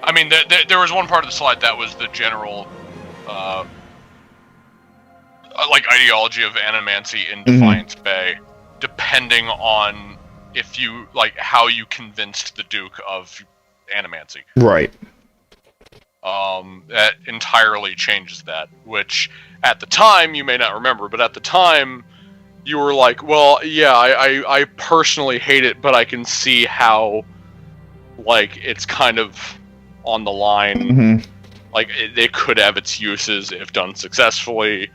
I mean, there was one part of the slide that was the general, like, ideology of Animancy in Defiance Bay, depending on if you, like, how you convinced the Duke of Animancy. Right. That entirely changes that, which, at the time, you may not remember, but at the time, you were like, well, yeah, I personally hate it, but I can see how, like, it's kind of on the line. Like, it could have its uses if done successfully,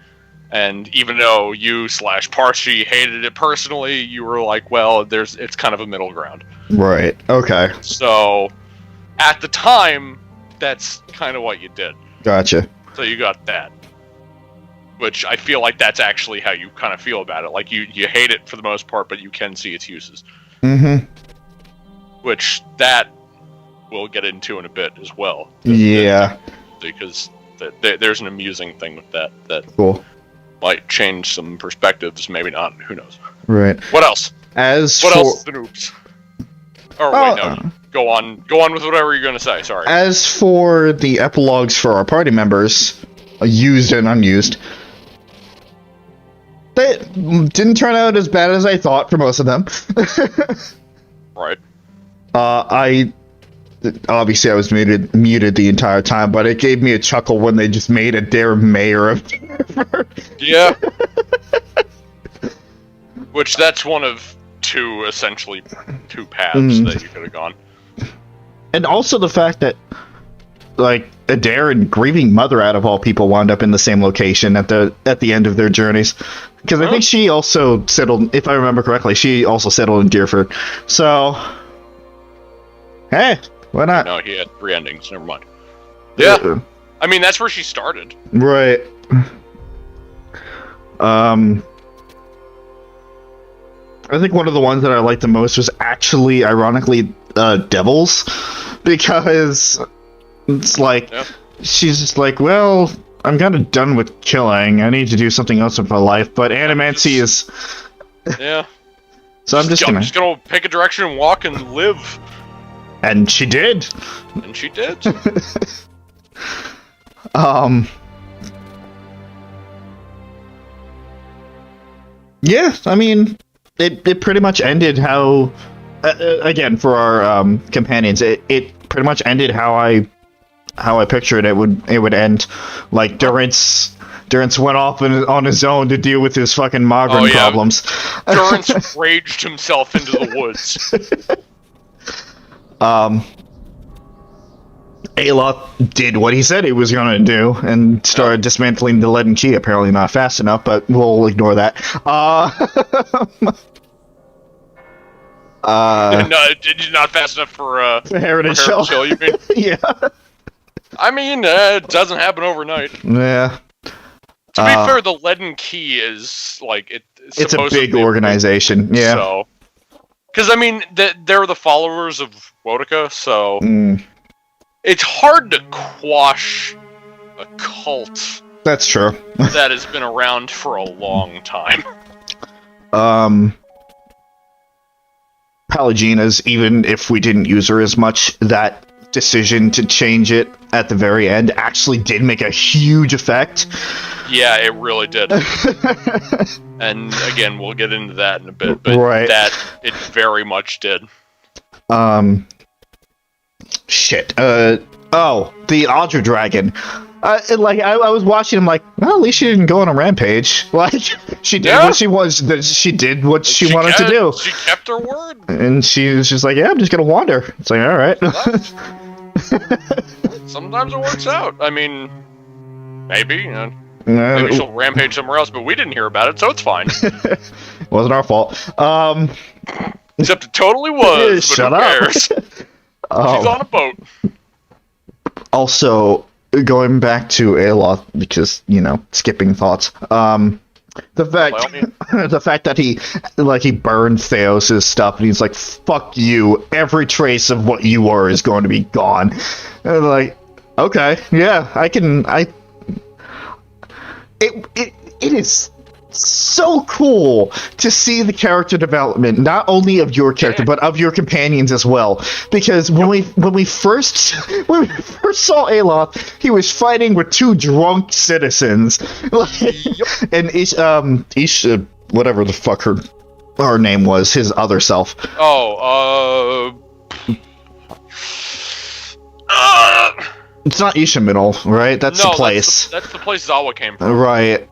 and even though you / Parshi hated it personally, you were like, well, it's kind of a middle ground. Right, okay. So, at the time, that's kind of what you did. Gotcha. So you got that. Which I feel like that's actually how you kind of feel about it. Like, you hate it for the most part, but you can see its uses. Which, that we'll get into in a bit as well. Yeah. Because there's an amusing thing with that cool. Might change some perspectives, maybe not, who knows. Right. What else? What else is the noobs? Or wait, no, go on with whatever you're going to say, sorry. As for the epilogues for our party members, used and unused, they didn't turn out as bad as I thought for most of them. Right. Obviously I was muted the entire time, but it gave me a chuckle when they just made a dare mayor of Yeah. Which, that's one of essentially two paths that you could have gone. And also the fact that, like, Adair and Grieving Mother, out of all people, wound up in the same location at the end of their journeys. Because I think she also settled, if I remember correctly, she also settled in Deerford. So, hey, why not? No, he had 3 endings, never mind. Yeah. I mean, that's where she started. Right. I think one of the ones that I liked the most was actually, ironically, Devils. Because it's like, she's just like, well, I'm kind of done with killing. I need to do something else with my life. But Animancy is... Yeah. So I'm just gonna pick a direction and walk and live. And she did. And she did. Yeah, I mean, it pretty much ended how, again, for our companions, it pretty much ended how I pictured it would end. Like, Durance went off on his own to deal with his fucking Mogren problems. Durance raged himself into the woods. Aloth did what he said he was going to do and started dismantling the leaden key. Apparently not fast enough, but we'll ignore that. No, not fast enough for Heritage Hill, you mean? Yeah. I mean, it doesn't happen overnight. Yeah. To be fair, the Leaden Key is like it's a big organization, yeah. So, because I mean, they're the followers of Wotica, so it's hard to quash a cult. That's true. That has been around for a long time. Palagina's, even if we didn't use her as much, that decision to change it at the very end actually did make a huge effect. Yeah, it really did. And again, we'll get into that in a bit, but right. that it very much did. Shit. The Audra Dragon. I was watching him like, well, at least she didn't go on a rampage. Like, she did what she was. She did what she wanted to do. She kept her word. And she was just like, yeah, I'm just gonna wander. It's like, all right. Sometimes it works out. I mean, maybe. Maybe she'll rampage somewhere else, but we didn't hear about it, so it's fine. Wasn't our fault. Except it totally was. But Shut who up. cares? She's on a boat. Also, going back to Aloth, because, skipping thoughts. The fact that he burned Thaos' stuff, and he's like, fuck you, every trace of what you were is going to be gone. And like, okay, yeah, it is so cool to see the character development, not only of your character but of your companions as well. Because when we first saw Aloth, he was fighting with two drunk citizens, and Isha, whatever the fuck her name was, his other self. It's not Isha Middle, right? That's the place. That's the place Zawa came from. Right.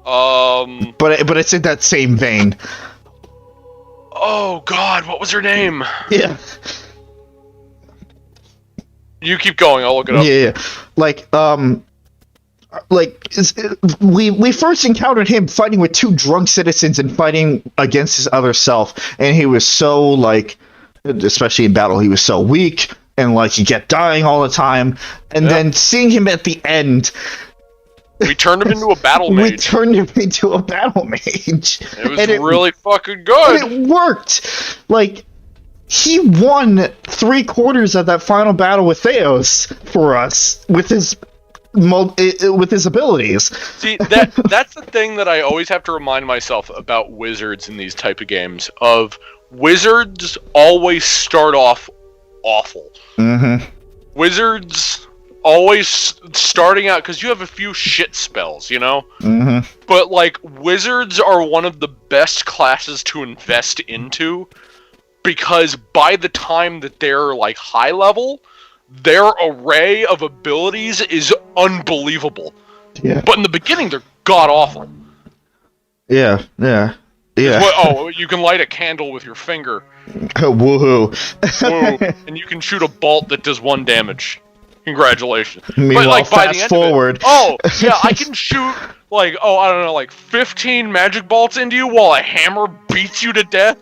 But it's in that same vein. Oh God, what was her name? Yeah. You keep going. I'll look it up. Yeah. We first encountered him fighting with two drunk citizens and fighting against his other self, and he was so especially in battle, he was so weak, and he kept dying all the time. And then seeing him at the end. We turned him into a battle mage. It was really fucking good. It worked. He won 3/4 of that final battle with Thaos for us with his abilities. See, that's the thing that I always have to remind myself about wizards in these type of games. Wizards always start off awful. Mm-hmm. Wizards always starting out, because you have a few shit spells, Mm-hmm. But wizards are one of the best classes to invest into, because by the time that they're high level, their array of abilities is unbelievable. Yeah. But in the beginning, they're god awful. Yeah. You can light a candle with your finger. Woohoo! Woo! And you can shoot a bolt that does 1 damage. Congratulations. Meanwhile, but by the fast end forward. Of it, yeah, I can shoot 15 magic bolts into you while a hammer beats you to death.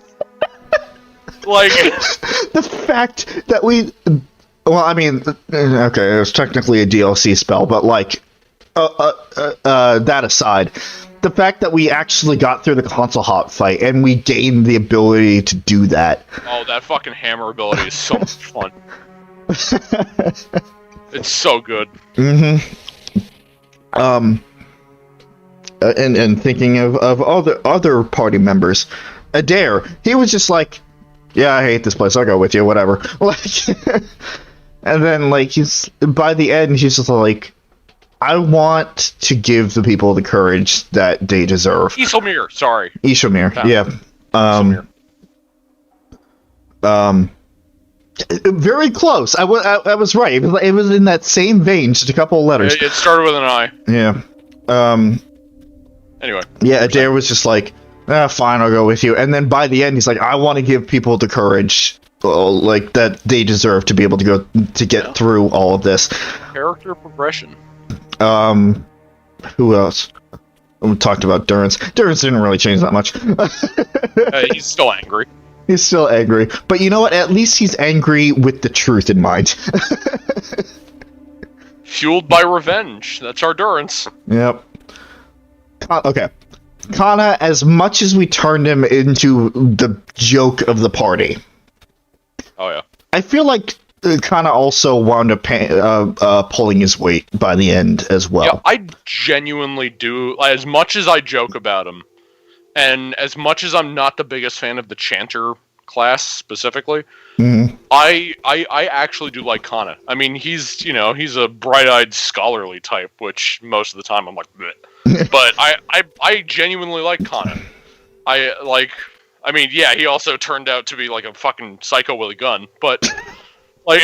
The fact that we, well, I mean, okay, it was technically a DLC spell, but that aside, the fact that we actually got through the console hop fight and we gained the ability to do that. Oh, that fucking hammer ability is so much fun. It's so good. Mm-hmm. And thinking of other party members, Adair, he was just like, yeah, I hate this place, I'll go with you, whatever. And then he's, by the end, he's just like, I want to give the people the courage that they deserve. Isomir, sorry. Isomir, yeah. Very close. I was right. It was in that same vein, just a couple of letters. It started with an I. Yeah. Anyway. Yeah, Adair was just like, fine, I'll go with you. And then by the end, he's like, I want to give people the courage, that they deserve to be able to get through all of this. Character progression. Who else? We talked about Durance. Durance didn't really change that much. He's still angry. He's still angry. But you know what? At least he's angry with the truth in mind. Fueled by revenge. That's our Durance. Yep. Okay. Kana, as much as we turned him into the joke of the party, Oh yeah. I feel like Kana also wound up pulling his weight by the end as well. Yeah, I genuinely do. As much as I joke about him, and as much as I'm not the biggest fan of the Chanter class specifically, I actually do like Kana. I mean, he's a bright-eyed scholarly type, which most of the time I'm like, bleh. But I genuinely like Kana. I mean, yeah, he also turned out to be like a fucking psycho with a gun, but like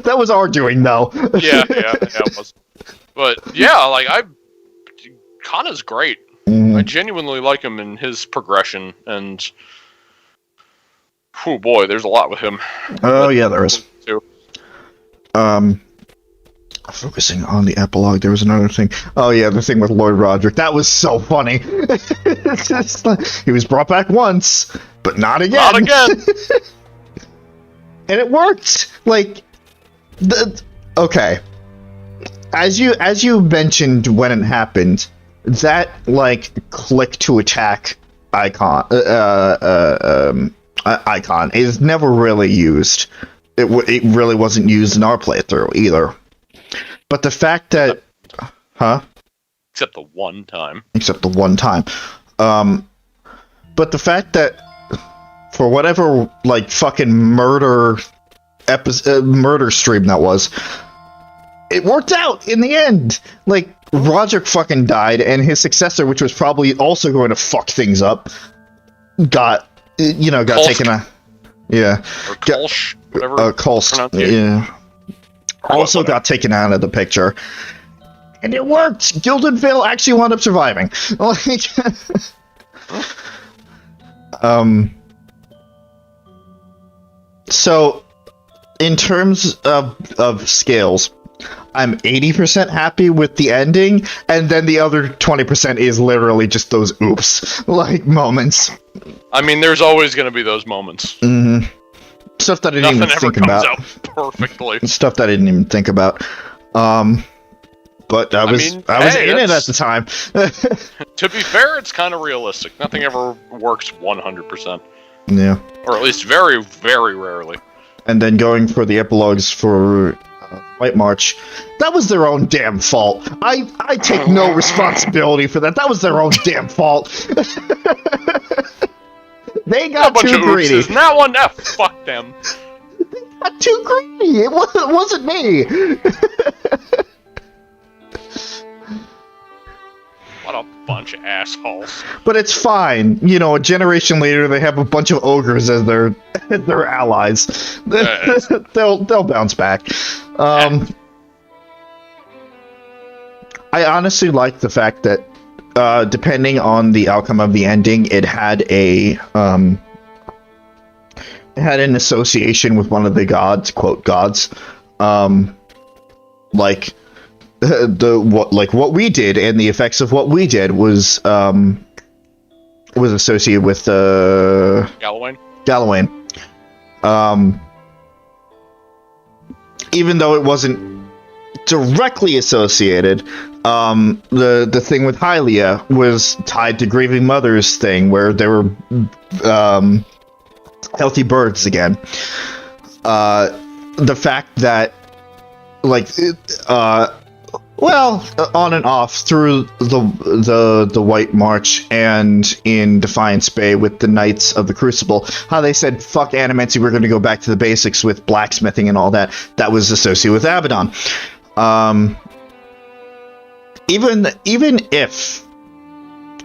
that was our doing, though. yeah, it was. But yeah, like Kana's great. I genuinely like him in his progression, and oh boy, there's a lot with him. Oh yeah, there is. Focusing on the epilogue, there was another thing. Oh yeah, the thing with Lloyd Roderick. That was so funny. He was brought back once, but not again. Not again. And it worked. Like, okay. As you mentioned when it happened, that like click to attack icon icon is never really used. It really wasn't used in our playthrough either. But the fact that, Except the one time. Except the one time. But the fact that, for whatever, like, fucking murder stream that was, it worked out in the end! Like, Roderick fucking died, and his successor, which was probably also going to fuck things up, got taken a... Yeah. Or Kolsch, whatever. Kolsch, yeah. Also got taken out of the picture. And it worked! Gilded Veil actually wound up surviving. Like, so, in terms of scales, I'm 80% happy with the ending, and then the other 20% is literally just those oops, like, moments. I mean, there's always going to be those moments. Mm-hmm. Stuff that I didn't even think about. Nothing ever comes out perfectly. Stuff that I didn't even think about. But I was in it at the time. To be fair, it's kind of realistic. Nothing ever works 100%. Yeah. Or at least very, very rarely. And then going for the epilogues for White March, that was their own damn fault. I take no responsibility for that. That was their own damn fault. They got too greedy. Oopses. Now one F. Fuck them. They got too greedy. It wasn't me. What a bunch of assholes. But it's fine. You know, a generation later, they have a bunch of ogres as their allies. They'll bounce back. I honestly like the fact that depending on the outcome of the ending, it had an association with one of the gods, quote gods, like what we did and the effects of what we did was associated with Galawain. Even though it wasn't directly associated, the thing with Hylia was tied to Grieving Mother's thing, where there were healthy birds again. The fact that, like, on and off through the White March and in Defiance Bay with the Knights of the Crucible, how they said, fuck Animancy, we're going to go back to the basics with blacksmithing and all that. That was associated with Abaddon. Even if,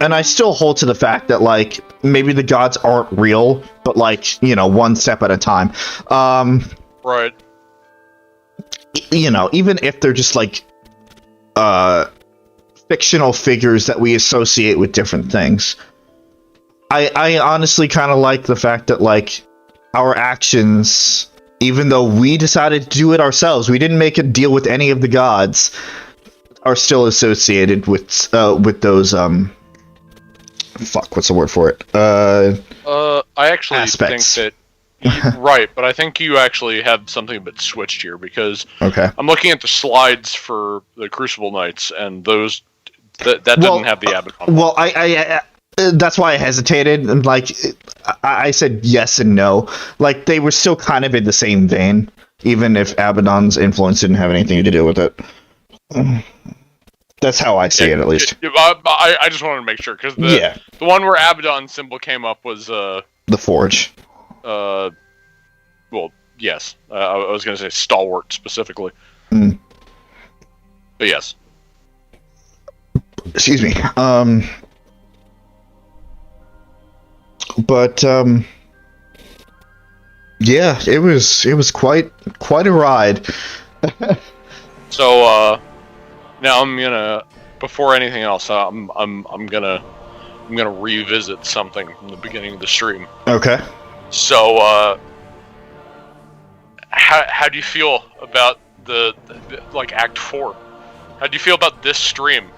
and I still hold to the fact that, like, maybe the gods aren't real, but, like, you know, one step at a time. Right. You know, even if they're just, like, fictional figures that we associate with different things. I honestly kind of like the fact that, like, our actions, even though we decided to do it ourselves, we didn't make a deal with any of the gods, are still associated with those what's the word for it? I actually aspects. think that right, but I think you actually have something a bit switched here, because okay. I'm looking at the slides for the Crucible Knights, and those That doesn't have the Abaddon. Well, I that's why I hesitated, and like I said yes and no. Like they were still kind of in the same vein, even if Abaddon's influence didn't have anything to do with it. That's how I see it, at least. I just wanted to make sure because the one where Abaddon's symbol came up was the Forge. Well, yes. I was going to say Stalwart specifically. Mm. But yes. Excuse me. But yeah, it was quite a ride. So now I'm gonna, before anything else, I'm gonna revisit something from the beginning of the stream. Okay. So how do you feel about the like Act 4? How do you feel about this stream,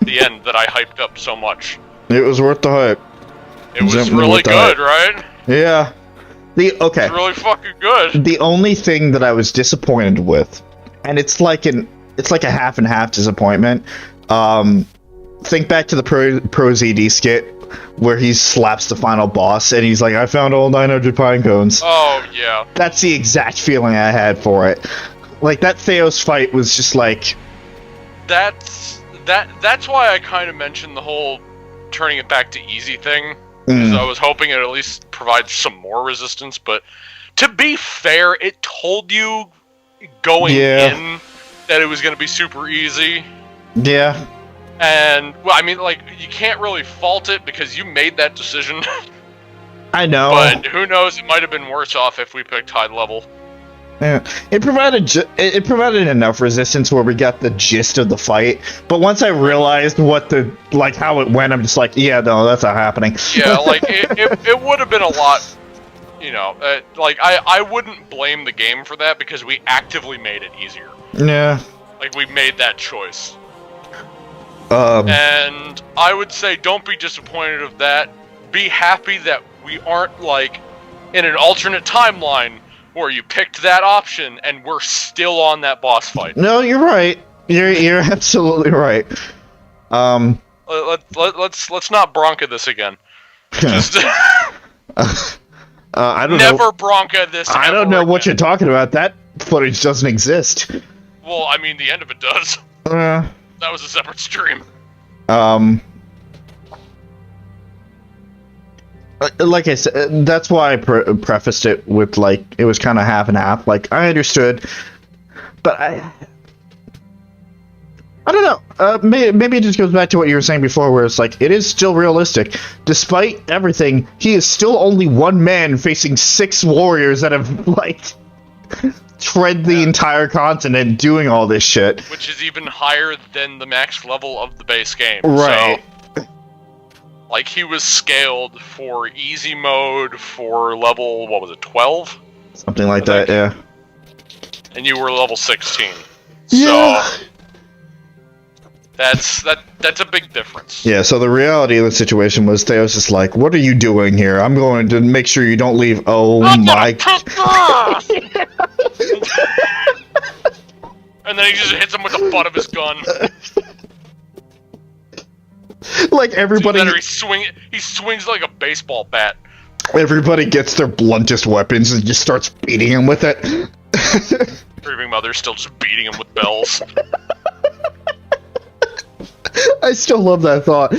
the end that I hyped up so much? It was worth the hype. It was really good, right? Yeah. It was really fucking good. The only thing that I was disappointed with, and it's like a half and half disappointment. Think back to the Pro ZD skit where he slaps the final boss and he's like, "I found all 900 pine cones." Oh yeah. That's the exact feeling I had for it. Like that Thaos fight was just like. That's why I kind of mentioned the whole turning it back to easy thing. Because I was hoping it at least provides some more resistance, but to be fair, it told you going in that it was going to be super easy. Yeah. And, well, I mean, like, you can't really fault it because you made that decision. I know. But who knows, it might have been worse off if we picked high level. Yeah, it provided enough resistance where we got the gist of the fight. But once I realized how it went, I'm just like, yeah, no, that's not happening. Yeah, like it would have been a lot, like I wouldn't blame the game for that because we actively made it easier. Yeah. Like we made that choice. And I would say don't be disappointed of that. Be happy that we aren't like in an alternate timeline where you picked that option and we're still on that boss fight. No, you're right. You're absolutely right. Let's not Bronca this again. Just I don't know. Never Bronca this. I don't know what you're talking about. That footage doesn't exist. Well, I mean, the end of it does. That was a separate stream. Like I said, that's why I prefaced it with, like, it was kind of half and half. Like, I understood, but I don't know. Maybe it just goes back to what you were saying before, where it's like, it is still realistic. Despite everything, he is still only one man facing 6 warriors that have, like, tread the entire continent doing all this shit. Which is even higher than the max level of the base game. Right. So, like, he was scaled for easy mode for level, what was it, 12? Something like that, yeah. And you were level 16. Yeah. So, that's a big difference. Yeah, so the reality of the situation was Thaos is like, "What are you doing here? I'm going to make sure you don't leave." Oh my... And then he just hits him with the butt of his gun. Like everybody... He swings like a baseball bat. Everybody gets their bluntest weapons and just starts beating him with it. Grieving Mother's still just beating him with bells. I still love that thought.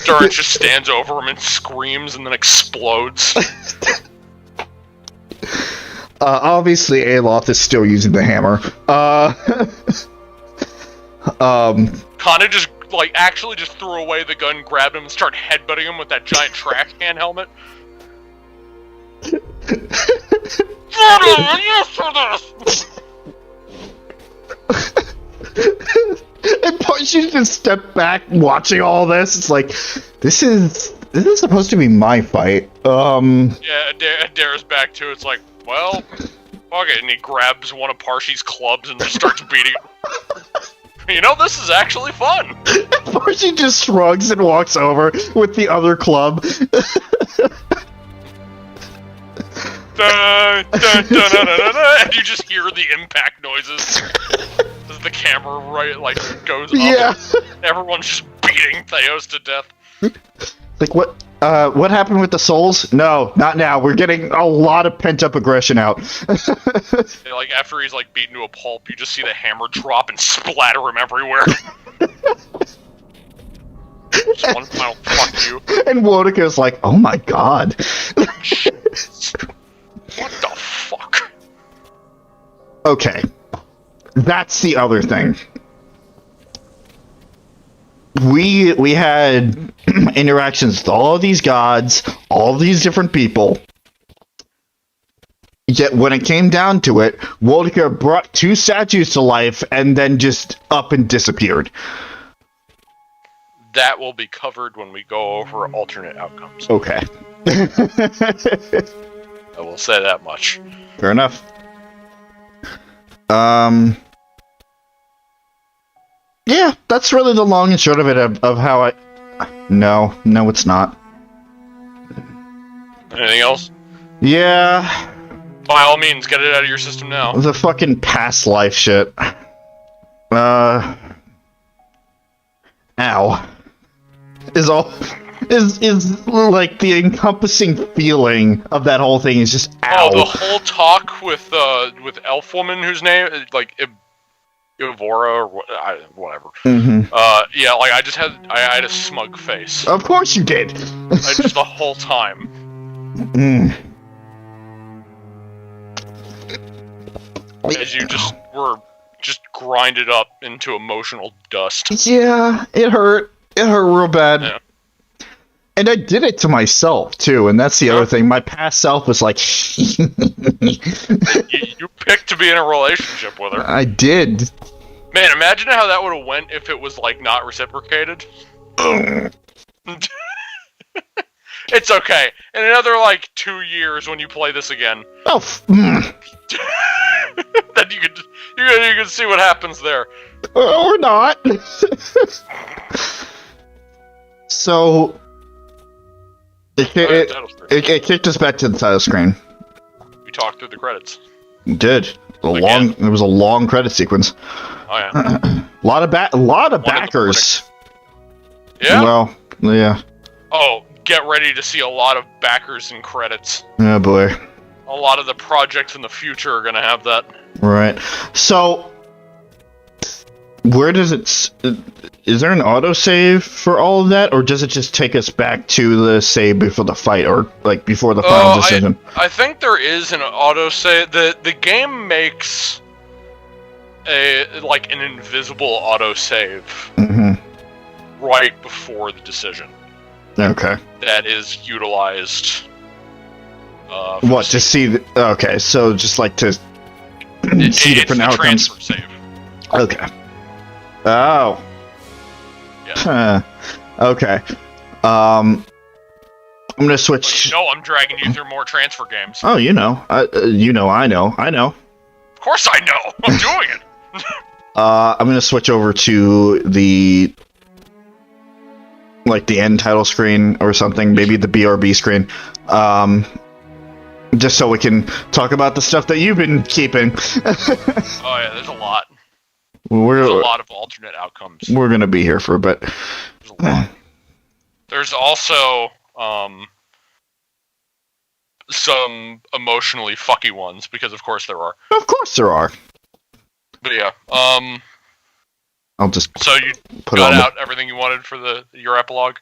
Durant just stands over him and screams and then explodes. Obviously, Aloth is still using the hammer. Kana just, like, actually just threw away the gun, grabbed him, and started headbutting him with that giant trash can helmet. And Punchy just stepped back watching all this. It's like, this is supposed to be my fight. Yeah, Adair's back too. It's like, well, fuck it. And he grabs one of Parshi's clubs and just starts beating him. You know, this is actually fun. Parshy just shrugs and walks over with the other club. dun, dun, dun, dun, dun, dun, dun, and you just hear the impact noises as the camera goes up. Yeah. Everyone's just beating Thaos to death. Like, what happened with the souls? No, not now. We're getting a lot of pent-up aggression out. Like, after he's, like, beaten to a pulp, you just see the hammer drop and splatter him everywhere. Just one final fuck you. And Wodika's like, oh my god. What the fuck? Okay. That's the other thing. We had interactions with all of these gods, all of these different people. Yet when it came down to it, Wodika brought 2 statues to life and then just up and disappeared. That will be covered when we go over alternate outcomes. Okay. I will say that much. Fair enough. Yeah, that's really the long and short of it of how I... No, it's not. Anything else? Yeah. By all means, get it out of your system now. The fucking past life shit. Ow. Is like the encompassing feeling of that whole thing is just ow. Oh, the whole talk with Elf Woman, whose name like Ivora or whatever. Mm-hmm. Yeah, like I had a smug face. Of course you did. Just the whole time. Mm. As you just were grinded up into emotional dust. Yeah, it hurt. It hurt real bad. Yeah. And I did it to myself, too, and that's the other thing. My past self was like... you picked to be in a relationship with her. I did. Man, imagine how that would have went if it was, like, not reciprocated. It's okay. In another, like, 2 years when you play this again... Oh, then you can see what happens there. Or not. So... It kicked us back to the title screen. We talked through the credits. It did. It was a long credit sequence. Oh yeah. a lot of backers. Yeah. Well, yeah. Oh, get ready to see a lot of backers and credits. Oh boy. A lot of the projects in the future are gonna have that. Right. So, where does it? Is there an autosave for all of that, or does it just take us back to the save before the fight, or like before the final decision? I think there is an autosave. The game makes an invisible autosave right before the decision. Okay. That is utilized. What to see? Okay, so just like to see different outcomes. Transfer save. Okay. Oh. Yeah. Okay. I'm gonna switch. No, I'm dragging you through more transfer games. Oh, I know. Of course I know. I'm doing it. I'm gonna switch over to the end title screen or something, maybe the BRB screen. Just so we can talk about the stuff that you've been keeping. Oh yeah, there's a lot. There's a lot of alternate outcomes. We're gonna be here for a bit. There's also some emotionally fucky ones, because of course there are. Of course there are. But yeah, I'll just so you put got on out everything you wanted for your epilogue?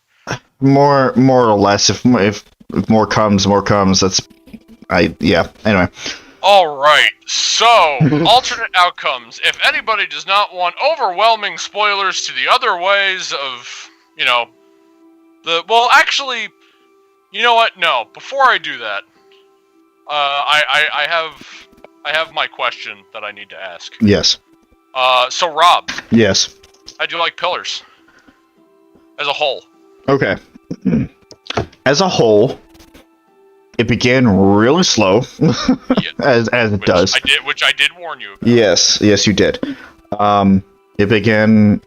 More or less. If more comes, that's anyway. Alright, so, alternate outcomes. If anybody does not want overwhelming spoilers to the other ways of, actually, you know what? No, before I do that, I have my question that I need to ask. Yes. So Rob. Yes. How'd you like Pillars? As a whole. Okay. As a whole, it began really slow, as it does. Which I did warn you about. Yes, you did. It began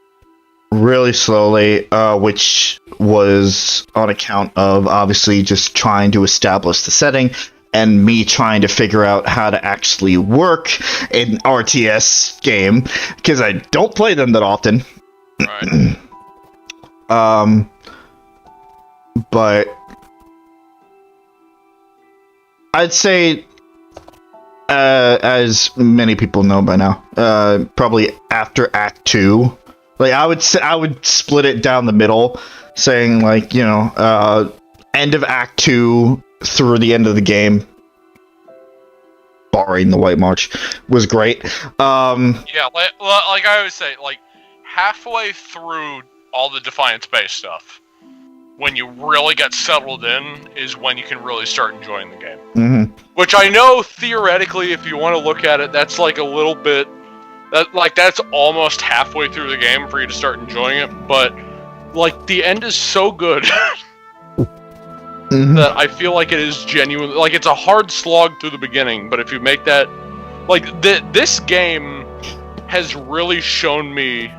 really slowly, which was on account of obviously just trying to establish the setting and me trying to figure out how to actually work an RTS game, because I don't play them that often. Right. But I'd say, as many people know by now, probably after Act 2, like I would split it down the middle, saying like, you know, end of Act 2 through the end of the game, barring the White March, was great. Yeah, like I always say, like halfway through all the Defiance Bay stuff, when you really get settled in, is when you can really start enjoying the game. Mm-hmm. Which I know theoretically, if you want to look at it, that's like a little bit, that's almost halfway through the game for you to start enjoying it. But like the end is so good. Mm-hmm. That I feel like it is genuine. Like it's a hard slog through the beginning, but if you make that, like this game has really shown me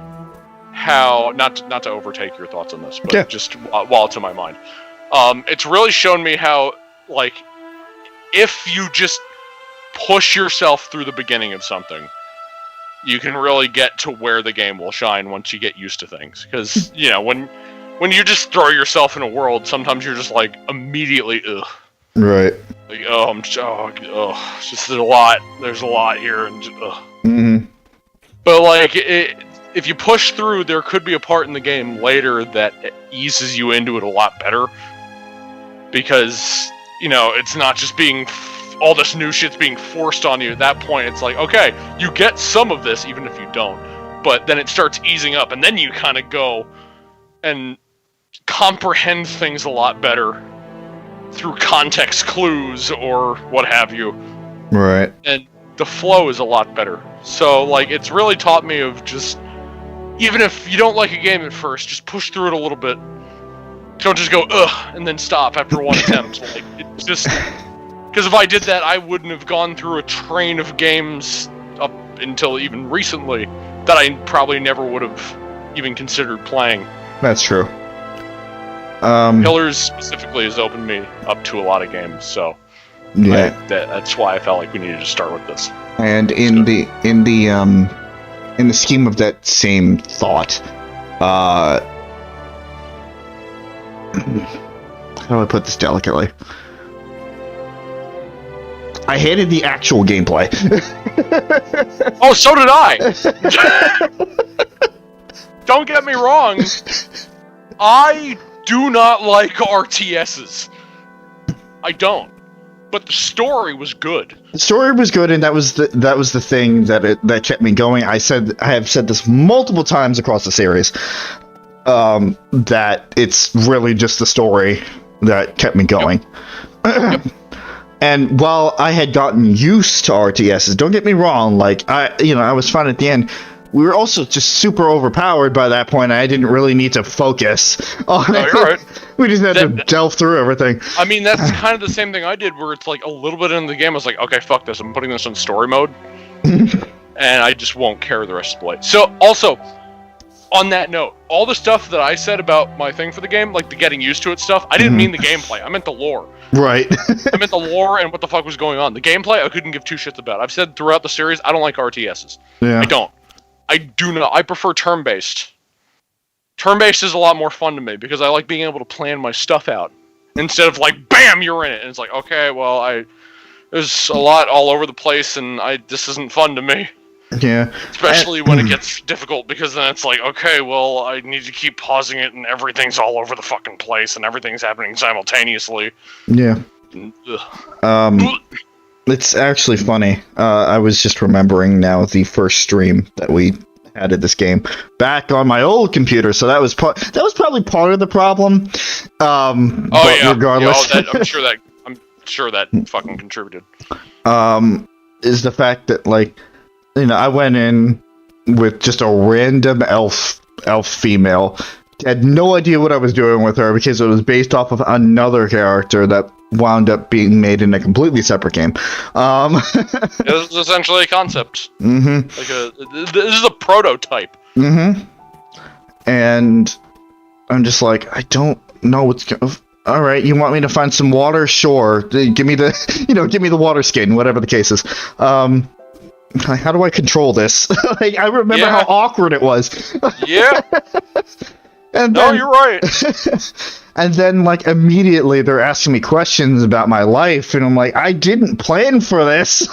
how not to overtake your thoughts on this, but just while it's in my mind, it's really shown me how, like, if you just push yourself through the beginning of something, you can really get to where the game will shine once you get used to things. Because you know when you just throw yourself in a world, sometimes you're just like immediately ugh. Right. Like it's just there's a lot here, and Mm-hmm. But like if you push through, there could be a part in the game later that eases you into it a lot better, because you know it's not just being all this new shit's being forced on you. At that point, it's like, okay, you get some of this even if you don't, but then it starts easing up, and then you kind of go and comprehend things a lot better through context clues or what have you. Right. And the flow is a lot better. So, like, it's really taught me of just, even if you don't like a game at first, just push through it a little bit. Don't just go, ugh, and then stop after one attempt. Like, it's just, because if I did that, I wouldn't have gone through a train of games up until even recently that I probably never would have even considered playing. That's true. Pillars specifically has opened me up to a lot of games, so yeah, that's why I felt like we needed to start with this. And in the scheme of that same thought, how do I put this delicately? I hated the actual gameplay. Oh, so did I! Don't get me wrong, I do not like RTSs. I don't. But the story was good. The story was good, and that was the thing that kept me going. I have said this multiple times across the series, that it's really just the story that kept me going. Yep. And while I had gotten used to RTSs, don't get me wrong, like I was fine at the end. We were also just super overpowered by that point. I didn't really need to focus on it. You're right. We just had to delve through everything. I mean, that's kind of the same thing I did, where it's like a little bit into the game, I was like, okay, fuck this, I'm putting this in story mode. And I just won't care the rest of the way. So, also, on that note, all the stuff that I said about my thing for the game, like the getting used to it stuff, I didn't mean the gameplay, I meant the lore. Right. I meant the lore and what the fuck was going on. The gameplay, I couldn't give two shits about. I've said throughout the series, I don't like RTSs. Yeah. I don't. I do not. I prefer turn-based. Turn-based is a lot more fun to me because I like being able to plan my stuff out instead of like, bam, you're in it. And it's like, okay, well, there's a lot all over the place, and this isn't fun to me. Yeah. Especially when it gets difficult, because then it's like, okay, well, I need to keep pausing it, and everything's all over the fucking place, and everything's happening simultaneously. Yeah. Ugh. It's actually funny. I was just remembering now the first stream that we had at this game back on my old computer, so that was probably part of the problem. But yeah. regardless, I'm sure that fucking contributed. Is the fact that, like, I went in with just a random elf female. Had no idea what I was doing with her because it was based off of another character that wound up being made in a completely separate game. It was essentially a concept. Mm-hmm. This is a prototype. Mm-hmm. And I'm just like, I don't know all right, you want me to find some water? Sure. Give me the, give me the water skin, whatever the case is. How do I control this? Like, I remember how awkward it was. Yeah. And no, then, you're right. And then, like, immediately they're asking me questions about my life, and I'm like, I didn't plan for this.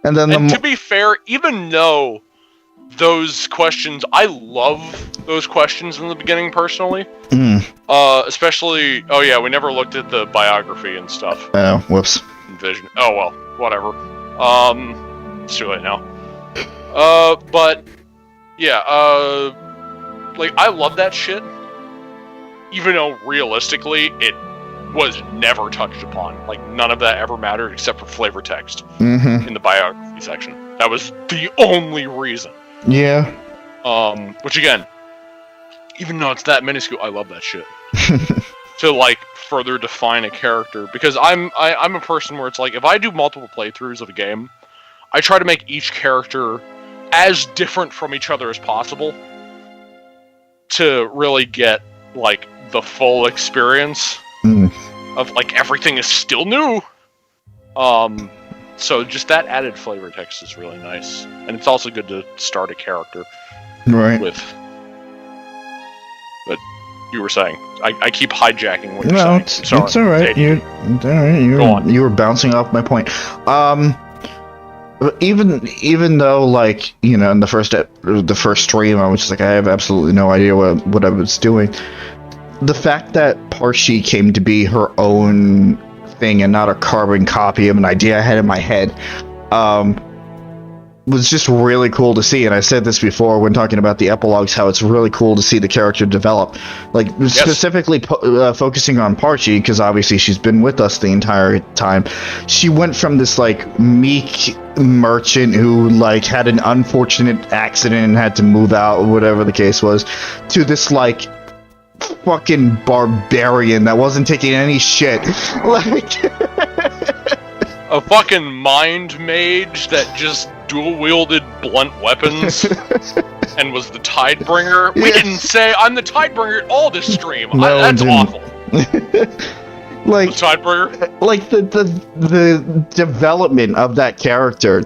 And then to be fair, even though those questions, I love those questions in the beginning personally. Especially, oh yeah, we never looked at the biography and stuff. Oh, whoops. Vision. Oh well, whatever. It's too late now. But yeah, like I love that shit. Even though realistically it was never touched upon. Like none of that ever mattered except for flavor text in the biography section. That was the only reason. Yeah. Which again, even though it's that minuscule, I love that shit. To like further define a character, because I'm a person where it's like if I do multiple playthroughs of a game, I try to make each character as different from each other as possible to really get like the full experience of like everything is still new. So just that added flavor text is really nice, and it's also good to start a character with. But you were saying, I keep hijacking what you're saying. It's all right. You were bouncing off my point. Even though, like, in the first stream, I was just like, I have absolutely no idea what I was doing. The fact that Parshi came to be her own thing and not a carbon copy of an idea I had in my head, was just really cool to see. And I said this before when talking about the epilogues, how it's really cool to see the character develop. Like, specifically focusing on Parshi, because obviously she's been with us the entire time. She went from this, like, meek merchant who, like, had an unfortunate accident and had to move out, whatever the case was, to this, like, fucking barbarian that wasn't taking any shit. Like... a fucking mind mage that just dual-wielded blunt weapons and was the Tidebringer. We didn't say I'm the Tidebringer at all this stream. No, that's awful. Like, the Tidebringer? Like, the development of that character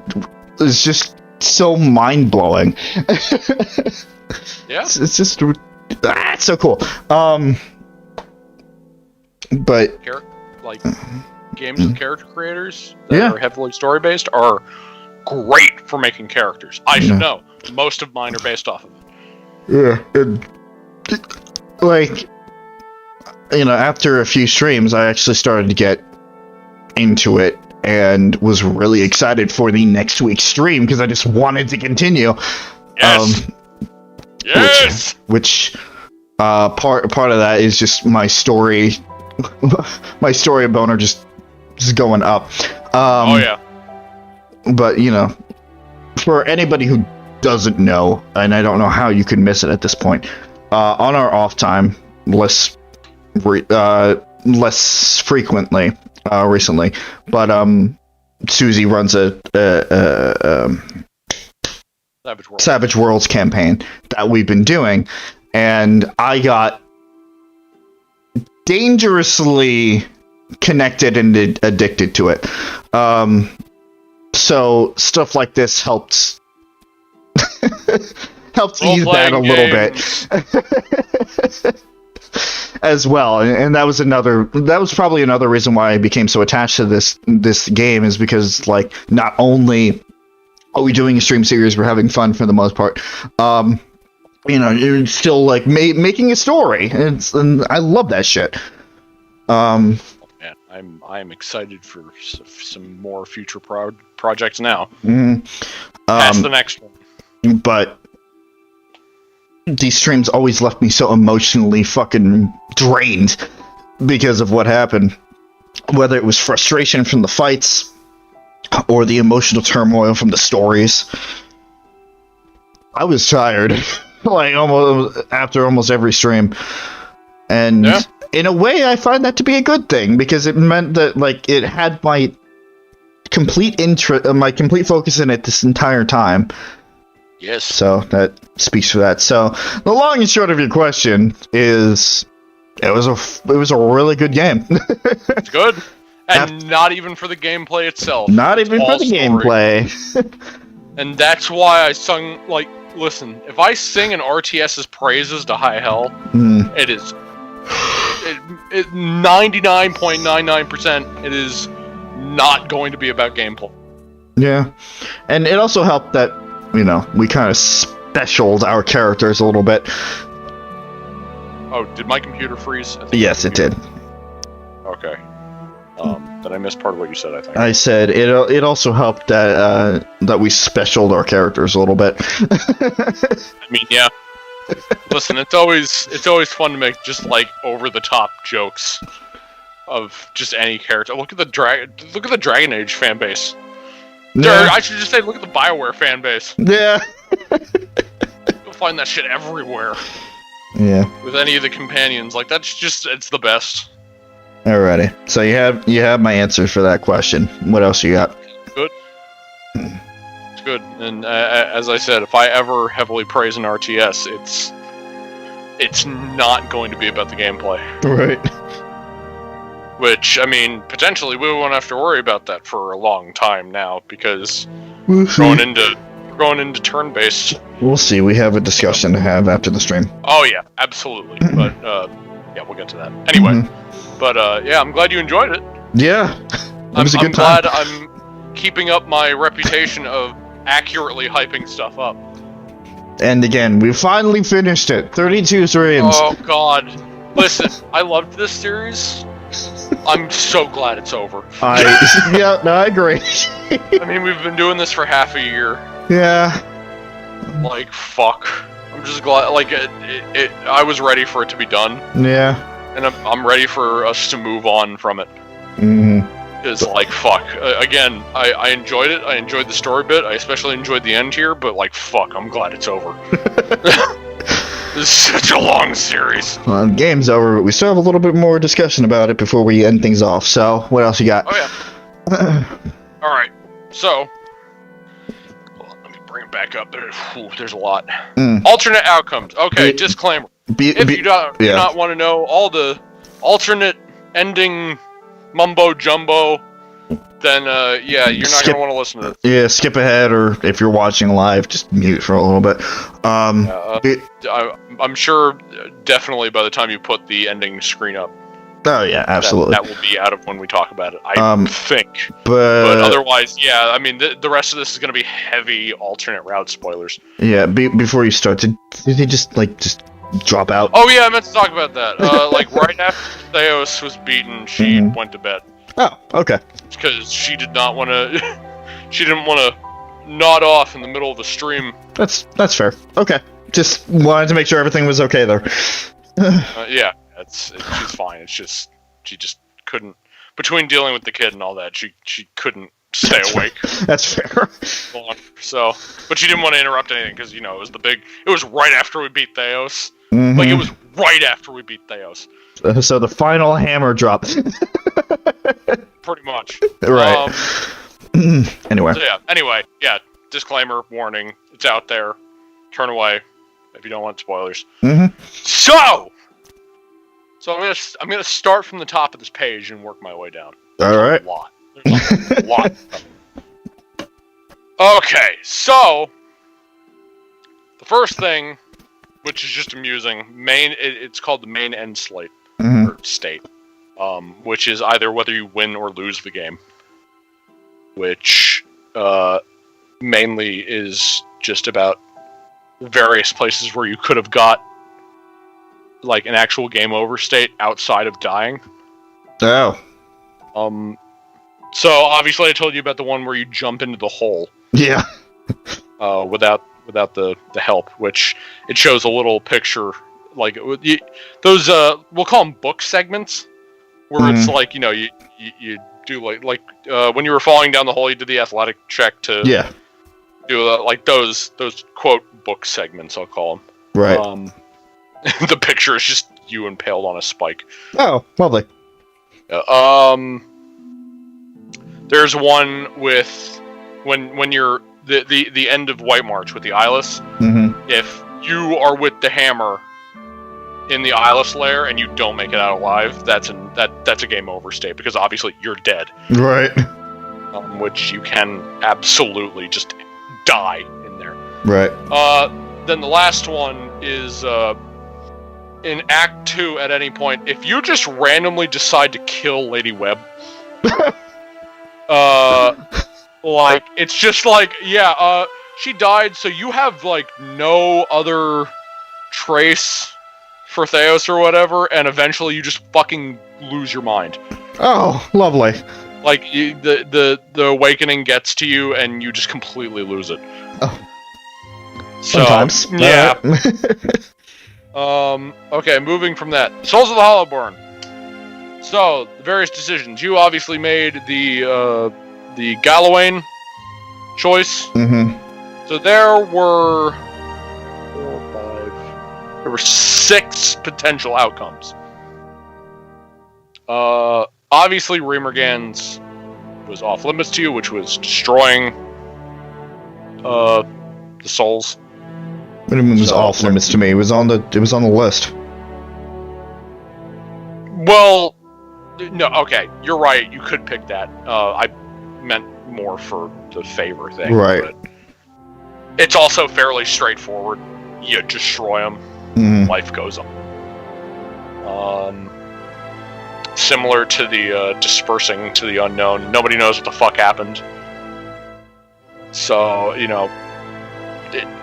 is just so mind-blowing. Yeah. It's just... it's so cool. But... like... games with character creators that are heavily story-based are great for making characters. I should know. Most of mine are based off of it. Yeah. Like, after a few streams, I actually started to get into it and was really excited for the next week's stream because I just wanted to continue. Yes! Yes! Which part of that is just my story... my story of Boner just going up. Oh yeah. But for anybody who doesn't know, and I don't know how you could miss it at this point, on our off time, less frequently recently, but Suzie runs a Savage Worlds campaign that we've been doing, and I got dangerously connected and addicted to it. So stuff like this helped ease that a little bit as well. And that was probably another reason why I became so attached to this game, is because, like, not only are we doing a stream series, we're having fun for the most part. You're still, like, making a story, and I love that shit. Man, I'm excited for some more future projects now. Past the next one. But these streams always left me so emotionally fucking drained because of what happened. Whether it was frustration from the fights or the emotional turmoil from the stories. I was tired. Like, after almost every stream. And in a way, I find that to be a good thing, because it meant that, like, it had my complete complete focus in it this entire time. Yes. So that speaks for that. So the long and short of your question is, It was a really good game. It's good, and not even for the gameplay itself. Not It's even for all the story. gameplay. And that's why I sung, like, listen, if I sing an RTS's praises to high hell, it is 99.99% it is not going to be about gameplay. Yeah, and it also helped that, you know, we kind of specialed our characters a little bit. Oh, did my computer freeze? Yes, it did. Okay. Did I miss part of what you said, I think? I said it also helped that that we specialed our characters a little bit. I mean, yeah. Listen, it's always fun to make just like over the top jokes of just any character. Look at the Dragon Age fan base. Yeah. I should just say look at the BioWare fan base. Yeah. You'll find that shit everywhere. Yeah. With any of the companions, like it's the best. Alrighty. So you have my answer for that question. What else you got? Good. It's good. And as I said, if I ever heavily praise an RTS, it's not going to be about the gameplay. Right. Which, I mean, potentially we won't have to worry about that for a long time now, because We'll going see. into turn-based. We'll see. We have a discussion to have after the stream. Oh yeah, absolutely. But yeah, we'll get to that anyway. But yeah, I'm glad you enjoyed it. Yeah. It was a good time. I'm glad I'm keeping up my reputation of accurately hyping stuff up. And again, we finally finished it. 32 streams. Oh god. Listen, I loved this series. I'm so glad it's over. Yeah, no, I agree. I mean, we've been doing this for half a year. Yeah. Like, fuck. I'm just glad, like, I was ready for it to be done. Yeah. And I'm ready for us to move on from it. Mm-hmm. It's like, fuck. Again, I enjoyed it. I enjoyed the story bit. I especially enjoyed the end here, but, like, fuck, I'm glad it's over. This is such a long series. Well, the game's over, but we still have a little bit more discussion about it before we end things off. So, what else you got? Oh, yeah. Alright, so... Hold on, let me bring it back up. There's a lot. Alternate outcomes. Okay, disclaimer. If you do not want to know all the alternate ending mumbo-jumbo, then, yeah, you're not going to want to listen to this. Yeah, skip ahead, or if you're watching live, just mute for a little bit. I'm sure, definitely by the time you put the ending screen up. Oh yeah, absolutely. That will be out of when we talk about it, I think. But otherwise, yeah, I mean, the rest of this is going to be heavy alternate route spoilers. Yeah, before you start, did he just drop out? Oh yeah, I meant to talk about that. Like right after Thaos was beaten, she went to bed. Oh, okay. Because she did not want to. She didn't want to nod off in the middle of the stream. That's fair. Okay, just wanted to make sure everything was okay there. Yeah, she's fine. It's just she just couldn't, between dealing with the kid and all that, she couldn't stay awake. That's fair. So, but she didn't want to interrupt anything because it was it was right after we beat Thaos. Like it was right after we beat Thaos. So the final hammer drop. Pretty much. Right. Anyway. So yeah. Disclaimer, warning. It's out there. Turn away if you don't want spoilers. So I'm gonna start from the top of this page and work my way down. All right. There's a lot. Okay, so the first thing, which is just amusing, it's called the main end slate or state, which is either whether you win or lose the game, which mainly is just about various places where you could have got like an actual game over state outside of dying. Oh. So obviously I told you about the one where you jump into the hole. Yeah. Without the help, which it shows a little picture, like those we'll call them book segments, where it's like you do like when you were falling down the hole, you did the athletic check to do like those quote book segments, I'll call them. Right. The picture is just you impaled on a spike. Oh, lovely. There's one with when you're the end of White March with the eyeless. If you are with the hammer in the eyeless layer and you don't make it out alive, that's a game over state, because obviously you're dead. Right. Which you can absolutely just die in there. Right. Then the last one is in Act 2 at any point, if you just randomly decide to kill Lady Webb, like, it's just like, yeah, she died, so you have, like, no other trace for Thaos or whatever, and eventually you just fucking lose your mind. Oh, lovely. Like, the awakening gets to you, and you just completely lose it. Oh. So, Sometimes. yeah. Okay, moving from that. Souls of the Hollowborn. So, the various decisions. You obviously made the Gallowayne choice. Mm-hmm. So there were 6 potential outcomes. Obviously, Remergan's was off limits to you, which was destroying the souls. What do you mean it was off limits to me? It was on the list. Well, no, okay, you're right. You could pick that. I meant more for the favor thing. Right. But it's also fairly straightforward. You destroy them, life goes on. Similar to the dispersing to the unknown. Nobody knows what the fuck happened. So, you know,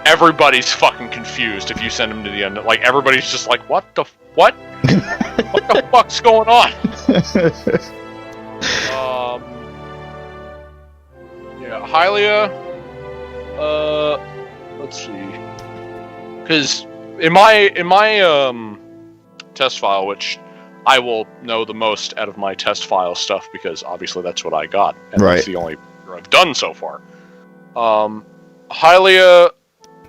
everybody's fucking confused if you send them to the unknown. Like, everybody's just like, what? What the fuck's going on? Yeah, Hylia, let's see. Because in my test file, which I will know the most out of my test file stuff, because obviously that's what I got, and right. That's the only I've done so far. Hylia,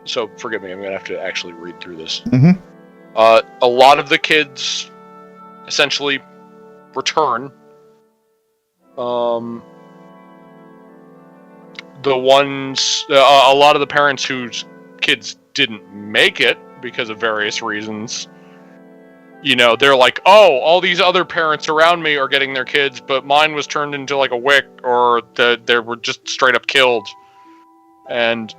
so forgive me, I'm gonna have to actually read through this. Mm-hmm. A lot of the kids essentially return. The ones, a lot of the parents whose kids didn't make it because of various reasons, you know, they're like, oh, all these other parents around me are getting their kids, but mine was turned into like a wick, or they were just straight up killed. And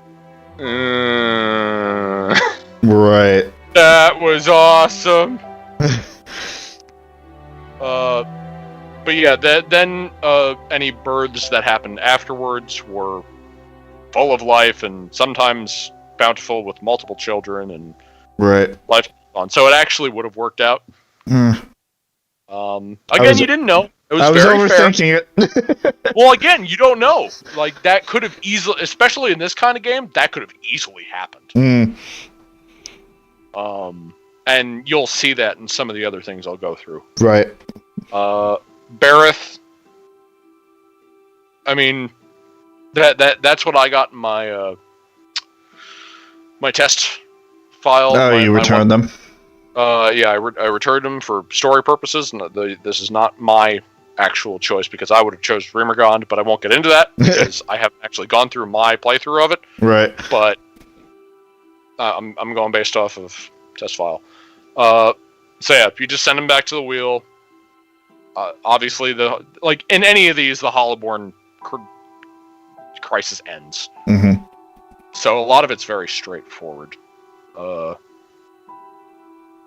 right. That was awesome. But yeah, then any births that happened afterwards were full of life and sometimes bountiful with multiple children and right. life on. So it actually would have worked out. Mm. Again, you didn't know. It was I was very overthinking fair. It. Well, again, you don't know. Like, that could have easily, especially in this kind of game, that could have easily happened. Mm. And you'll see that in some of the other things I'll go through. Right. Bareth. I mean, that's what I got in my my test file. Oh, you returned them? Yeah, I returned them for story purposes. And this is not my actual choice, because I would have chose Remergand, but I won't get into that because I haven't actually gone through my playthrough of it. Right. But I'm going based off of test file. So yeah, if you just send them back to the wheel. Obviously, like in any of these, the Hollowborn crisis ends. Mm-hmm. So a lot of it's very straightforward.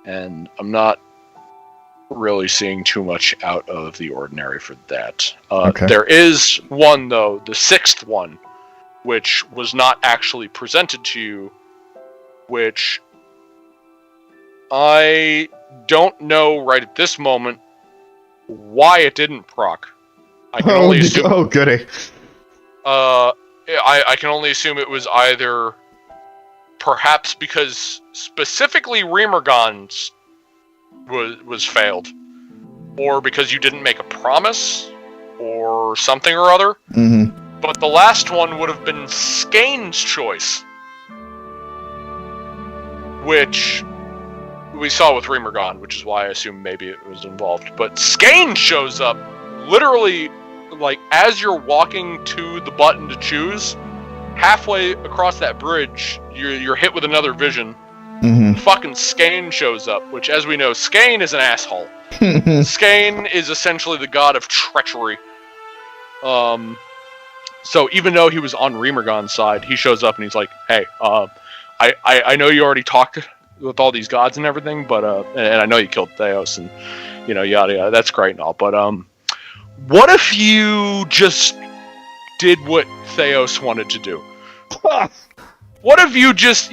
And I'm not really seeing too much out of the ordinary for that. Okay. There is one, though, the 6th one, which was not actually presented to you, which I don't know right at this moment why it didn't proc. I can only assume. Oh, goody. I can only assume it was either perhaps because specifically Remergand's was failed, or because you didn't make a promise, or something or other. Mm-hmm. But the last one would have been Skane's choice, which we saw with Remergand, which is why I assume maybe it was involved. But Skane shows up literally, like, as you're walking to the button to choose, halfway across that bridge, you're hit with another vision, fucking Skane shows up, which, as we know, Skane is an asshole. Skane is essentially the god of treachery. So even though he was on Remergon's side, he shows up and he's like, "Hey, I know you already talked with all these gods and everything, but and I know you killed Thaos and yada yada. That's great and all, but what if you just did what Thaos wanted to do? What if you just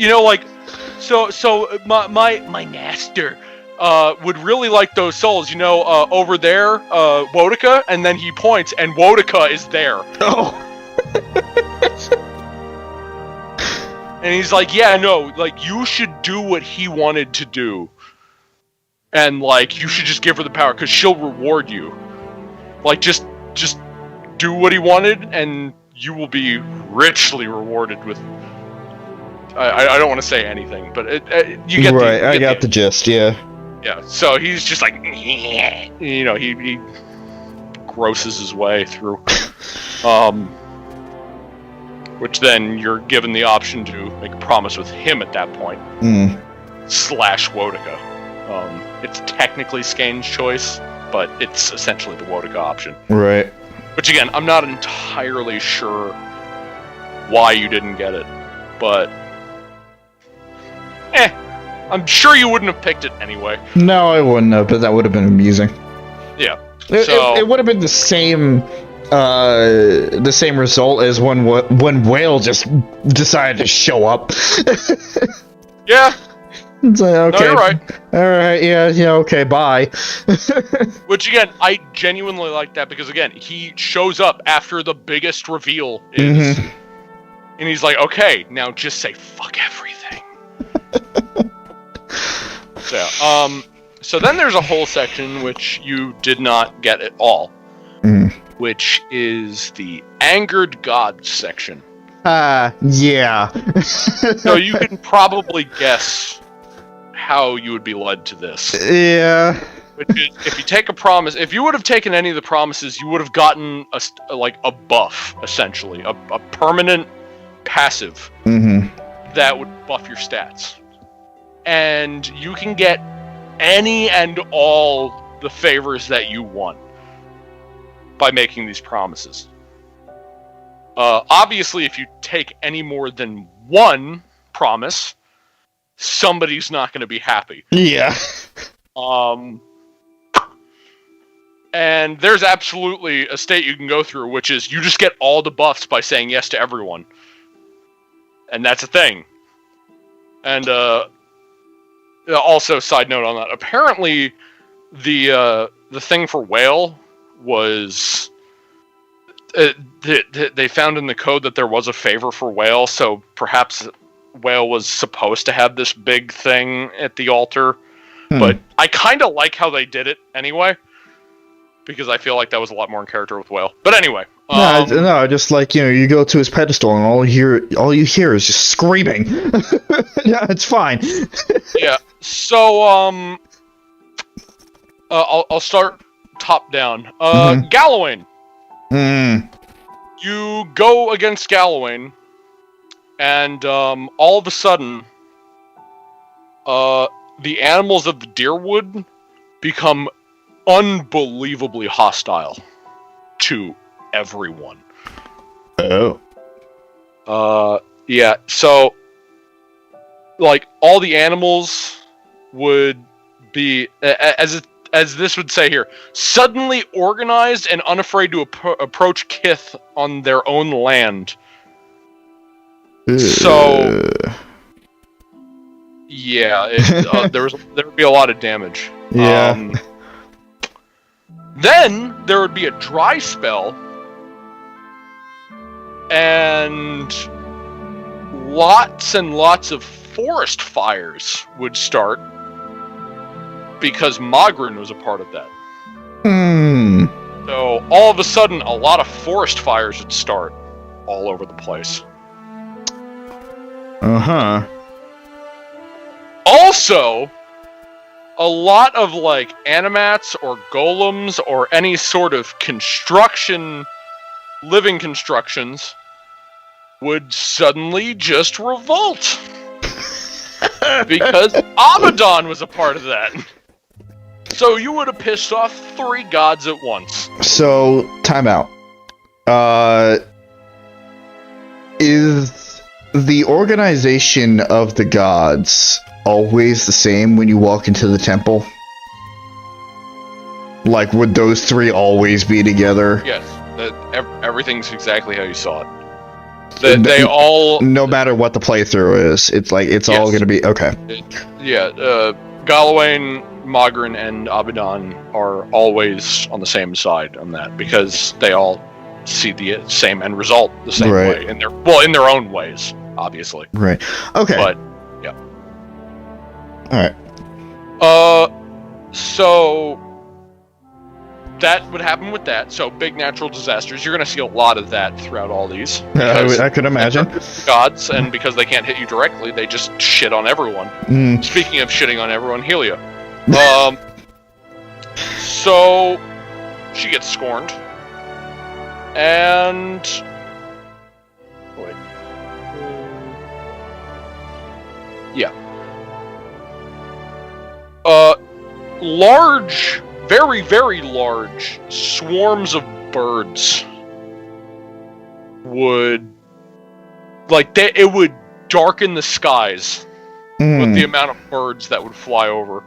so my master would really like those souls, over there, Wodika," and then he points, and Wodika is there. Oh. And he's like, "Yeah, no, you should do what he wanted to do, and you should just give her the power, because she'll reward you. Just do what he wanted, and you will be richly rewarded with." I don't want to say anything, but you get right. I got the gist. Yeah. Yeah. So he's just like, he grosses his way through, which then you're given the option to make a promise with him at that point. Slash Wodika. It's technically Skane's choice, but it's essentially the Wodika option. Right. Which again, I'm not entirely sure why you didn't get it, but I'm sure you wouldn't have picked it anyway. No, I wouldn't have, but that would have been amusing. Yeah. It would have been the same result as when Whale just decided to show up. Yeah. It's like, okay. No, you're right. Alright, yeah, okay, bye. Which again, I genuinely like that, because again, he shows up after the biggest reveal is, and he's like, "Okay, now just say fuck everything." So then there's a whole section which you did not get at all, which is the Angered Gods section. Yeah. So you can probably guess how you would be led to this. Yeah. Which is, if you take a promise, if you would have taken any of the promises, you would have gotten a buff, essentially, a permanent passive that would buff your stats. And you can get any and all the favors that you want by making these promises. Obviously, if you take any more than one promise, somebody's not going to be happy. Yeah. And there's absolutely a state you can go through, which is you just get all the buffs by saying yes to everyone. And that's a thing. And also, side note on that, apparently the thing for Whale was they found in the code that there was a favor for Whale, so perhaps Whale was supposed to have this big thing at the altar. But I kind of like how they did it anyway, because I feel like that was a lot more in character with Whale. But anyway, no, just you go to his pedestal and all you hear is just screaming. Yeah, it's fine. Yeah. So I'll start top down. Gallowayne. You go against Gallowayne, and all of a sudden, the animals of the Deerwood become unbelievably hostile to everyone. Oh. Yeah, so all the animals would be, as this would say here, suddenly organized and unafraid to approach Kith on their own land. So yeah, there would be a lot of damage. Yeah. Then there would be a dry spell, and lots and lots of forest fires would start, because Magrin was a part of that. So all of a sudden, a lot of forest fires would start all over the place. Also, a lot of animats or golems or any sort of living constructions would suddenly just revolt. Because Abaddon was a part of that. So you would have pissed off 3 gods at once. So, time out. Is the organization of the gods always the same when you walk into the temple? Like, would those 3 always be together? Yes, everything's exactly how you saw it. They all... No matter what the playthrough is, it's like, it's all gonna be... Okay. Galawain, Mogren, and Abaddon are always on the same side on that, because they all see the same end result the same way. In their own ways, obviously. Right. Okay. But, yeah. Alright. So... that would happen with that. So big natural disasters. You're going to see a lot of that throughout all these. I could imagine. Gods, and because they can't hit you directly, they just shit on everyone. Speaking of shitting on everyone, Helia. So she gets scorned, and wait. Yeah. Large. Very, very large swarms of birds would, it would darken the skies with the amount of birds that would fly over.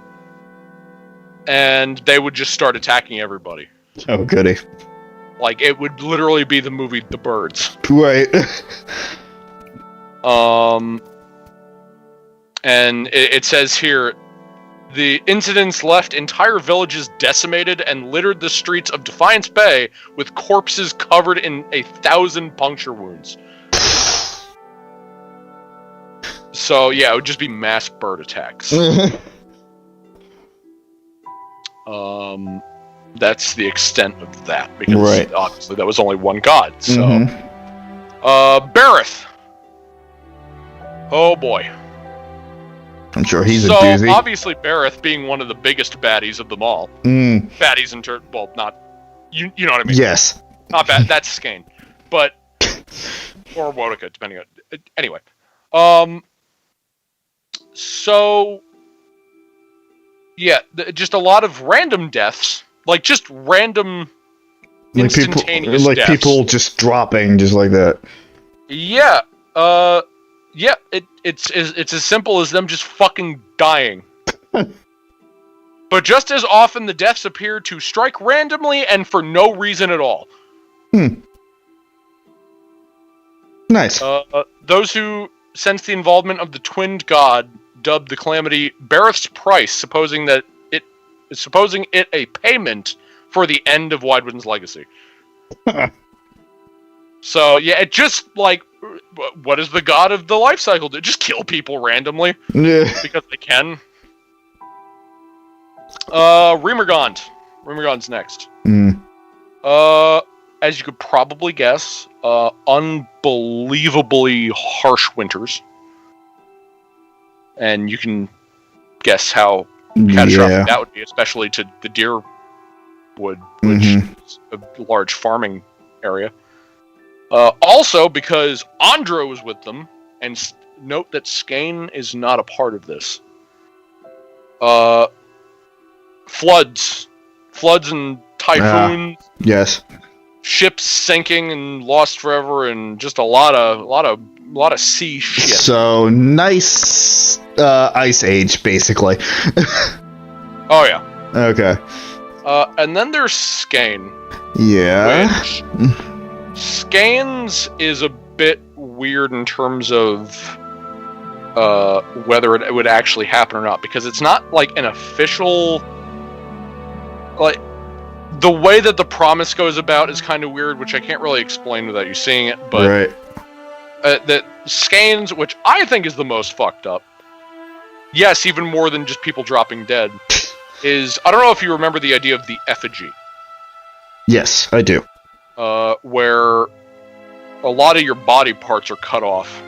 And they would just start attacking everybody. Oh, goody. Like, it would literally be the movie The Birds. Right. And it says here, the incidents left entire villages decimated and littered the streets of Defiance Bay with corpses covered in 1,000 puncture wounds. So, yeah, it would just be mass bird attacks. That's the extent of that, because obviously that was only one god, so... Bareth! Oh boy. I'm sure he's a doozy. So, obviously, Bareth being one of the biggest baddies of them all. Baddies in turn, well, not... You know what I mean? Yes. Not bad, that's Skane. But... Or Wotica, depending on... Anyway. So... Yeah, just a lot of random deaths. Like, just random... instantaneous deaths. People just dropping, just like that. Yeah, yeah, it's as simple as them just fucking dying. But just as often, the deaths appear to strike randomly and for no reason at all. Nice. Those who sense the involvement of the twinned god dubbed the calamity Bareth's Price, supposing it a payment for the end of Widewind's legacy. So, yeah, it just, like, what does the god of the life cycle do? Just kill people randomly. Because they can. Remergond. Remergond's next. As you could probably guess, unbelievably harsh winters. And you can guess how catastrophic that would be, especially to the deer wood, which is a large farming area. Also, because Andro was with them, and note that Skane is not a part of this. Floods and typhoons. Yes. Ships sinking and lost forever, and just a lot of sea shit. So nice, Ice Age, basically. Oh yeah. Okay. And then there's Skane. Yeah. Which Skane's is a bit weird in terms of whether it would actually happen or not, because it's not like an official, like, the way that the promise goes about is kind of weird, which I can't really explain without you seeing it, but that Skane's, which I think is the most fucked up, yes, even more than just people dropping dead, is, I don't know if you remember the idea of the effigy. Yes, I do. Where a lot of your body parts are cut off,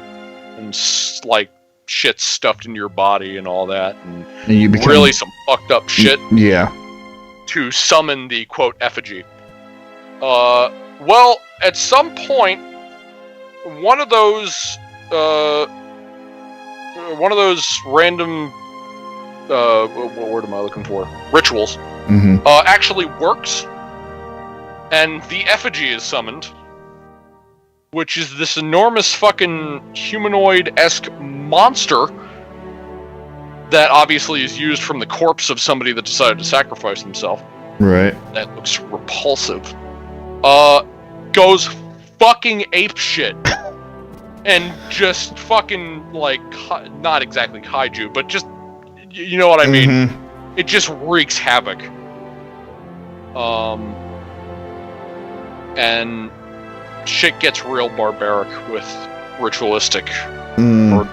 and like shit stuffed into your body and all that, and you become... really some fucked up shit. Yeah. To summon the quote effigy. Well, at some point, one of those one of those random, what word am I looking for? Rituals, actually works, and the effigy is summoned, which is this enormous fucking humanoid-esque monster that obviously is used from the corpse of somebody that decided to sacrifice himself. Right. That looks repulsive. Goes fucking ape shit. And just fucking, like, not exactly kaiju, but just, you know what I mean? It just wreaks havoc. And shit gets real barbaric with ritualistic or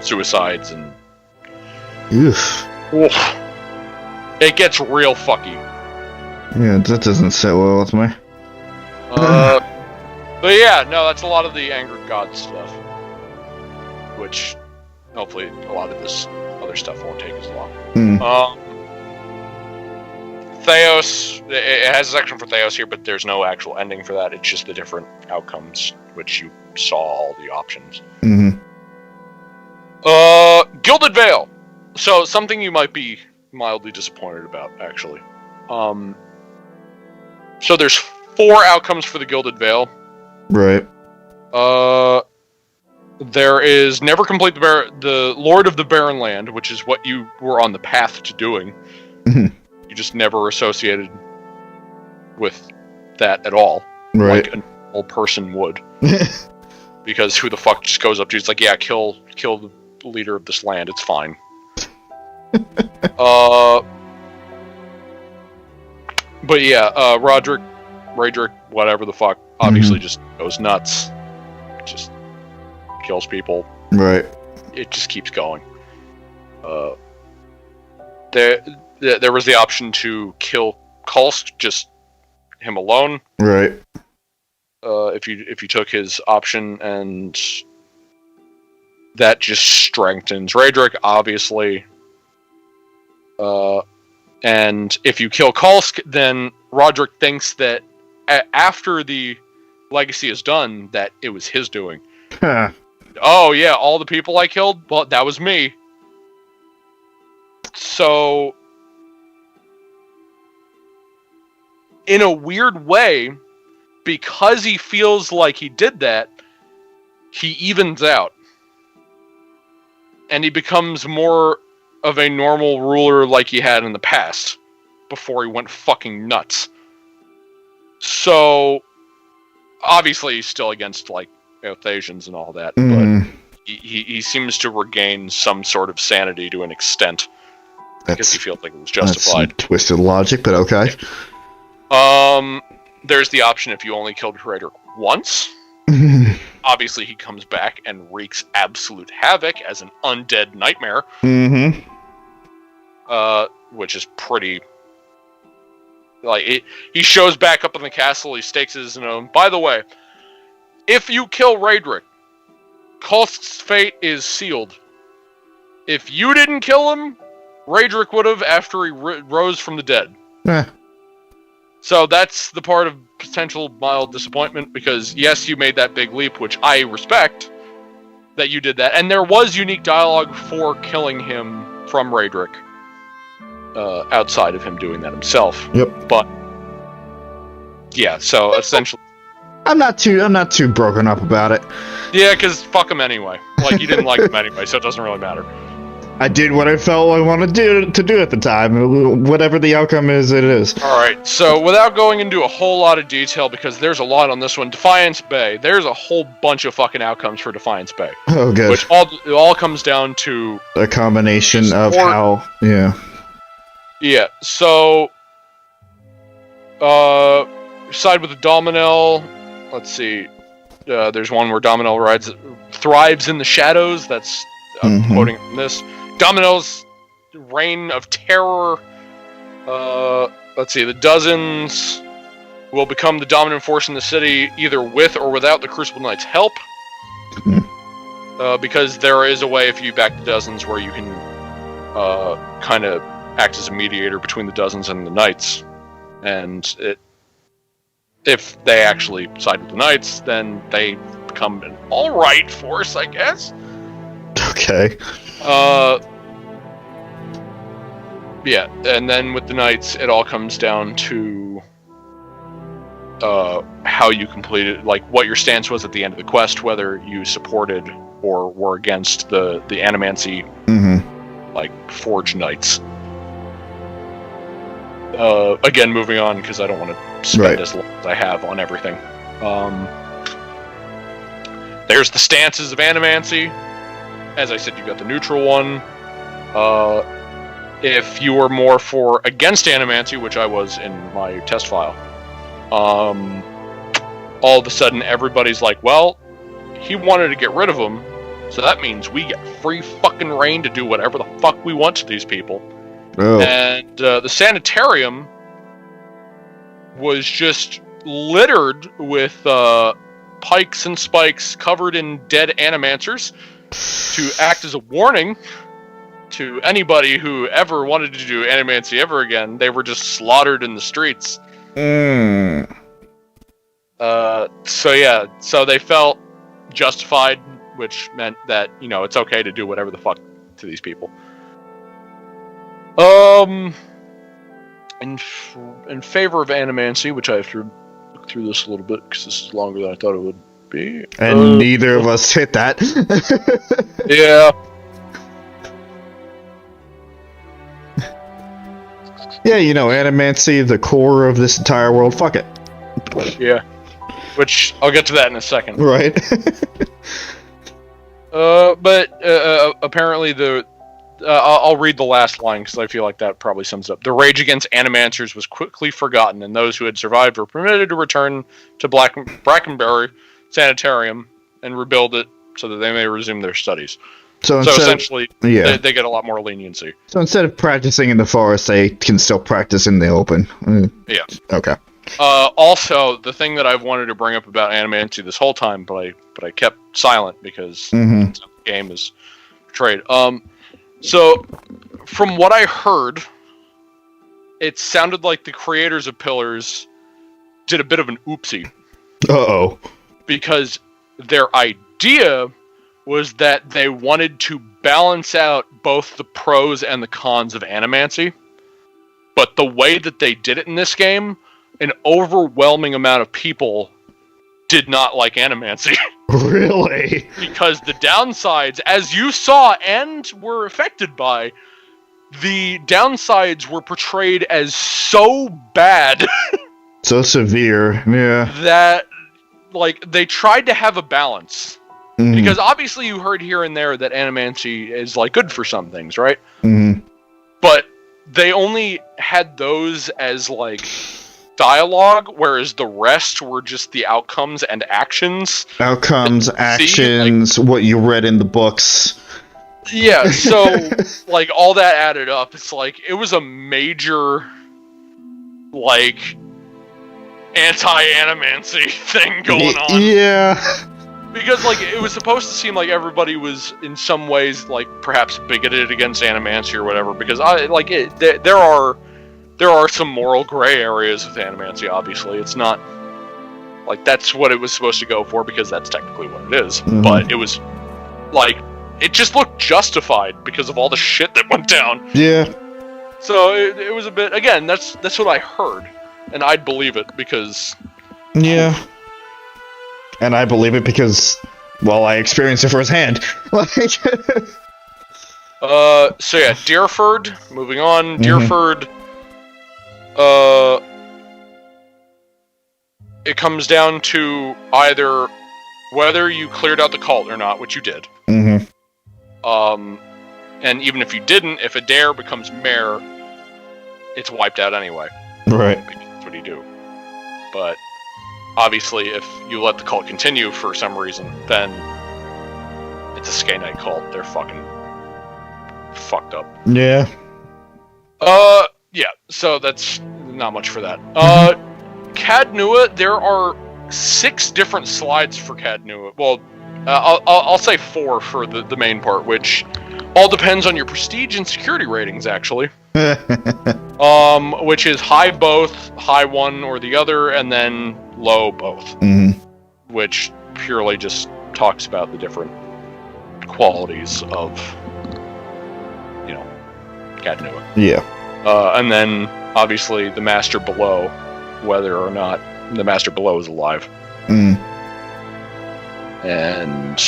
suicides and... Oof. It gets real fucky. Yeah, that doesn't sit well with me. But yeah, no, that's a lot of the Angered God stuff. Which, hopefully, a lot of this other stuff won't take as long. Thaos, it has a section for Thaos here, but there's no actual ending for that. It's just the different outcomes, which you saw all the options. Gilded Veil. So, something you might be mildly disappointed about, actually. So there's 4 outcomes for the Gilded Veil. Right. There is never complete the Lord of the Barren Land, which is what you were on the path to doing. You just never associated with that at all. Right. Like a normal person would. Because who the fuck just goes up to you? It's like, yeah, kill the leader of this land. It's fine. But yeah, Raedric, whatever the fuck, obviously just goes nuts. Just kills people. Right. It just keeps going. There was the option to kill Kulsk, just him alone. Right. If you took his option, and that just strengthens Raedric, obviously. And if you kill Kulsk, then Roderick thinks that after the legacy is done, that it was his doing. Oh yeah, all the people I killed, well, that was me. So, in a weird way, because he feels like he did that, he evens out. And he becomes more of a normal ruler like he had in the past, before he went fucking nuts. So, obviously he's still against, like, Thasians and all that, but he seems to regain some sort of sanity to an extent. Because he feels like it was justified. That's twisted logic, but okay. There's the option if you only killed Raedric once. Obviously he comes back and wreaks absolute havoc as an undead nightmare. Which is pretty... Like, he shows back up in the castle, he stakes his own. By the way, if you kill Raedric, Kulsk's fate is sealed. If you didn't kill him, Raedric would have after he rose from the dead. So that's the part of potential mild disappointment, because yes, you made that big leap, which I respect, that you did that. And there was unique dialogue for killing him from Raedric. Outside of him doing that himself. Yep. But yeah, so essentially, I'm not too broken up about it. Yeah, because fuck him anyway. Like, you didn't like him anyway, so it doesn't really matter. I did what I felt I wanted to do at the time. Whatever the outcome is, it is. Alright, so without going into a whole lot of detail, because there's a lot on this one, Defiance Bay, there's a whole bunch of fucking outcomes for Defiance Bay. Oh, good. Which all comes down to... a combination of how... Yeah. Yeah, so... side with the Dominel, let's see. There's one where Dominel thrives in the shadows, that's... I'm quoting from this. Dominel's reign of terror. Let's see. The Dozens will become the dominant force in the city, either with or without the Crucible Knight's help. Because there is a way, if you back the Dozens, where you can kind of act as a mediator between the Dozens and the Knights. And if they actually side with the Knights, then they become an alright force, I guess. Okay. Yeah, and then with the knights, it all comes down to how you completed, like what your stance was at the end of the quest, whether you supported or were against the animancy, like forged knights. Again, moving on because I don't want to spend as long as I have on everything. There's the stances of animancy. As I said, you got the neutral one. If you were more for against animancy, which I was in my test file, all of a sudden everybody's like, well, he wanted to get rid of him, so that means we get free fucking reign to do whatever the fuck we want to these people. Oh. And the sanitarium was just littered with pikes and spikes covered in dead animancers to act as a warning to anybody who ever wanted to do animancy ever again. They were just slaughtered in the streets. So they felt justified, which meant that, you know, it's okay to do whatever the fuck to these people. In favor of animancy, which I have to look through this a little bit because this is longer than I thought it would be. And neither of us hit that. Yeah. Yeah, you know, animancy, the core of this entire world. Fuck it. Yeah. Which, I'll get to that in a second. Right. But apparently I'll read the last line because I feel like that probably sums it up. The rage against animancers was quickly forgotten, and those who had survived were permitted to return to Brackenbury Sanitarium and rebuild it so that they may resume their studies. So essentially, they get a lot more leniency. So instead of practicing in the forest, they can still practice in the open. Yeah. Okay. Also, the thing that I've wanted to bring up about animancy this whole time, but I kept silent because the game is portrayed. So, from what I heard, it sounded like the creators of Pillars did a bit of an oopsie. Uh-oh. Because their idea was that they wanted to balance out both the pros and the cons of animancy. But the way that they did it in this game, an overwhelming amount of people did not like animancy. Really? Because the downsides, as you saw and were affected by, the downsides were portrayed as so bad. So severe, yeah. That, like, they tried to have a balance. Because obviously you heard here and there that animancy is, like, good for some things, right? But they only had those as, like, dialogue, whereas the rest were just the outcomes and actions. Actions, what you read in the books. Yeah, so, like, all that added up, it's like, it was a major, like, anti-animancy thing going on. Yeah. Because, like, it was supposed to seem like everybody was, in some ways, like, perhaps bigoted against animancy or whatever, because, there are some moral gray areas with animancy, obviously. It's not, like, that's what it was supposed to go for, because that's technically what it is. But it was, like, it just looked justified because of all the shit that went down. Yeah. So, it was a bit, again, that's what I heard. And I'd believe it, because... Yeah. And I believe it because, well, I experienced it firsthand. So yeah, Deerford, moving on, Deerford, it comes down to either whether you cleared out the cult or not, which you did. And even if you didn't, if a dare becomes mayor, it's wiped out anyway. Right. Because that's what you do. But obviously, if you let the cult continue for some reason, then it's a Skay Knight cult. They're fucking fucked up. Yeah. Yeah, so that's not much for that. Cadnua, there are 6 different slides for Cadnua. Well, I'll say 4 for the main part, which all depends on your prestige and security ratings, actually. Which is high both, high one or the other, and then low both. Which purely just talks about the different qualities of, Gadnua. Yeah. And then, obviously, the Master Below, whether or not the Master Below is alive. Mm. And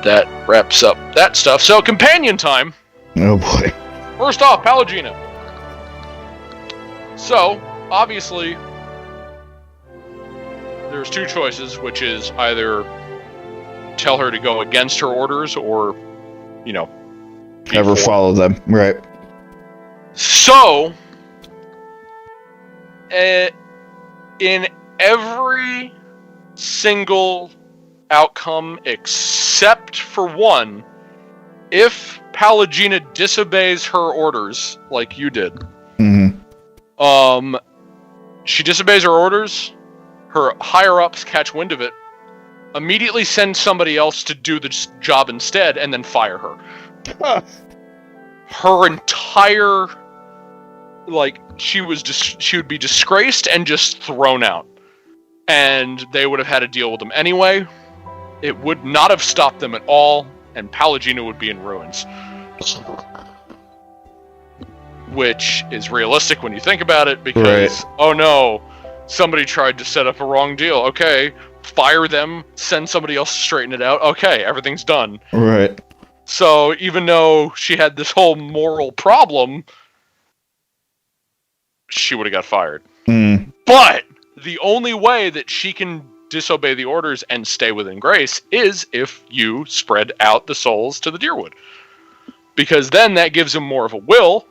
that wraps up that stuff. So, companion time! Oh boy. First off, Pallegina. So, obviously, there's two choices, which is either tell her to go against her orders or, Never follow them. Right. So, in every single outcome except for one, if Pallegina disobeys her orders, like you did, she disobeys her orders, her higher-ups catch wind of it, immediately send somebody else to do the job instead, and then fire her. Her entire, she would be disgraced and just thrown out. And they would have had to deal with them anyway. It would not have stopped them at all, and Pallegina would be in ruins. Which is realistic when you think about it, because, oh no, somebody tried to set up a wrong deal. Okay, fire them, send somebody else to straighten it out. Okay, everything's done. Right. So, even though she had this whole moral problem, she would have got fired. Mm. But the only way that she can disobey the orders and stay within grace is if you spread out the souls to the Deerwood. Because then that gives them more of a will,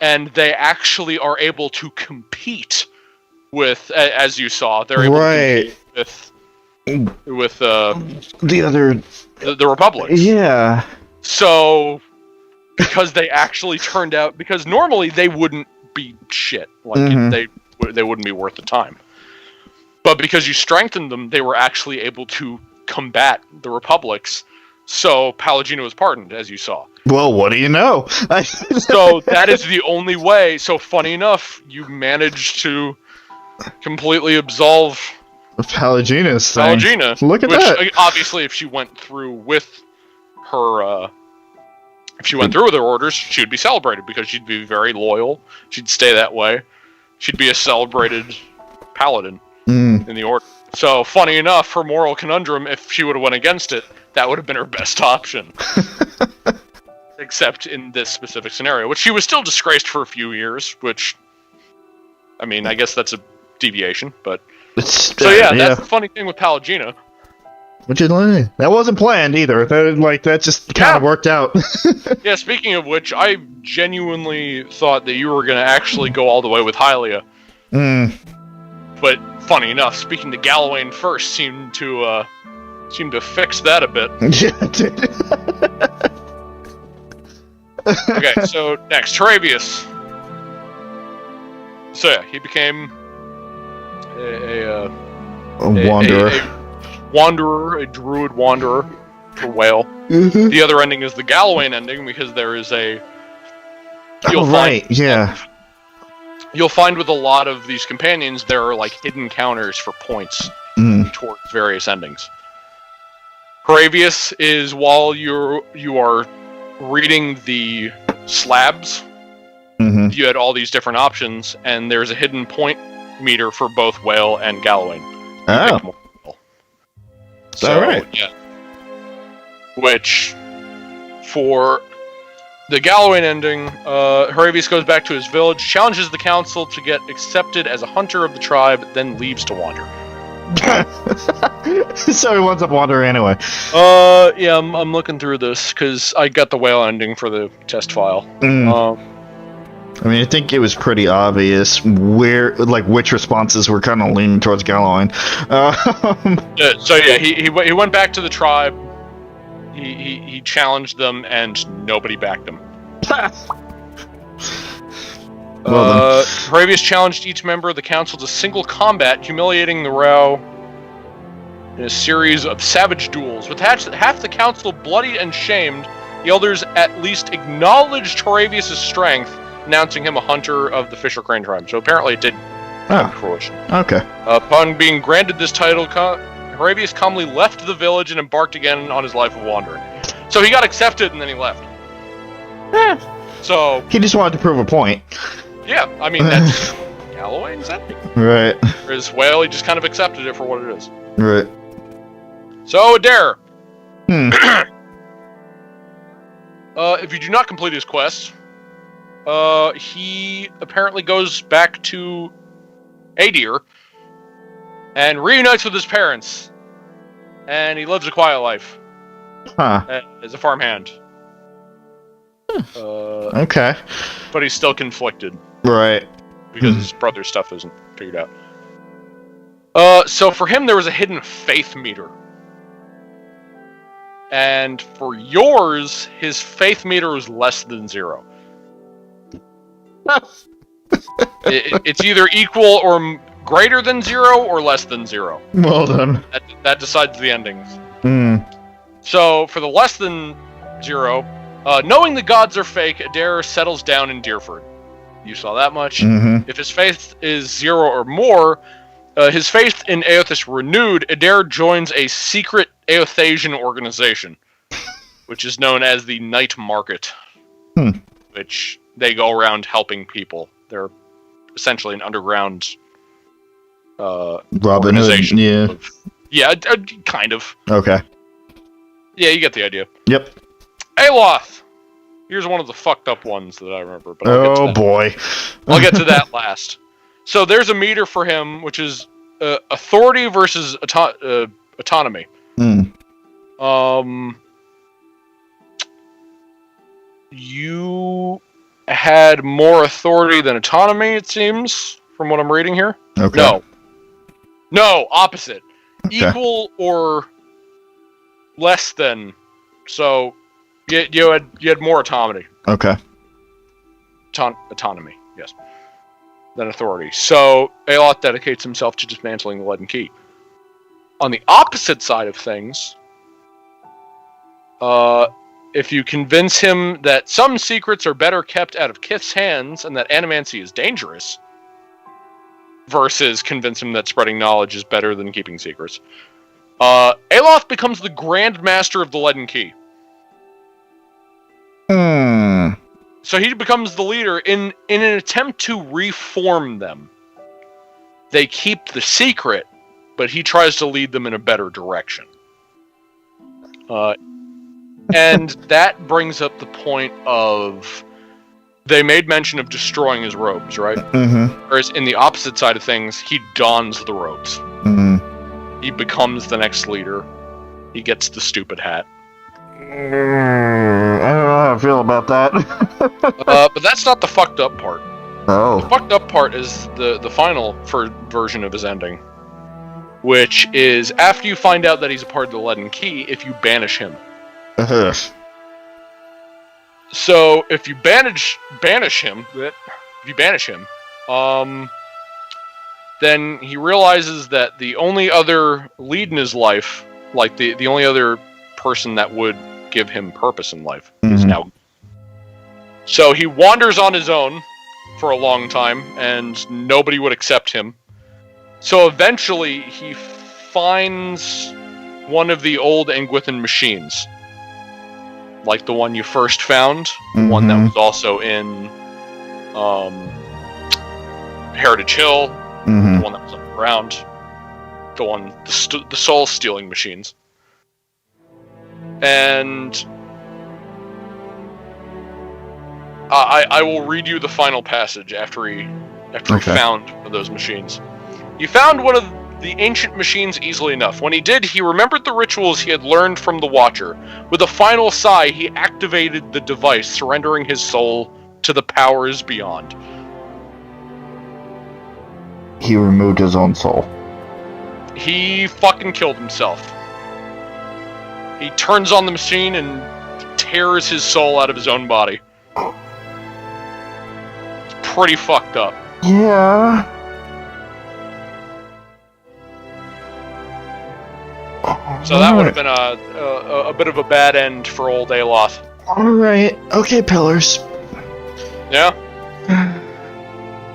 and they actually are able to compete with, as you saw, they're able to compete with the other... The Republics. Yeah. So, because they actually turned out... Because normally they wouldn't be shit. They wouldn't be worth the time. But because you strengthened them, they were actually able to combat the Republics. So Pallegina was pardoned, as you saw. Well, what do you know? So that is the only way. So funny enough, you managed to completely absolve Pallegina's thing. Pallegina. Look at that. Obviously, if she went through with her... if she went through with her orders, she would be celebrated because she'd be very loyal. She'd stay that way. She'd be a celebrated paladin in the order. So, funny enough, her moral conundrum, if she would have went against it, that would have been her best option. Except in this specific scenario, which she was still disgraced for a few years, which, I mean, I guess that's a deviation, but... that's the funny thing with Pallegina. That wasn't planned either. That just kind of worked out. Yeah, speaking of which, I genuinely thought that you were going to actually go all the way with Hylia. But funny enough, speaking to Gallowayne first seemed to fix that a bit. Yeah, it did. Okay, so next, Taravius. So yeah, he became a wanderer. A wanderer, a druid wanderer for Whale. The other ending is the Gallowayne ending, because there is a... You'll find with a lot of these companions, there are hidden counters for points towards various endings. Taravius is while you are reading the slabs, you had all these different options, and there's a hidden point meter for both Whale and Gallowayne. Oh. So, alright. Yeah. Which, for the Gallowayne ending, Taravius goes back to his village, challenges the council to get accepted as a hunter of the tribe, then leaves to wander. So he winds up wandering anyway. Yeah, I'm looking through this, because I got the Whale ending for the test file. I mean, I think it was pretty obvious which responses were kind of leaning towards Gallowayne. So yeah, he went back to the tribe. He challenged them, and nobody backed him. Taravius challenged each member of the council to single combat, humiliating the Rao in a series of savage duels. With half the council bloodied and shamed, the elders at least acknowledged Taravius' strength, announcing him a hunter of the Fisher Crane tribe. So apparently it did come to fruition. Okay. Upon being granted this title, Taravius calmly left the village and embarked again on his life of wandering. So he got accepted and then he left. So he just wanted to prove a point. Yeah, I mean that's Galloway's ending. Right. Whereas, well, he just kind of accepted it for what it is. Right. So Adair. If you do not complete his quest, he apparently goes back to Adir and reunites with his parents, and he lives a quiet life. As a farmhand. Okay. But he's still conflicted. Right. Because his brother's stuff isn't figured out. So for him, there was a hidden faith meter. And for yours, his faith meter was less than 0. It's either equal or greater than 0 or less than 0. Well done. That decides the endings. Hmm. So for the less than 0, knowing the gods are fake, Adair settles down in Deerford. You saw that much. Mm-hmm. If his faith is 0 or more, his faith in Aothis renewed, Adair joins a secret Aothasian organization, which is known as the Night Market, which they go around helping people. They're essentially an underground Robin organization. Hood, yeah. Kind of. Okay. Yeah, you get the idea. Yep. Aloth! Here's one of the fucked up ones that I remember. But I'll get to that. Boy. I'll get to that last. So there's a meter for him, which is authority versus autonomy. You had more authority than autonomy, it seems, from what I'm reading here. Okay. No, opposite. Okay. Equal or less than. So you had more autonomy. Okay. Autonomy, yes. Than authority. So Aloth dedicates himself to dismantling the Leaden Key. On the opposite side of things, if you convince him that some secrets are better kept out of Kith's hands and that animancy is dangerous, versus convince him that spreading knowledge is better than keeping secrets, Aloth becomes the Grand Master of the Leaden Key. So he becomes the leader in an attempt to reform them. They keep the secret, but he tries to lead them in a better direction. And that brings up the point of they made mention of destroying his robes, right? Mm-hmm. Whereas in the opposite side of things, he dons the robes. Mm-hmm. He becomes the next leader. He gets the stupid hat. I don't know how I feel about that. But that's not the fucked up part. Oh. The fucked up part is the final version of his ending, which is after you find out that he's a part of the Leaden Key, if you banish him. So if you banish him, then he realizes that the only other lead in his life, like the only other person that would give him purpose in life, is now. So he wanders on his own for a long time, and nobody would accept him. So eventually he finds one of the old Angwithan machines. Like the one you first found, the one that was also in Heritage Hill, the one that was underground, the soul-stealing machines. And I will read you the final passage after he found one of those machines. He found one of the ancient machines easily enough. When he did, he remembered the rituals he had learned from the Watcher. With a final sigh, he activated the device, surrendering his soul to the powers beyond. He removed his own soul. He fucking killed himself. He turns on the machine and tears his soul out of his own body. It's pretty fucked up. Yeah. So that would have been a bit of a bad end for old Aloth. Alright. Okay, pillars. Yeah?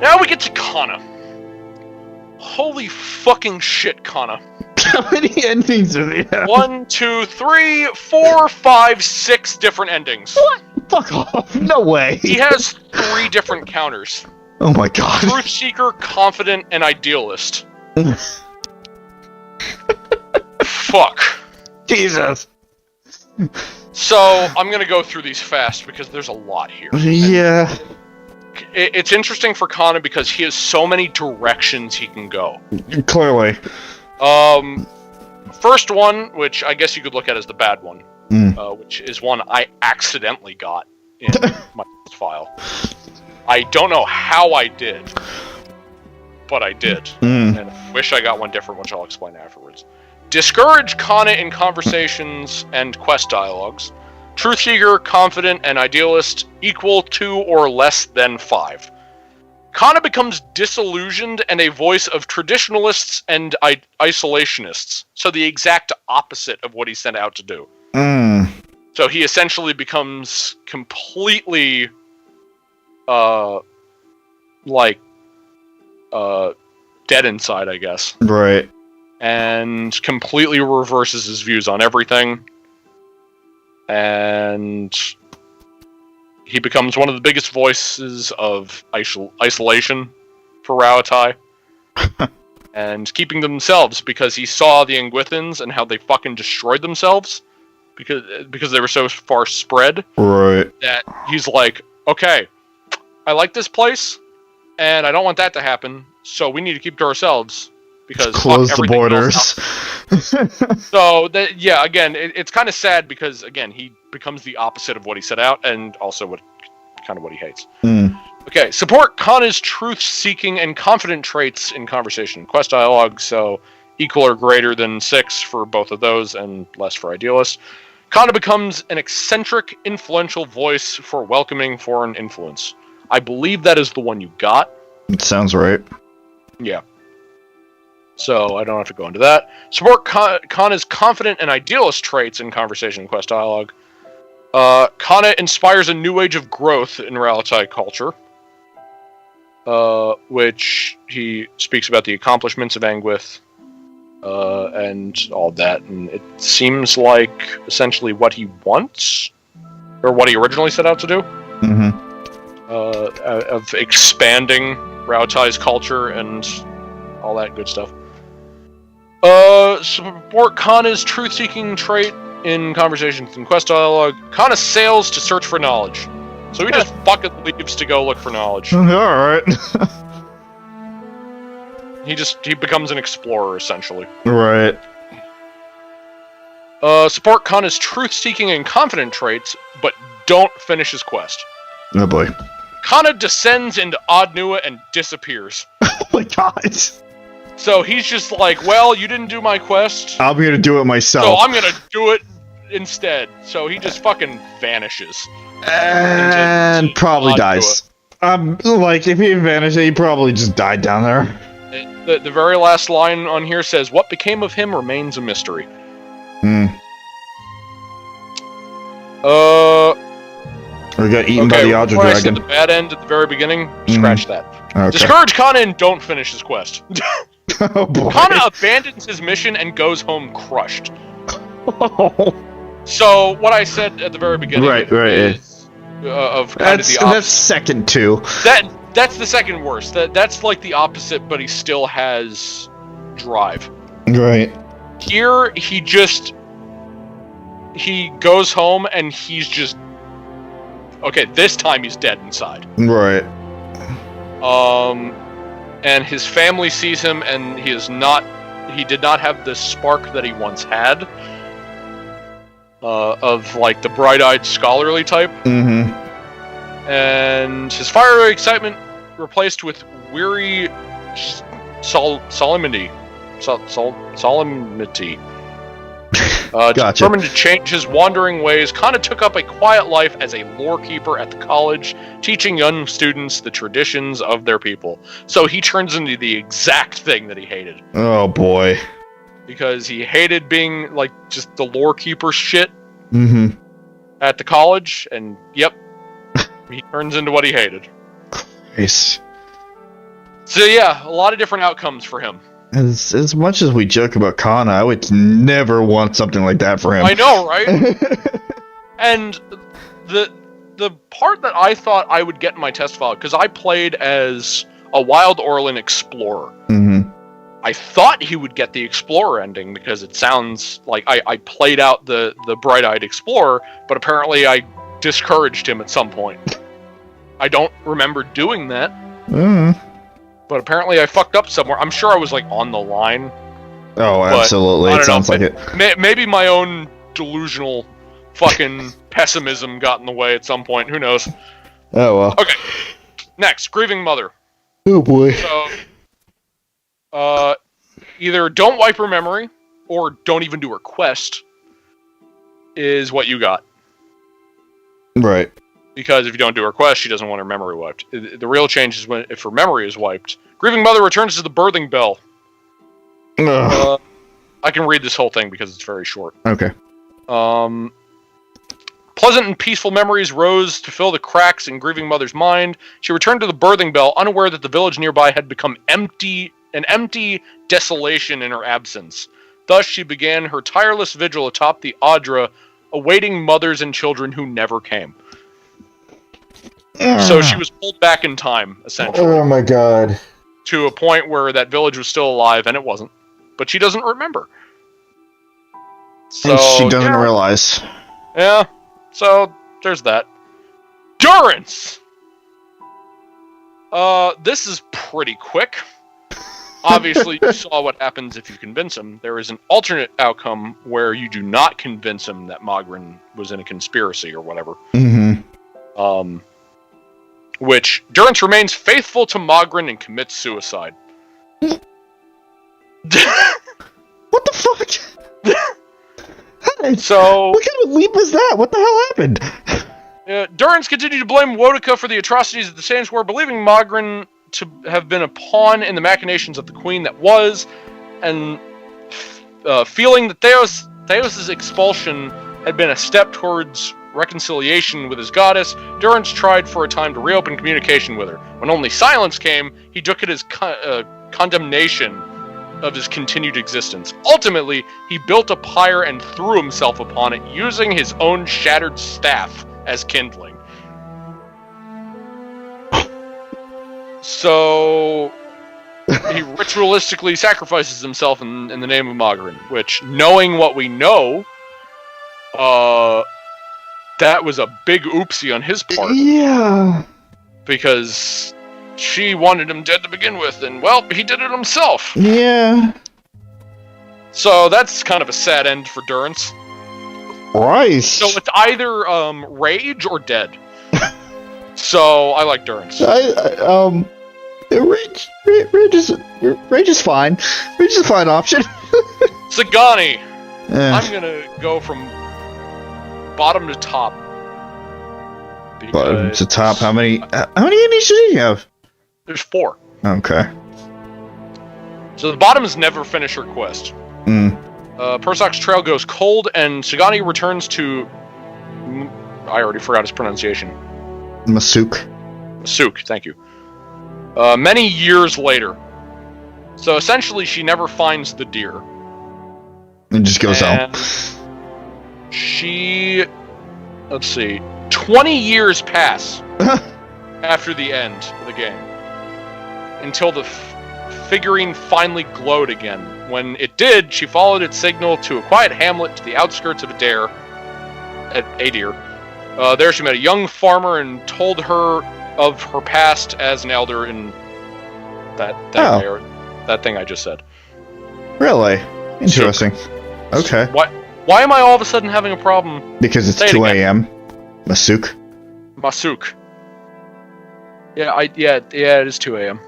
Now we get to Kana. Holy fucking shit, Kana. How many endings do they have? 1, 2, 3, 4, 5, 6 different endings. What? Fuck off. No way. He has 3 different counters. Oh my god. Truth Seeker, Confident, and Idealist. Fuck. Jesus. So, I'm gonna go through these fast because there's a lot here. Yeah. It's interesting for Kana because he has so many directions he can go. Clearly. First one, which I guess you could look at as the bad one, which is one I accidentally got in my file. I don't know how I did, but I did. And I wish I got one different, which I'll explain afterwards. Discourage Kana in conversations and quest dialogues. Truth Seeker, Confident, and Idealist equal to or less than 5. Kana becomes disillusioned and a voice of traditionalists and isolationists, so the exact opposite of what he's sent out to do. So he essentially becomes completely, dead inside, I guess. Right. And completely reverses his views on everything. And he becomes one of the biggest voices of isolation for Rauatai. And keeping themselves, because he saw the Engwithans and how they fucking destroyed themselves because they were so far spread. Right. That he's like, okay, I like this place, and I don't want that to happen, so we need to keep to ourselves. Because close the borders. So, again, it's kind of sad because, again, he becomes the opposite of what he set out, and also what he hates. Okay, support Kana's truth-seeking and confident traits in conversation and quest dialogue, so equal or greater than 6 for both of those, and less for Idealist. Kana becomes an eccentric, influential voice for welcoming foreign influence. I believe that is the one you got. It sounds right. Yeah. So, I don't have to go into that. Support Kana's confident and idealist traits in conversation and quest dialogue. Kana inspires a new age of growth in Rauatai culture. Which he speaks about the accomplishments of Engwith. And all that. And it seems like essentially what he wants. Or what he originally set out to do. Of expanding Rauatai's culture and all that good stuff. Support Kana's truth-seeking trait in conversations and quest dialogue. Kana sails to search for knowledge. So he just fucking leaves to go look for knowledge. Alright. He becomes an explorer, essentially. Right. Support Kana's truth-seeking and confident traits, but don't finish his quest. Oh boy. Kana descends into Odd Nua and disappears. Oh my god. So he's just like, well, you didn't do my quest. I'm gonna do it myself. So I'm gonna do it instead. So he just fucking vanishes. And probably dies. If he vanished, he probably just died down there. The very last line on here says, what became of him remains a mystery. We got eaten by the Alger Dragon. I Dragon. said the bad end at the very beginning, scratch that. Okay. Discourage Kana and don't finish his quest. Oh boy. Kana abandons his mission and goes home crushed. So, what I said at the very beginning is of kind of the opposite. That's second two. That's the second worst. That's like the opposite, but he still has drive. Right. Here, he goes home and he's just... Okay, this time he's dead inside. Right. And his family sees him, and he did not have the spark that he once had, of like the bright-eyed scholarly type. And his fiery excitement replaced with weary solemnity. Gotcha. Determined to change his wandering ways, Kana took up a quiet life as a lore keeper at the college, teaching young students the traditions of their people. So he turns into the exact thing that he hated. Oh boy. Because he hated being like just the lore keeper shit Mm-hmm. at the college, and yep, he turns into what he hated. Nice. So yeah, a lot of different outcomes for him. As much as we joke about Kana, I would never want something like that for him. I know, right? And the part that I thought I would get in my test file, because I played as a Wild Orlin Explorer. Mm-hmm. I thought he would get the Explorer ending, because it sounds like I played out the Bright-Eyed Explorer, but apparently I discouraged him at some point. I don't remember doing that. But apparently I fucked up somewhere. I'm sure I was, like, on the line. Oh, absolutely. It sounds like it. Maybe my own delusional fucking pessimism got in the way at some point. Who knows? Oh, well. Okay. Next, Grieving Mother. Oh, boy. So, either don't wipe her memory, or don't even do her quest, is what you got. Right. Because if you don't do her quest, she doesn't want her memory wiped. The real change is if her memory is wiped. Grieving Mother returns to the birthing bell. I can read this whole thing because it's very short. Okay. Pleasant and peaceful memories rose to fill the cracks in Grieving Mother's mind. She returned to the birthing bell, unaware that the village nearby had become empty, an empty desolation in her absence. Thus, she began her tireless vigil atop the Audra, awaiting mothers and children who never came. So she was pulled back in time, essentially. Oh my god. To a point where that village was still alive, and it wasn't. But she doesn't remember. So, and she doesn't realize. Yeah, so there's that. Durance! This is pretty quick. Obviously, you saw what happens if you convince him. There is an alternate outcome where you do not convince him that Mogren was in a conspiracy or whatever. Mm-hmm. Which Durance remains faithful to Mogren and commits suicide. What the fuck? So, what kind of leap was that? What the hell happened? Durance continued to blame Wotica for the atrocities of the Sands War, believing Mogren to have been a pawn in the machinations of the Queen that was, and feeling that Thaos' expulsion had been a step towards reconciliation with his goddess, Durance tried for a time to reopen communication with her. When only silence came, he took it as condemnation of his continued existence. Ultimately, he built a pyre and threw himself upon it, using his own shattered staff as kindling. So, he ritualistically sacrifices himself in the name of Mogren, which, knowing what we know, that was a big oopsie on his part. Yeah. Because she wanted him dead to begin with, and, well, he did it himself. Yeah. So that's kind of a sad end for Durance. Right. So it's either rage or dead. So I like Durance. Rage is fine. Rage is a fine option. Sagani. I'm gonna go from bottom to top. Bottom to top. How many enemies do you have? There's 4. Okay. So the bottoms never finish her quest. Persoc's trail goes cold, and Sagani returns to... I already forgot his pronunciation. Masuk, thank you. Many years later. So essentially, she never finds the deer. It just goes home. She... Let's see. 20 years pass after the end of the game. Until the figurine finally glowed again. When it did, she followed its signal to a quiet hamlet to the outskirts of Adair. There she met a young farmer and told her of her past as an elder in that thing I just said. Really? Interesting. Okay. Why am I all of a sudden having a problem? Because it's 2 a.m. Masuk. Yeah, it is 2 a.m.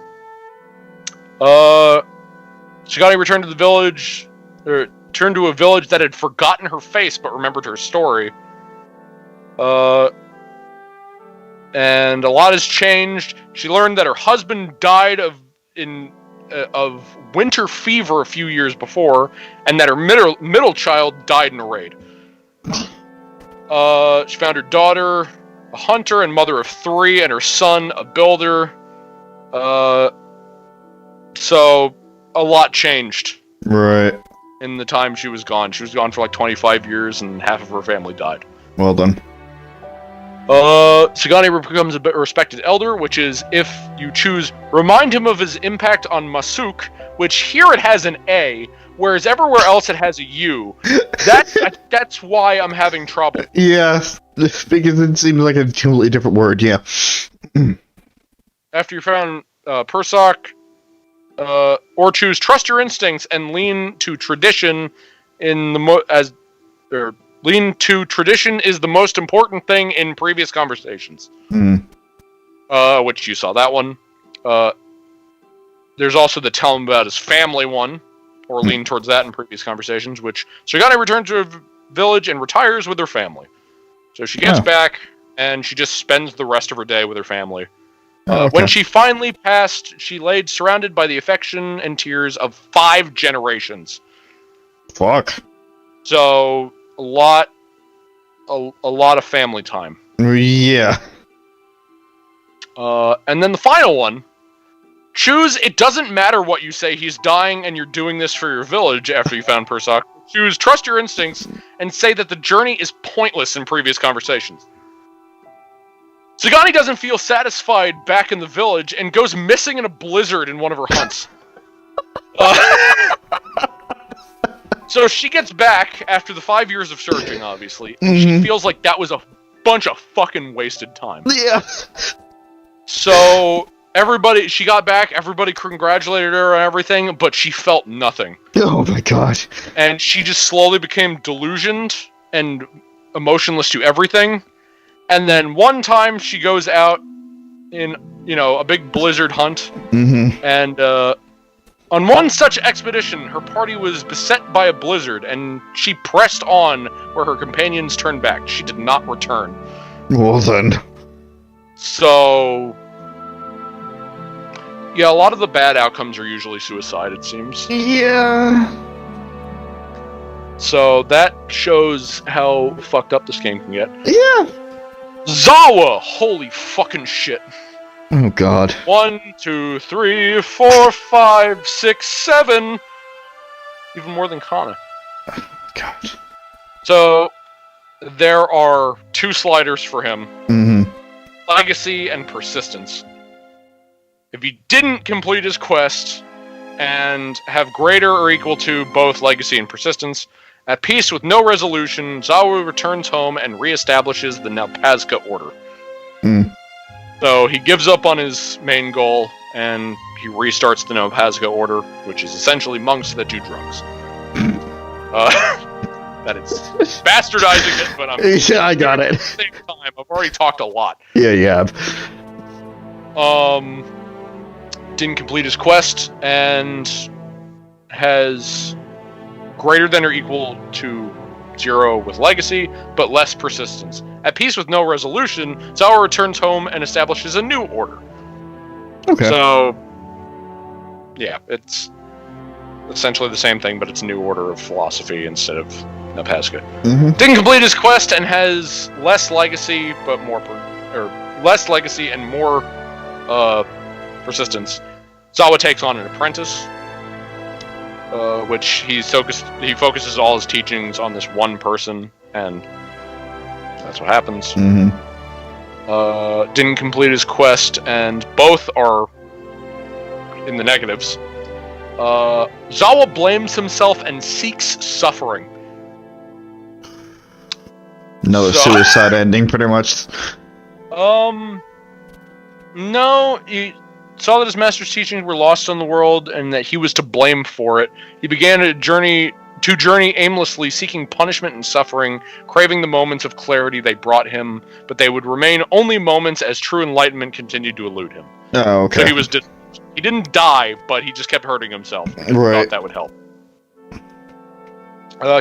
Sagani returned to the village, or turned to a village that had forgotten her face but remembered her story. And a lot has changed. She learned that her husband died of winter fever a few years before, and that her middle child died in a raid. She found her daughter a hunter and mother of 3, and her son a builder. So a lot changed Right. in the time she was gone. She was gone for like 25 years, and half of her family died. Well done. Sagani becomes a respected elder, which is, if you choose, remind him of his impact on Masuk, which here it has an A, whereas everywhere else it has a U. That's why I'm having trouble. Yeah, because it seems like a completely different word, yeah. After you found Persoc, or choose trust your instincts and lean to tradition lean to tradition is the most important thing in previous conversations. Which you saw that one. There's also the tell him about his family one, or lean towards that in previous conversations, which Sagani returns to her village and retires with her family. So she gets back, and she just spends the rest of her day with her family. When she finally passed, she laid surrounded by the affection and tears of 5 generations. Fuck. So, a lot of family time. Yeah. And then the final one. Choose, it doesn't matter what you say, he's dying and you're doing this for your village after you found Persoc. Choose, trust your instincts, and say that the journey is pointless in previous conversations. Sagani doesn't feel satisfied back in the village and goes missing in a blizzard in one of her hunts. So she gets back after the 5 years of searching, obviously, and she feels like that was a bunch of fucking wasted time. Yeah. So she got back, everybody congratulated her on everything, but she felt nothing. Oh my god. And she just slowly became delusioned and emotionless to everything. And then one time she goes out in, a big blizzard hunt. And on one such expedition, her party was beset by a blizzard, and she pressed on where her companions turned back. She did not return. Well then. So, yeah, a lot of the bad outcomes are usually suicide, it seems. Yeah. So that shows how fucked up this game can get. Yeah. Zawa! Holy fucking shit. Oh god. 1, 2, 3, 4, 5, 6, 7. Even more than Kana. God. So, there are 2 sliders for him. Legacy and Persistence. If he didn't complete his quest and have greater or equal to both Legacy and Persistence, at peace with no resolution, Zawu returns home and reestablishes the Nalpazka Order. So he gives up on his main goal, and he restarts the Nalpazka Order, which is essentially monks that do drugs. That is bastardizing it, but I'm... Yeah, I got it. At the same time, I've already talked a lot. Yeah. Didn't complete his quest, and has greater than or equal to 0 with Legacy, but less Persistence. At peace with no resolution, Zawa returns home and establishes a new order. Okay. So, yeah, it's essentially the same thing, but it's a new order of philosophy instead of Nalpazka. Didn't complete his quest and has less Legacy, but less Legacy and more Persistence. Zawa takes on an apprentice, which he focuses all his teachings on this one person, and that's what happens. Didn't complete his quest, and both are in the negatives. Zawa blames himself and seeks suffering. Another suicide ending, pretty much. No, he saw that his master's teachings were lost on the world and that he was to blame for it. He began to journey aimlessly, seeking punishment and suffering, craving the moments of clarity they brought him, but they would remain only moments as true enlightenment continued to elude him. Oh, okay. So he didn't die, but he just kept hurting himself. Right. Thought that would help.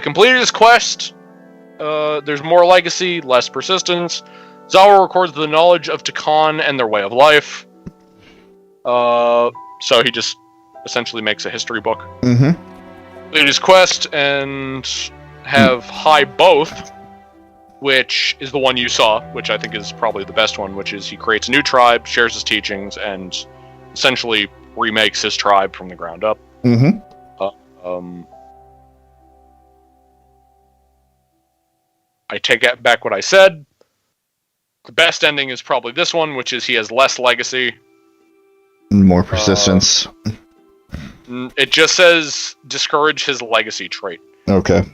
Completed his quest. There's more Legacy, less Persistence. Zawa records the knowledge of Takan and their way of life. So he just essentially makes a history book. Complete his quest and have high both, which is the one you saw, which I think is probably the best one, which is he creates a new tribe, shares his teachings, and essentially remakes his tribe from the ground up. Mm-hmm. I take back what I said. The best ending is probably this one, which is he has less legacy. More persistence. It just says discourage his legacy trait. Okay.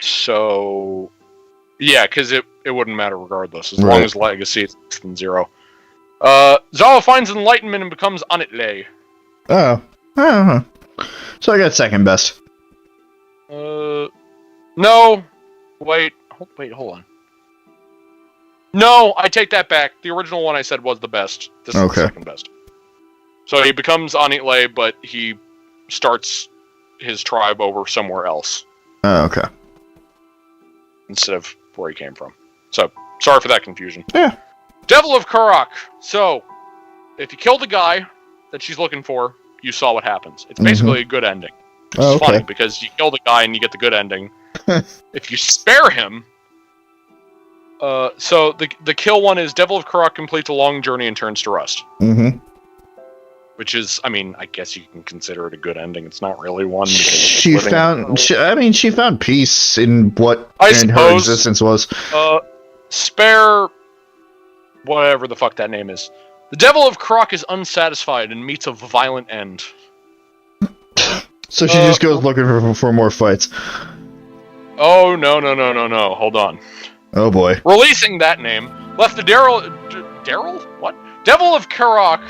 So, yeah, because it wouldn't matter regardless, as long as legacy is less than 0. Zawa finds enlightenment and becomes Anitle. Oh. So I got second best. No. Wait, hold on. No, I take that back. The original one I said was the best. This is the second best. So he becomes Anitle, but he starts his tribe over somewhere else. Oh, okay. Instead of where he came from. So, sorry for that confusion. Yeah. Devil of Karak. So, if you kill the guy that she's looking for, you saw what happens. It's basically a good ending. It's funny, because you kill the guy and you get the good ending. If you spare him... so, the kill one is Devil of Karak completes a long journey and turns to rust. Mm-hmm. Which is, I mean, I guess you can consider it a good ending. It's not really one. She found peace in what her existence was. Spare whatever the fuck that name is. The Devil of Karak is unsatisfied and meets a violent end. So she just goes looking for more fights. Oh, no. Hold on. Oh, boy. Releasing that name left the Daryl? What? Devil of Karak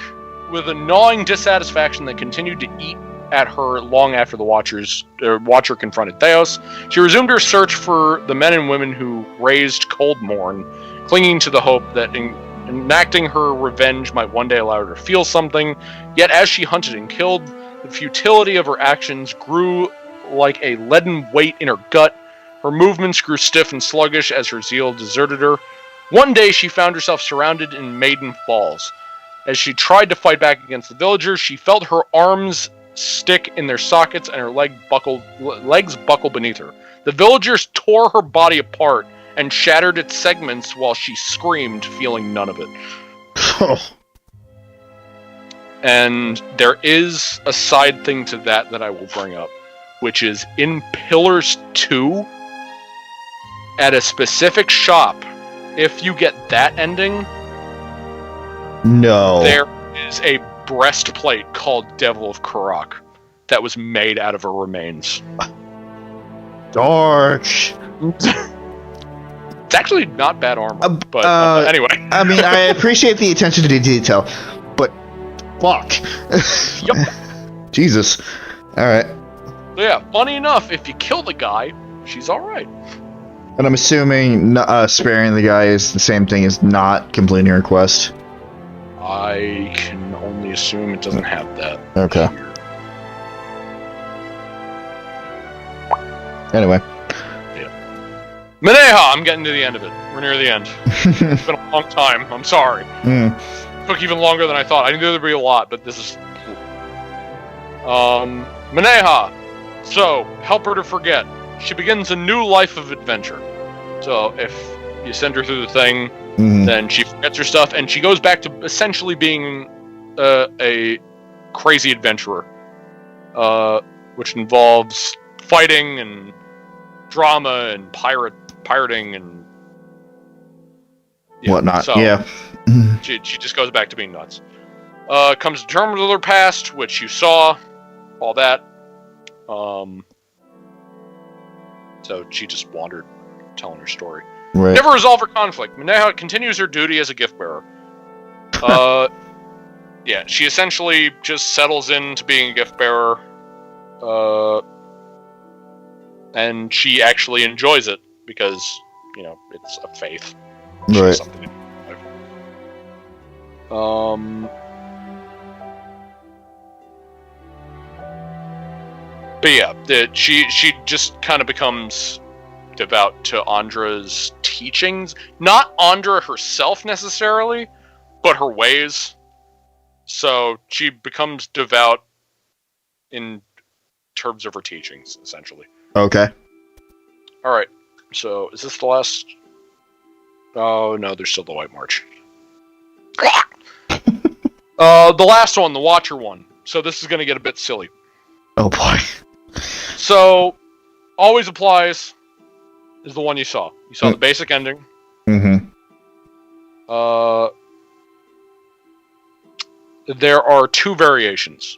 with a gnawing dissatisfaction that continued to eat at her long after the Watcher confronted Thaos. She resumed her search for the men and women who raised Coldmourn, clinging to the hope that enacting her revenge might one day allow her to feel something. Yet as she hunted and killed, the futility of her actions grew like a leaden weight in her gut. Her movements grew stiff and sluggish as her zeal deserted her. One day she found herself surrounded in Maiden Falls. As she tried to fight back against the villagers, she felt her arms stick in their sockets and her legs buckle beneath her. The villagers tore her body apart and shattered its segments while she screamed, feeling none of it. And there is a side thing to that I will bring up, which is in Pillars 2, at a specific shop, if you get that ending... No. There is a breastplate called Devil of Karak that was made out of her remains. Dark. It's actually not bad armor, but anyway. I mean, I appreciate the attention to detail, but fuck. Yep. Jesus. Alright. So yeah, funny enough, if you kill the guy, she's alright. And I'm assuming sparing the guy is the same thing as not completing her quest. I can only assume it doesn't have that. Okay. Anyway. Yeah. Maneha! I'm getting to the end of it. We're near the end. It's been a long time. I'm sorry. Took even longer than I thought. I knew there'd be a lot, but this is... Maneha! So, help her to forget. She begins a new life of adventure. So, if you send her through the thing... Then she forgets her stuff, and she goes back to essentially being a crazy adventurer, which involves fighting and drama and pirating and whatnot. So yeah, she just goes back to being nuts. Comes determined with her past, which you saw, all that. So she just wandered, telling her story. Right. Never resolve her conflict. Maneha continues her duty as a gift bearer. Yeah, she essentially just settles into being a gift bearer. And she actually enjoys it because, it's a faith. Right. Something but yeah, she just kind of becomes devout to Andra's teachings. Not Andra herself necessarily, but her ways. So she becomes devout in terms of her teachings, essentially. Okay. Alright, so is this the last... Oh, no, there's still the White March. The last one, the Watcher one. So this is going to get a bit silly. Oh boy. So, always applies is the one you saw. You saw the basic ending. Mm-hmm. There are two variations.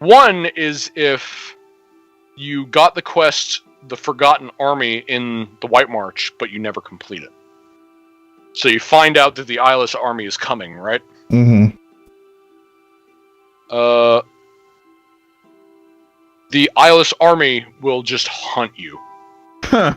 One is if you got the quest, the Forgotten Army, in the White March, but you never complete it. So you find out that the Eyeless Army is coming, right? Mm-hmm. The Eyeless Army will just hunt you. Huh.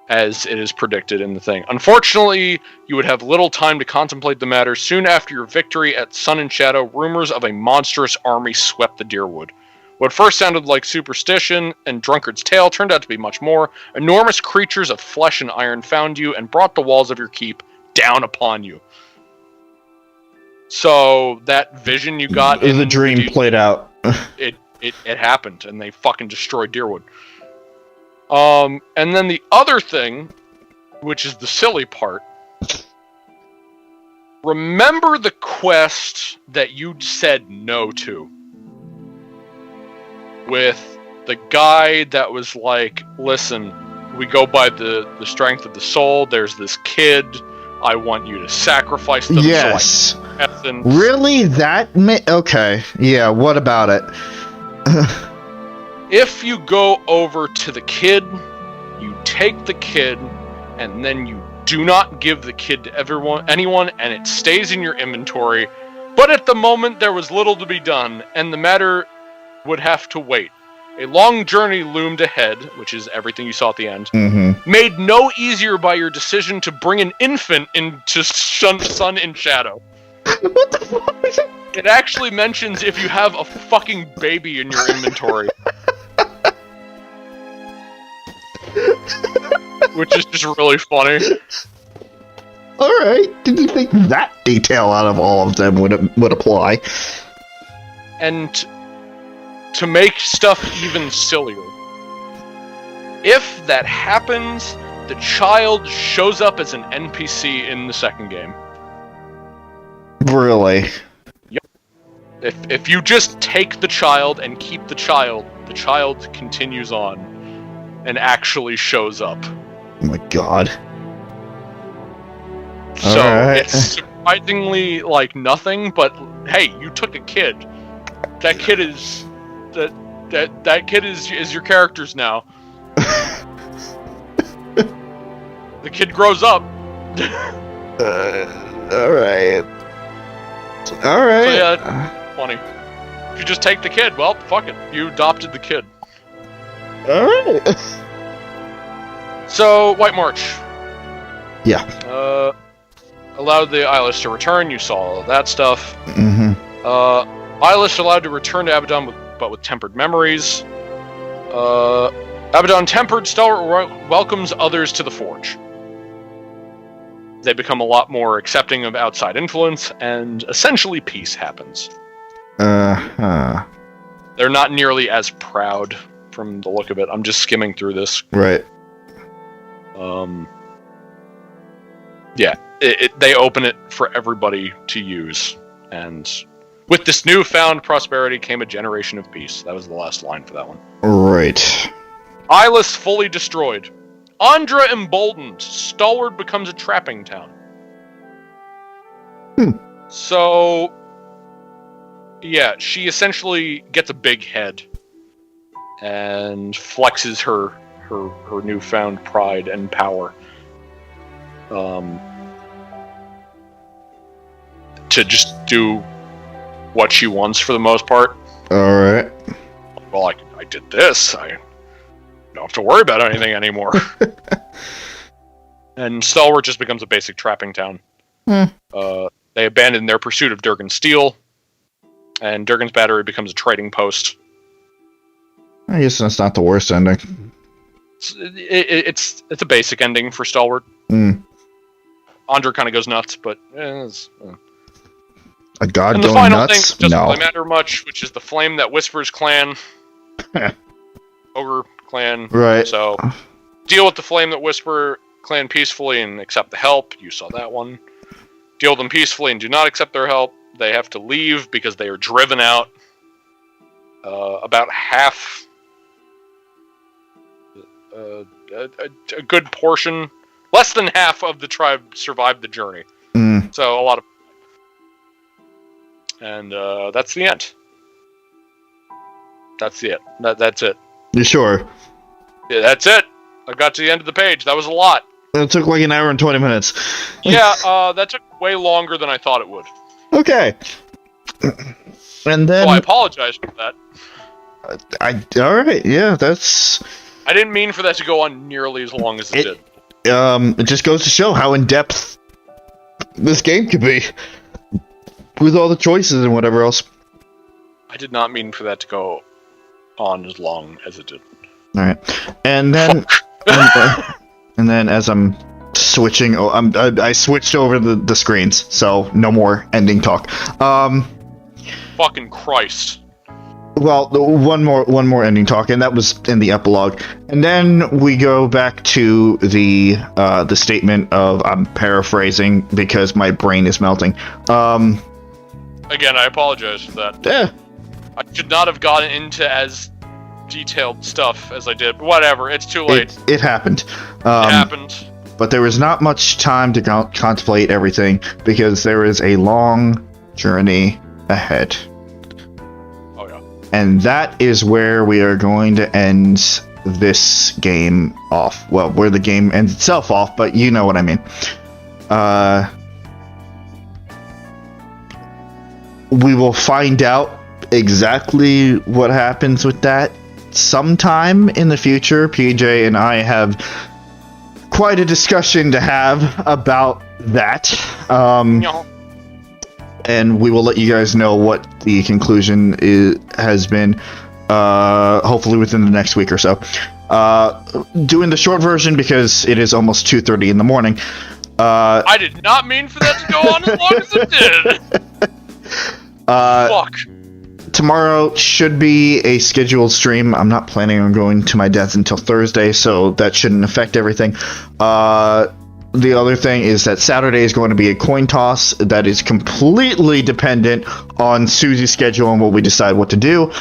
As it is predicted in the thing. Unfortunately, you would have little time to contemplate the matter. Soon after your victory at Sun and Shadow, rumors of a monstrous army swept the Deerwood. What first sounded like superstition and Drunkard's Tale turned out to be much more. Enormous creatures of flesh and iron found you and brought the walls of your keep down upon you. So, that vision you got in the dream played out. it happened, and they fucking destroyed Deerwood. And then the other thing, which is the silly part, remember the quest that you said no to? With the guy that was like, listen, we go by the strength of the soul, there's this kid, I want you to sacrifice them. Yes. So really? Okay. Yeah, what about it? If you go over to the kid, you take the kid, and then you do not give the kid to anyone, and it stays in your inventory. But at the moment, there was little to be done, and the matter would have to wait. A long journey loomed ahead, which is everything you saw at the end, made no easier by your decision to bring an infant into Sun and Shadow. What the fuck? It actually mentions if you have a fucking baby in your inventory. Which is just really funny. Alright, didn't think that detail out of all of them would apply. And to make stuff even sillier, if that happens, the child shows up as an NPC in the second game. Really? Yep. If you just take the child and keep the child continues on and actually shows up. Oh my god. So it's surprisingly like nothing, but hey, you took a kid. That kid is that kid is your characters now. The kid grows up. Alright. Alright. So yeah, funny. If you just take the kid, well, fuck it. You adopted the kid. Alright. So, White March. Yeah. Allowed the Eyeless to return. You saw all of that stuff. Mm-hmm. Eyeless allowed to return to Abaddon, but with tempered memories. Abaddon tempered, Stalwart welcomes others to the Forge. They become a lot more accepting of outside influence, and essentially peace happens. Uh-huh. They're not nearly as proud from the look of it. I'm just skimming through this. Right. Yeah, they open it for everybody to use, and with this newfound prosperity came a generation of peace. That was the last line for that one. Right. Eyeless fully destroyed. Andra emboldened. Stalwart becomes a trapping town. So, yeah, she essentially gets a big head and flexes her newfound pride and power. To just do what she wants for the most part. Alright. Well, I did this. I don't have to worry about anything anymore. And Stalwart just becomes a basic trapping town. They abandon their pursuit of Durgan's steel, and Durgan's battery becomes a trading post. I guess that's not the worst ending. It's a basic ending for Stalwart. Andra kind of goes nuts, but a god and the going final nuts? thing doesn't No. really matter much, which is the flame that whispers clan. Ogre clan. Right. So deal with the flame that whisper clan peacefully and accept the help. You saw that one. Deal with them peacefully and do not accept their help. they have to leave because they are driven out. About half, a good portion, less than half of the tribe survived the journey. So a lot of, and that's the end. That's it. That's it. You sure? Yeah, that's it. I got to the end of the page. That was a lot. It took like an hour and 20 minutes. Yeah, that took way longer than I thought it would. Okay. And then... So I apologize for that. Alright, yeah, that's... I didn't mean for that to go on nearly as long as it did. It just goes to show how in-depth this game could be. With all the choices and whatever else. I did not mean for that to go on as long as it did. Alright. And then... and then as I'm switching... I switched over the screens, so no more ending talk. Fucking Christ. Well, one more ending talk, and that was in the epilogue. And then we go back to the statement of, I'm paraphrasing because my brain is melting. Again, I apologize for that. Yeah. I should not have gotten into as detailed stuff as I did, but whatever, it's too late. It happened. It happened. But there was not much time to contemplate everything, because there is a long journey ahead. Oh, yeah. And that is where we are going to end this game off. Well, where the game ends itself off, but you know what I mean. We will find out exactly what happens with that sometime in the future. PJ and I have quite a discussion to have about that. And we will let you guys know what the conclusion has been, hopefully within the next week or so. Doing the short version because it is almost 2:30 in the morning. I did not mean for that to go on as long as it did. Fuck. Tomorrow should be a scheduled stream. I'm not planning on going to my dad's until Thursday, so that shouldn't affect everything. The other thing is that Saturday is going to be a coin toss that is completely dependent on Susie's schedule and what we decide what to do.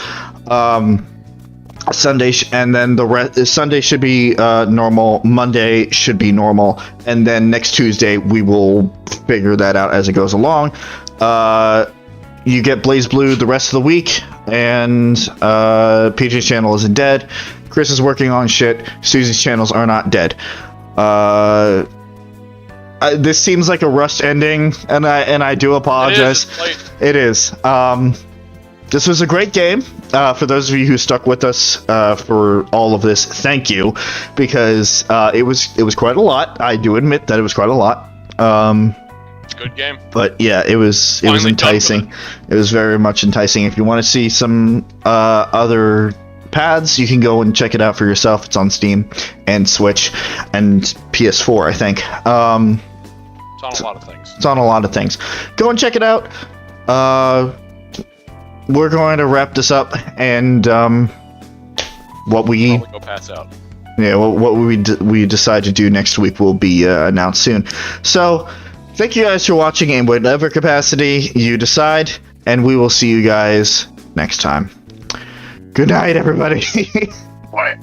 Sunday and then Sunday should be normal. Monday should be normal, and then next Tuesday we will figure that out as it goes along. You get Blaze Blue the rest of the week, and PJ's channel isn't dead. Chris is working on shit. Susie's channels are not dead. This seems like a rushed ending, and I do apologize. It is. This was a great game. For those of you who stuck with us for all of this, thank you, because it was quite a lot. I do admit that it was quite a lot. It's a good game. But yeah, it was enticing. It was very much enticing. If you want to see some other paths, you can go and check it out for yourself. It's on Steam and Switch and PS4, I think. It's on a lot of things. It's on a lot of things. Go and check it out. We're going to wrap this up, and what we go pass out. Yeah, what we decide to do next week will be announced soon. So, thank you guys for watching in whatever capacity you decide, and we will see you guys next time. Good night, everybody. Bye.